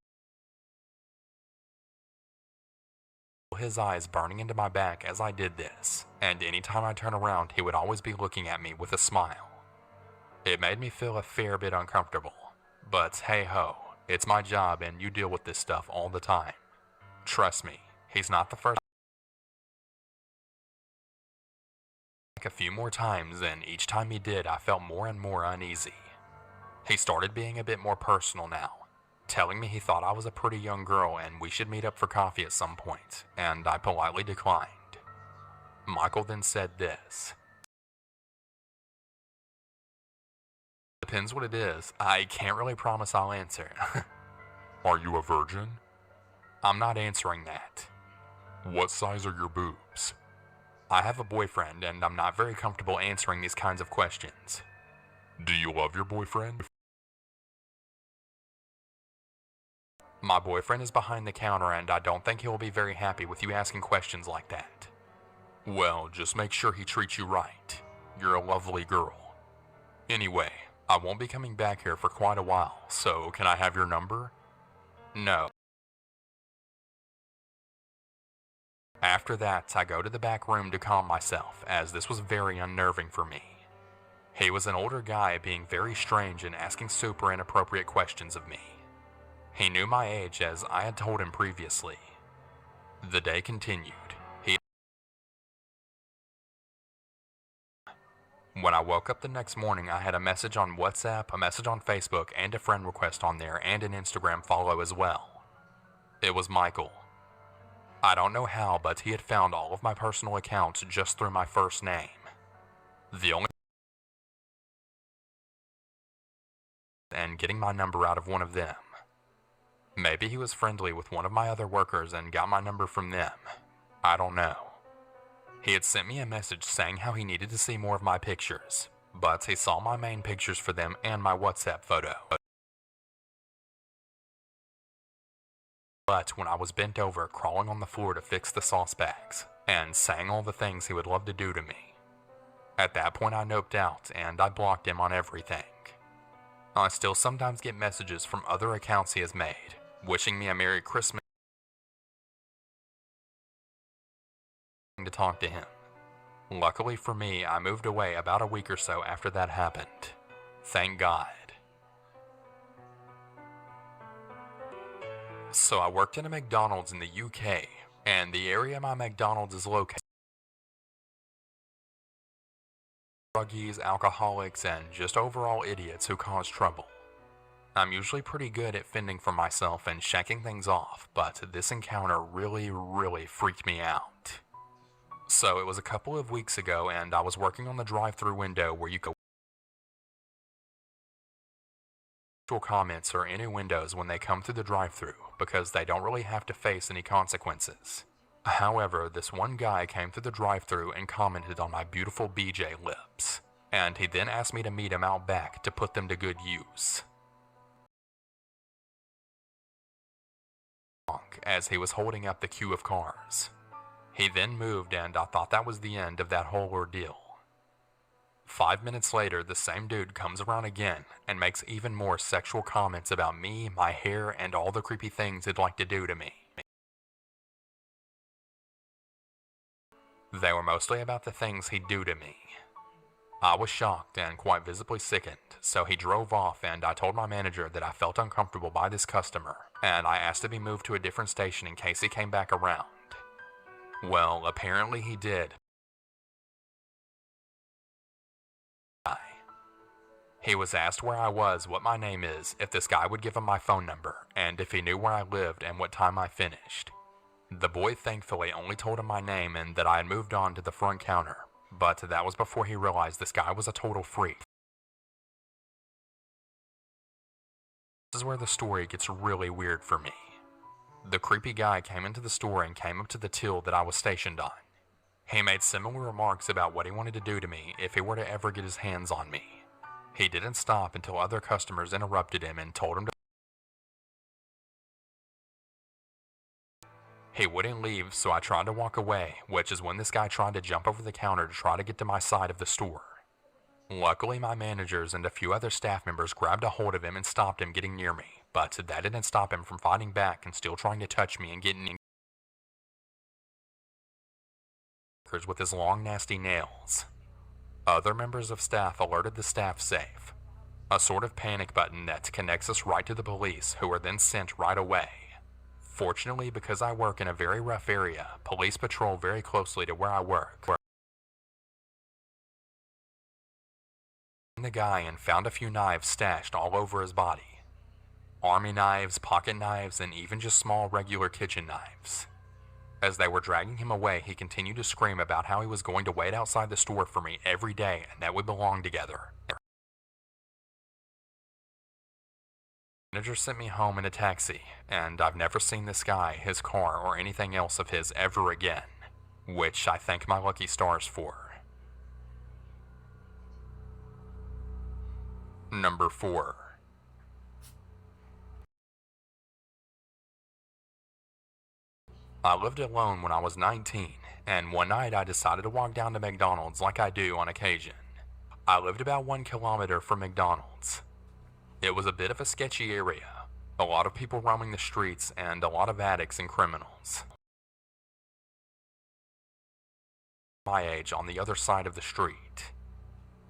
His eyes burning into my back as I did this, and anytime I turn around he would always be looking at me with a smile. It made me feel a fair bit uncomfortable, but hey ho, it's my job and you deal with this stuff all the time. Trust me, he's not the first. A few more times, and each time he did I felt more and more uneasy. He started being a bit more personal now, telling me he thought I was a pretty young girl and we should meet up for coffee at some point, and I politely declined. Michael then said this. Depends what it is. I can't really promise I'll answer. Are you a virgin? I'm not answering that. What size are your boobs? I have a boyfriend and I'm not very comfortable answering these kinds of questions. Do you love your boyfriend? My boyfriend is behind the counter and I don't think he'll be very happy with you asking questions like that. Well, just make sure he treats you right. You're a lovely girl. Anyway, I won't be coming back here for quite a while, so can I have your number? No. After that, I go to the back room to calm myself, as this was very unnerving for me. He was an older guy being very strange and asking super inappropriate questions of me. He knew my age as I had told him previously. The day continued. When I woke up the next morning, I had a message on WhatsApp, a message on Facebook, and a friend request on there, and an Instagram follow as well. It was Michael. I don't know how, but he had found all of my personal accounts just through my first name. The only and getting my number out of one of them. Maybe he was friendly with one of my other workers and got my number from them. I don't know. He had sent me a message saying how he needed to see more of my pictures, but he saw my main pictures for them and my WhatsApp photo. But when I was bent over crawling on the floor to fix the sauce bags and saying all the things he would love to do to me, at that point I noped out and I blocked him on everything. I still sometimes get messages from other accounts he has made, wishing me a Merry Christmas to talk to him. Luckily for me, I moved away about a week or so after that happened. Thank God. So I worked in a McDonald's in the UK, and the area my McDonald's is located. Druggies, alcoholics, and just overall idiots who cause trouble. I'm usually pretty good at fending for myself and checking things off, but this encounter really freaked me out. So it was a couple of weeks ago, and I was working on the drive-thru window where you could comments or any windows when they come through the drive-thru because they don't really have to face any consequences. However, this one guy came through the drive-thru and commented on my beautiful BJ lips, and he then asked me to meet him out back to put them to good use. As he was holding up the queue of cars. He then moved and I thought that was the end of that whole ordeal. 5 minutes later, the same dude comes around again and makes even more sexual comments about me, my hair, and all the creepy things he'd like to do to me. They were mostly about the things he'd do to me. I was shocked and quite visibly sickened, so he drove off and I told my manager that I felt uncomfortable by this customer, and I asked to be moved to a different station in case he came back around. Well, apparently he did. He was asked where I was, what my name is, if this guy would give him my phone number, and if he knew where I lived and what time I finished. The boy thankfully only told him my name and that I had moved on to the front counter, but that was before he realized this guy was a total freak. This is where the story gets really weird for me. The creepy guy came into the store and came up to the till that I was stationed on. He made similar remarks about what he wanted to do to me if he were to ever get his hands on me. He didn't stop until other customers interrupted him and told him to. He wouldn't leave, so I tried to walk away, which is when this guy tried to jump over the counter to try to get to my side of the store. Luckily, my managers and a few other staff members grabbed a hold of him and stopped him getting near me, but that didn't stop him from fighting back and still trying to touch me and getting in with his long, nasty nails. Other members of staff alerted the staff safe, a sort of panic button that connects us right to the police, who are then sent right away. Fortunately, because I work in a very rough area, police patrol very closely to where I work. The guy and found a few knives stashed all over his body. Army knives, pocket knives, and even just small regular kitchen knives. As they were dragging him away, he continued to scream about how he was going to wait outside the store for me every day and that we belonged together. The manager sent me home in a taxi, and I've never seen this guy, his car, or anything else of his ever again, which I thank my lucky stars for. Number 4. I lived alone when I was 19, and one night I decided to walk down to McDonald's like I do on occasion. I lived about 1 kilometer from McDonald's. It was a bit of a sketchy area, a lot of people roaming the streets, and a lot of addicts and criminals. My age on the other side of the street.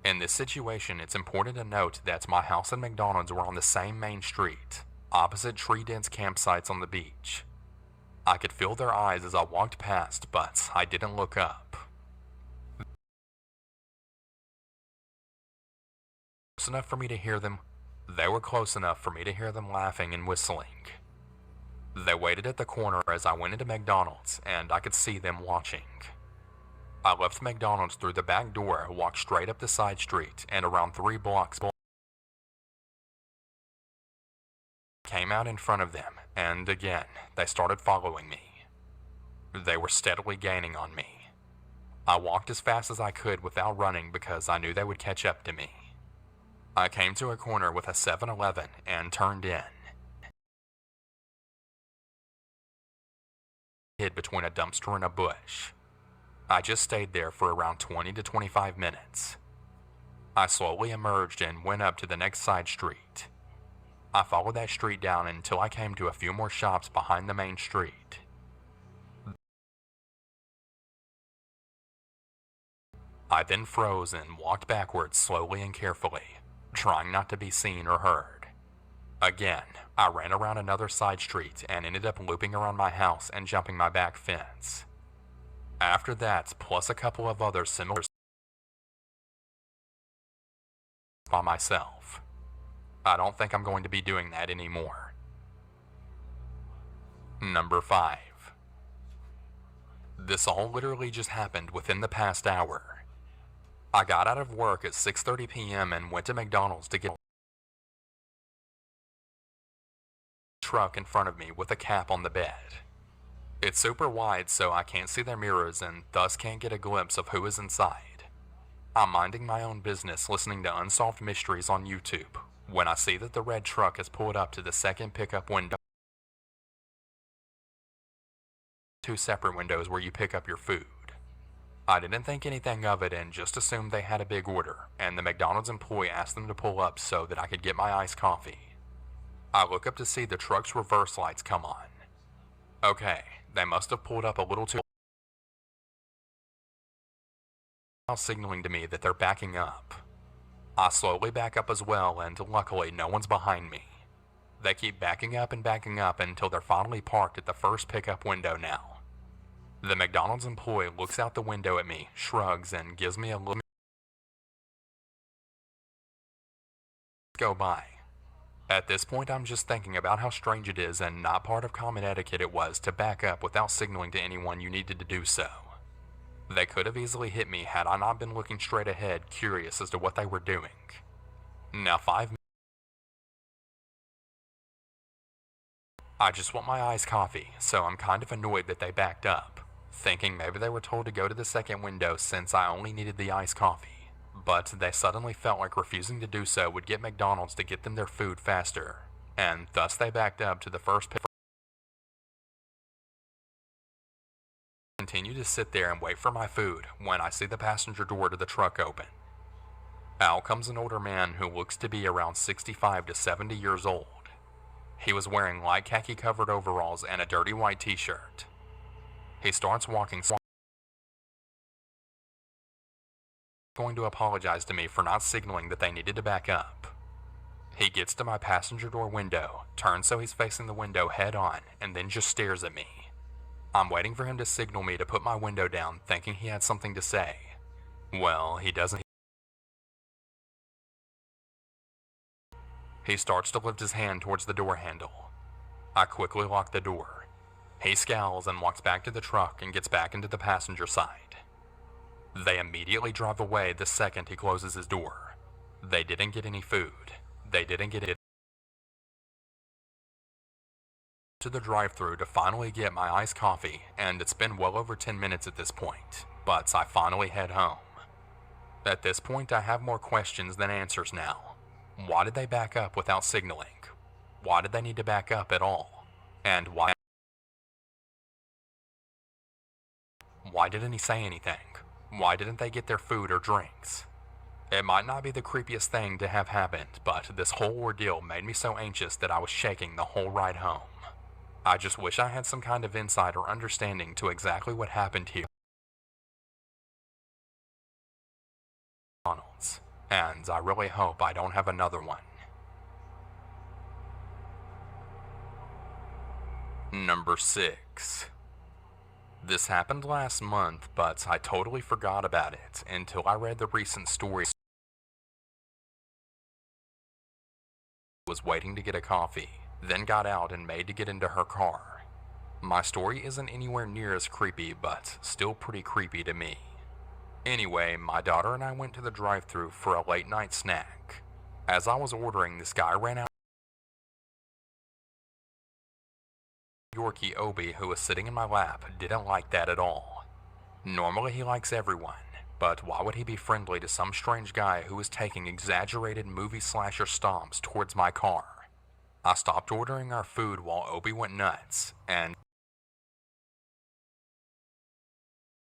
In this situation, it's important to note that my house and McDonald's were on the same main street, opposite tree-dense campsites on the beach. I could feel their eyes as I walked past, but I didn't look up. Close enough for me to hear them. They were close enough for me to hear them laughing and whistling. They waited at the corner as I went into McDonald's, and I could see them watching. I left McDonald's through the back door, walked straight up the side street, and around 3 blocks came out in front of them, and again, they started following me. They were steadily gaining on me. I walked as fast as I could without running because I knew they would catch up to me. I came to a corner with a 7-Eleven and turned in. Hid between a dumpster and a bush. I just stayed there for around 20 to 25 minutes. I slowly emerged and went up to the next side street. I followed that street down until I came to a few more shops behind the main street. I then froze and walked backwards slowly and carefully, trying not to be seen or heard. Again, I ran around another side street and ended up looping around my house and jumping my back fence. After that, plus a couple of other similar by myself. I don't think I'm going to be doing that anymore. Number 5. This all literally just happened within the past hour. I got out of work at 6:30 p.m. and went to McDonald's to get a truck in front of me with a cap on the bed. It's super wide, so I can't see their mirrors and thus can't get a glimpse of who is inside. I'm minding my own business listening to Unsolved Mysteries on YouTube when I see that the red truck has pulled up to the second pickup window. 2 separate windows where you pick up your food. I didn't think anything of it and just assumed they had a big order, and the McDonald's employee asked them to pull up so that I could get my iced coffee. I look up to see the truck's reverse lights come on. Okay, they must have pulled up a little too signaling to me that they're backing up. I slowly back up as well, and luckily no one's behind me. They keep backing up until they're finally parked at the first pickup window now. The McDonald's employee looks out the window at me, shrugs, and gives me a little go by. At this point, I'm just thinking about how strange it is and not part of common etiquette it was to back up without signaling to anyone you needed to do so. They could have easily hit me had I not been looking straight ahead, curious as to what they were doing. Now 5 minutes. I just want my iced coffee, so I'm kind of annoyed that they backed up, thinking maybe they were told to go to the second window since I only needed the iced coffee. But they suddenly felt like refusing to do so would get McDonald's to get them their food faster, and thus they backed up to the first pickup. Continue to sit there and wait for my food when I see the passenger door to the truck open. Out comes an older man who looks to be around 65 to 70 years old. He was wearing light khaki covered overalls and a dirty white t-shirt. He starts walking, going to apologize to me for not signaling that they needed to back up. He gets to my passenger door window, turns so he's facing the window head on, and then just stares at me. I'm waiting for him to signal me to put my window down, thinking he had something to say. Well, he doesn't. He starts to lift his hand towards the door handle. I quickly lock the door. He scowls and walks back to the truck and gets back into the passenger side. They immediately drive away the second he closes his door. They didn't get any food. They didn't get it to the drive-thru to finally get my iced coffee, and it's been well over 10 minutes at this point, but I finally head home. At this point, I have more questions than answers now. Why did they back up without signaling? Why did they need to back up at all? And why why didn't he say anything? Why didn't they get their food or drinks? It might not be the creepiest thing to have happened, but this whole ordeal made me so anxious that I was shaking the whole ride home. I just wish I had some kind of insight or understanding to exactly what happened here. McDonald's, and I really hope I don't have another one. Number 6. This happened last month, but I totally forgot about it until I read the recent story. I was waiting to get a coffee, then got out and made to get into her car. My story isn't anywhere near as creepy, but still pretty creepy to me. Anyway, my daughter and I went to the drive-thru for a late night snack. As I was ordering, this guy ran out. Yorkie Obi, who was sitting in my lap, didn't like that at all. Normally he likes everyone, but why would he be friendly to some strange guy who was taking exaggerated movie slasher stomps towards my car? I stopped ordering our food while Obi went nuts, and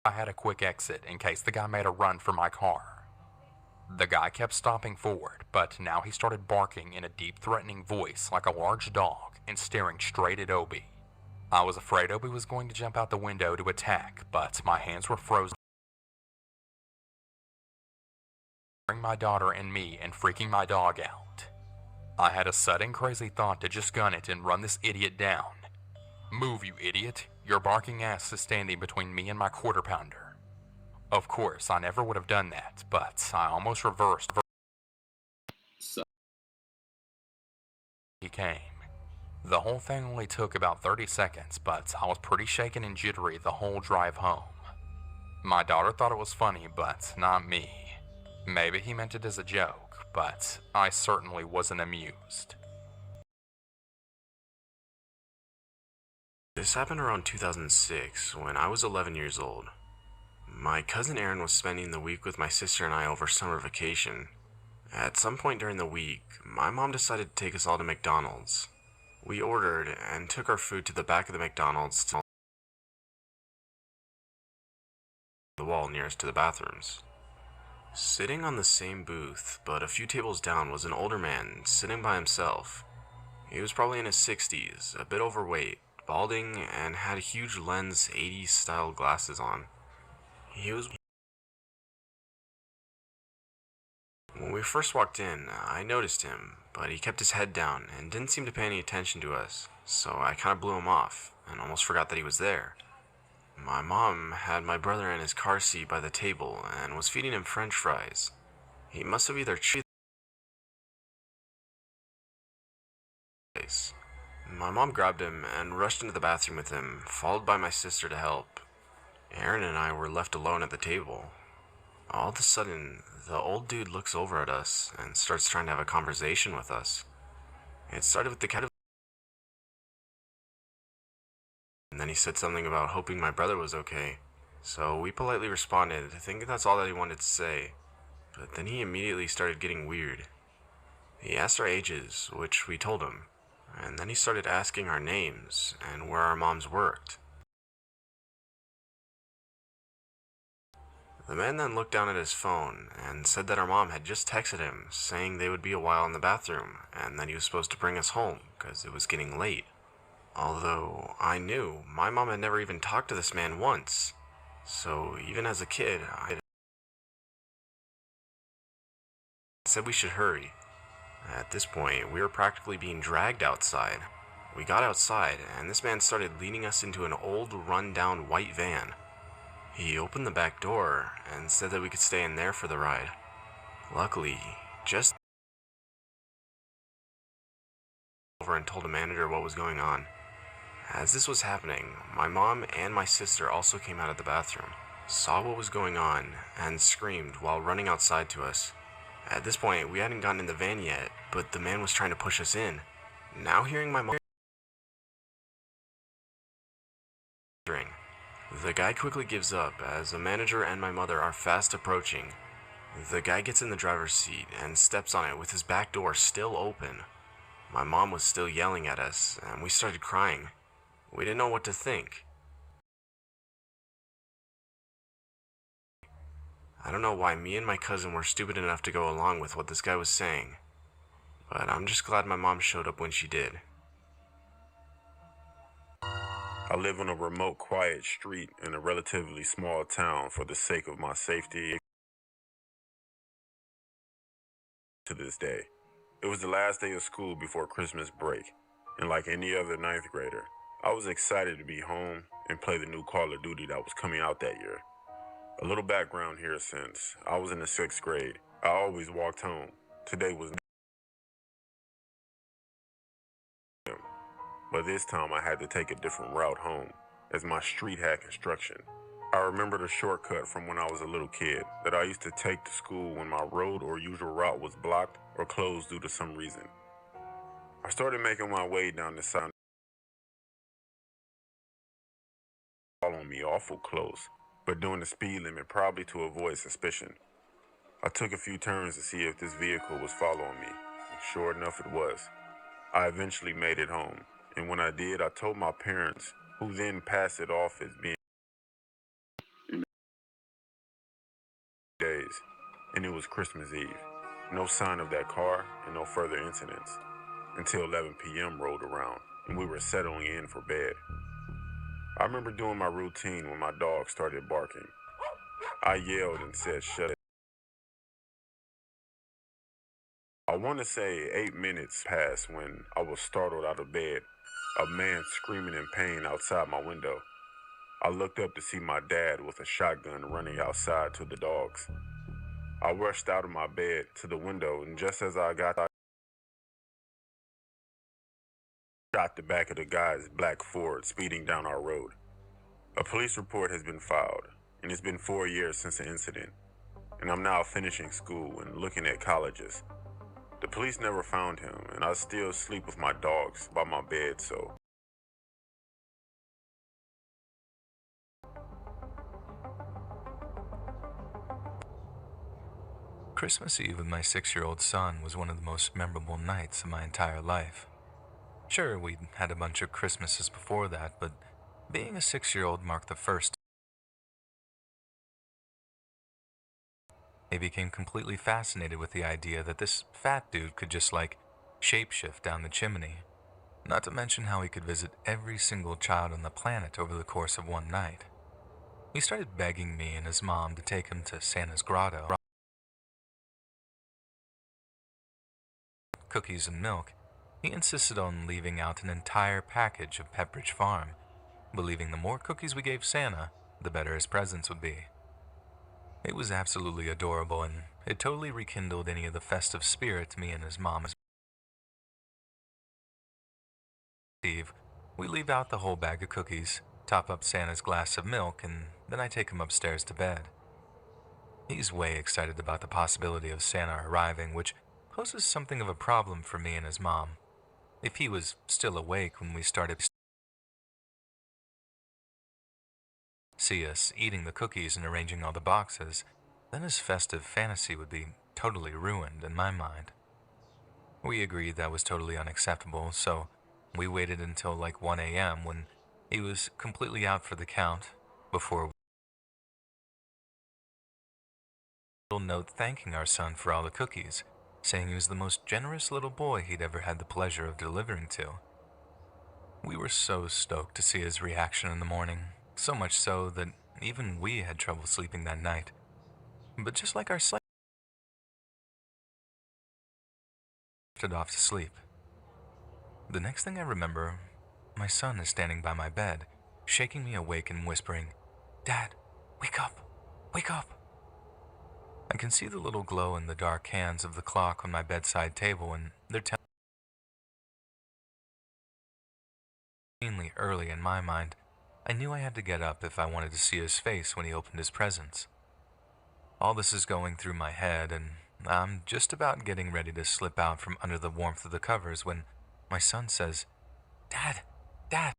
I had a quick exit in case the guy made a run for my car. The guy kept stopping forward, but now he started barking in a deep, threatening voice like a large dog and staring straight at Obi. I was afraid Obi was going to jump out the window to attack, but my hands were frozen. My daughter and me and freaking my dog out. I had a sudden crazy thought to just gun it and run this idiot down. Move, you idiot. Your barking ass is standing between me and my quarter pounder. Of course, I never would have done that, but I almost reversed. He came. The whole thing only took about 30 seconds, but I was pretty shaken and jittery the whole drive home. My daughter thought it was funny, but not me. Maybe he meant it as a joke, but I certainly wasn't amused. This happened around 2006, when I was 11 years old. My cousin Aaron was spending the week with my sister and I over summer vacation. At some point during the week, my mom decided to take us all to McDonald's. We ordered and took our food to the back of the McDonald's to the wall nearest to the bathrooms. Sitting on the same booth, but a few tables down, was an older man sitting by himself. He was probably in his 60s, a bit overweight, balding, and had huge lens 80s style glasses on. When we first walked in, I noticed him, but he kept his head down and didn't seem to pay any attention to us, so I kind of blew him off and almost forgot that he was there. My mom had my brother in his car seat by the table and was feeding him French fries. He must have either chewed. My mom grabbed him and rushed into the bathroom with him, followed by my sister to help. Aaron and I were left alone at the table. All of a sudden, the old dude looks over at us and starts trying to have a conversation with us. It started with the cat, and then he said something about hoping my brother was okay. So we politely responded, thinking that's all that he wanted to say. But then he immediately started getting weird. He asked our ages, which we told him, and then he started asking our names and where our moms worked. The man then looked down at his phone and said that our mom had just texted him saying they would be a while in the bathroom and that he was supposed to bring us home because it was getting late. Although I knew my mom had never even talked to this man once, so even as a kid, I said we should hurry. At this point, we were practically being dragged outside. We got outside and this man started leading us into an old run-down white van. He opened the back door and said that we could stay in there for the ride. Luckily, just over and told the manager what was going on. As this was happening, my mom and my sister also came out of the bathroom, saw what was going on, and screamed while running outside to us. At this point, we hadn't gotten in the van yet, but the man was trying to push us in. Now hearing my mom, the guy quickly gives up as the manager and my mother are fast approaching. The guy gets in the driver's seat and steps on it with his back door still open. My mom was still yelling at us and we started crying. We didn't know what to think. I don't know why me and my cousin were stupid enough to go along with what this guy was saying, but I'm just glad my mom showed up when she did. I live on a remote, quiet street in a relatively small town for the sake of my safety to this day. It was the last day of school before Christmas break, and like any other ninth grader, I was excited to be home and play the new Call of Duty that was coming out that year. A little background here: since I was in the 6th grade, I always walked home. Today was but this time I had to take a different route home, as my street had construction. I remembered a shortcut from when I was a little kid that I used to take to school when my road or usual route was blocked or closed due to some reason. I started making my way down the side, following me awful close, but doing the speed limit probably to avoid suspicion. I took a few turns to see if this vehicle was following me, and sure enough it was. I eventually made it home, and when I did, I told my parents, who then passed it off as being days, and it was Christmas Eve. No sign of that car and no further incidents until 11 p.m. rolled around and we were settling in for bed. I remember doing my routine when my dog started barking. I yelled and said, "Shut it." I want to say 8 minutes passed when I was startled out of bed, a man screaming in pain outside my window. I looked up to see my dad with a shotgun running outside to the dogs. I rushed out of my bed to the window, and just as I got out, I shot the back of the guy's black Ford speeding down our road. A police report has been filed, and it's been 4 years since the incident, and I'm now finishing school and looking at colleges. The police never found him, and I still sleep with my dogs by my bed, so Christmas Eve with my 6-year-old son was one of the most memorable nights of my entire life. Sure, we'd had a bunch of Christmases before that, but being a 6-year-old marked the first. I became completely fascinated with the idea that this fat dude could just shapeshift down the chimney. Not to mention how he could visit every single child on the planet over the course of one night. He started begging me and his mom to take him to Santa's grotto. Cookies and milk. He insisted on leaving out an entire package of Pepperidge Farm, believing the more cookies we gave Santa, the better his presents would be. It was absolutely adorable, and it totally rekindled any of the festive spirit me and his mom. Eve, we leave out the whole bag of cookies, top up Santa's glass of milk, and then I take him upstairs to bed. He's way excited about the possibility of Santa arriving, which poses something of a problem for me and his mom. If he was still awake when we started see us eating the cookies and arranging all the boxes, then his festive fantasy would be totally ruined in my mind. We agreed that was totally unacceptable, so we waited until 1 a.m. when he was completely out for the count before we note thanking our son for all the cookies, saying he was the most generous little boy he'd ever had the pleasure of delivering to. We were so stoked to see his reaction in the morning, so much so that even we had trouble sleeping that night. But just like our sleep, drifted off to sleep. The next thing I remember, my son is standing by my bed, shaking me awake and whispering, "Dad, wake up, wake up." I can see the little glow in the dark hands of the clock on my bedside table, and they're extremely early in my mind. I knew I had to get up if I wanted to see his face when he opened his presents. All this is going through my head, and I'm just about getting ready to slip out from under the warmth of the covers when my son says, "Dad, Dad."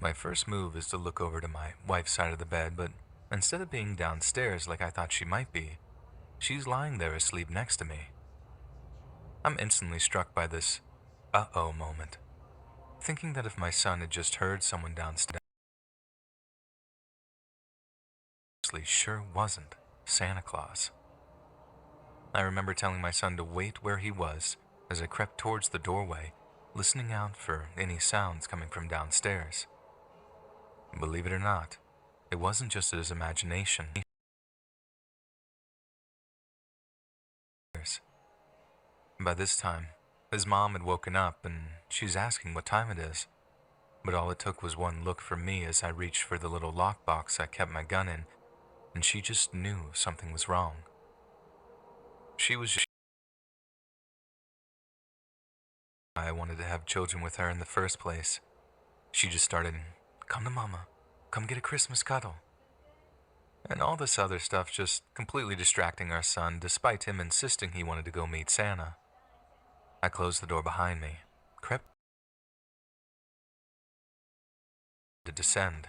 My first move is to look over to my wife's side of the bed, but instead of being downstairs like I thought she might be, she's lying there asleep next to me. I'm instantly struck by this uh-oh moment, thinking that if my son had just heard someone downstairs, obviously sure wasn't Santa Claus. I remember telling my son to wait where he was as I crept towards the doorway, listening out for any sounds coming from downstairs. Believe it or not, it wasn't just his imagination. By this time, his mom had woken up and she's asking what time it is. But all it took was one look from me as I reached for the little lockbox I kept my gun in, and she just knew something was wrong. I wanted to have children with her in the first place. She just started, "Come to Mama, come get a Christmas cuddle." And all this other stuff, just completely distracting our son despite him insisting he wanted to go meet Santa. I closed the door behind me, crept to descend.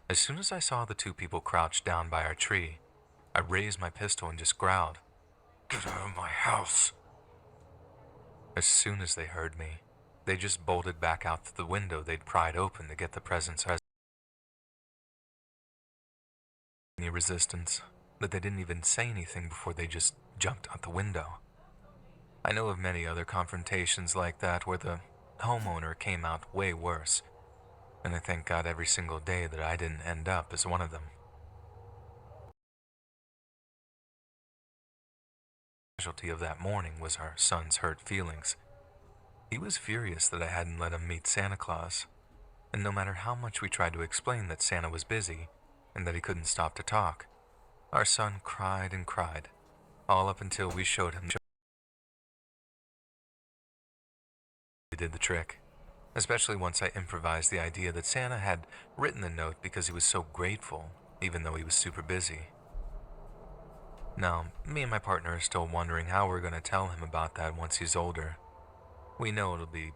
As soon as I saw the two people crouched down by our tree, I raised my pistol and just growled, "Get out of my house." As soon as they heard me, they just bolted back out the window they'd pried open to get the presents. Any resistance, that they didn't even say anything before they just jumped out the window. I know of many other confrontations like that where the homeowner came out way worse, and I thank God every single day that I didn't end up as one of them. The casualty of that morning was our son's hurt feelings. He was furious that I hadn't let him meet Santa Claus, and no matter how much we tried to explain that Santa was busy and that he couldn't stop to talk, our son cried and cried, all up until we showed him. We did the trick, especially once I improvised the idea that Santa had written the note because he was so grateful, even though he was super busy. Now, me and my partner are still wondering how we're going to tell him about that once he's older. We know it'll be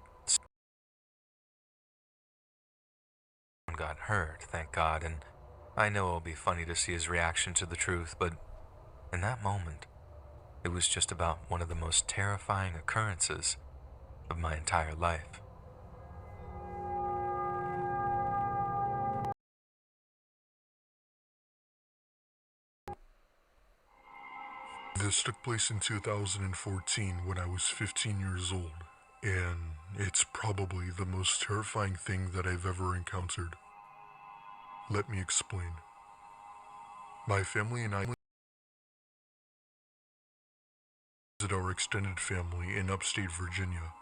got hurt, thank God, and I know it'll be funny to see his reaction to the truth, but in that moment, it was just about one of the most terrifying occurrences of my entire life. This took place in 2014 when I was 15 years old, and it's probably the most terrifying thing that I've ever encountered. Let me explain. My family and I visit our extended family in upstate Virginia.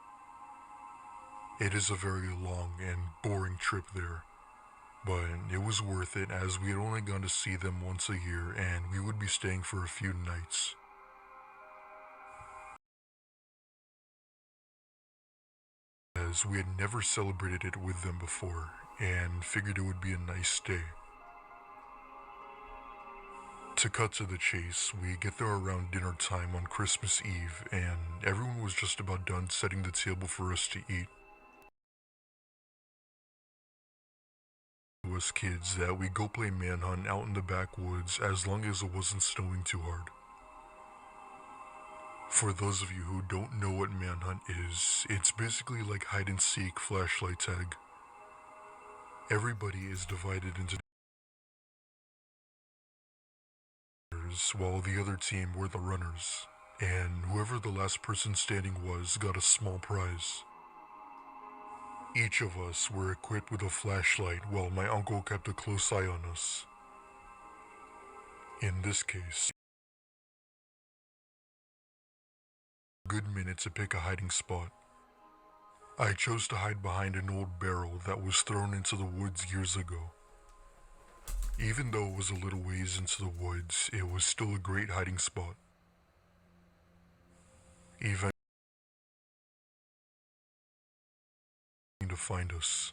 It is a very long and boring trip there, but it was worth it as we had only gone to see them once a year and we would be staying for a few nights. As we had never celebrated it with them before and figured it would be a nice stay. To cut to the chase, we get there around dinner time on Christmas Eve and everyone was just about done setting the table for us to eat. Us kids that we go play manhunt out in the backwoods as long as it wasn't snowing too hard. For those of you who don't know what manhunt is, it's basically like hide and seek flashlight tag. Everybody is divided into while the other team were the runners, and whoever the last person standing was got a small prize. Each of us were equipped with a flashlight while my uncle kept a close eye on us. In this case, a good minute to pick a hiding spot. I chose to hide behind an old barrel that was thrown into the woods years ago. Even though it was a little ways into the woods, it was still a great hiding spot. Even to find us.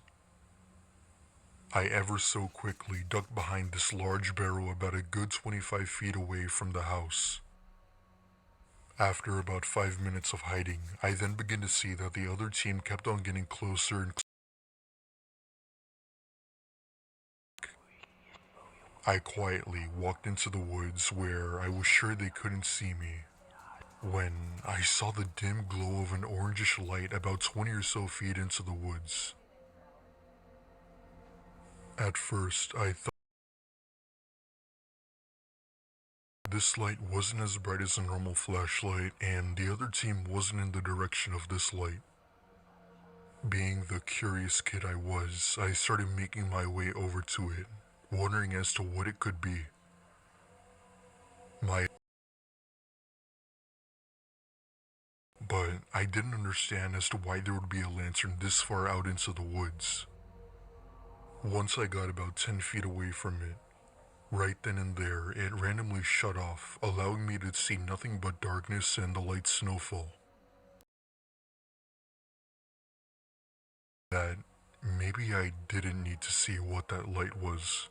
I ever so quickly ducked behind this large barrel about a good 25 feet away from the house. After about 5 minutes of hiding, I then began to see that the other team kept on getting closer and I quietly walked into the woods where I was sure they couldn't see me, when I saw the dim glow of an orangish light about 20 or so feet into the woods. At first, I thought this light wasn't as bright as a normal flashlight, and the other team wasn't in the direction of this light. Being the curious kid I was, I started making my way over to it, wondering as to what it could be. But I didn't understand as to why there would be a lantern this far out into the woods. Once I got about 10 feet away from it, right then and there, it randomly shut off, allowing me to see nothing but darkness and the light snowfall. That maybe I didn't need to see what that light was.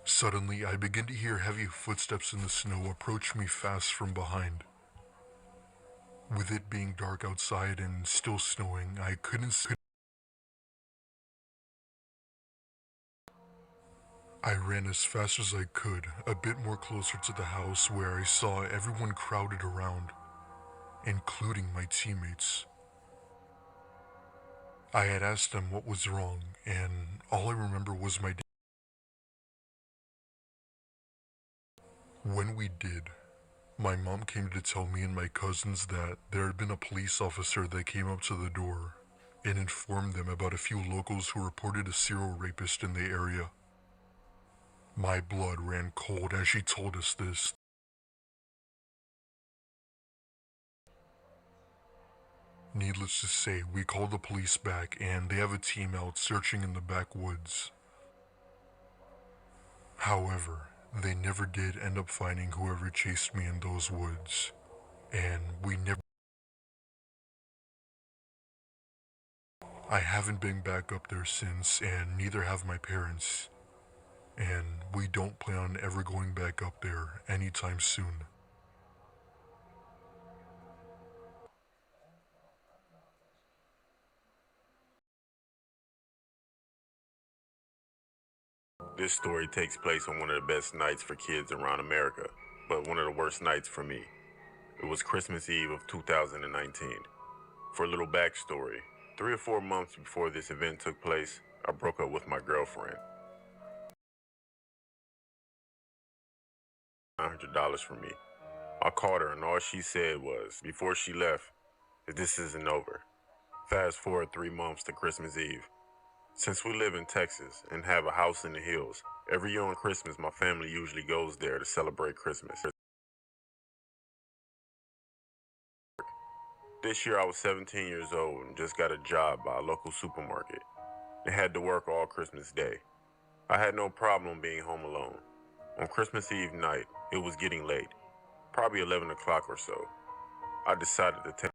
Suddenly, I began to hear heavy footsteps in the snow approach me fast from behind. With it being dark outside and still snowing, I couldn't see. I ran as fast as I could, a bit more closer to the house where I saw everyone crowded around, including my teammates. I had asked them what was wrong, and all I remember was my dad. When we did, my mom came to tell me and my cousins that there had been a police officer that came up to the door and informed them about a few locals who reported a serial rapist in the area. My blood ran cold as she told us this. Needless to say, we called the police back and they have a team out searching in the backwoods. However, they never did end up finding whoever chased me in those woods, and we never. I haven't been back up there since, and neither have my parents, and we don't plan on ever going back up there anytime soon. This story takes place on one of the best nights for kids around America, but one of the worst nights for me. It was Christmas Eve of 2019. For a little backstory, 3 or 4 months before this event took place, I broke up with my girlfriend. $900 from me. I called her and all she said was, before she left, that this isn't over. Fast forward 3 months to Christmas Eve. Since we live in Texas and have a house in the hills, every year on Christmas my family usually goes there to celebrate Christmas. This year I was 17 years old and just got a job by a local supermarket and had to work all Christmas Day. I had no problem being home alone. On Christmas Eve night, it was getting late, probably 11 o'clock or so. I decided to take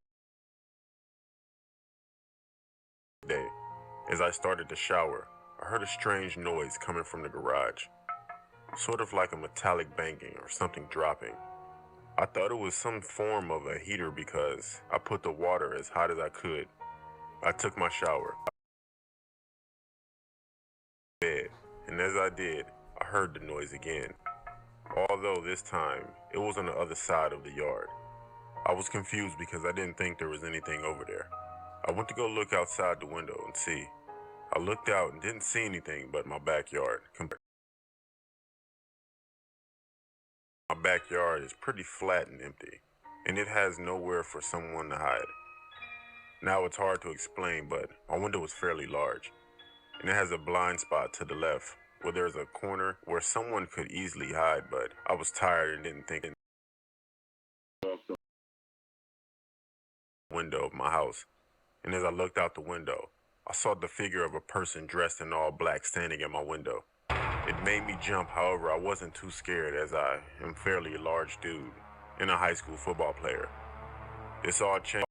the day. As I started to shower, I heard a strange noise coming from the garage, sort of like a metallic banging or something dropping. I thought it was some form of a heater because I put the water as hot as I could. I took my shower, bed, and as I did, I heard the noise again. Although this time, it was on the other side of the yard. I was confused because I didn't think there was anything over there. I went to go look outside the window and see. I looked out and didn't see anything but my backyard. My backyard is pretty flat and empty, and it has nowhere for someone to hide. Now it's hard to explain, but my window is fairly large, and it has a blind spot to the left where there's a corner where someone could easily hide, but I was tired and didn't think window of my house. And as I looked out the window, I saw the figure of a person dressed in all black standing at my window. It made me jump, however, I wasn't too scared as I am fairly a large dude and a high school football player. This all changed.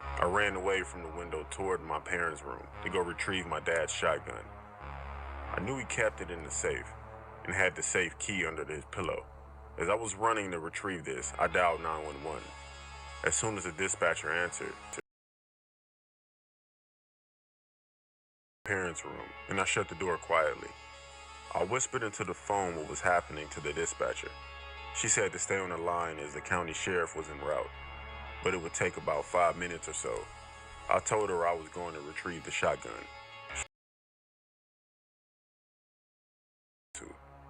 I ran away from the window toward my parents' room to go retrieve my dad's shotgun. I knew he kept it in the safe and had the safe key under his pillow. As I was running to retrieve this, I dialed 911. As soon as the dispatcher answered, to my parents' room, and I shut the door quietly. I whispered into the phone what was happening to the dispatcher. She said to stay on the line as the county sheriff was en route, but it would take about 5 minutes or so. I told her I was going to retrieve the shotgun.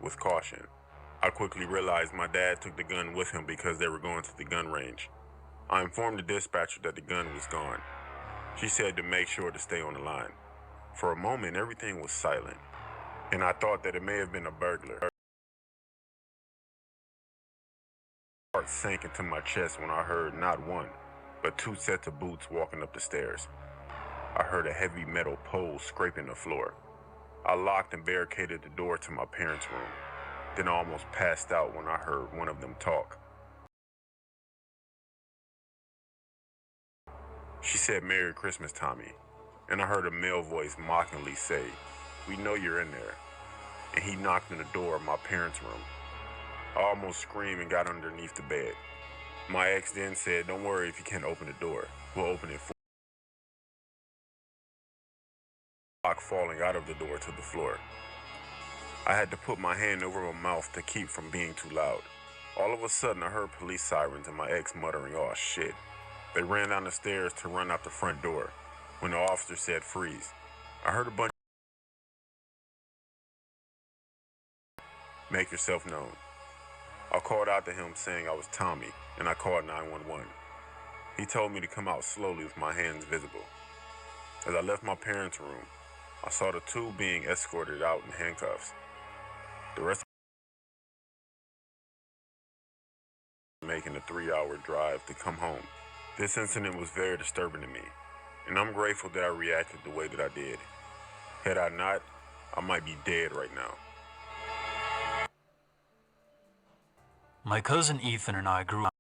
with caution. I quickly realized my dad took the gun with him because they were going to the gun range. I informed the dispatcher that the gun was gone. She said to make sure to stay on the line. For a moment, everything was silent, and I thought that it may have been a burglar. My heart sank into my chest when I heard not one, but two sets of boots walking up the stairs. I heard a heavy metal pole scraping the floor. I locked and barricaded the door to my parents' room, then I almost passed out when I heard one of them talk. She said, "Merry Christmas, Tommy," and I heard a male voice mockingly say, "We know you're in there," and he knocked on the door of my parents' room. I almost screamed and got underneath the bed. My ex then said, "Don't worry if you can't open the door. We'll open it for you." Lock falling out of the door to the floor. I had to put my hand over my mouth to keep from being too loud. All of a sudden, I heard police sirens and my ex muttering, "Oh shit." They ran down the stairs to run out the front door when the officer said, "Freeze." I heard a bunch. "Make yourself known." I called out to him saying I was Tommy, and I called 911. He told me to come out slowly with my hands visible. As I left my parents' room, I saw the two being escorted out in handcuffs. The rest of making a 3-hour drive to come home. This incident was very disturbing to me, and I'm grateful that I reacted the way that I did. Had I not, I might be dead right now. My cousin Ethan and I grew up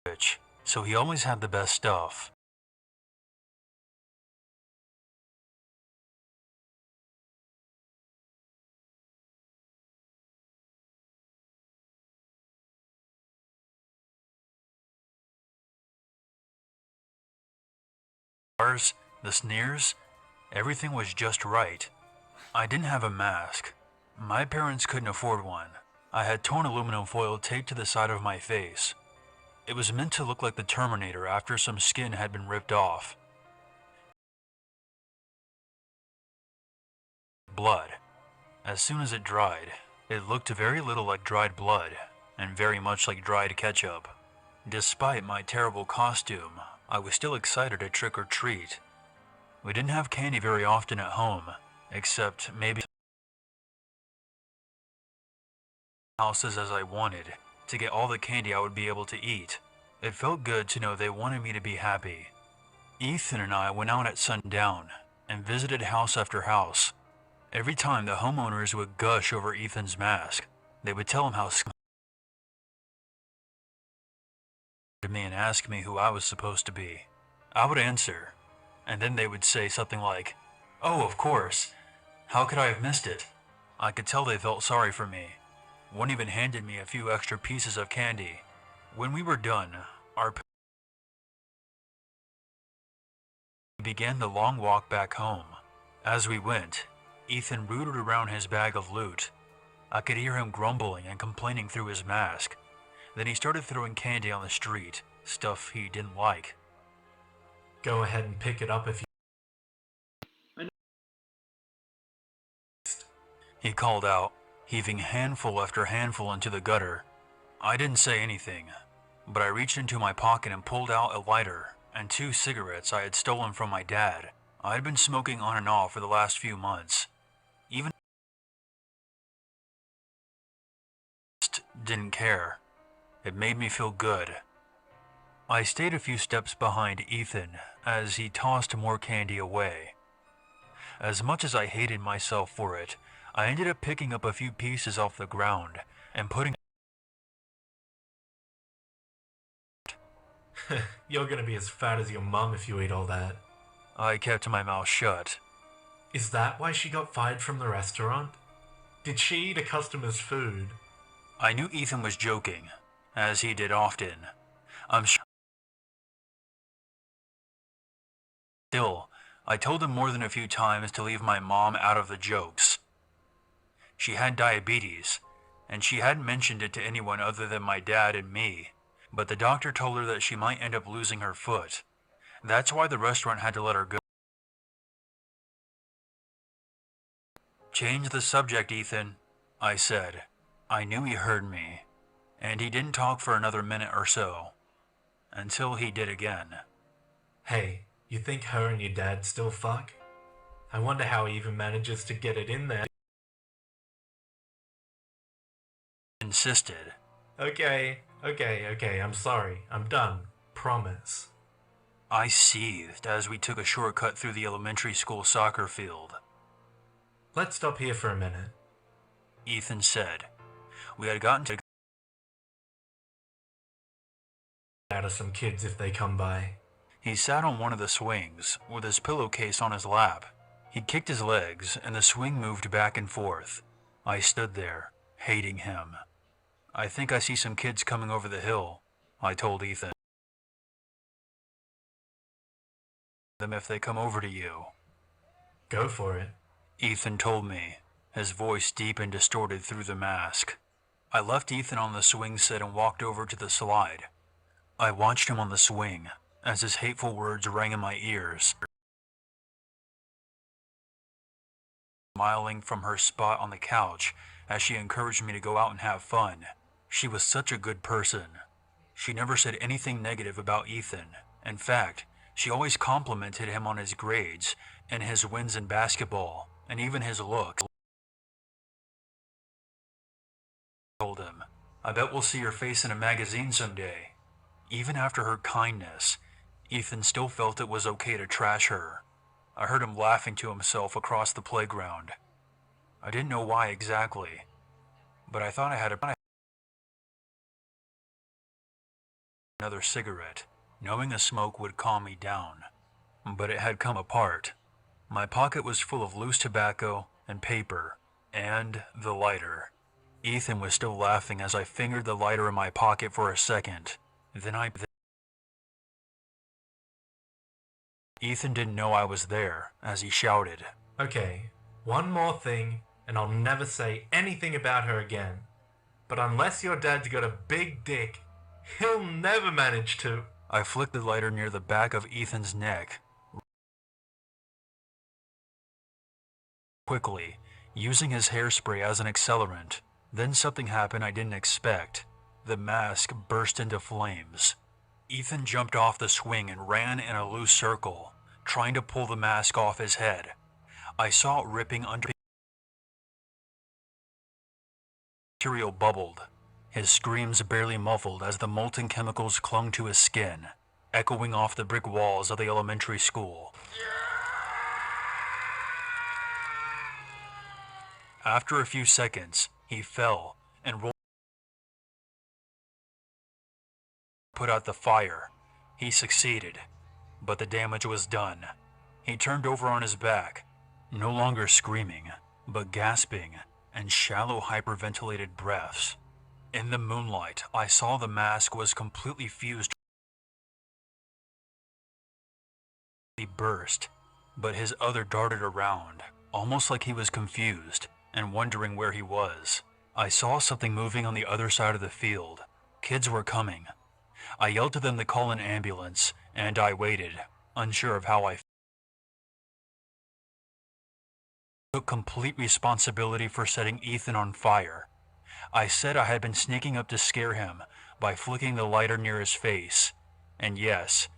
rich, so he always had the best stuff. The sneers, everything was just right. I didn't have a mask. My parents couldn't afford one. I had torn aluminum foil taped to the side of my face. It was meant to look like the Terminator after some skin had been ripped off. Blood. As soon as it dried, it looked very little like dried blood, and very much like dried ketchup. Despite my terrible costume, I was still excited to trick or treat. We didn't have candy very often at home, except maybe houses as I wanted, to get all the candy I would be able to eat. It felt good to know they wanted me to be happy. Ethan and I went out at sundown and visited house after house. Every time the homeowners would gush over Ethan's mask, they would tell him how to me and ask me who I was supposed to be. I would answer, and then they would say something like, "Oh, of course. How could I have missed it?" I could tell they felt sorry for me. One even handed me a few extra pieces of candy. When we were done, our began the long walk back home. As we went, Ethan rooted around his bag of loot. I could hear him grumbling and complaining through his mask. Then he started throwing candy on the street, stuff he didn't like. Go ahead and pick it up if you... He called out, heaving handful after handful into the gutter. I didn't say anything, but I reached into my pocket and pulled out a lighter and 2 cigarettes I had stolen from my dad. I had been smoking on and off for the last few months. Even didn't care. It made me feel good. I stayed a few steps behind Ethan as he tossed more candy away. As much as I hated myself for it, I ended up picking up a few pieces off the ground and putting... You're gonna be as fat as your mum if you eat all that. I kept my mouth shut. Is that why she got fired from the restaurant? Did she eat a customer's food? I knew Ethan was joking, as he did often. I'm sure. Still, I told him more than a few times to leave my mom out of the jokes. She had diabetes, and she hadn't mentioned it to anyone other than my dad and me, but the doctor told her that she might end up losing her foot. That's why the restaurant had to let her go. Change the subject, Ethan, I said. I knew he heard me, and he didn't talk for another minute or so, until he did again. Hey, you think her and your dad still fuck? I wonder how he even manages to get it in there. Insisted. Okay, I'm sorry. I'm done. Promise. I seethed as we took a shortcut through the elementary school soccer field. Let's stop here for a minute, Ethan said. We had gotten to out of some kids if they come by. He sat on one of the swings, with his pillowcase on his lap. He kicked his legs, and the swing moved back and forth. I stood there, hating him. I think I see some kids coming over the hill, I told Ethan. Them if they come over to you. Go for it, Ethan told me, his voice deep and distorted through the mask. I left Ethan on the swing set and walked over to the slide. I watched him on the swing, as his hateful words rang in my ears. Smiling from her spot on the couch as she encouraged me to go out and have fun. She was such a good person. She never said anything negative about Ethan. In fact, she always complimented him on his grades and his wins in basketball, and even his looks. I told him, I bet we'll see your face in a magazine someday. Even after her kindness, Ethan still felt it was okay to trash her. I heard him laughing to himself across the playground. I didn't know why exactly, but I thought I had another cigarette, knowing a smoke would calm me down. But it had come apart. My pocket was full of loose tobacco and paper, and the lighter. Ethan was still laughing as I fingered the lighter in my pocket for a second. Ethan didn't know I was there, as he shouted. Okay, one more thing, and I'll never say anything about her again. But unless your dad's got a big dick, he'll never manage to. I flicked the lighter near the back of Ethan's neck. Quickly, using his hairspray as an accelerant. Then something happened I didn't expect. The mask burst into flames. Ethan jumped off the swing and ran in a loose circle, trying to pull the mask off his head. I saw it ripping under. Material bubbled, his screams barely muffled as the molten chemicals clung to his skin, echoing off the brick walls of the elementary school. After a few seconds, he fell and rolled. Put out the fire. He succeeded, but the damage was done. He turned over on his back, no longer screaming, but gasping and shallow hyperventilated breaths. In the moonlight, I saw the mask was completely fused. He burst, but his other darted around, almost like he was confused and wondering where he was. I saw something moving on the other side of the field. Kids were coming. I yelled to them to call an ambulance, and I waited, unsure of how I took complete responsibility for setting Ethan on fire. I said I had been sneaking up to scare him by flicking the lighter near his face. And yes,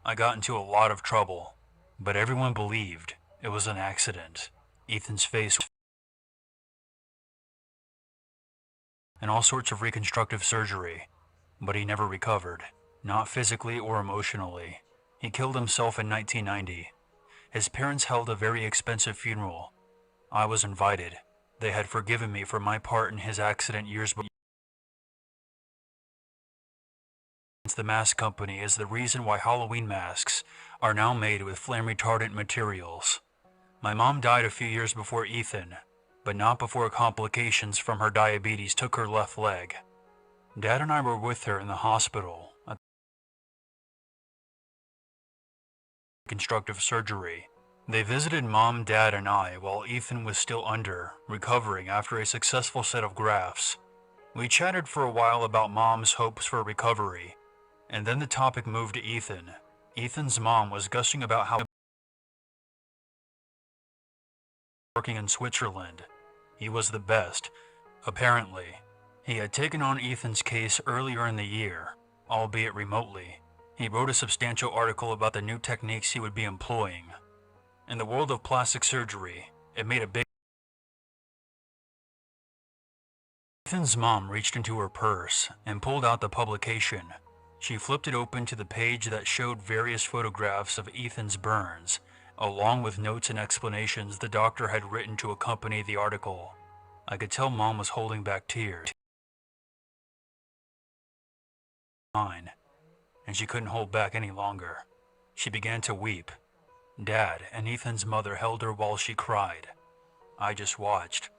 I got into a lot of trouble, but everyone believed it was an accident. Ethan's face and all sorts of reconstructive surgery, but he never recovered, not physically or emotionally. He killed himself in 1990. His parents held a very expensive funeral. I was invited. They had forgiven me for my part in his accident years before. The mask company is the reason why Halloween masks are now made with flame retardant materials. My mom died a few years before Ethan, but not before complications from her diabetes took her left leg. Dad and I were with her in the hospital at reconstructive surgery. They visited Mom, Dad, and I while Ethan was still recovering after a successful set of grafts. We chatted for a while about Mom's hopes for recovery, and then the topic moved to Ethan. Ethan's mom was gushing about how working in Switzerland. He was the best. Apparently, he had taken on Ethan's case earlier in the year, albeit remotely. He wrote a substantial article about the new techniques he would be employing. In the world of plastic surgery, it made a big... Ethan's mom reached into her purse and pulled out the publication. She flipped it open to the page that showed various photographs of Ethan's burns, along with notes and explanations the doctor had written to accompany the article. I could tell Mom was holding back tears. Mine, and she couldn't hold back any longer. She began to weep. Dad and Ethan's mother held her while she cried. I just watched.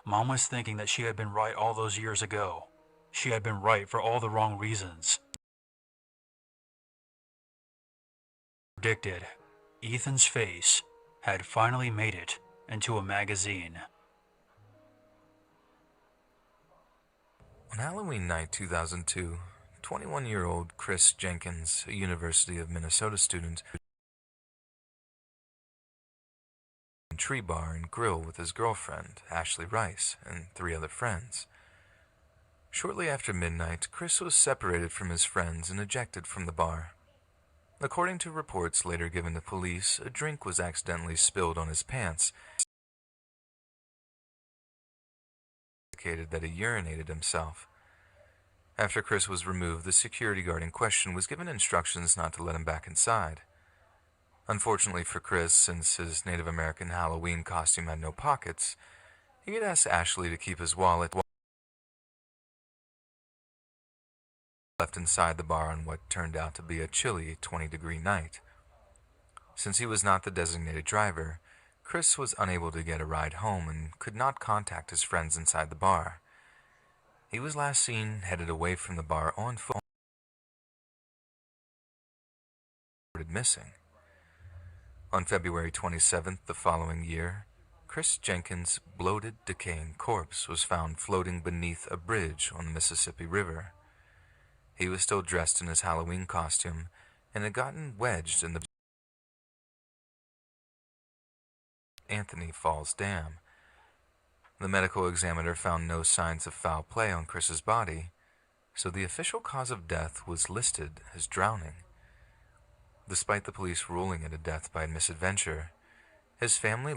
Mom was thinking that she had been right all those years ago. She had been right for all the wrong reasons. Predicted, Ethan's face had finally made it into a magazine. On Halloween night 2002, 21-year-old Chris Jenkins, a University of Minnesota student, Tree Bar and Grill with his girlfriend, Ashley Rice, and 3 other friends. Shortly after midnight, Chris was separated from his friends and ejected from the bar. According to reports later given to police, a drink was accidentally spilled on his pants, indicated that he urinated himself. After Chris was removed, the security guard in question was given instructions not to let him back inside. Unfortunately for Chris, since his Native American Halloween costume had no pockets, he had asked Ashley to keep his wallet left inside the bar on what turned out to be a chilly 20-degree night. Since he was not the designated driver, Chris was unable to get a ride home and could not contact his friends inside the bar. He was last seen headed away from the bar on foot, missing. On February 27th the following year, Chris Jenkins' bloated, decaying corpse was found floating beneath a bridge on the Mississippi River. He was still dressed in his Halloween costume and had gotten wedged in the Anthony Falls Dam. The medical examiner found no signs of foul play on Chris's body, so the official cause of death was listed as drowning. Despite the police ruling it a death by misadventure, his family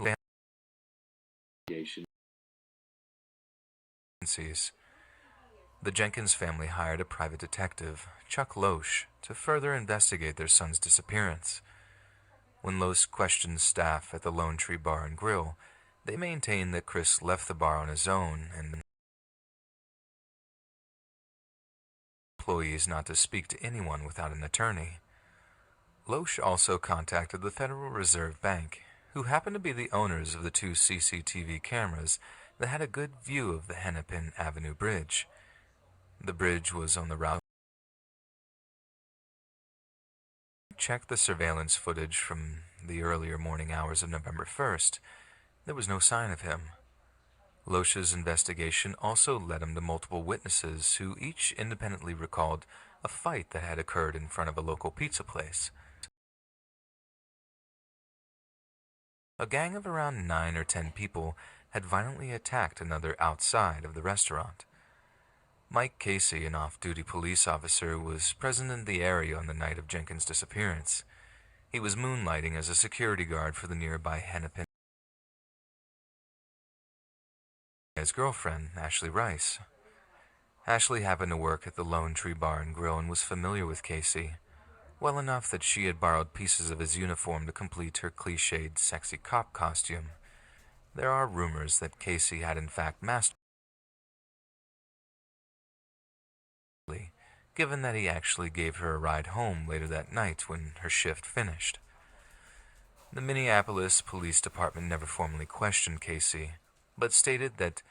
The Jenkins family hired a private detective, Chuck Loesch, to further investigate their son's disappearance. When Loesch questioned staff at the Lone Tree Bar and Grill, they maintained that Chris left the bar on his own and employees not to speak to anyone without an attorney. Loesch also contacted the Federal Reserve Bank, who happened to be the owners of the 2 CCTV cameras that had a good view of the Hennepin Avenue Bridge. The bridge was on the route. Checked the surveillance footage from the earlier morning hours of November 1st. There was no sign of him. Loesch's investigation also led him to multiple witnesses who each independently recalled a fight that had occurred in front of a local pizza place. A gang of around 9 or 10 people had violently attacked another outside of the restaurant. Mike Casey, an off-duty police officer, was present in the area on the night of Jenkins' disappearance. He was moonlighting as a security guard for the nearby Hennepin. His girlfriend, Ashley Rice. Ashley happened to work at the Lone Tree Bar and Grill and was familiar with Casey, well enough that she had borrowed pieces of his uniform to complete her cliched sexy cop costume. There are rumors that Casey had in fact mastered, given that he actually gave her a ride home later that night when her shift finished. The Minneapolis Police Department never formally questioned Casey, but stated that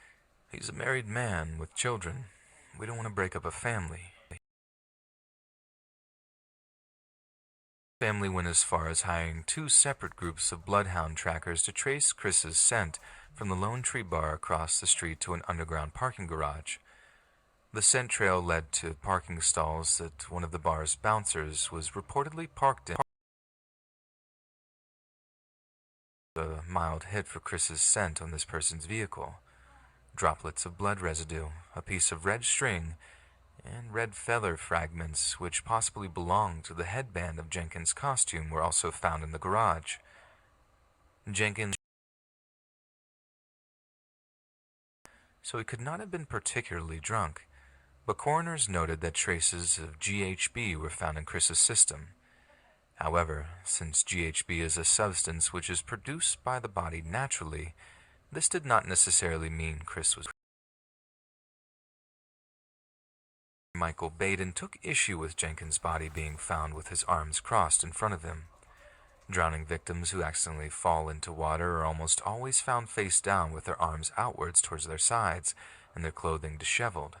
he's a married man with children. We don't want to break up a family. The family went as far as hiring 2 separate groups of bloodhound trackers to trace Chris's scent from the Lone Tree Bar across the street to an underground parking garage. The scent trail led to parking stalls that one of the bar's bouncers was reportedly parked in. A mild hit for Chris's scent on this person's vehicle. Droplets of blood residue, a piece of red string, and red feather fragments which possibly belonged to the headband of Jenkins' costume were also found in the garage. Jenkins, so he could not have been particularly drunk, but coroners noted that traces of GHB were found in Chris's system. However, since GHB is a substance which is produced by the body naturally, this did not necessarily mean Chris was. Michael Baden took issue with Jenkins' body being found with his arms crossed in front of him. Drowning victims who accidentally fall into water are almost always found face down with their arms outwards towards their sides and their clothing disheveled.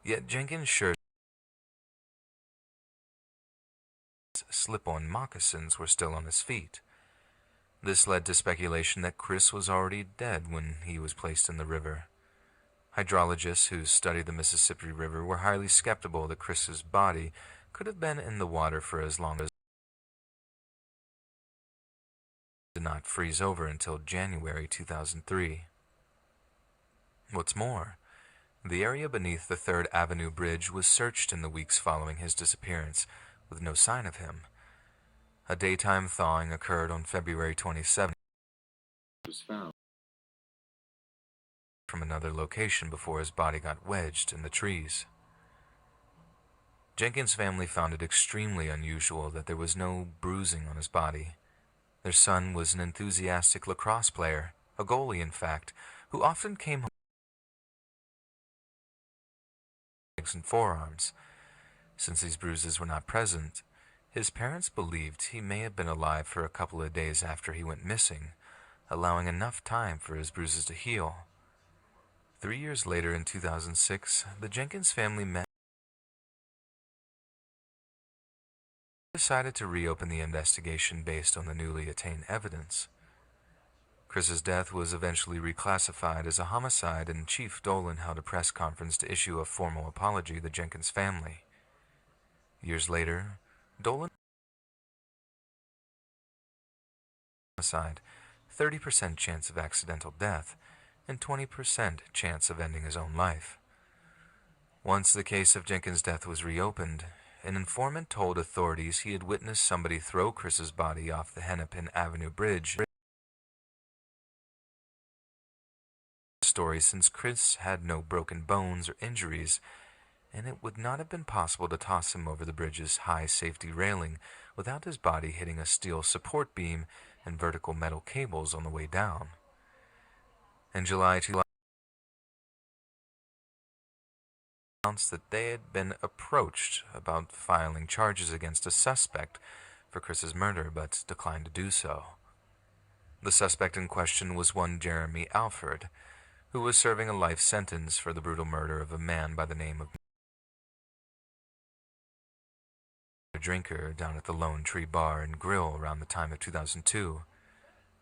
Yet Jenkins sure slip-on moccasins were still on his feet. This led to speculation that Chris was already dead when he was placed in the river. Hydrologists who studied the Mississippi River were highly skeptical that Chris's body could have been in the water for as long as it did not freeze over until January 2003. What's more, the area beneath the 3rd Avenue Bridge was searched in the weeks following his disappearance, with no sign of him. A daytime thawing occurred on February 27th. Was found From another location before his body got wedged in the trees. Jenkins' family found it extremely unusual that there was no bruising on his body. Their son was an enthusiastic lacrosse player, a goalie in fact, who often came home with legs and forearms. Since these bruises were not present, his parents believed he may have been alive for a couple of days after he went missing, allowing enough time for his bruises to heal. 3 years later, in 2006, the Jenkins family decided to reopen the investigation based on the newly attained evidence. Chris's death was eventually reclassified as a homicide, and Chief Dolan held a press conference to issue a formal apology to the Jenkins family. Years later, Dolan homicide, 30% chance of accidental death, and 20% chance of ending his own life. Once the case of Jenkins' death was reopened, an informant told authorities he had witnessed somebody throw Chris's body off the Hennepin Avenue Bridge. Story, since Chris had no broken bones or injuries, and it would not have been possible to toss him over the bridge's high safety railing without his body hitting a steel support beam and vertical metal cables on the way down. In July, announced that they had been approached about filing charges against a suspect for Chris's murder, but declined to do so. The suspect in question was one Jeremy Alford, who was serving a life sentence for the brutal murder of a man by the name of a drinker down at the Lone Tree Bar and Grill around the time of 2002.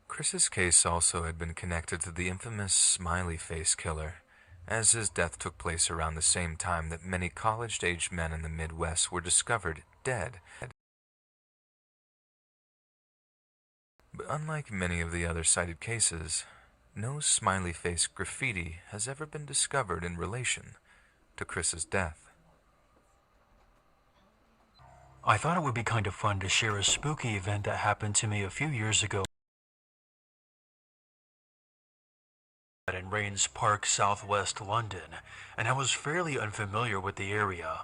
Chris's case also had been connected to the infamous Smiley Face Killer, as his death took place around the same time that many college-aged men in the Midwest were discovered dead. But unlike many of the other cited cases, no smiley face graffiti has ever been discovered in relation to Chris's death. I thought it would be kind of fun to share a spooky event that happened to me a few years ago in Rains Park, southwest London, and I was fairly unfamiliar with the area.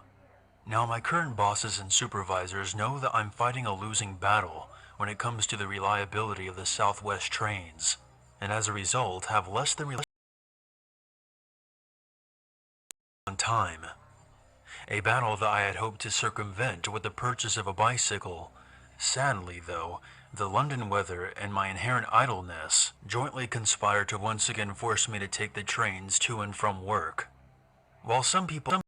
Now, my current bosses and supervisors know that I'm fighting a losing battle when it comes to the reliability of the Southwest trains, and as a result have less than on time. A battle that I had hoped to circumvent with the purchase of a bicycle. Sadly, though, the London weather and my inherent idleness jointly conspired to once again force me to take the trains to and from work. While some people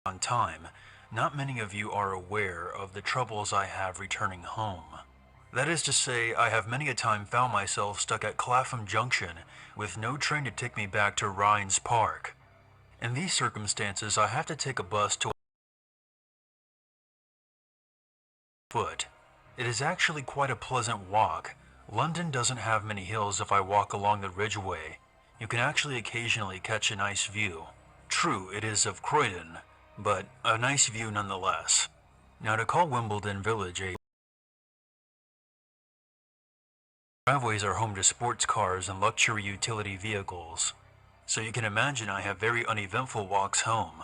on time, not many of you are aware of the troubles I have returning home. That is to say, I have many a time found myself stuck at Clapham Junction with no train to take me back to Rains Park. In these circumstances, I have to take a bus to foot. It is actually quite a pleasant walk. London doesn't have many hills if I walk along the Ridgeway. You can actually occasionally catch a nice view. True, it is of Croydon, but a nice view nonetheless. Now, to call Wimbledon Village a driveways are home to sports cars and luxury utility vehicles, so you can imagine I have very uneventful walks home.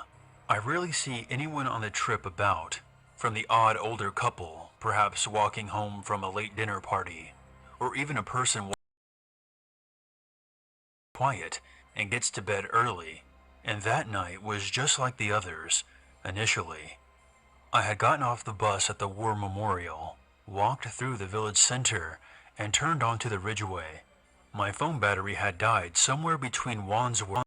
I rarely see anyone on the trip about, from the odd older couple, perhaps walking home from a late dinner party, or even a person quiet and gets to bed early, and that night was just like the others, initially. I had gotten off the bus at the War Memorial, walked through the village center, and turned onto the Ridgeway. My phone battery had died somewhere between Wandsworth and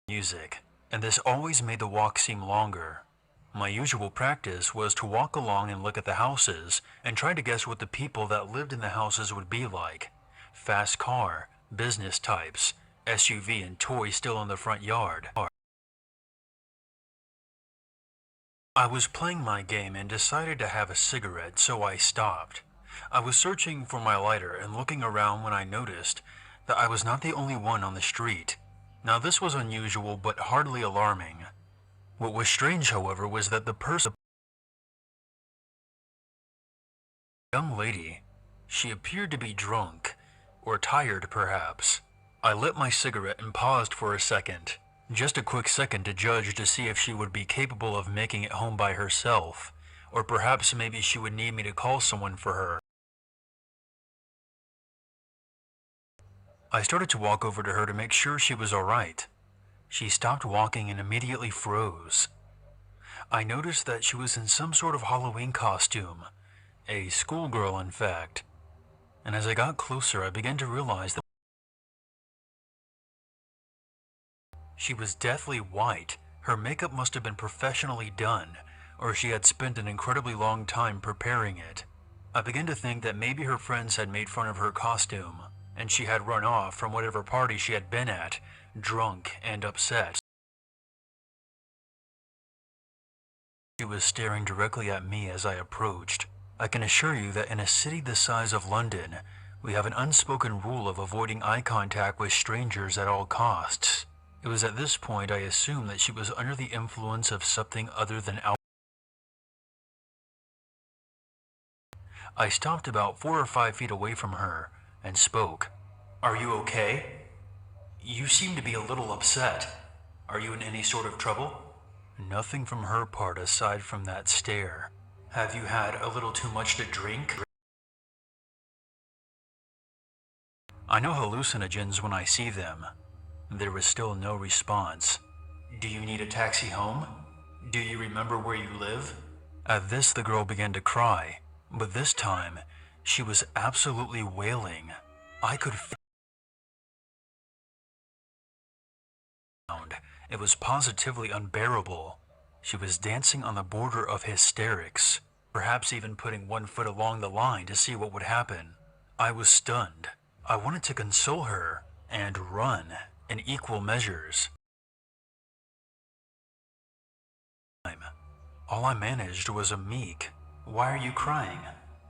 music, and this always made the walk seem longer. My usual practice was to walk along and look at the houses and try to guess what the people that lived in the houses would be like. Fast car, business types, SUV and toy still in the front yard. I was playing my game and decided to have a cigarette, so I stopped. I was searching for my lighter and looking around when I noticed that I was not the only one on the street. Now this was unusual but hardly alarming. What was strange, however, was that the young lady, she appeared to be drunk, or tired perhaps. I lit my cigarette and paused for a second. Just a quick second to judge to see if she would be capable of making it home by herself, or perhaps maybe she would need me to call someone for her. I started to walk over to her to make sure she was alright. She stopped walking and immediately froze. I noticed that she was in some sort of Halloween costume, a schoolgirl in fact, and as I got closer I began to realize that she was deathly white. Her makeup must have been professionally done, or she had spent an incredibly long time preparing it. I began to think that maybe her friends had made fun of her costume, and she had run off from whatever party she had been at, drunk and upset. She was staring directly at me as I approached. I can assure you that in a city the size of London, we have an unspoken rule of avoiding eye contact with strangers at all costs. It was at this point I assumed that she was under the influence of something other than alcohol. I stopped about 4 or 5 feet away from her and spoke. "Are you okay? You seem to be a little upset. Are you in any sort of trouble?" Nothing from her part aside from that stare. "Have you had a little too much to drink?" I know hallucinogens when I see them. There was still no response. "Do you need a taxi home? Do you remember where you live?" At this the girl began to cry, but this time she was absolutely wailing. I could feel it was positively unbearable. She was dancing on the border of hysterics, perhaps even putting one foot along the line to see what would happen. I was stunned. I wanted to console her and run in equal measures. All I managed was a meek, "Why are you crying?"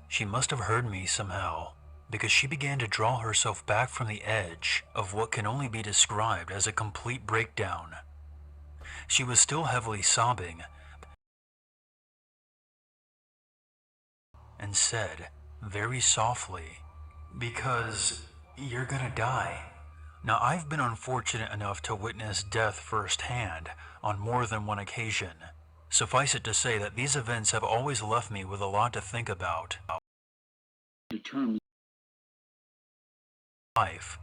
She must have heard me somehow, because she began to draw herself back from the edge of what can only be described as a complete breakdown. She was still heavily sobbing and said, very softly, "Because you're gonna die." Now, I've been unfortunate enough to witness death firsthand on more than one occasion. Suffice it to say that these events have always left me with a lot to think about. Life.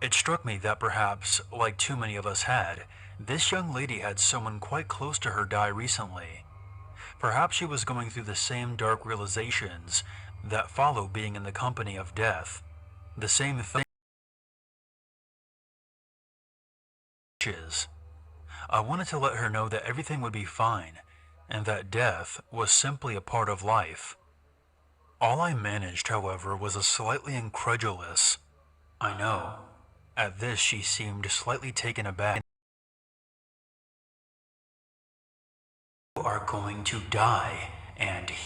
It struck me that perhaps, like too many of us had, this young lady had someone quite close to her die recently. Perhaps she was going through the same dark realizations that follow being in the company of death. The same thing. I wanted to let her know that everything would be fine, and that death was simply a part of life. All I managed, however, was a slightly incredulous, "I know." At this she seemed slightly taken aback. "You are going to die,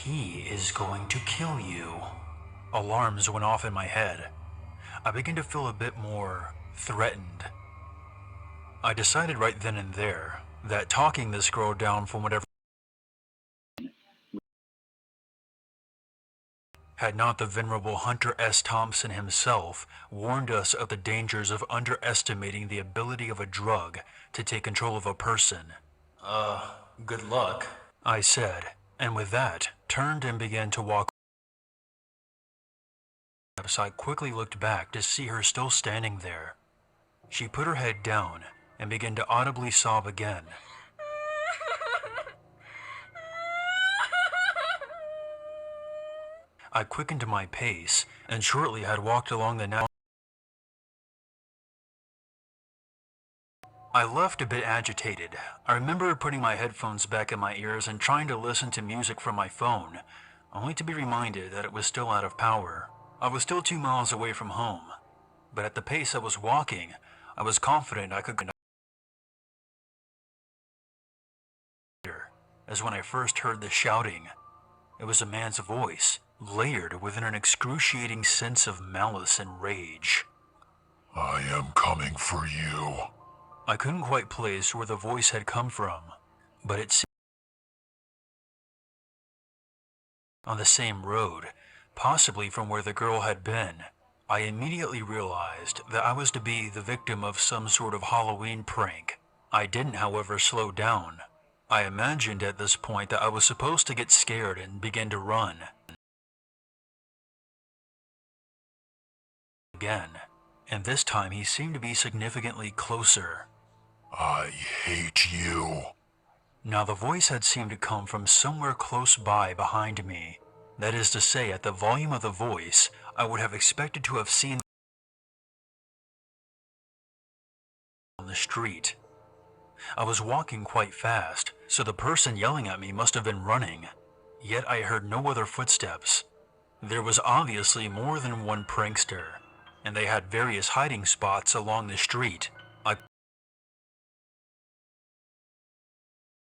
He is going to kill you. Alarms went off in my head. I began to feel a bit more threatened. I decided right then and there that talking this girl down from whatever had not the venerable Hunter S. Thompson himself warned us of the dangers of underestimating the ability of a drug to take control of a person. Good luck, I said, and with that, turned and began to walk. I quickly looked back to see her still standing there. She put her head down and began to audibly sob again. I quickened my pace and shortly had walked along the now. I left a bit agitated. I remember putting my headphones back in my ears and trying to listen to music from my phone, only to be reminded that it was still out of power. I was still 2 miles away from home, but at the pace I was walking, I was confident I could. As when I first heard the shouting, it was a man's voice, layered within an excruciating sense of malice and rage. I am coming for you. I couldn't quite place where the voice had come from, but it seemed on the same road, possibly from where the girl had been. I immediately realized that I was to be the victim of some sort of Halloween prank. I didn't, however, slow down. I imagined at this point that I was supposed to get scared and begin to run. Again, and this time he seemed to be significantly closer. I hate you. Now the voice had seemed to come from somewhere close by behind me. That is to say, at the volume of the voice, I would have expected to have seen on the street. I was walking quite fast, so the person yelling at me must have been running. Yet I heard no other footsteps. There was obviously more than one prankster, and they had various hiding spots along the street. I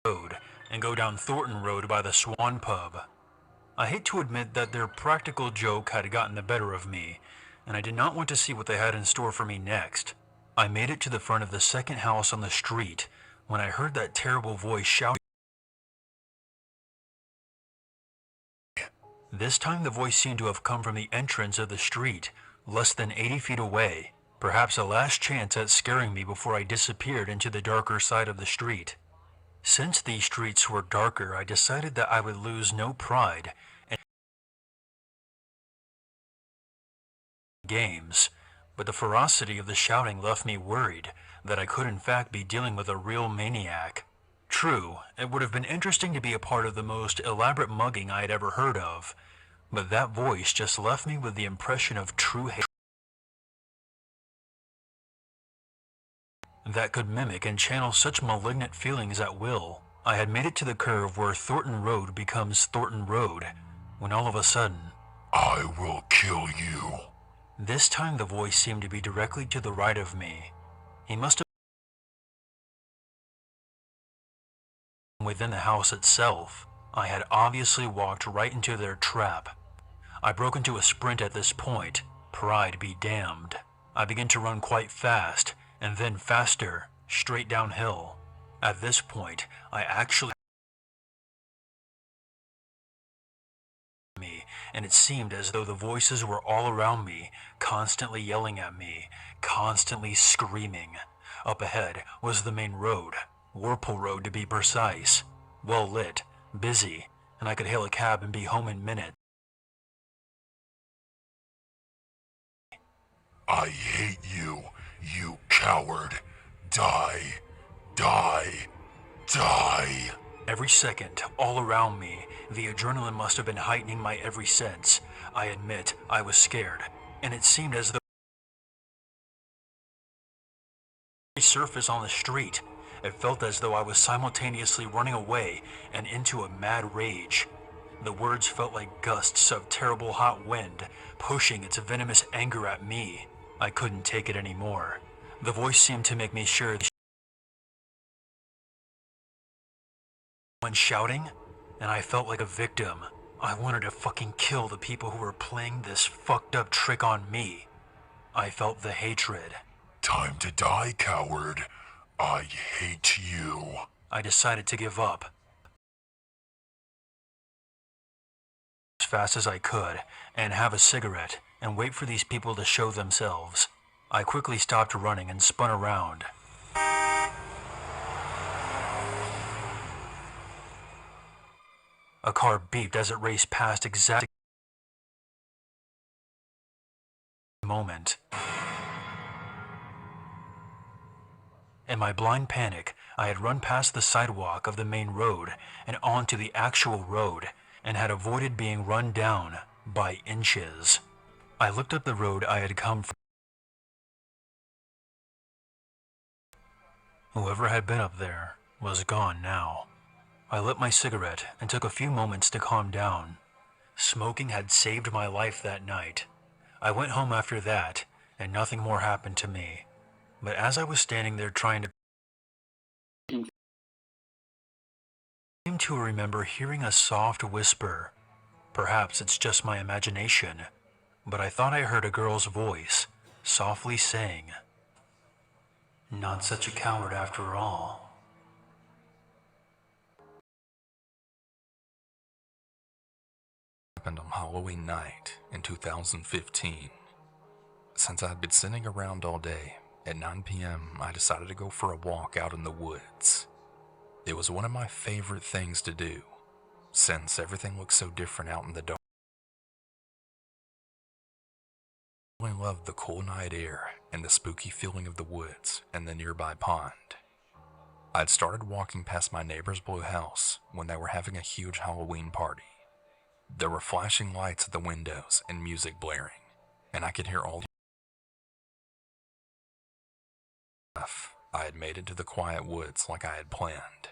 road and go down Thornton Road by the Swan Pub. I hate to admit that their practical joke had gotten the better of me, and I did not want to see what they had in store for me next. I made it to the front of the second house on the street when I heard that terrible voice shouting. This time the voice seemed to have come from the entrance of the street, less than 80 feet away, perhaps a last chance at scaring me before I disappeared into the darker side of the street. Since these streets were darker, I decided that I would lose no pride in games, but the ferocity of the shouting left me worried that I could in fact be dealing with a real maniac. True, it would have been interesting to be a part of the most elaborate mugging I had ever heard of, but that voice just left me with the impression of true hate that could mimic and channel such malignant feelings at will. I had made it to the curve where Thornton Road becomes Thornton Road, when all of a sudden, I will kill you. This time the voice seemed to be directly to the right of me. He must have been within the house itself. I had obviously walked right into their trap. I broke into a sprint at this point. Pride be damned. I began to run quite fast, and then faster, straight downhill. At this point, I actually me, and it seemed as though the voices were all around me, constantly yelling at me, constantly screaming. Up ahead was the main road, Whirlpool Road to be precise, well lit, busy, and I could hail a cab and be home in minutes. I hate you, you coward. Die, die, die. Every second, all around me, the adrenaline must have been heightening my every sense. I admit, I was scared, and it seemed as though surface on the street. It felt as though I was simultaneously running away and into a mad rage. The words felt like gusts of terrible hot wind, pushing its venomous anger at me. I couldn't take it anymore. The voice seemed to make me sure when shouting, and I felt like a victim. I wanted to fucking kill the people who were playing this fucked up trick on me. I felt the hatred. Time to die, coward. I hate you. I decided to give up. As fast as I could, and have a cigarette, and wait for these people to show themselves. I quickly stopped running and spun around. A car beeped as it raced past exactly moment. In my blind panic, I had run past the sidewalk of the main road and onto the actual road and had avoided being run down by inches. I looked up the road I had come from. Whoever had been up there was gone now. I lit my cigarette and took a few moments to calm down. Smoking had saved my life that night. I went home after that, and nothing more happened to me. But as I was standing there trying to I seem to remember hearing a soft whisper. Perhaps it's just my imagination, but I thought I heard a girl's voice, softly saying, "Not such a coward after all." Happened on Halloween night in 2015. Since I'd been sitting around all day, at 9 p.m. I decided to go for a walk out in the woods. It was one of my favorite things to do, since everything looked so different out in the dark. I really loved the cool night air and the spooky feeling of the woods and the nearby pond. I'd started walking past my neighbor's blue house when they were having a huge Halloween party. There were flashing lights at the windows and music blaring, and I could hear all the stuff. I had made it to the quiet woods like I had planned.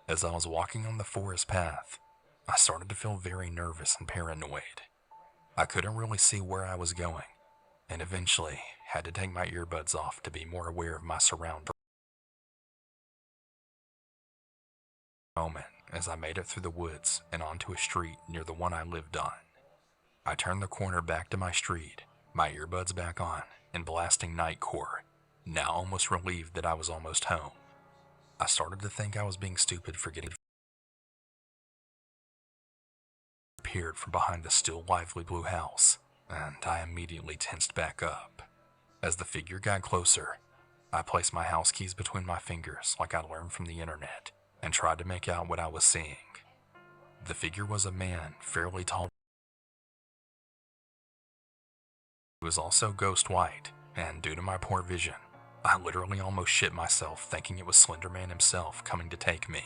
As I was walking on the forest path, I started to feel very nervous and paranoid. I couldn't really see where I was going, and eventually had to take my earbuds off to be more aware of my surroundings. Moment as I made it through the woods and onto a street near the one I lived on. I turned the corner back to my street, my earbuds back on, and blasting Nightcore, now almost relieved that I was almost home. I started to think I was being stupid for getting appeared from behind the still lively blue house, and I immediately tensed back up. As the figure got closer, I placed my house keys between my fingers like I learned from the internet, and tried to make out what I was seeing. The figure was a man, fairly tall. He was also ghost white, and due to my poor vision, I literally almost shit myself thinking it was Slender Man himself coming to take me.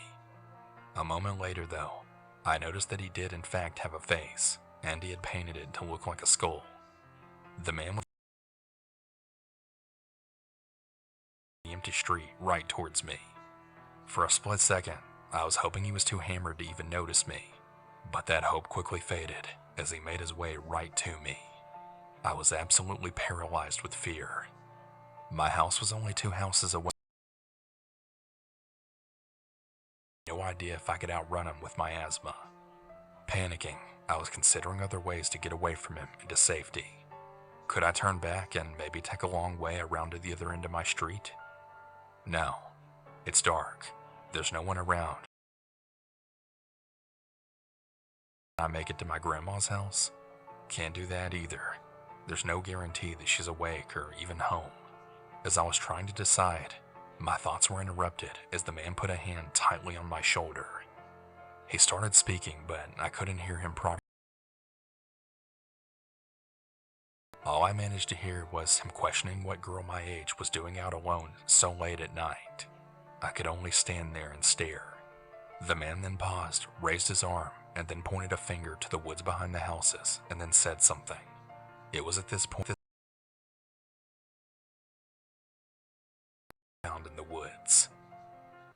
A moment later though, I noticed that he did in fact have a face, and he had painted it to look like a skull. The man was the empty street right towards me. For a split second, I was hoping he was too hammered to even notice me, but that hope quickly faded as he made his way right to me. I was absolutely paralyzed with fear. My house was only 2 houses away. No idea if I could outrun him with my asthma. Panicking, I was considering other ways to get away from him into safety. Could I turn back and maybe take a long way around to the other end of my street? No. It's dark. There's no one around. Can I make it to my grandma's house? Can't do that either. There's no guarantee that she's awake or even home. As I was trying to decide, my thoughts were interrupted as the man put a hand tightly on my shoulder. He started speaking, but I couldn't hear him properly. All I managed to hear was him questioning what girl my age was doing out alone so late at night. I could only stand there and stare. The man then paused, raised his arm, and then pointed a finger to the woods behind the houses, and then said something. It was at this point found in the woods.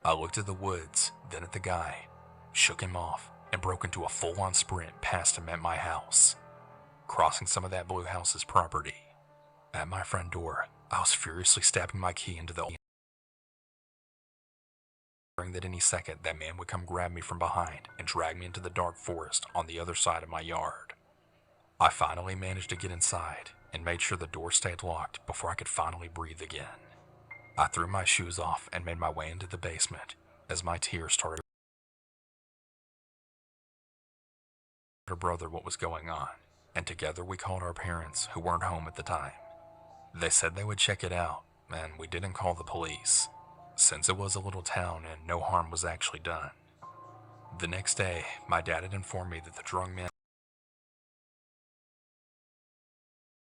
I looked at the woods, then at the guy, shook him off, and broke into a full-on sprint past him at my house, crossing some of that blue house's property. At my front door, I was furiously stabbing my key into the that any second that man would come grab me from behind and drag me into the dark forest on the other side of my yard. I finally managed to get inside and made sure the door stayed locked before I could finally breathe again. I threw my shoes off and made my way into the basement as my tears started. Her brother what was going on, and together we called our parents who weren't home at the time. They said they would check it out, and we didn't call the police, since it was a little town and no harm was actually done. The next day, my dad had informed me that the drunk man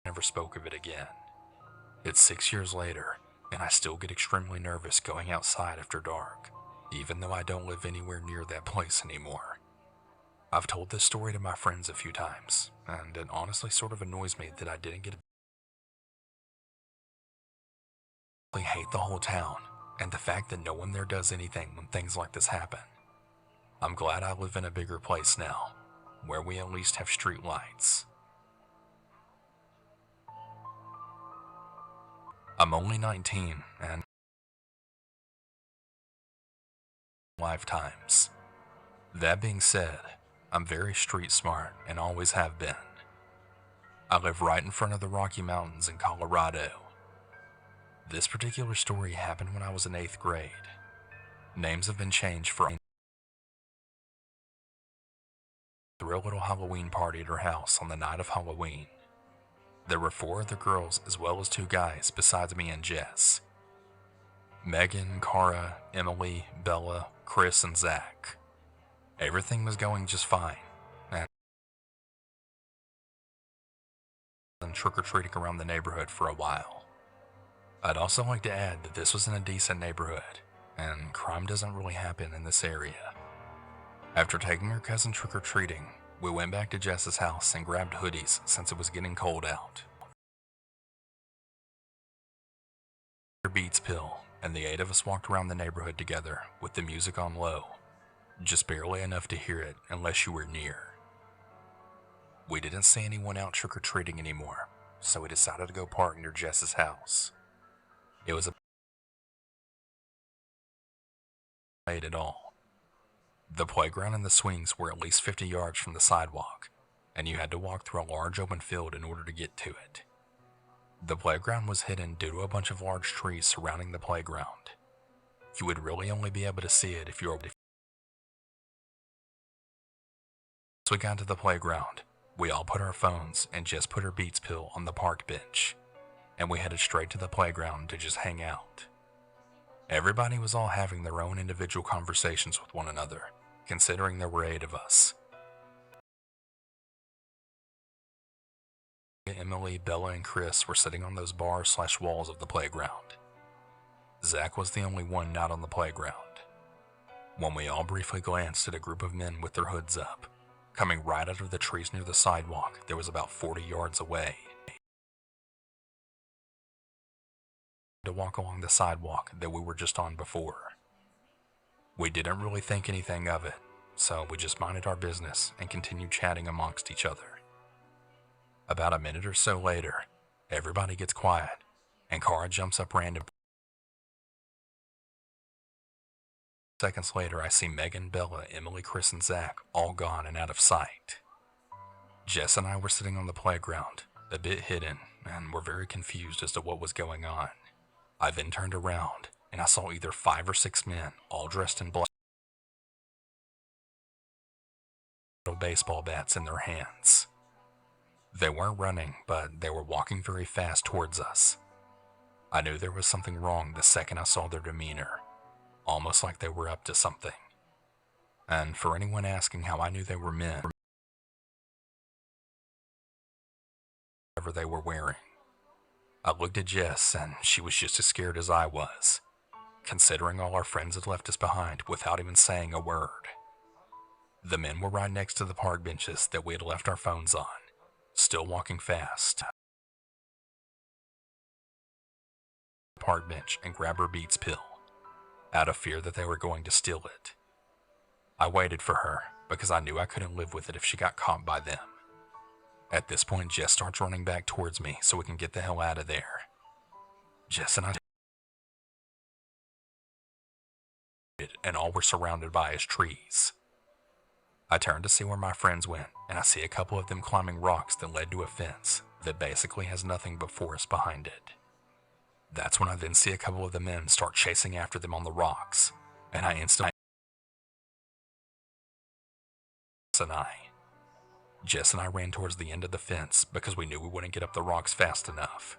never spoke of it again. It's 6 years later, and I still get extremely nervous going outside after dark, even though I don't live anywhere near that place anymore. I've told this story to my friends a few times, and it honestly sort of annoys me that I didn't get I hate the whole town, and the fact that no one there does anything when things like this happen. I'm glad I live in a bigger place now, where we at least have street lights. I'm only 19, and lifetimes. That being said, I'm very street smart and always have been. I live right in front of the Rocky Mountains in Colorado. This particular story happened when I was in 8th grade. Names have been changed for threw a little Halloween party at her house on the night of Halloween. There were 4 other girls as well as 2 guys besides me and Jess. Megan, Cara, Emily, Bella, Chris, and Zach. Everything was going just fine, and trick-or-treating around the neighborhood for a while. I'd also like to add that this was in a decent neighborhood, and crime doesn't really happen in this area. After taking her cousin trick-or-treating, we went back to Jess's house and grabbed hoodies since it was getting cold out. Beats pill, and the 8 of us walked around the neighborhood together with the music on low, just barely enough to hear it unless you were near. We didn't see anyone out trick-or-treating anymore, so we decided to go park near Jess's house. It was a late at all. The playground and the swings were at least 50 yards from the sidewalk, and you had to walk through a large open field in order to get to it. The playground was hidden due to a bunch of large trees surrounding the playground. You would really only be able to see it if you were. As we got to the playground, we all put our phones and Jess put her Beats pill on the park bench, and we headed straight to the playground to just hang out. Everybody was all having their own individual conversations with one another, considering there were 8 of us. Emily, Bella, and Chris were sitting on those bars/walls of the playground. Zach was the only one not on the playground. When we all briefly glanced at a group of men with their hoods up, coming right out of the trees near the sidewalk that was about 40 yards away. To walk along the sidewalk that we were just on before. We didn't really think anything of it, so we just minded our business and continued chatting amongst each other. About a minute or so later, everybody gets quiet, and Cara jumps up random. Seconds later, I see Megan, Bella, Emily, Chris, and Zach all gone and out of sight. Jess and I were sitting on the playground, a bit hidden, and were very confused as to what was going on. I then turned around, and I saw either 5 or 6 men, all dressed in black, baseball bats in their hands. They weren't running, but they were walking very fast towards us. I knew there was something wrong the second I saw their demeanor, almost like they were up to something. And for anyone asking how I knew they were men, whatever they were wearing. I looked at Jess, and she was just as scared as I was, considering all our friends had left us behind without even saying a word. The men were right next to the park benches that we had left our phones on, still walking fast. Park bench and grab her Beats pill, out of fear that they were going to steal it. I waited for her because I knew I couldn't live with it if she got caught by them. At this point, Jess starts running back towards me so we can get the hell out of there. Jess and I and all we're surrounded by is trees. I turn to see where my friends went, and I see a couple of them climbing rocks that led to a fence that basically has nothing but forest behind it. That's when I then see a couple of the men start chasing after them on the rocks, and I instantly... Jess and I ran towards the end of the fence because we knew we wouldn't get up the rocks fast enough.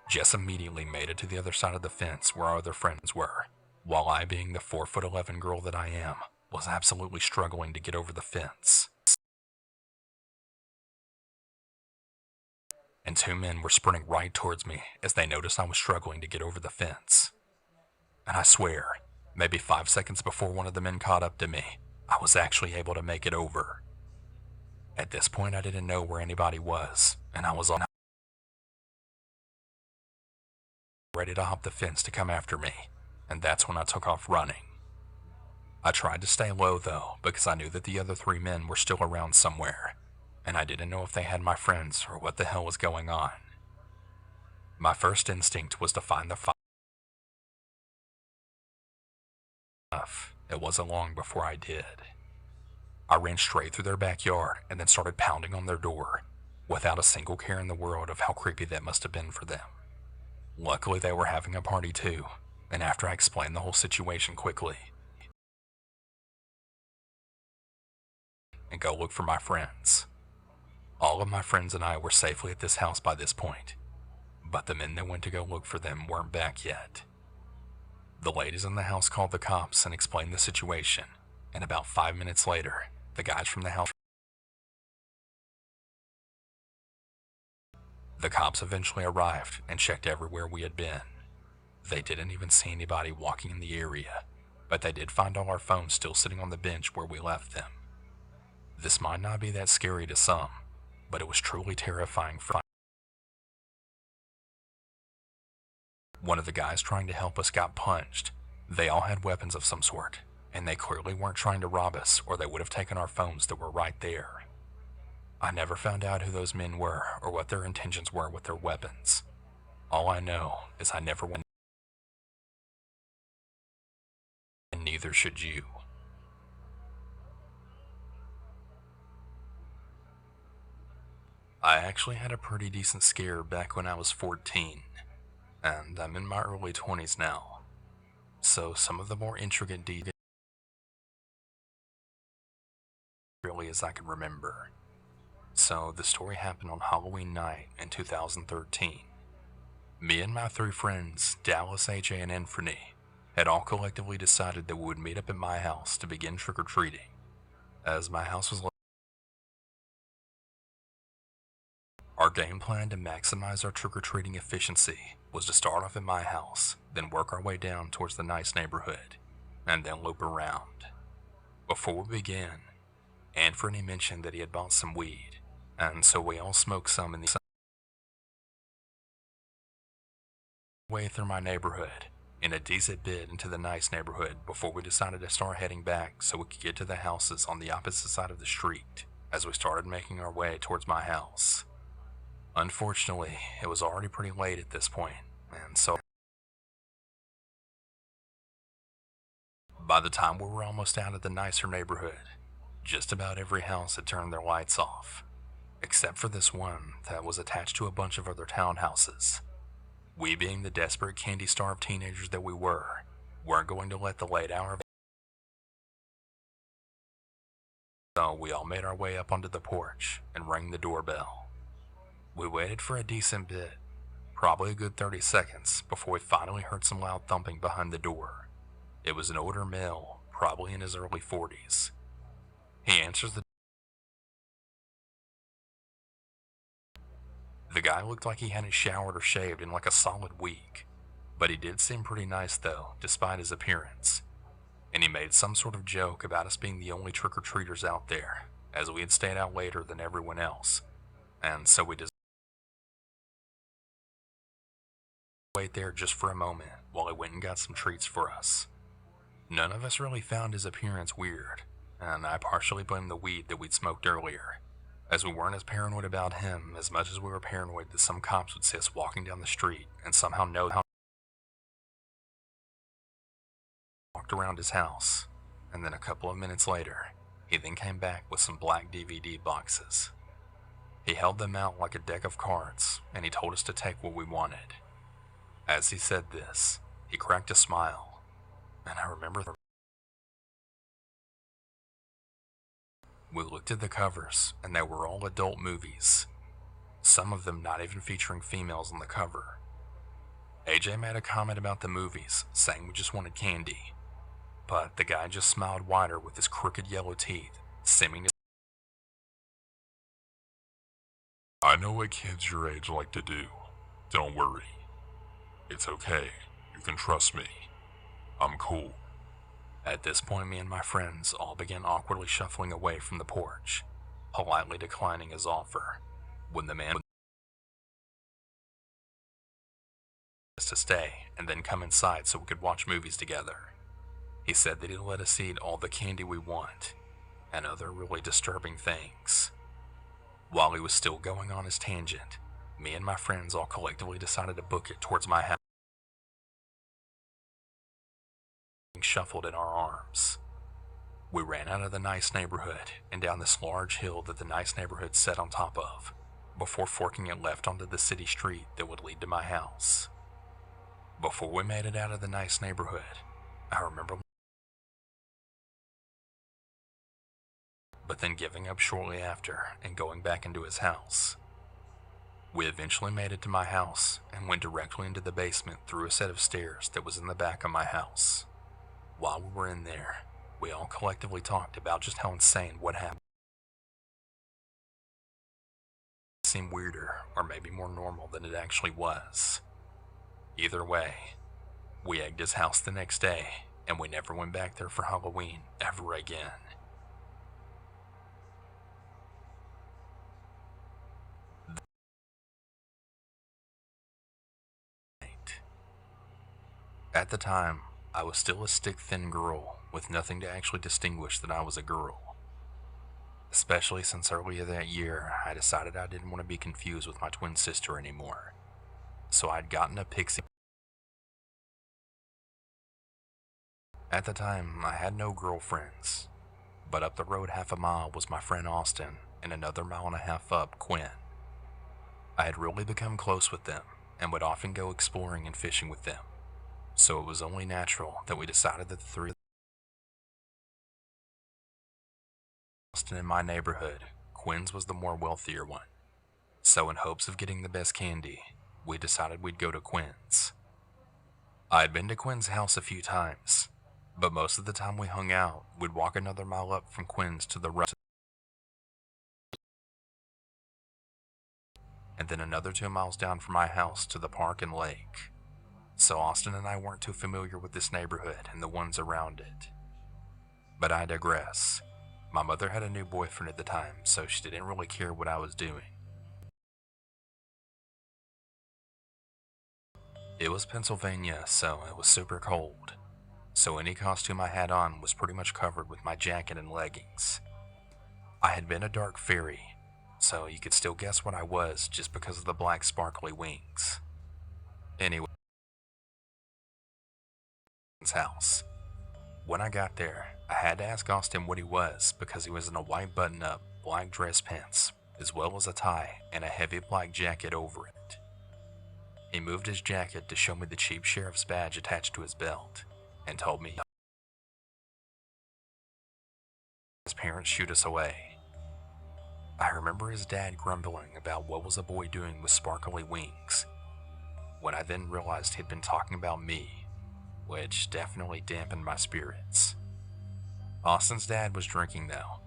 Jess immediately made it to the other side of the fence where our other friends were, while I, being the 4'11" girl that I am, was absolutely struggling to get over the fence. And two men were sprinting right towards me as they noticed I was struggling to get over the fence. And I swear, maybe 5 seconds before one of the men caught up to me, I was actually able to make it over. At this point, I didn't know where anybody was, and I was ready to hop the fence to come after me, and that's when I took off running. I tried to stay low though, because I knew that the other 3 men were still around somewhere, and I didn't know if they had my friends or what the hell was going on. My first instinct was to find the fire. It wasn't long before I did. I ran straight through their backyard and then started pounding on their door, without a single care in the world of how creepy that must have been for them. Luckily, they were having a party too, and after I explained the whole situation quickly, and go look for my friends. All of my friends and I were safely at this house by this point, but the men that went to go look for them weren't back yet. The ladies in the house called the cops and explained the situation, and about 5 minutes later, the guys from the house... The cops eventually arrived and checked everywhere we had been. They didn't even see anybody walking in the area, but they did find all our phones still sitting on the bench where we left them. This might not be that scary to some, but it was truly terrifying for... One of the guys trying to help us got punched. They all had weapons of some sort, and they clearly weren't trying to rob us, or they would have taken our phones that were right there. I never found out who those men were or what their intentions were with their weapons. All I know is I never went, and neither should you. I actually had a pretty decent scare back when I was 14, and I'm in my early 20s now, so some of the more intricate details really as I can remember. So the story happened on Halloween night in 2013. Me and my 3 friends, Dallas, AJ, and Anthony, had all collectively decided that we would meet up at my house to begin trick-or-treating, as my house was... Our game plan to maximize our trick-or-treating efficiency was to start off at my house, then work our way down towards the nice neighborhood, and then loop around. Before we began, Anthony mentioned that he had bought some weed, and so we all smoked some in the way through my neighborhood, in a decent bit into the nice neighborhood before we decided to start heading back so we could get to the houses on the opposite side of the street as we started making our way towards my house. Unfortunately, it was already pretty late at this point, and so by the time we were almost out of the nicer neighborhood, just about every house had turned their lights off, except for this one that was attached to a bunch of other townhouses. We, being the desperate, candy-starved teenagers that we were, weren't going to let the late hour of... So we all made our way up onto the porch and rang the doorbell. We waited for a decent bit, probably a good 30 seconds, before we finally heard some loud thumping behind the door. It was an older male, probably in his early 40s. He answers the... The guy looked like he hadn't showered or shaved in like a solid week, but he did seem pretty nice though, despite his appearance. And he made some sort of joke about us being the only trick-or-treaters out there, as we had stayed out later than everyone else, and so we just wait there just for a moment while he went and got some treats for us. None of us really found his appearance weird, and I partially blame the weed that we'd smoked earlier, as we weren't as paranoid about him as much as we were paranoid that some cops would see us walking down the street and somehow know how looked around his house, and then a couple of minutes later, he then came back with some black DVD boxes. He held them out like a deck of cards, and he told us to take what we wanted. As he said this, he cracked a smile, and I remember we looked at the covers, and they were all adult movies, some of them not even featuring females on the cover. AJ made a comment about the movies, saying we just wanted candy, but the guy just smiled wider with his crooked yellow teeth, seeming to... I know what kids your age like to do. Don't worry. It's okay. You can trust me. I'm cool. At this point, me and my friends all began awkwardly shuffling away from the porch, politely declining his offer, when the man to stay and then come inside so we could watch movies together. He said that he'd let us eat all the candy we want, and other really disturbing things. While he was still going on his tangent, me and my friends all collectively decided to book it towards my house, shuffled in our arms. We ran out of the nice neighborhood and down this large hill that the nice neighborhood sat on top of, before forking it left onto the city street that would lead to my house. Before we made it out of the nice neighborhood, I remember but then giving up shortly after and going back into his house. We eventually made it to my house and went directly into the basement through a set of stairs that was in the back of my house. While we were in there, we all collectively talked about just how insane what happened. It seemed weirder or maybe more normal than it actually was. Either way, we egged his house the next day, and we never went back there for Halloween ever again. At the time, I was still a stick-thin girl with nothing to actually distinguish that I was a girl. Especially since earlier that year, I decided I didn't want to be confused with my twin sister anymore. So I'd gotten a pixie. At the time, I had no girlfriends, but up the road half a mile was my friend Austin, and another mile and a half up, Quinn. I had really become close with them, and would often go exploring and fishing with them, so it was only natural that we decided that the three Austin in my neighborhood, Quinn's was the more wealthier one. So in hopes of getting the best candy, we decided we'd go to Quinn's. I had been to Quinn's house a few times, but most of the time we hung out, we'd walk another mile up from Quinn's to the right, and then another 2 miles down from my house to the park and lake. So Austin and I weren't too familiar with this neighborhood and the ones around it. But I digress. My mother had a new boyfriend at the time, so she didn't really care what I was doing. It was Pennsylvania, so it was super cold. So any costume I had on was pretty much covered with my jacket and leggings. I had been a dark fairy, so you could still guess what I was just because of the black sparkly wings. Anyway, house. When I got there, I had to ask Austin what he was because he was in a white button-up, black dress pants, as well as a tie and a heavy black jacket over it. He moved his jacket to show me the cheap sheriff's badge attached to his belt, and told me his parents shoot us away. I remember his dad grumbling about what was a boy doing with sparkly wings, when I then realized he'd been talking about me, which definitely dampened my spirits. Austin's dad was drinking though.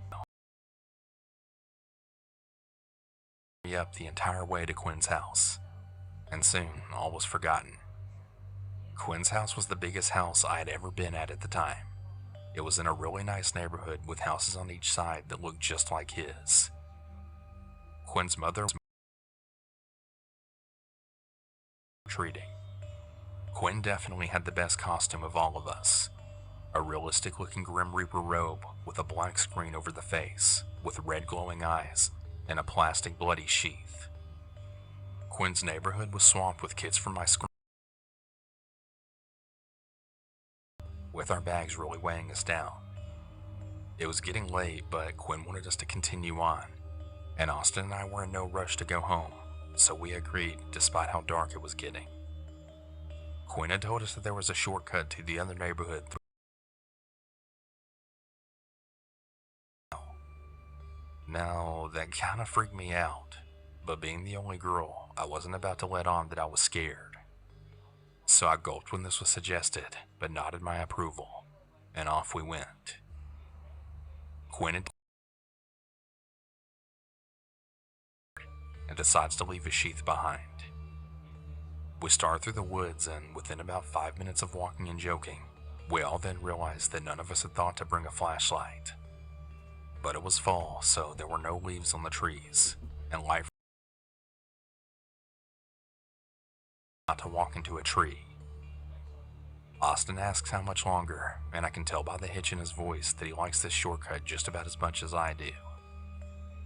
Me up the entire way to Quinn's house, and soon all was forgotten. Quinn's house was the biggest house I had ever been at the time. It was in a really nice neighborhood with houses on each side that looked just like his. Quinn's mother was treating. Quinn definitely had the best costume of all of us. A realistic looking Grim Reaper robe with a black screen over the face, with red glowing eyes, and a plastic bloody sheath. Quinn's neighborhood was swamped with kids from my school, with our bags really weighing us down. It was getting late, but Quinn wanted us to continue on, and Austin and I were in no rush to go home, so we agreed despite how dark it was getting. Quinn had told us that there was a shortcut to the other neighborhood. Now, that kind of freaked me out, but being the only girl, I wasn't about to let on that I was scared. So I gulped when this was suggested, but nodded my approval, and off we went. Quinn and decides to leave his sheath behind. We start through the woods, and within about 5 minutes of walking and joking, we all then realized that none of us had thought to bring a flashlight. But it was fall, so there were no leaves on the trees, and life not to walk into a tree. Austin asks how much longer, and I can tell by the hitch in his voice that he likes this shortcut just about as much as I do.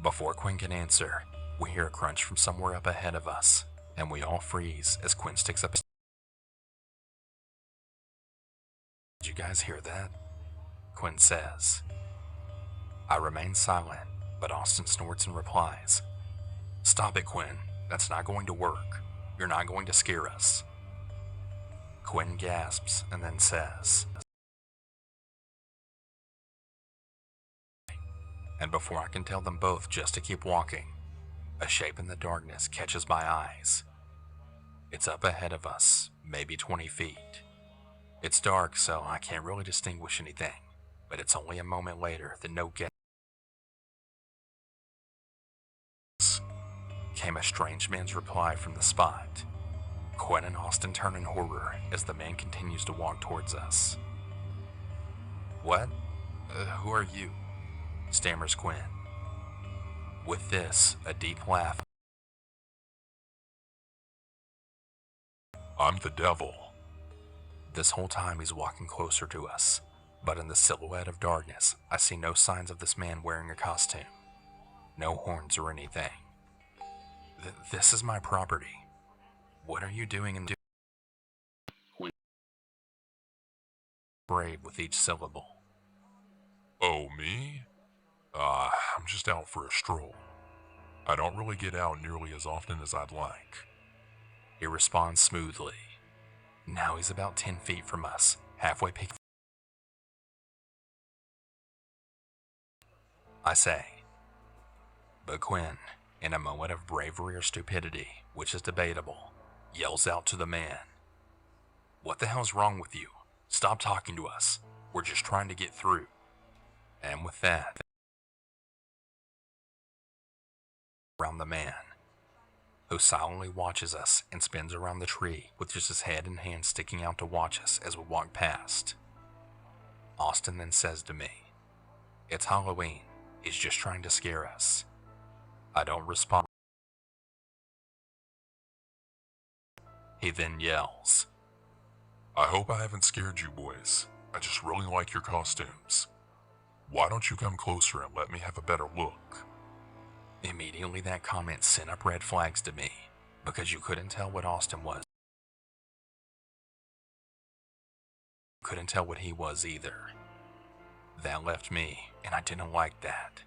Before Quinn can answer, we hear a crunch from somewhere up ahead of us, and we all freeze as Quinn sticks up his... Did you guys hear that? Quinn says. I remain silent, but Austin snorts and replies, "Stop it, Quinn. That's not going to work. You're not going to scare us." Quinn gasps and then says, and before I can tell them both just to keep walking, a shape in the darkness catches my eyes. It's up ahead of us, maybe 20 feet. It's dark, so I can't really distinguish anything, but it's only a moment later that no guess came a strange man's reply from the spot. Quinn and Austin turn in horror as the man continues to walk towards us. "What? Who are you?" stammers Quinn. With this, a deep laugh. "I'm the devil." This whole time he's walking closer to us, but in the silhouette of darkness, I see no signs of this man wearing a costume. No horns or anything. This is my property. What are you doing and doing? Brave with each syllable. "Oh, me? I'm just out for a stroll. I don't really get out nearly as often as I'd like." He responds smoothly. Now he's about 10 feet from us, halfway peaked. I say. But Quinn, in a moment of bravery or stupidity, which is debatable, yells out to the man, "What the hell's wrong with you? Stop talking to us. We're just trying to get through." And with that, around the man, who silently watches us and spins around the tree with just his head and hands sticking out to watch us as we walk past. Austin then says to me, "It's Halloween. He's just trying to scare us." I don't respond. He then yells, "I hope I haven't scared you boys. I just really like your costumes. Why don't you come closer and let me have a better look?" Immediately that comment sent up red flags to me, because you couldn't tell what Austin was. Couldn't tell what he was either. That left me, and I didn't like that.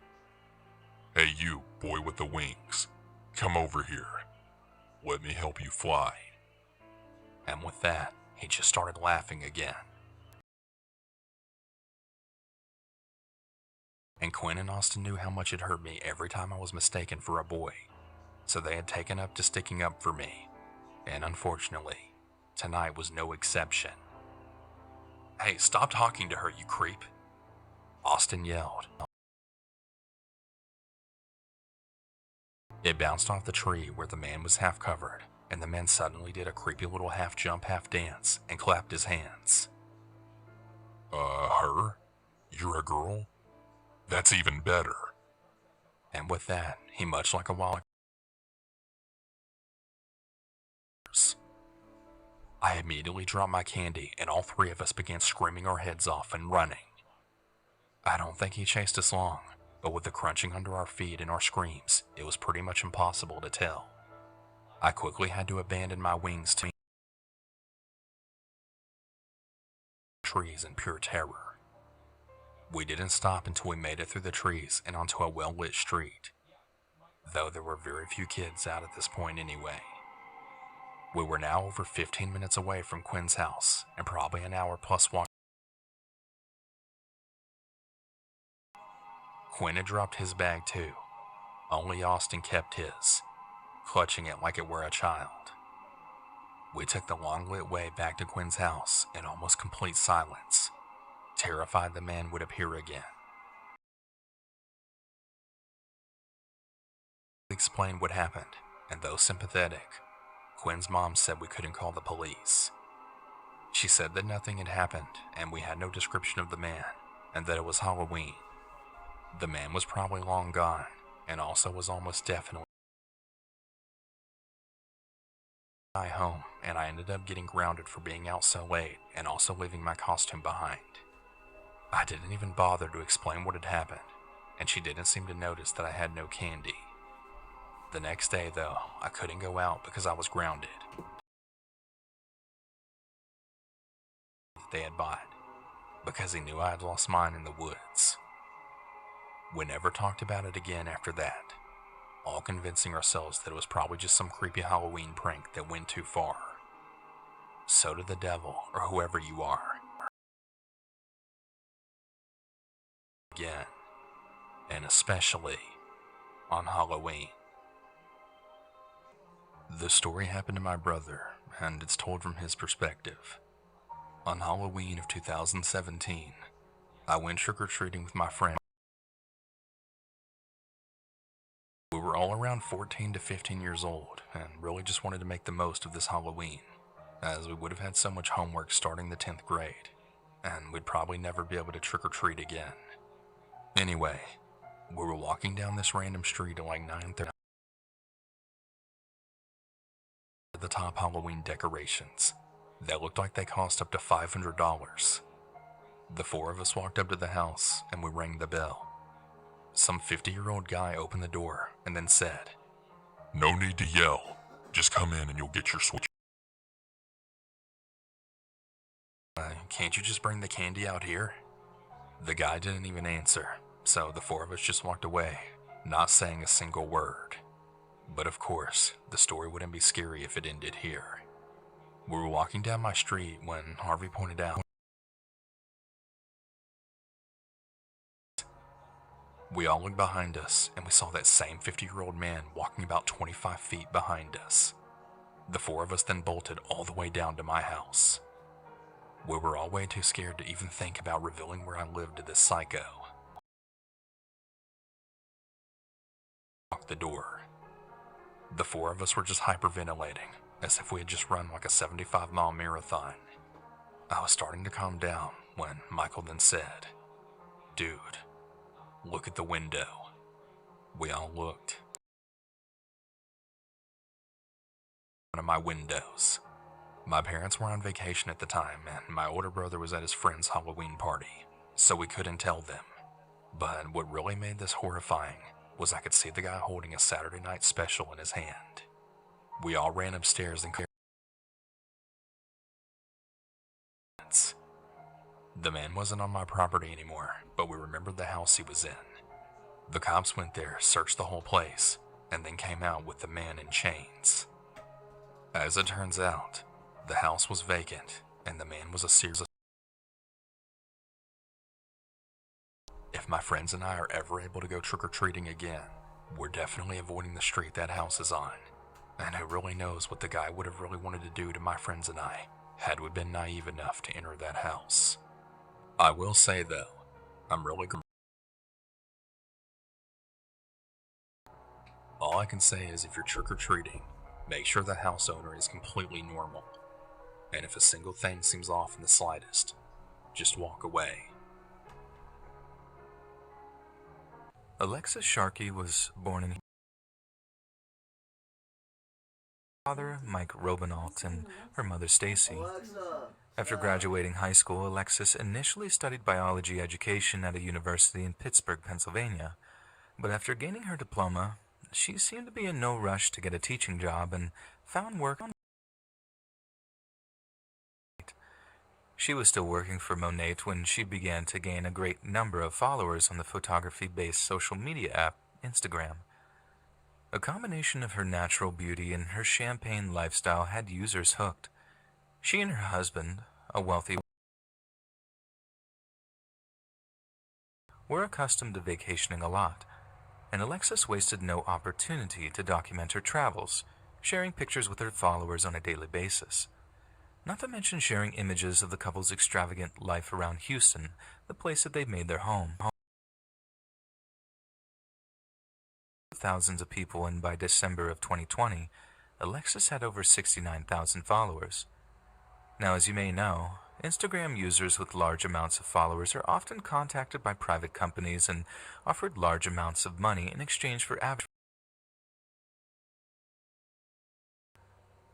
"Hey you, boy with the wings. Come over here. Let me help you fly." And with that, he just started laughing again. And Quinn and Austin knew how much it hurt me every time I was mistaken for a boy, so they had taken up to sticking up for me, and unfortunately, tonight was no exception. "Hey, stop talking to her, you creep," Austin yelled. It bounced off the tree where the man was half covered, and the man suddenly did a creepy little half jump, half dance, and clapped his hands. Her? You're a girl? That's even better." And with that, he much like a wild... I immediately dropped my candy, and all three of us began screaming our heads off and running. I don't think he chased us long, but with the crunching under our feet and our screams, it was pretty much impossible to tell. I quickly had to abandon my wings to trees in pure terror. We didn't stop until we made it through the trees and onto a well-lit street, though there were very few kids out at this point anyway. We were now over 15 minutes away from Quinn's house and probably an hour plus walk. Quinn had dropped his bag too. Only Austin kept his, clutching it like it were a child. We took the long-lit way back to Quinn's house in almost complete silence, terrified the man would appear again. We explained what happened, and though sympathetic, Quinn's mom said we couldn't call the police. She said that nothing had happened, and we had no description of the man, and that it was Halloween. The man was probably long gone, and also was almost definitely home, and I ended up getting grounded for being out so late and also leaving my costume behind. I didn't even bother to explain what had happened, and she didn't seem to notice that I had no candy. The next day, though, I couldn't go out because I was grounded. They had bought, because he knew I had lost mine in the woods. We never talked about it again after that, all convincing ourselves that it was probably just some creepy Halloween prank that went too far. So did the devil, or whoever you are. Again, and especially on Halloween. The story happened to my brother, and it's told from his perspective. On Halloween of 2017, I went trick-or-treating with my friend. We were all around 14 to 15 years old, and really just wanted to make the most of this Halloween, as we would have had so much homework starting the 10th grade, and we'd probably never be able to trick-or-treat again. Anyway, we were walking down this random street at like 9:30. The top Halloween decorations that looked like they cost up to $500. The four of us walked up to the house and we rang the bell. Some 50-year-old guy opened the door and then said, "No need to yell. Just come in and you'll get your switch." Can't you just bring the candy out here?" The guy didn't even answer, so the four of us just walked away, not saying a single word. But of course, the story wouldn't be scary if it ended here. We were walking down my street when Harvey pointed out. We all looked behind us and we saw that same 50-year-old man walking about 25 feet behind us. The four of us then bolted all the way down to my house. We were all way too scared to even think about revealing where I lived to this psycho. Locked the door. The four of us were just hyperventilating, as if we had just run like a 75-mile marathon. I was starting to calm down when Michael then said, "Dude, look at the window." We all looked. One of my windows. My parents were on vacation at the time, and my older brother was at his friend's Halloween party, so we couldn't tell them. But what really made this horrifying was I could see the guy holding a Saturday Night Special in his hand. We all ran upstairs and the man wasn't on my property anymore, but we remembered the house he was in. The cops went there, searched the whole place, and then came out with the man in chains. As it turns out, the house was vacant, and the man was a serious. If my friends and I are ever able to go trick-or-treating again, we're definitely avoiding the street that house is on. And who really knows what the guy would have really wanted to do to my friends and I, had we been naive enough to enter that house. I will say though, I'm really all I can say is if you're trick-or-treating, make sure the house owner is completely normal. And if a single thing seems off in the slightest, just walk away. Alexis Sharkey was born in father Mike Robinault and her mother Stacy. After graduating high school, Alexis initially studied biology education at a university in Pittsburgh, Pennsylvania, but after gaining her diploma, she seemed to be in no rush to get a teaching job and found work on. She was still working for Monat when she began to gain a great number of followers on the photography-based social media app, Instagram. A combination of her natural beauty and her champagne lifestyle had users hooked. She and her husband, a wealthy, were accustomed to vacationing a lot, and Alexis wasted no opportunity to document her travels, sharing pictures with her followers on a daily basis. Not to mention sharing images of the couple's extravagant life around Houston, the place that they've made their home. Thousands of people, and by December of 2020, Alexis had over 69,000 followers. Now, as you may know, Instagram users with large amounts of followers are often contacted by private companies and offered large amounts of money in exchange for advertising.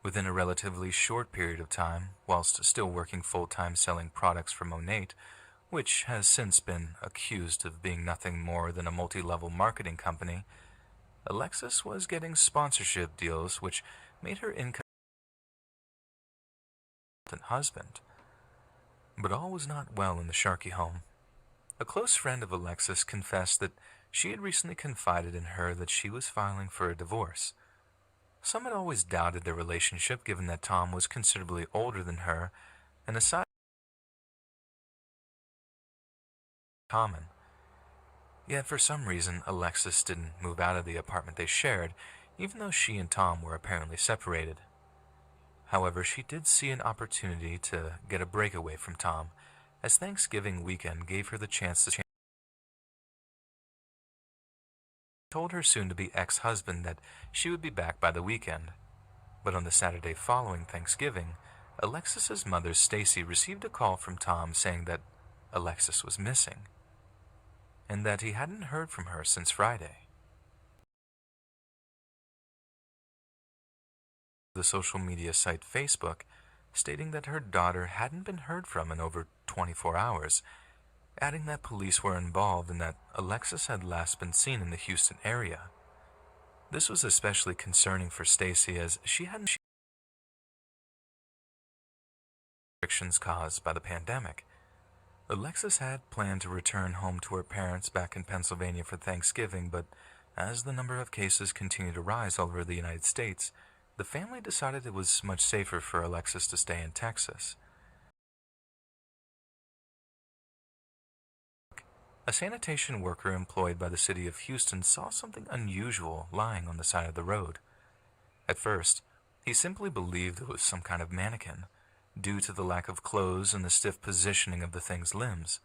Within a relatively short period of time, whilst still working full-time selling products for Monat, which has since been accused of being nothing more than a multi-level marketing company, Alexis was getting sponsorship deals which made her income husband. But all was not well in the Sharkey home. A close friend of Alexis confessed that she had recently confided in her that she was filing for a divorce. Some had always doubted their relationship given that Tom was considerably older than her, and aside common. Yet for some reason Alexis didn't move out of the apartment they shared, even though she and Tom were apparently separated. However, she did see an opportunity to get a breakaway from Tom, as Thanksgiving weekend gave her the chance to told her soon-to-be ex-husband that she would be back by the weekend. But on the Saturday following Thanksgiving, Alexis's mother, Stacy, received a call from Tom saying that Alexis was missing, and that he hadn't heard from her since Friday. The social media site Facebook, stating that her daughter hadn't been heard from in over 24 hours, adding that police were involved and that Alexis had last been seen in the Houston area. This was especially concerning for Stacy, as she hadn't restrictions caused by the pandemic. Alexis had planned to return home to her parents back in Pennsylvania for Thanksgiving, but as the number of cases continued to rise all over the United States, the family decided it was much safer for Alexis to stay in Texas. A sanitation worker employed by the city of Houston saw something unusual lying on the side of the road. At first, he simply believed it was some kind of mannequin, due to the lack of clothes and the stiff positioning of the thing's limbs.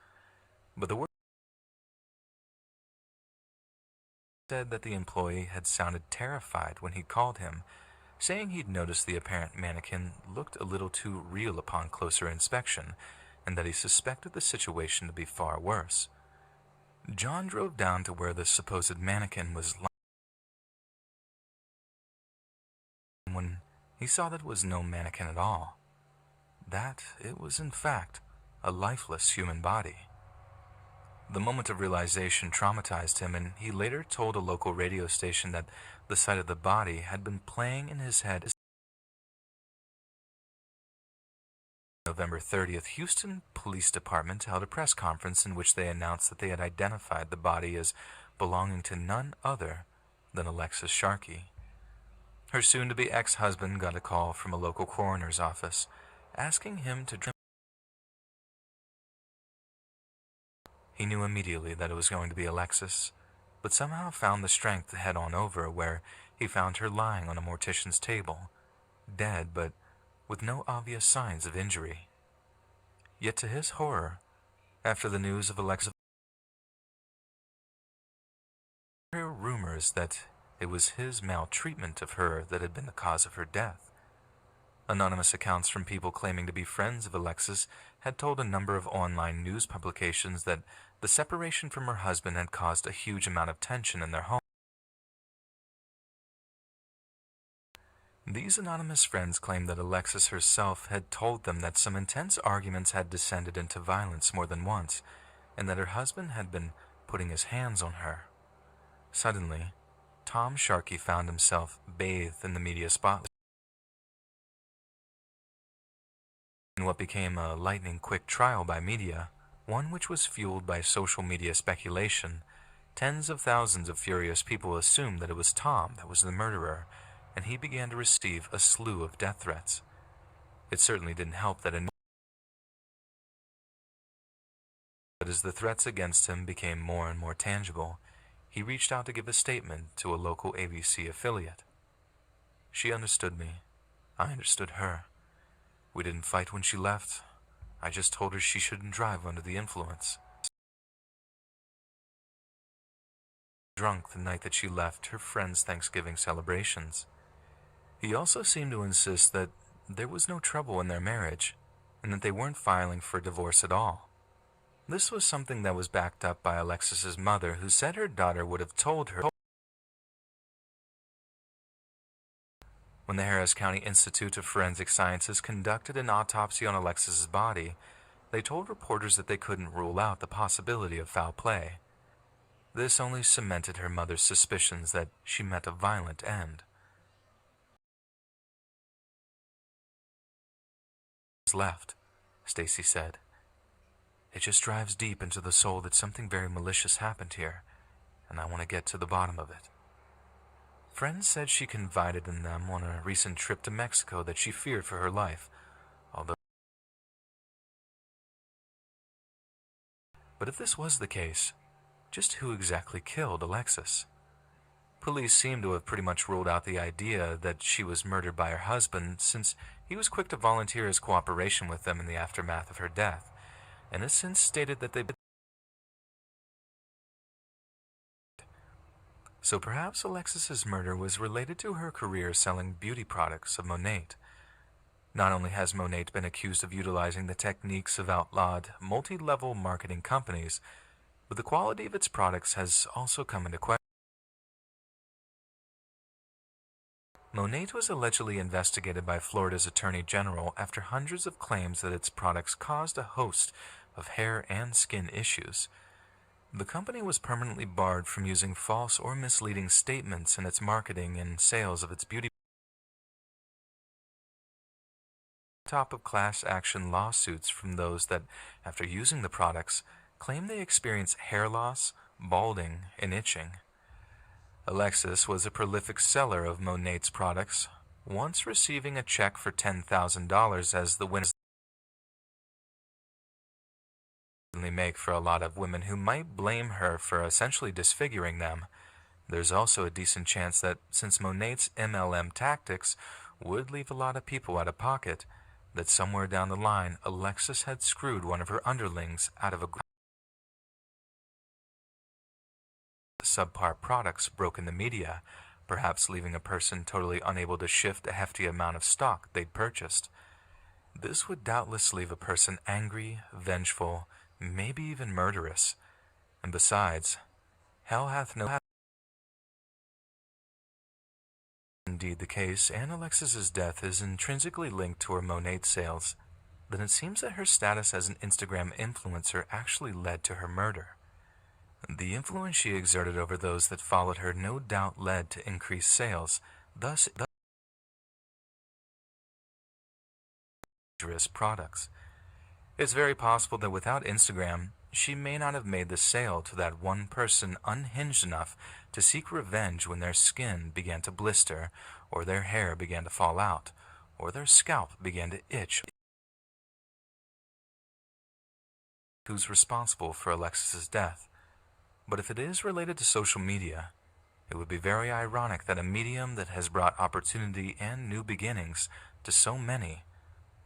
But the worker said that the employee had sounded terrified when he called him, saying he'd noticed the apparent mannequin looked a little too real upon closer inspection, and that he suspected the situation to be far worse. John drove down to where the supposed mannequin was lying when he saw that it was no mannequin at all, that it was in fact a lifeless human body. The moment of realization traumatized him, and he later told a local radio station that the sight of the body had been playing in his head. November 30th, Houston Police Department held a press conference in which they announced that they had identified the body as belonging to none other than Alexis Sharkey. Her soon-to-be ex-husband got a call from a local coroner's office, asking him to drink. He knew immediately that it was going to be Alexis, but somehow found the strength to head on over, where he found her lying on a mortician's table, dead but with no obvious signs of injury. Yet to his horror, after the news of Alexis, there were rumors that it was his maltreatment of her that had been the cause of her death. Anonymous accounts from people claiming to be friends of Alexis had told a number of online news publications that the separation from her husband had caused a huge amount of tension in their home. These anonymous friends claimed that Alexis herself had told them that some intense arguments had descended into violence more than once, and that her husband had been putting his hands on her. Suddenly, Tom Sharkey found himself bathed in the media spotlight. In what became a lightning-quick trial by media, one which was fueled by social media speculation, tens of thousands of furious people assumed that it was Tom that was the murderer, and he began to receive a slew of death threats. It certainly didn't help that But as the threats against him became more and more tangible, he reached out to give a statement to a local ABC affiliate. She understood me. I understood her. We didn't fight when she left. I just told her she shouldn't drive under the influence. Drunk the night that she left her friend's Thanksgiving celebrations. He also seemed to insist that there was no trouble in their marriage, and that they weren't filing for divorce at all. This was something that was backed up by Alexis's mother, who said her daughter would have told her. When the Harris County Institute of Forensic Sciences conducted an autopsy on Alexis's body, they told reporters that they couldn't rule out the possibility of foul play. This only cemented her mother's suspicions that she met a violent end. Left, Stacy said. It just drives deep into the soul that something very malicious happened here, and I want to get to the bottom of it. Friends said she confided in them on a recent trip to Mexico that she feared for her life, But if this was the case, just who exactly killed Alexis? Police seem to have pretty much ruled out the idea that she was murdered by her husband, since he was quick to volunteer his cooperation with them in the aftermath of her death, and has since stated that they... So perhaps Alexis's murder was related to her career selling beauty products of Monat. Not only has Monat been accused of utilizing the techniques of outlawed, multi-level marketing companies, but the quality of its products has also come into question. Monat was allegedly investigated by Florida's Attorney General after hundreds of claims that its products caused a host of hair and skin issues. The company was permanently barred from using false or misleading statements in its marketing and sales of its beauty products. Top of class action lawsuits from those that, after using the products, claim they experience hair loss, balding, and itching. Alexis was a prolific seller of Monat's products, once receiving a check for $10,000 as the winner. Make for a lot of women who might blame her for essentially disfiguring them. There's also a decent chance that since Monat's MLM tactics would leave a lot of people out of pocket, that somewhere down the line Alexis had screwed one of her underlings out of a subpar products broke in the media, perhaps leaving a person totally unable to shift a hefty amount of stock they'd purchased. This would doubtless leave a person angry, vengeful, maybe even murderous. And besides, hell hath no... Indeed the case, and Alexis's death is intrinsically linked to her Monat sales, then it seems that her status as an Instagram influencer actually led to her murder. The influence she exerted over those that followed her no doubt led to increased sales, thus dangerous products. It's very possible that without Instagram, she may not have made the sale to that one person unhinged enough to seek revenge when their skin began to blister, or their hair began to fall out, or their scalp began to itch. Who's responsible for Alexis's death? But if it is related to social media, it would be very ironic that a medium that has brought opportunity and new beginnings to so many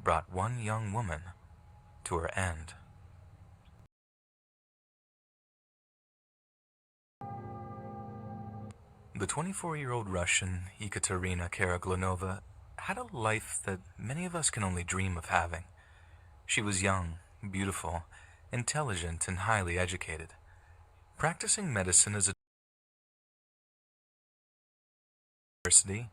brought one young woman to her end. The 24-year-old Russian Ekaterina Karaglonova had a life that many of us can only dream of having. She was young, beautiful, intelligent, and highly educated. Practicing medicine as a university,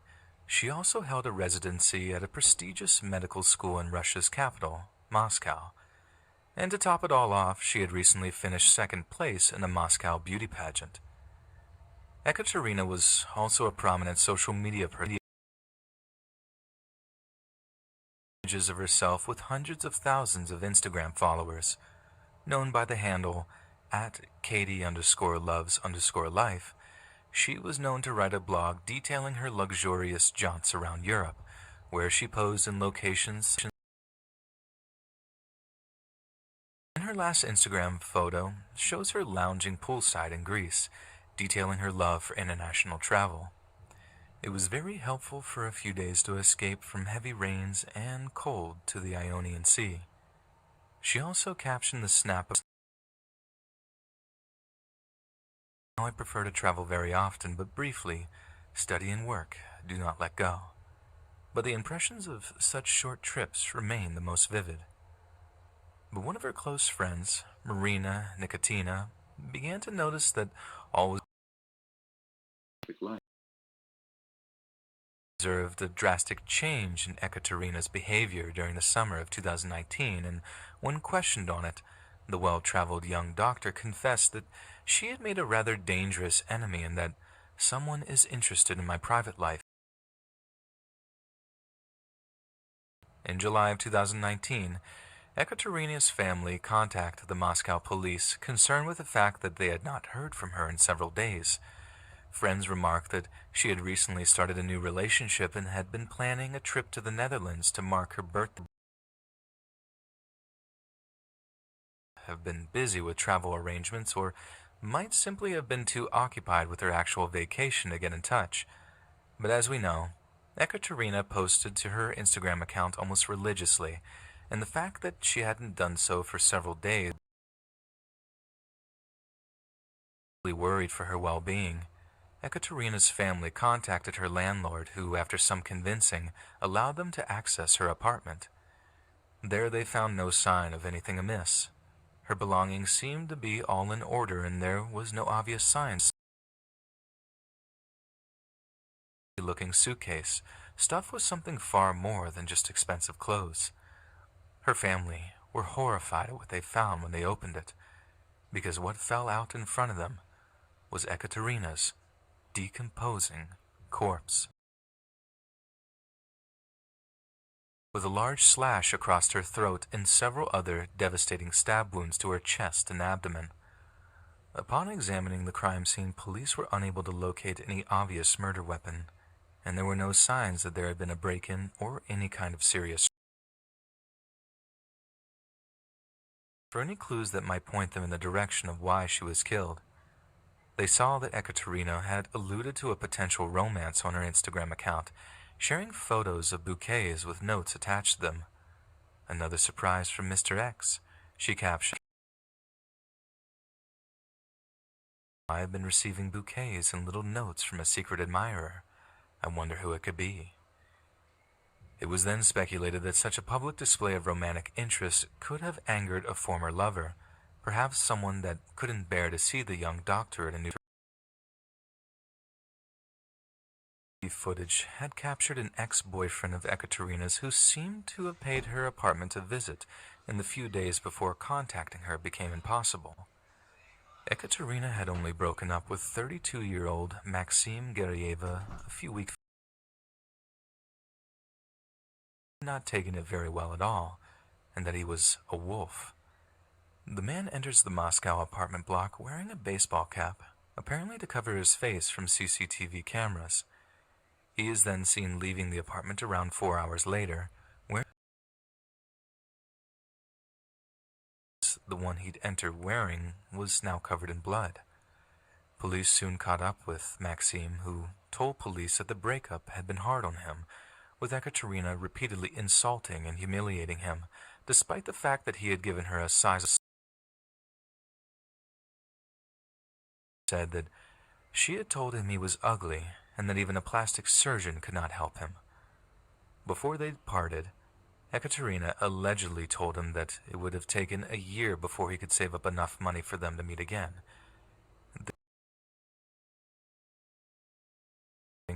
she also held a residency at a prestigious medical school in Russia's capital, Moscow. And to top it all off, she had recently finished second place in a Moscow beauty pageant. Ekaterina was also a prominent social media person. images of herself with hundreds of thousands of Instagram followers. Known by the handle at Katie_loves_life, she was known to write a blog detailing her luxurious jaunts around Europe, where she posed in locations. In her last Instagram photo shows her lounging poolside in Greece, detailing her love for international travel. It was very helpful for a few days to escape from heavy rains and cold to the Ionian Sea. She also captioned the snap of, "Now I prefer to travel very often, but briefly, study and work, do not let go." But the impressions of such short trips remain the most vivid. But one of her close friends, Marina Nikotina, began to notice that all was observed a drastic change in Ekaterina's behavior during the summer of 2019, and when questioned on it, the well-traveled young doctor confessed that she had made a rather dangerous enemy and that someone is interested in my private life. In July of 2019, Ekaterina's family contacted the Moscow police, concerned with the fact that they had not heard from her in several days. Friends remarked that she had recently started a new relationship and had been planning a trip to the Netherlands to mark her birthday. Have been busy with travel arrangements, or might simply have been too occupied with her actual vacation to get in touch. But as we know, Ekaterina posted to her Instagram account almost religiously, and the fact that she hadn't done so for several days worried for her well-being. Ekaterina's family contacted her landlord, who, after some convincing, allowed them to access her apartment. There they found no sign of anything amiss. Her belongings seemed to be all in order, and there was no obvious signs. Looking suitcase, stuffed with something far more than just expensive clothes. Her family were horrified at what they found when they opened it, because what fell out in front of them was Ekaterina's decomposing corpse. With a large slash across her throat and several other devastating stab wounds to her chest and abdomen. Upon examining the crime scene, police were unable to locate any obvious murder weapon, and there were no signs that there had been a break-in or any kind of serious. For any clues that might point them in the direction of why she was killed, they saw that Ekaterina had alluded to a potential romance on her Instagram account, sharing photos of bouquets with notes attached to them. Another surprise from Mr. X, she captioned, "I have been receiving bouquets and little notes from a secret admirer. I wonder who it could be." It was then speculated that such a public display of romantic interest could have angered a former lover, perhaps someone that couldn't bear to see the young doctor at a new footage had captured an ex-boyfriend of Ekaterina's who seemed to have paid her apartment a visit in the few days before contacting her became impossible. Ekaterina had only broken up with 32-year-old Maxim Geryeva a few weeks not taking it very well at all, and that he was a wolf. The man enters the Moscow apartment block wearing a baseball cap, apparently to cover his face from CCTV cameras. He is then seen leaving the apartment around 4 hours later, where the one he'd entered wearing was now covered in blood. Police soon caught up with Maxim, who told police that the breakup had been hard on him, with Ekaterina repeatedly insulting and humiliating him, despite the fact that he had given her a size. Said that she had told him he was ugly and that even a plastic surgeon could not help him. Before they parted, Ekaterina allegedly told him that it would have taken a year before he could save up enough money for them to meet again.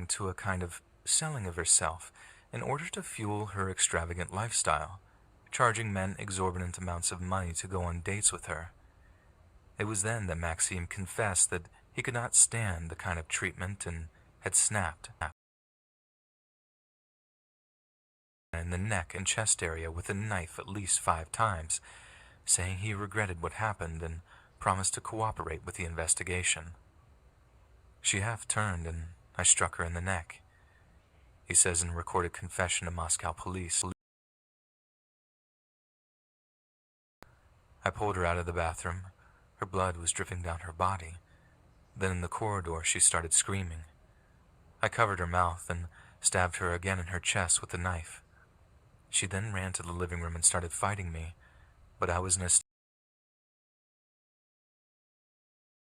To a kind of selling of herself in order to fuel her extravagant lifestyle, charging men exorbitant amounts of money to go on dates with her. It was then that Maxim confessed that he could not stand the kind of treatment and had snapped. in the neck and chest area with a knife at least 5 times, saying he regretted what happened and promised to cooperate with the investigation. She half turned and I struck her in the neck. He says in a recorded confession to Moscow police. I pulled her out of the bathroom. Her blood was dripping down her body. Then in the corridor she started screaming. I covered her mouth and stabbed her again in her chest with the knife. She then ran to the living room and started fighting me, but I was in a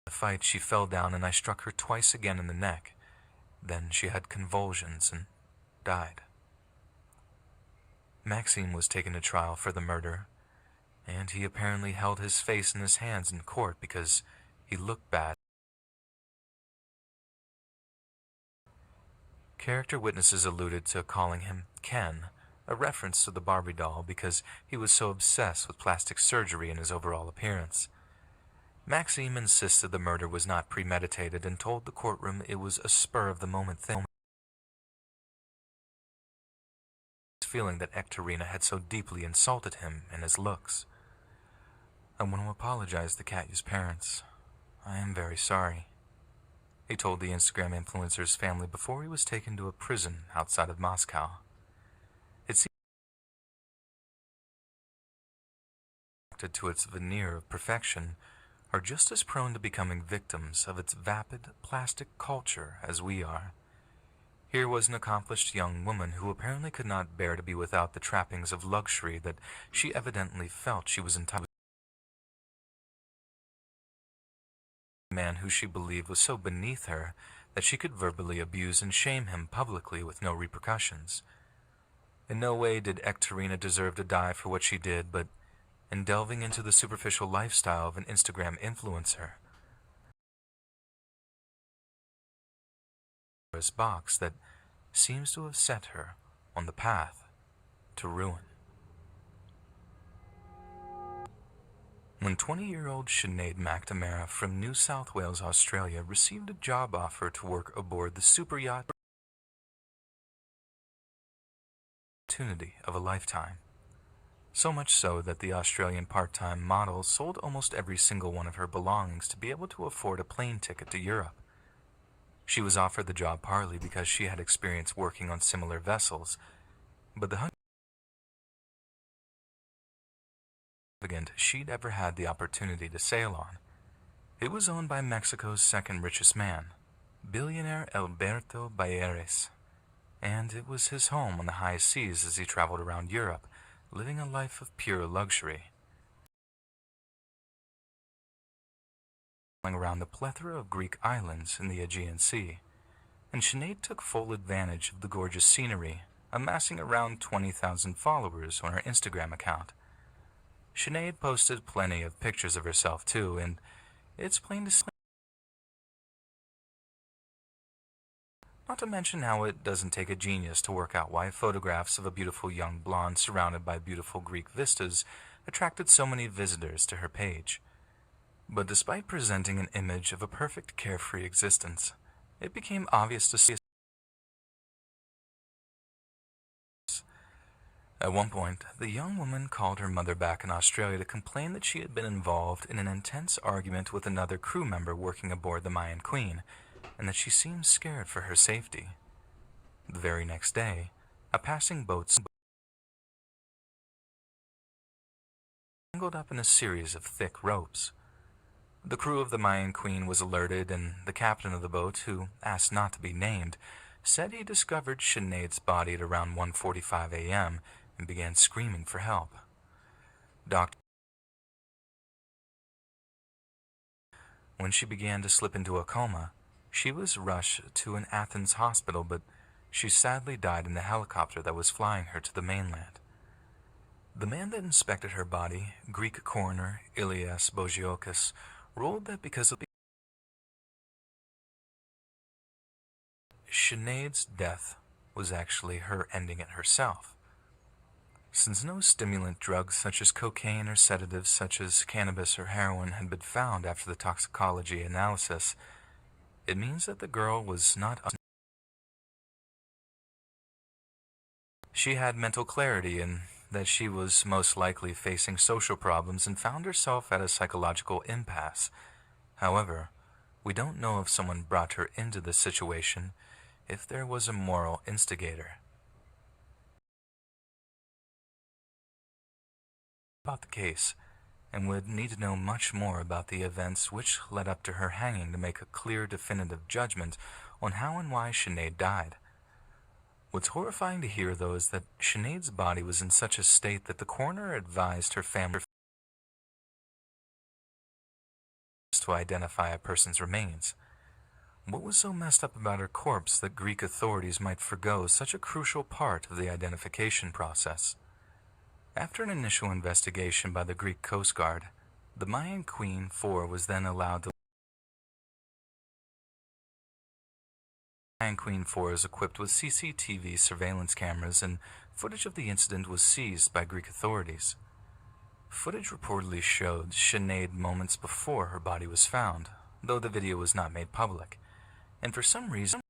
fight. She fell down and I struck her twice again in the neck. Then she had convulsions and died. Maxime was taken to trial for the murder, and he apparently held his face in his hands in court because he looked bad. Character witnesses alluded to calling him Ken, a reference to the Barbie doll because he was so obsessed with plastic surgery and his overall appearance. Maxime insisted the murder was not premeditated and told the courtroom it was a spur-of-the-moment thing. Feeling that Ekaterina had so deeply insulted him and his looks. I want to apologize to Katya's parents. I am very sorry. He told the Instagram influencer's family before he was taken to a prison outside of Moscow. It seemed to its veneer of perfection are just as prone to becoming victims of its vapid plastic culture as we are. Here was an accomplished young woman who apparently could not bear to be without the trappings of luxury that she evidently felt she was entitled to. A man who she believed was so beneath her that she could verbally abuse and shame him publicly with no repercussions. In no way did Ekaterina deserve to die for what she did, but in delving into the superficial lifestyle of an Instagram influencer. Box that seems to have set her on the path to ruin. When 20-year-old Sinead McNamara from New South Wales, Australia, received a job offer to work aboard the super yacht opportunity of a lifetime. So much so that the Australian part-time model sold almost every single one of her belongings to be able to afford a plane ticket to Europe. She was offered the job partly because she had experience working on similar vessels, but the extravagant she'd ever had the opportunity to sail on. It was owned by Mexico's second richest man, billionaire Alberto Bayeres, and it was his home on the high seas as he traveled around Europe, living a life of pure luxury. Around the plethora of Greek islands in the Aegean Sea, and Sinead took full advantage of the gorgeous scenery, amassing around 20,000 followers on her Instagram account. Sinead posted plenty of pictures of herself too, and it's plain to see. Not to mention how it doesn't take a genius to work out why photographs of a beautiful young blonde surrounded by beautiful Greek vistas attracted so many visitors to her page. But despite presenting an image of a perfect carefree existence, it became obvious to see. At one point, the young woman called her mother back in Australia to complain that she had been involved in an intense argument with another crew member working aboard the Mayan Queen, and that she seemed scared for her safety. The very next day, a passing boat tangled up in a series of thick ropes. The crew of the Mayan Queen was alerted, and the captain of the boat, who asked not to be named, said he discovered Sinead's body at around 1:45 a.m. and began screaming for help. When she began to slip into a coma, she was rushed to an Athens hospital, but she sadly died in the helicopter that was flying her to the mainland. The man that inspected her body, Greek coroner Ilias Bogiokis, ruled that because of Sinead's death was actually her ending it herself. Since no stimulant drugs such as cocaine or sedatives such as cannabis or heroin had been found after the toxicology analysis, it means that the girl was not. She had mental clarity and that she was most likely facing social problems and found herself at a psychological impasse. However, we don't know if someone brought her into this situation, if there was a moral instigator. About the case, and would need to know much more about the events which led up to her hanging to make a clear, definitive judgment on how and why Sinead died. What's horrifying to hear, though, is that Sinead's body was in such a state that the coroner advised her family to identify a person's remains. What was so messed up about her corpse that Greek authorities might forgo such a crucial part of the identification process? After an initial investigation by the Greek Coast Guard, the Mayan Queen 4 was then allowed to. Mayan Queen 4 is equipped with CCTV surveillance cameras, and footage of the incident was seized by Greek authorities. Footage reportedly showed Sinead moments before her body was found, though the video was not made public, and for some reason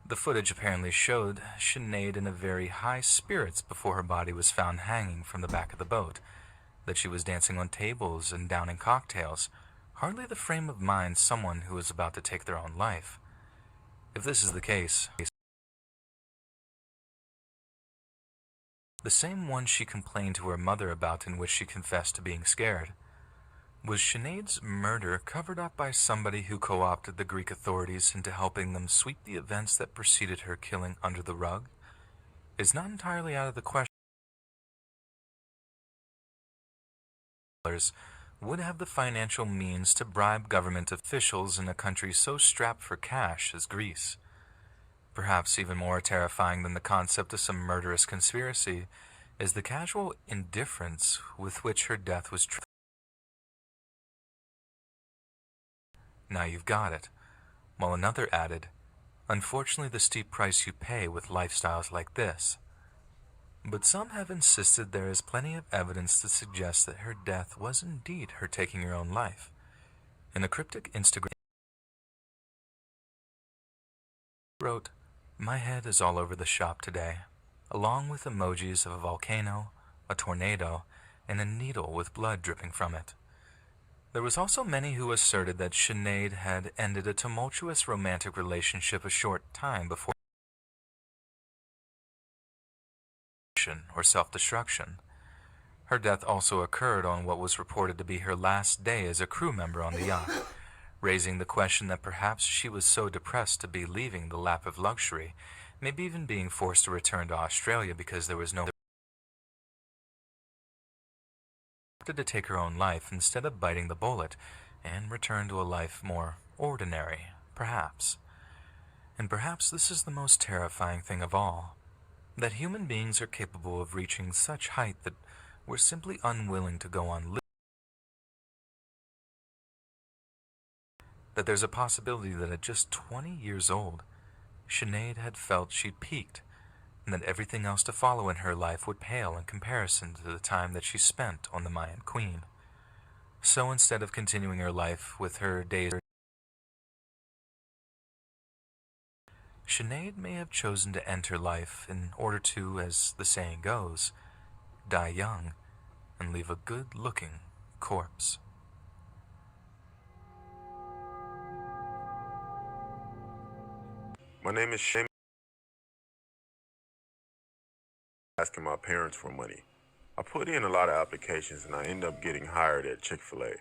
the footage apparently showed Sinead in a very high spirits before her body was found hanging from the back of the boat, that she was dancing on tables and downing cocktails, hardly the frame of mind someone who is about to take their own life. If this is the case, the same one she complained to her mother about, in which she confessed to being scared, was Sinead's murder covered up by somebody who co-opted the Greek authorities into helping them sweep the events that preceded her killing under the rug? It's not entirely out of the question would have the financial means to bribe government officials in a country so strapped for cash as Greece. Perhaps even more terrifying than the concept of some murderous conspiracy is the casual indifference with which her death was treated. Now you've got it. While another added, unfortunately the steep price you pay with lifestyles like this. But some have insisted there is plenty of evidence to suggest that her death was indeed her taking her own life. In a cryptic Instagram wrote, "My head is all over the shop today," along with emojis of a volcano, a tornado, and a needle with blood dripping from it. There was also many who asserted that Sinead had ended a tumultuous romantic relationship a short time before or self-destruction. Her death also occurred on what was reported to be her last day as a crew member on the yacht, raising the question that perhaps she was so depressed to be leaving the lap of luxury, maybe even being forced to return to Australia because there was no to take her own life instead of biting the bullet and return to a life more ordinary, perhaps. And perhaps this is the most terrifying thing of all, that human beings are capable of reaching such height that we're simply unwilling to go on living. That there's a possibility that at just 20 years old, Sinead had felt she'd peaked, and that everything else to follow in her life would pale in comparison to the time that she spent on the Mayan Queen. So instead of continuing her life with her days, Sinead may have chosen to end her life in order to, as the saying goes, die young and leave a good-looking corpse. My name is Shane. Asking my parents for money. I put in a lot of applications and I end up getting hired at Chick-fil-A.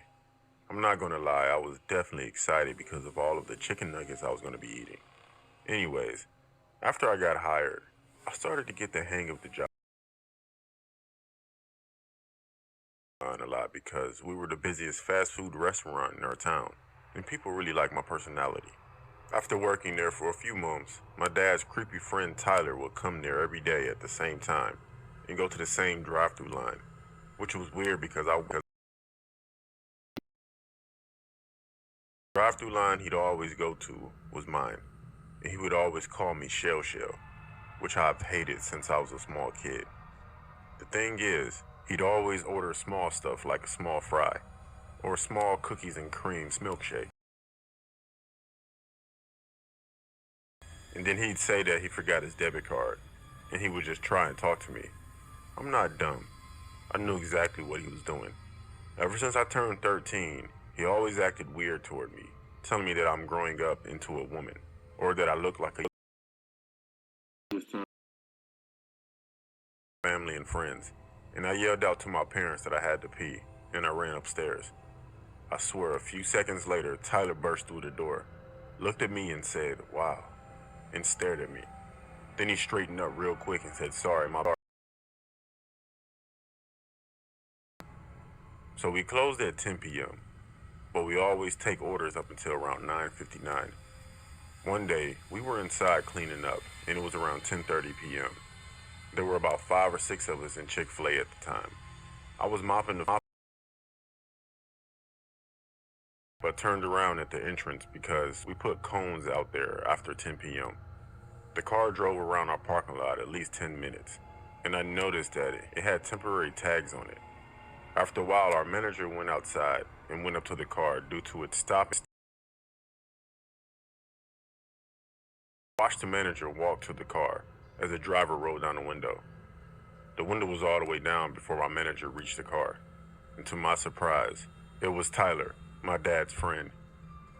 I'm not gonna lie, I was definitely excited because of all of the chicken nuggets I was gonna be eating. Anyways, after I got hired, I started to get the hang of the job a lot because we were the busiest fast food restaurant in our town, and people really liked my personality. After working there for a few months, my dad's creepy friend Tyler would come there every day at the same time and go to the same drive-thru line, which was weird because the drive-thru line he'd always go to was mine, and he would always call me Shell Shell, which I've hated since I was a small kid. The thing is, he'd always order small stuff like a small fry or a small cookies and cream milkshake. And then he'd say that he forgot his debit card, and he would just try and talk to me. I'm not dumb. I knew exactly what he was doing. Ever since I turned 13, he always acted weird toward me, telling me that I'm growing up into a woman, or that I look like a family and friends. And I yelled out to my parents that I had to pee, and I ran upstairs. I swear a few seconds later, Tyler burst through the door, looked at me and said, "Wow," and stared at me. Then he straightened up real quick and said, "Sorry, my bar." So we closed at 10 p.m., but we always take orders up until around 9:59. One day, we were inside cleaning up, and it was around 10:30 p.m. There were about 5 or 6 of us in Chick-fil-A at the time. I was mopping the but turned around at the entrance because we put cones out there after 10 p.m. The car drove around our parking lot at least 10 minutes, and I noticed that it had temporary tags on it. After a while, our manager went outside and went up to the car due to it stopping. I watched the manager walk to the car as the driver rolled down the window. The window was all the way down before my manager reached the car, and to my surprise, it was Tyler, my dad's friend.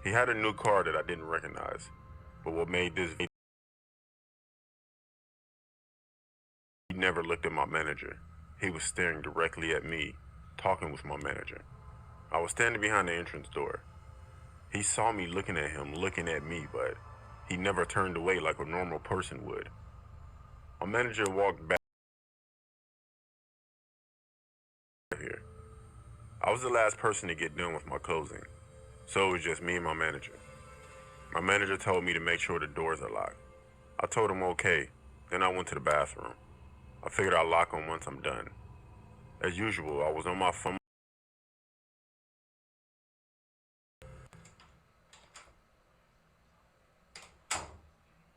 He had a new car that I didn't recognize, but what made this he never looked at my manager. He was staring directly at me, talking with my manager. I was standing behind the entrance door. He saw me looking at him, looking at me, but he never turned away like a normal person would. My manager walked back here. I was the last person to get done with my closing, so it was just me and my manager. My manager told me to make sure the doors are locked. I told him okay, then I went to the bathroom. I figured I'd lock them once I'm done. As usual, I was on my phone.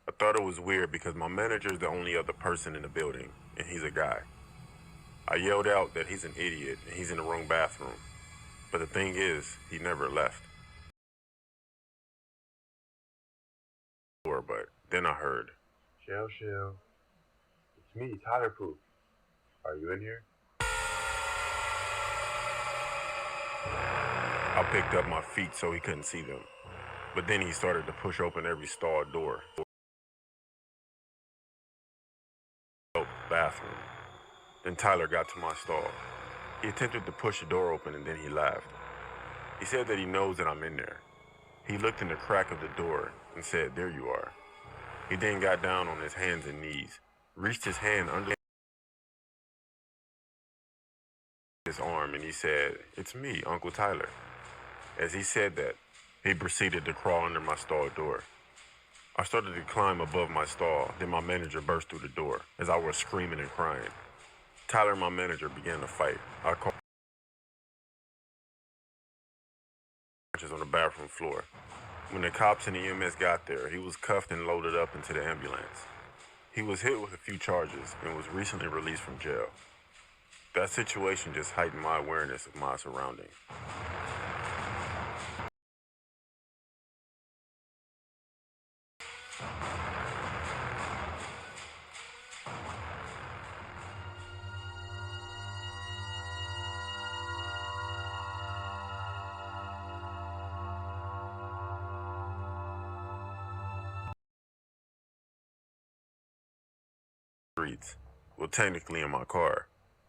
I thought it was weird because my manager is the only other person in the building, and he's a guy. I yelled out that he's an idiot and he's in the wrong bathroom. But the thing is, he never left. But then I heard, "Shell, it's me, Tyler Proof. Are you in here?" I picked up my feet so he couldn't see them. But then he started to push open every stall door. Bathroom. Then Tyler got to my stall. He attempted to push the door open and then he laughed. He said that he knows that I'm in there. He looked in the crack of the door and said, "There you are." He then got down on his hands and knees, reached his hand under his arm, and he said, "It's me, Uncle Tyler." As he said that, he proceeded to crawl under my stall door. I started to climb above my stall, then my manager burst through the door as I was screaming and crying. Tyler and my manager began to fight. I called on the bathroom floor. When the cops and the EMS got there, he was cuffed and loaded up into the ambulance. He was hit with a few charges and was recently released from jail. That situation just heightened my awareness of my surroundings. Streets. Well, technically in my car.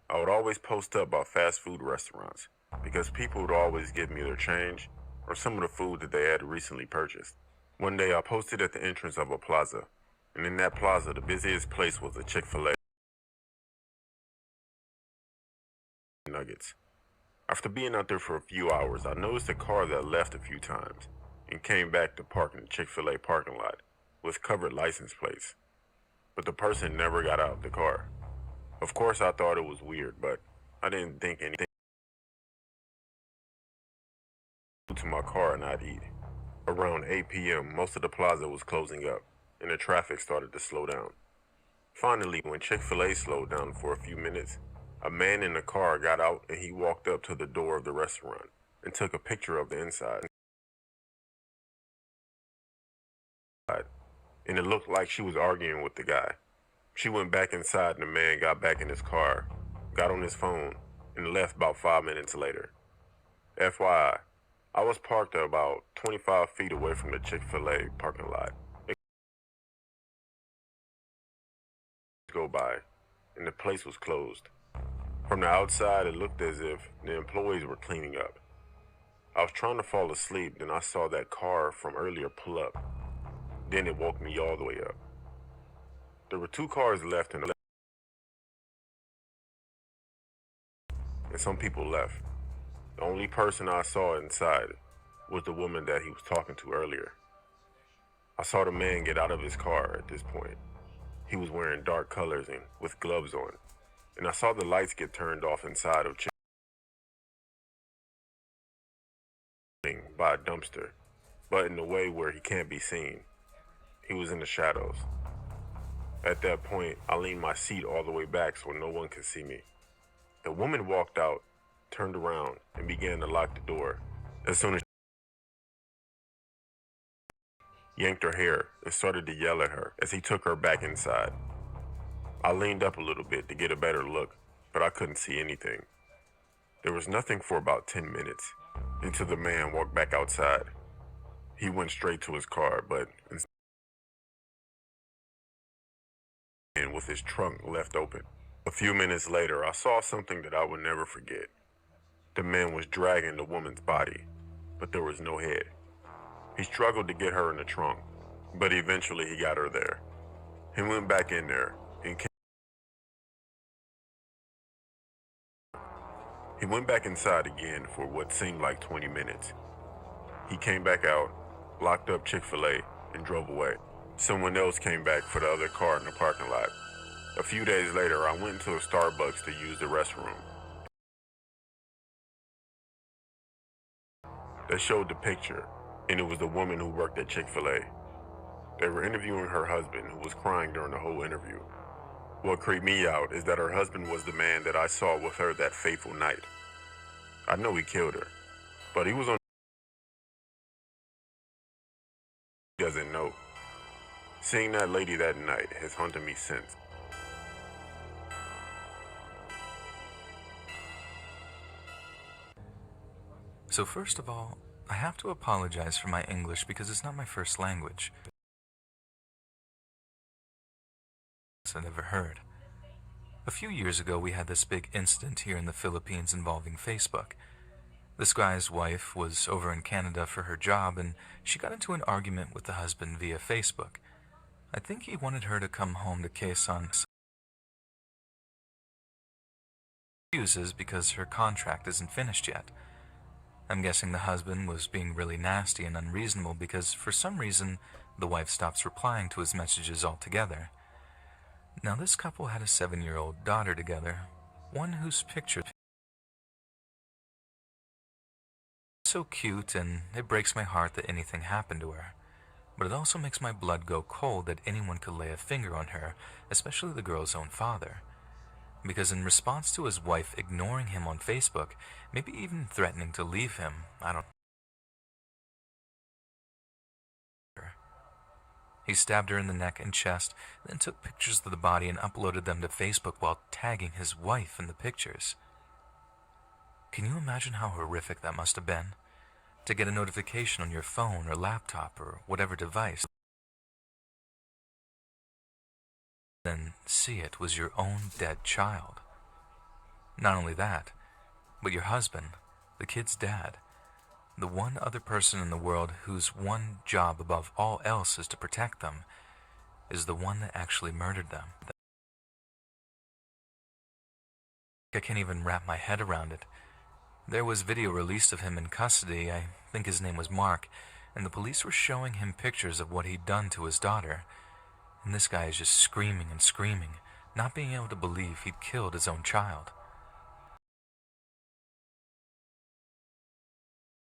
I would always post up by fast food restaurants because people would always give me their change or some of the food that they had recently purchased. One day I posted at the entrance of a plaza, and in that plaza the busiest place was a Chick-fil-A Nuggets. After being out there for a few hours, I noticed a car that left a few times and came back to park in the Chick-fil-A parking lot with covered license plates. But the person never got out of the car. Of course, I thought it was weird, but I didn't think anything to my car and I'd eat. Around 8 p.m., most of the plaza was closing up, and the traffic started to slow down. Finally, when Chick-fil-A slowed down for a few minutes, a man in the car got out and he walked up to the door of the restaurant and took a picture of the inside. and it looked like she was arguing with the guy. She went back inside and the man got back in his car, got on his phone, and left about 5 minutes later. FYI, I was parked about 25 feet away from the Chick-fil-A parking lot. Go by, and the place was closed. From the outside, it looked as if the employees were cleaning up. I was trying to fall asleep, then I saw that car from earlier pull up. Then it woke me all the way up. There were 2 cars left and some people left. The only person I saw inside was the woman that he was talking to earlier. I saw the man get out of his car at this point. He was wearing dark colors and with gloves on. And I saw the lights get turned off inside of by a dumpster, but in a way where he can't be seen. He was in the shadows. At that point, I leaned my seat all the way back so no one could see me. The woman walked out, turned around, and began to lock the door. As soon as he yanked her hair and started to yell at her as he took her back inside. I leaned up a little bit to get a better look, but I couldn't see anything. There was nothing for about 10 minutes until the man walked back outside. He went straight to his car, but with his trunk left open. A few minutes later, I saw something that I would never forget. The man was dragging the woman's body, but there was no head. He struggled to get her in the trunk, but eventually he got her there. He went back in there and He went back inside again for what seemed like 20 minutes. He came back out, locked up Chick-fil-A, and drove away. Someone else came back for the other car in the parking lot. A few days later, I went into a Starbucks to use the restroom. They showed the picture, and it was the woman who worked at Chick-fil-A. They were interviewing her husband, who was crying during the whole interview. What creeped me out is that her husband was the man that I saw with her that fateful night. I know he killed her, but he was on. He doesn't know. Seeing that lady that night has haunted me since. So first of all, I have to apologize for my English because it's not my first language. I've never heard. A few years ago, we had this big incident here in the Philippines involving Facebook. This guy's wife was over in Canada for her job, and she got into an argument with the husband via Facebook. I think he wanted her to come home to Quezon excuses because her contract isn't finished yet. I'm guessing the husband was being really nasty and unreasonable because for some reason the wife stops replying to his messages altogether. Now this couple had a 7-year-old daughter together, one whose picture is so cute, and it breaks my heart that anything happened to her. But it also makes my blood go cold that anyone could lay a finger on her, especially the girl's own father. Because in response to his wife ignoring him on Facebook, maybe even threatening to leave him, he stabbed her in the neck and chest, then took pictures of the body and uploaded them to Facebook while tagging his wife in the pictures. Can you imagine how horrific that must have been? To get a notification on your phone or laptop or whatever device, then see it was your own dead child. Not only that, but your husband, the kid's dad, the one other person in the world whose one job above all else is to protect them, is the one that actually murdered them. I can't even wrap my head around it. There was video released of him in custody, I think his name was Mark, and the police were showing him pictures of what he'd done to his daughter. And this guy is just screaming and screaming, not being able to believe he'd killed his own child.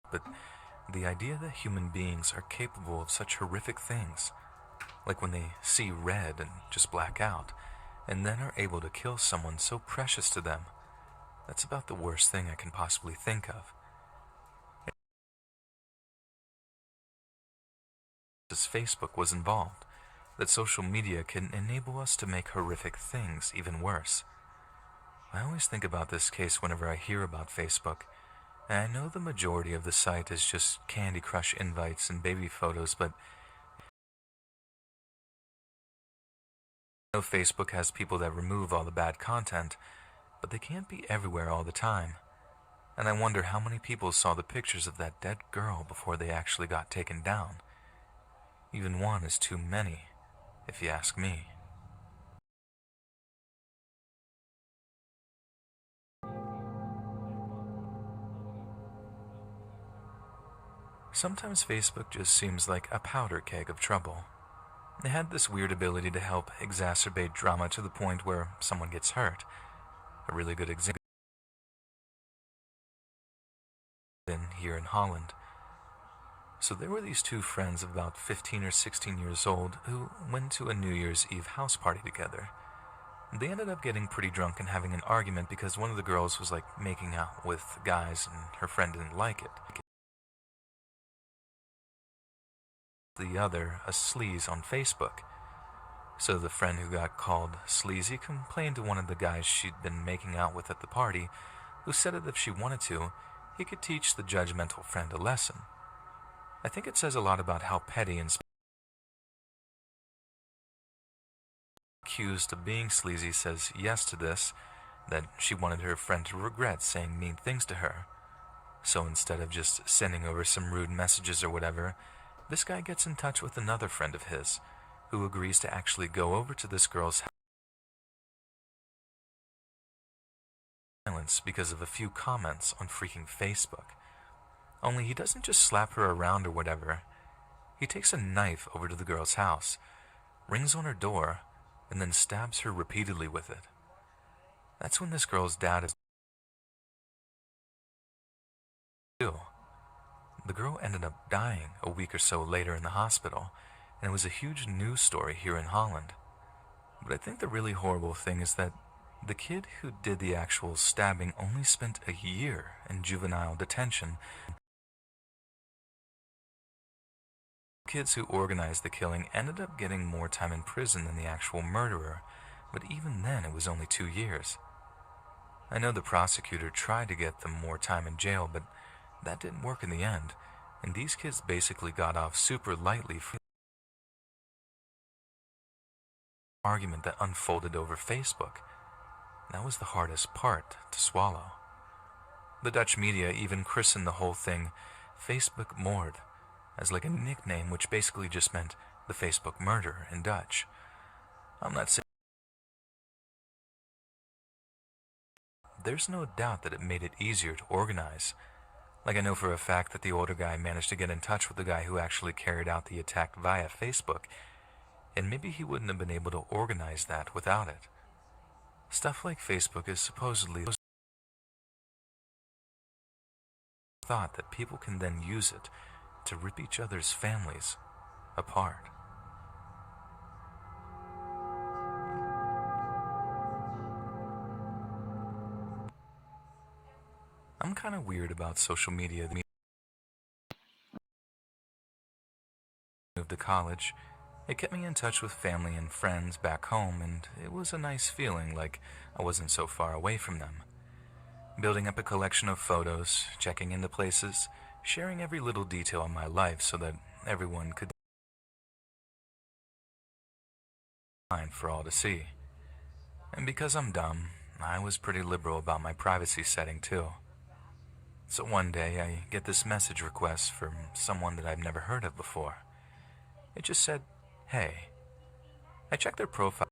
But the idea that human beings are capable of such horrific things, like when they see red and just black out, and then are able to kill someone so precious to them, that's about the worst thing I can possibly think of. As Facebook was involved, that social media can enable us to make horrific things even worse. I always think about this case whenever I hear about Facebook, and I know the majority of the site is just Candy Crush invites and baby photos, but I know Facebook has people that remove all the bad content, but they can't be everywhere all the time. And I wonder how many people saw the pictures of that dead girl before they actually got taken down. Even one is too many, if you ask me. Sometimes Facebook just seems like a powder keg of trouble. It had this weird ability to help exacerbate drama to the point where someone gets hurt. A really good example here in Holland. So there were these two friends of about 15 or 16 years old who went to a New Year's Eve house party together. They ended up getting pretty drunk and having an argument because one of the girls was like making out with guys and her friend didn't like it. The other a sleaze on Facebook. So the friend who got called sleazy complained to one of the guys she'd been making out with at the party, who said that if she wanted to, he could teach the judgmental friend a lesson. I think it says a lot about how petty and accused of being sleazy says yes to this, that she wanted her friend to regret saying mean things to her. So instead of just sending over some rude messages or whatever, this guy gets in touch with another friend of his, who agrees to actually go over to this girl's house because of a few comments on freaking Facebook. Only he doesn't just slap her around or whatever. He takes a knife over to the girl's house, rings on her door, and then stabs her repeatedly with it. That's when this girl's dad is ill. The girl ended up dying a week or so later in the hospital, and it was a huge news story here in Holland. But I think the really horrible thing is that the kid who did the actual stabbing only spent a year in juvenile detention. Kids who organized the killing ended up getting more time in prison than the actual murderer, but even then it was only 2 years. I know the prosecutor tried to get them more time in jail, but that didn't work in the end, and these kids basically got off super lightly for the argument that unfolded over Facebook. That was the hardest part to swallow. The Dutch media even christened the whole thing Facebook Moord, as like a nickname which basically just meant the Facebook murder in Dutch. I'm not saying there's no doubt that it made it easier to organize. Like I know for a fact that the older guy managed to get in touch with the guy who actually carried out the attack via Facebook, and maybe he wouldn't have been able to organize that without it. Stuff like Facebook is supposedly thought that people can then use it to rip each other's families apart. I'm kind of weird about social media. Moved to college. It kept me in touch with family and friends back home, and it was a nice feeling like I wasn't so far away from them. Building up a collection of photos, checking into places, sharing every little detail of my life so that everyone could find for all to see. And because I'm dumb, I was pretty liberal about my privacy setting too. So one day I get this message request from someone that I've never heard of before. It just said, "Hey." I checked their profile.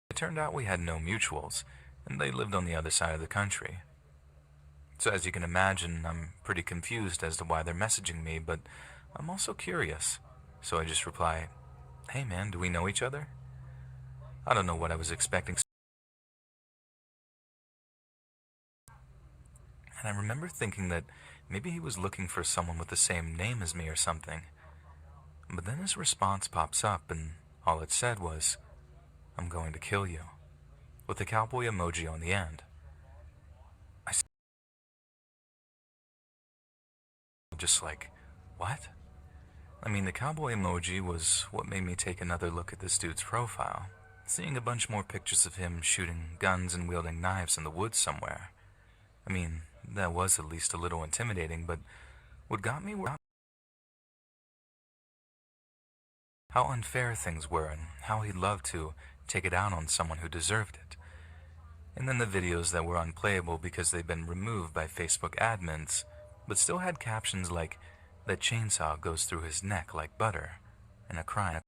It turned out we had no mutuals, and they lived on the other side of the country. So as you can imagine, I'm pretty confused as to why they're messaging me, but I'm also curious. So I just reply, "Hey man, do we know each other?" I don't know what I was expecting. And I remember thinking that maybe he was looking for someone with the same name as me or something. But then his response pops up, and all it said was, "I'm going to kill you," with a cowboy emoji on the end. I just like, what? I mean, the cowboy emoji was what made me take another look at this dude's profile. Seeing a bunch more pictures of him shooting guns and wielding knives in the woods somewhere. I mean, that was at least a little intimidating, but what got me were how unfair things were and how he'd love to take it out on someone who deserved it. And then the videos that were unplayable because they'd been removed by Facebook admins, but still had captions like, "That chainsaw goes through his neck like butter," and a cry.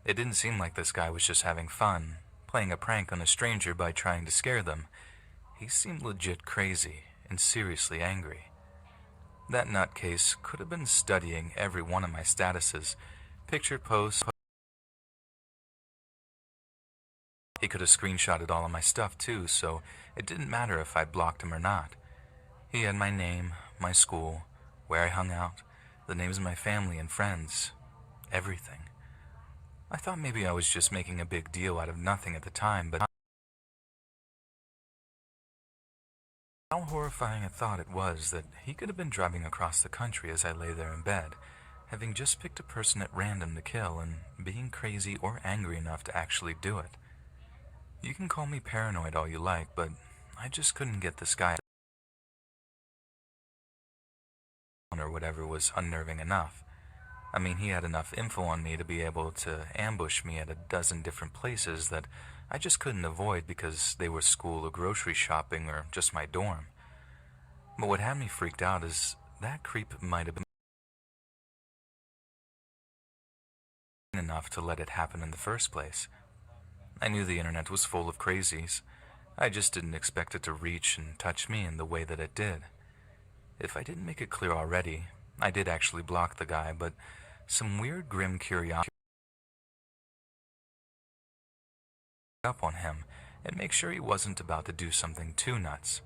It didn't seem like this guy was just having fun, playing a prank on a stranger by trying to scare them. He seemed legit crazy and seriously angry. That nutcase could have been studying every one of my statuses, picture posts. He could have screenshotted all of my stuff too, so it didn't matter if I blocked him or not. He had my name, my school, where I hung out, the names of my family and friends, everything. I thought maybe I was just making a big deal out of nothing at the time, but how horrifying a thought it was that he could have been driving across the country as I lay there in bed, having just picked a person at random to kill and being crazy or angry enough to actually do it. You can call me paranoid all you like, but I just couldn't get this guy or whatever was unnerving enough. I mean, he had enough info on me to be able to ambush me at a dozen different places that I just couldn't avoid because they were school or grocery shopping or just my dorm. But what had me freaked out is that creep might have been enough to let it happen in the first place. I knew the internet was full of crazies. I just didn't expect it to reach and touch me in the way that it did. If I didn't make it clear already, I did actually block the guy, but some weird grim curiosity up on him and make sure he wasn't about to do something too nuts.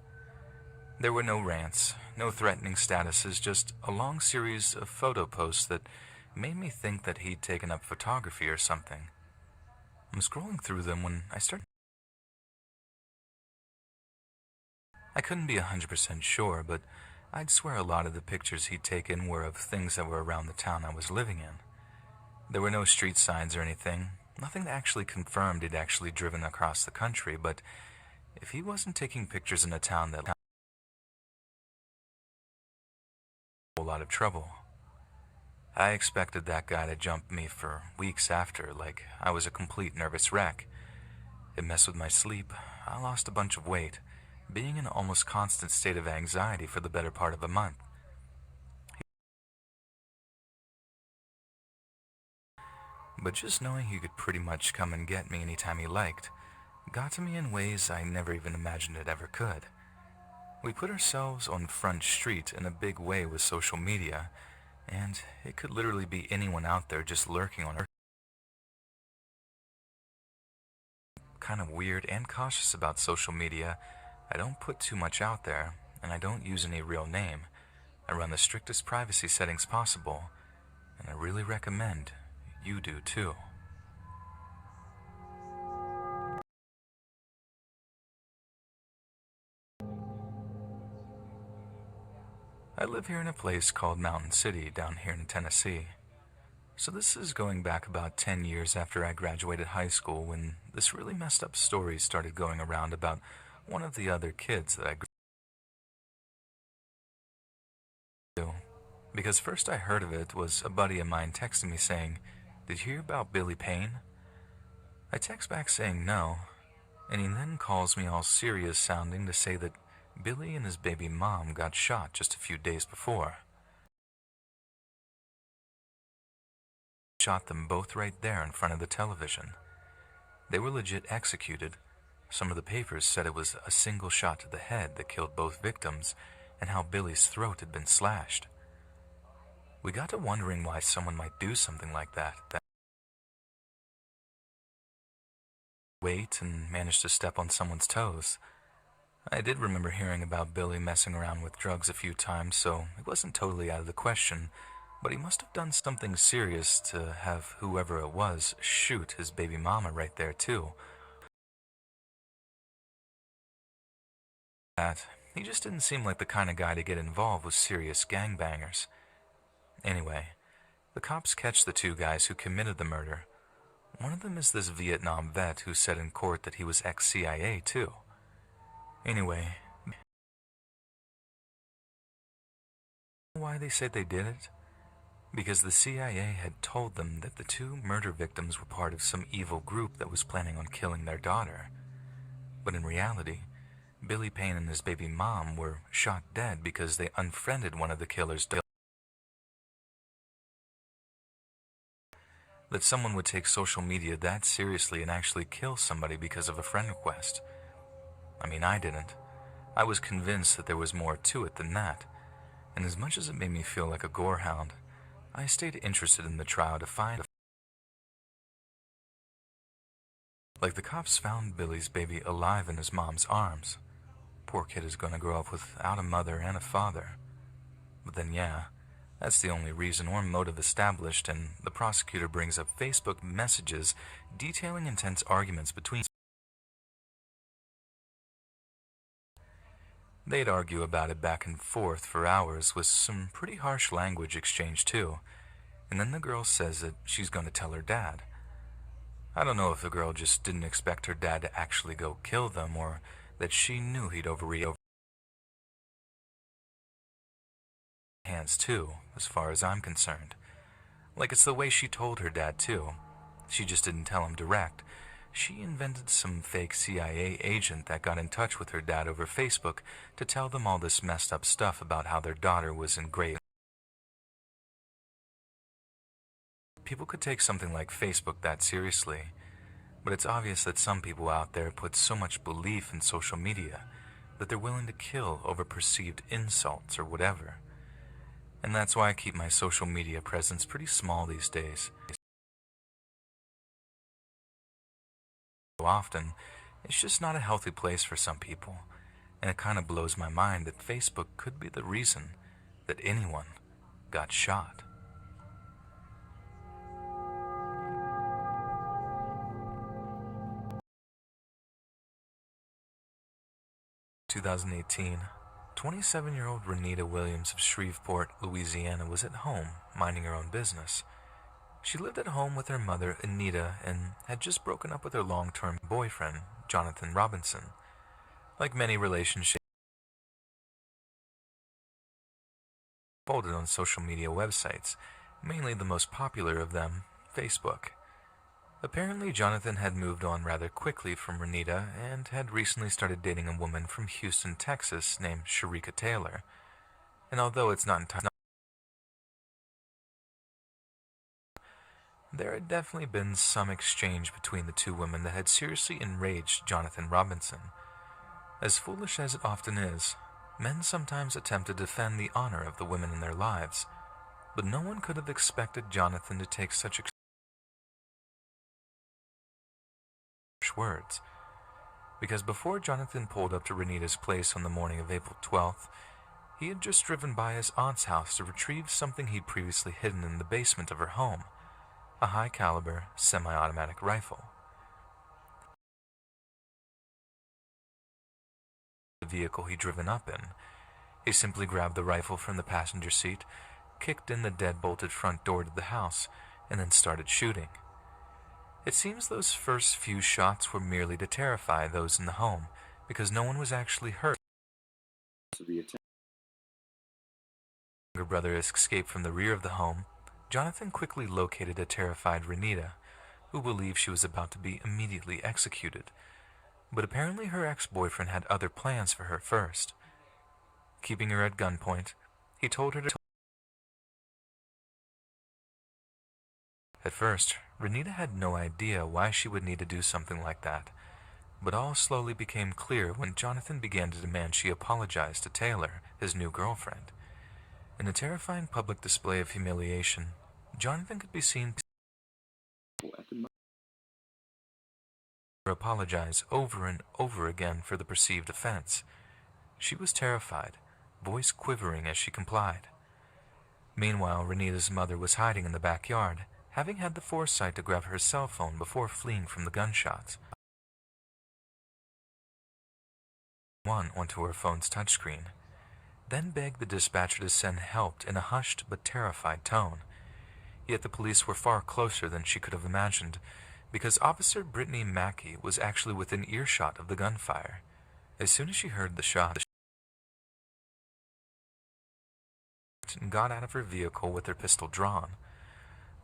There were no rants, no threatening statuses, just a long series of photo posts that made me think that he'd taken up photography or something. I'm scrolling through them when I couldn't be 100% sure, but I'd swear a lot of the pictures he'd taken were of things that were around the town I was living in. There were no street signs or anything, nothing that actually confirmed he'd actually driven across the country, but if he wasn't taking pictures in a town that had a whole lot of trouble, I expected that guy to jump me for weeks after, like I was a complete nervous wreck. It messed with my sleep, I lost a bunch of weight, being in an almost constant state of anxiety for the better part of a month. But just knowing he could pretty much come and get me anytime he liked got to me in ways I never even imagined it ever could. We put ourselves on Front Street in a big way with social media, and it could literally be anyone out there just lurking on Earth. Kind of weird and cautious about social media. I don't put too much out there, and I don't use any real name. I run the strictest privacy settings possible, and I really recommend you do too. I live here in a place called Mountain City down here in Tennessee. So this is going back about 10 years after I graduated high school when this really messed up story started going around about one of the other kids that I grew up with. Because first I heard of it was a buddy of mine texting me saying, "Did you hear about Billy Payne?" I text back saying no, and he then calls me all serious sounding to say that Billy and his baby mom got shot just a few days before. Shot them both right there in front of the television. They were legit executed. Some of the papers said it was a single shot to the head that killed both victims, and how Billy's throat had been slashed. We got to wondering why someone might do something like that. Wait and manage to step on someone's toes. I did remember hearing about Billy messing around with drugs a few times, so it wasn't totally out of the question, but he must have done something serious to have whoever it was shoot his baby mama right there too. That, He just didn't seem like the kind of guy to get involved with serious gangbangers. Anyway, the cops catch the two guys who committed the murder. One of them is this Vietnam vet who said in court that he was ex-CIA too. Anyway, why they said they did it? Because the CIA had told them that the two murder victims were part of some evil group that was planning on killing their daughter. But in reality, Billy Payne and his baby mom were shot dead because they unfriended one of the killers. That someone would take social media that seriously and actually kill somebody because of a friend request. I mean, I didn't. I was convinced that there was more to it than that. And as much as it made me feel like a gorehound, I stayed interested in the trial to find like the cops found Billy's baby alive in his mom's arms. Poor kid is going to grow up without a mother and a father. But then yeah, that's the only reason or motive established, and the prosecutor brings up Facebook messages detailing intense arguments between. They'd argue about it back and forth for hours with some pretty harsh language exchanged too, and then the girl says that she's going to tell her dad. I don't know if the girl just didn't expect her dad to actually go kill them, or that she knew he'd overreact. Hands too, as far as I'm concerned. Like it's the way she told her dad too. She just didn't tell him direct. She invented some fake CIA agent that got in touch with her dad over Facebook to tell them all this messed up stuff about how their daughter was in grave. People could take something like Facebook that seriously, but it's obvious that some people out there put so much belief in social media that they're willing to kill over perceived insults or whatever. And that's why I keep my social media presence pretty small these days. So often, it's just not a healthy place for some people, and it kind of blows my mind that Facebook could be the reason that anyone got shot. In 2018, 27-year-old Renita Williams of Shreveport, Louisiana was at home, minding her own business. She lived at home with her mother, Anita, and had just broken up with her long-term boyfriend, Jonathan Robinson. Like many relationships, folded on social media websites, mainly the most popular of them, Facebook. Apparently, Jonathan had moved on rather quickly from Renita and had recently started dating a woman from Houston, Texas named Sharika Taylor. And although it's not entirely, there had definitely been some exchange between the two women that had seriously enraged Jonathan Robinson. As foolish as it often is, men sometimes attempt to defend the honor of the women in their lives, but no one could have expected Jonathan to take such words, because before Jonathan pulled up to Renita's place on the morning of April 12th, he had just driven by his aunt's house to retrieve something he'd previously hidden in the basement of her home, a high-caliber semi-automatic rifle. The vehicle he'd driven up in, he simply grabbed the rifle from the passenger seat, kicked in the dead-bolted front door to the house, and then started shooting. It seems those first few shots were merely to terrify those in the home, because no one was actually hurt. Younger brother escaped from the rear of the home. Jonathan quickly located a terrified Renita, who believed she was about to be immediately executed. But apparently her ex-boyfriend had other plans for her first. Keeping her at gunpoint, he told her to... At first, Renita had no idea why she would need to do something like that, but all slowly became clear when Jonathan began to demand she apologize to Taylor, his new girlfriend. In a terrifying public display of humiliation, Jonathan could be seen to apologize over and over again for the perceived offense. She was terrified, voice quivering as she complied. Meanwhile, Renita's mother was hiding in the backyard, having had the foresight to grab her cell phone before fleeing from the gunshots. one onto her phone's touchscreen, then begged the dispatcher to send help in a hushed but terrified tone. Yet the police were far closer than she could have imagined, because Officer Brittany Mackey was actually within earshot of the gunfire. As soon as she heard the shot, she got out of her vehicle with her pistol drawn.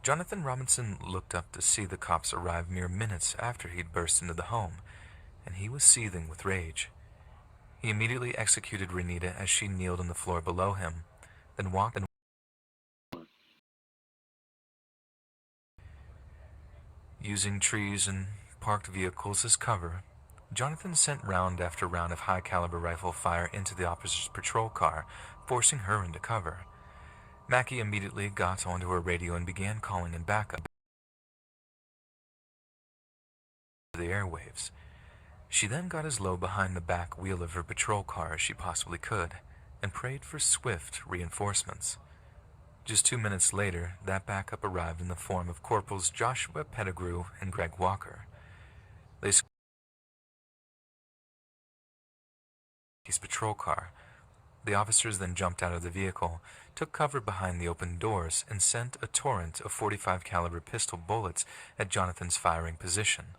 Jonathan Robinson looked up to see the cops arrive mere minutes after he'd burst into the home, and he was seething with rage. He immediately executed Renita as she kneeled on the floor below him, then walked and using trees and parked vehicles as cover, Jonathan sent round after round of high-caliber rifle fire into the officer's patrol car, forcing her into cover. Mackey immediately got onto her radio and began calling in backup to the airwaves. She then got as low behind the back wheel of her patrol car as she possibly could, and prayed for swift reinforcements. Just 2 minutes later, that backup arrived in the form of Corporals Joshua Pettigrew and Greg Walker. They his patrol car. The officers then jumped out of the vehicle, took cover behind the open doors, and sent a torrent of .45 caliber pistol bullets at Jonathan's firing position.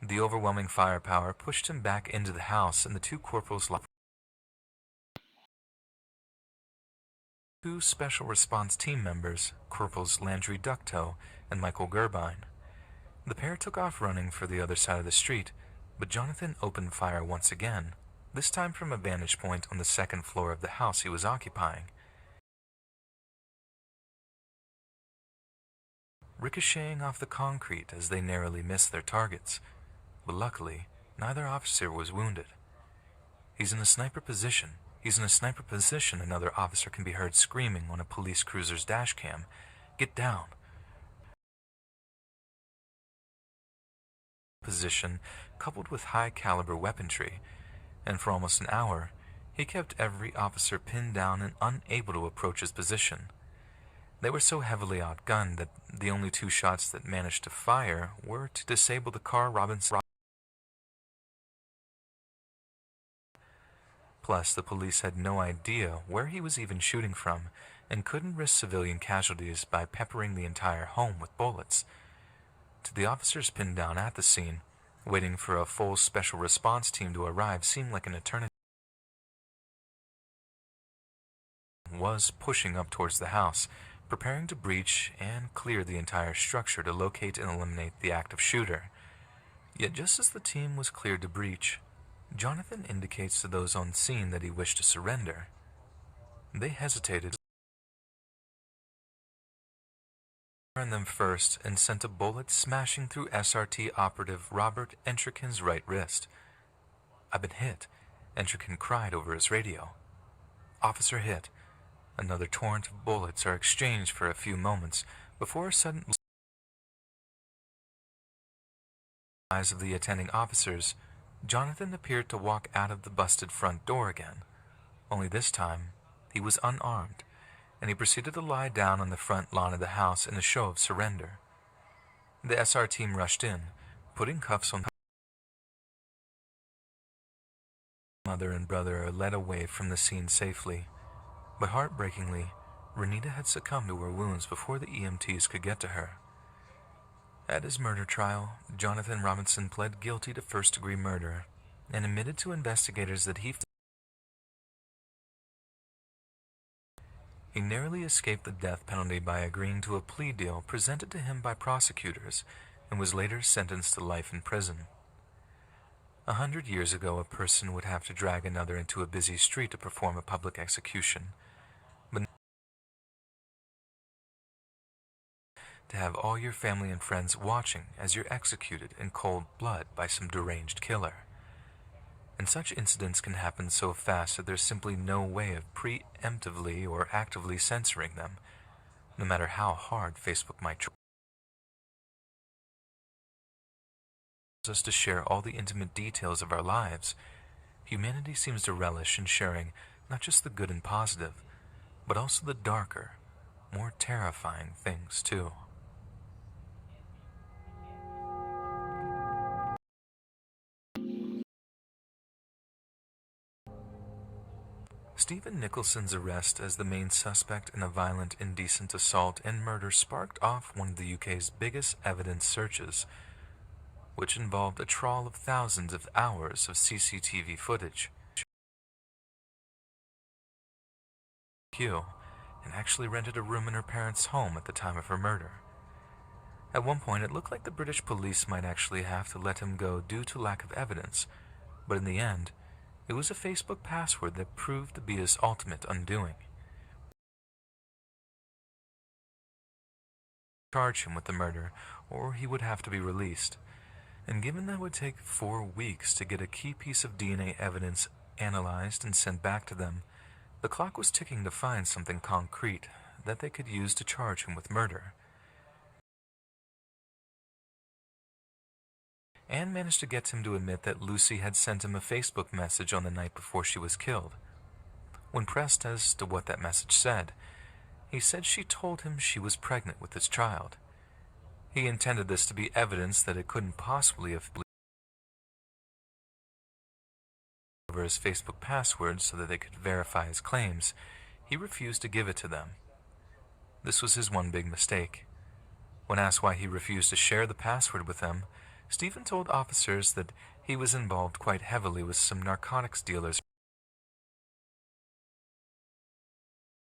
The overwhelming firepower pushed him back into the house, and the two corporals locked. Two special response team members, Corporals Landry Ducto and Michael Gerbine. The pair took off running for the other side of the street, but Jonathan opened fire once again, this time from a vantage point on the second floor of the house he was occupying. Ricocheting off the concrete as they narrowly missed their targets, but luckily, neither officer was wounded. He's in a sniper position, another officer can be heard screaming on a police cruiser's dash cam. Get down. Position coupled with high-caliber weaponry, and for almost an hour, he kept every officer pinned down and unable to approach his position. They were so heavily outgunned that the only two shots that managed to fire were to disable the car Robinson. Plus, the police had no idea where he was even shooting from and couldn't risk civilian casualties by peppering the entire home with bullets. To the officers pinned down at the scene, waiting for a full special response team to arrive seemed like an eternity. Was pushing up towards the house, preparing to breach and clear the entire structure to locate and eliminate the active shooter. Yet just as the team was cleared to breach, Jonathan indicates to those on scene that he wished to surrender. They hesitated, and them first, and sent a bullet smashing through SRT operative Robert Entrikin's right wrist. "I've been hit," Entrikin cried over his radio. "Officer hit." Another torrent of bullets are exchanged for a few moments before a sudden eyes of the attending officers, Jonathan appeared to walk out of the busted front door again. Only this time, he was unarmed, and he proceeded to lie down on the front lawn of the house in a show of surrender. The SR team rushed in, putting cuffs on. Mother and brother are led away from the scene safely, but heartbreakingly, Renita had succumbed to her wounds before the EMTs could get to her. At his murder trial, Jonathan Robinson pled guilty to first-degree murder and admitted to investigators that he narrowly escaped the death penalty by agreeing to a plea deal presented to him by prosecutors and was later sentenced to life in prison. 100 years ago, a person would have to drag another into a busy street to perform a public execution, but to have all your family and friends watching as you're executed in cold blood by some deranged killer. And such incidents can happen so fast that there's simply no way of preemptively or actively censoring them, no matter how hard Facebook might try. Us to share all the intimate details of our lives, humanity seems to relish in sharing not just the good and positive, but also the darker, more terrifying things too. Stephen Nicholson's arrest as the main suspect in a violent, indecent assault and murder sparked off one of the UK's biggest evidence searches, which involved a trawl of thousands of hours of CCTV footage. Q, and actually rented a room in her parents' home at the time of her murder. At one point, it looked like the British police might actually have to let him go due to lack of evidence, but in the end, it was a Facebook password that proved to be his ultimate undoing. Charge him with the murder, or he would have to be released. And given that it would take 4 weeks to get a key piece of DNA evidence analyzed and sent back to them, the clock was ticking to find something concrete that they could use to charge him with murder. Anne managed to get him to admit that Lucy had sent him a Facebook message on the night before she was killed. When pressed as to what that message said, he said she told him she was pregnant with his child. He intended this to be evidence that it couldn't possibly have been over his Facebook password so that they could verify his claims. He refused to give it to them. This was his one big mistake. When asked why he refused to share the password with them, Stephen told officers that he was involved quite heavily with some narcotics dealers,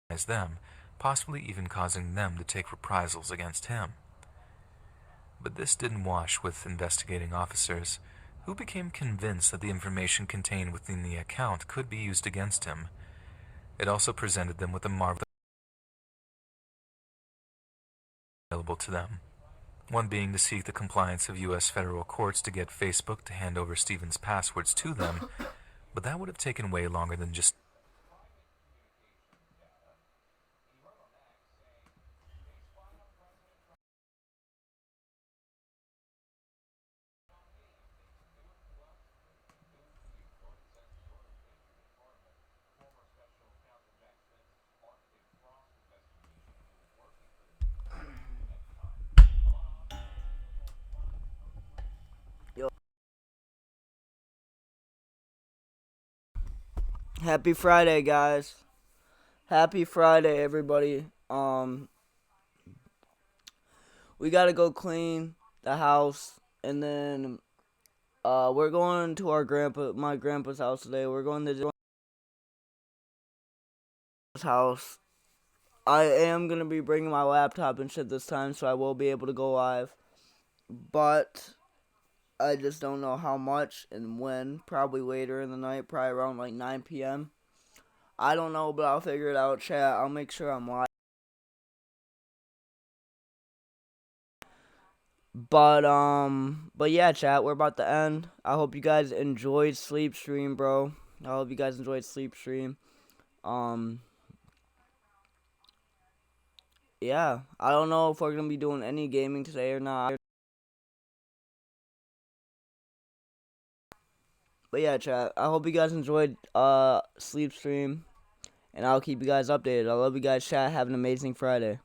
as them, possibly even causing them to take reprisals against him. But this didn't wash with investigating officers, who became convinced that the information contained within the account could be used against him. It also presented them with a marvel available to them. One being to seek the compliance of U.S. federal courts to get Facebook to hand over Stephen's passwords to them, but that would have taken way longer than just Happy Friday, guys. Happy Friday, everybody. We gotta go clean the house, and then we're going to my grandpa's house today. We're going to his house. I am gonna be bringing my laptop and shit this time, so I will be able to go live, but I just don't know how much and when. Probably later in the night, probably around like 9 p.m. I don't know, but I'll figure it out, chat. I'll make sure I'm live. But yeah, chat, we're about to end. I hope you guys enjoyed Sleep Stream, bro. I hope you guys enjoyed Sleep Stream. Yeah, I don't know if we're gonna be doing any gaming today or not. But yeah, chat, I hope you guys enjoyed Sleep Stream, and I'll keep you guys updated. I love you guys, chat. Have an amazing Friday.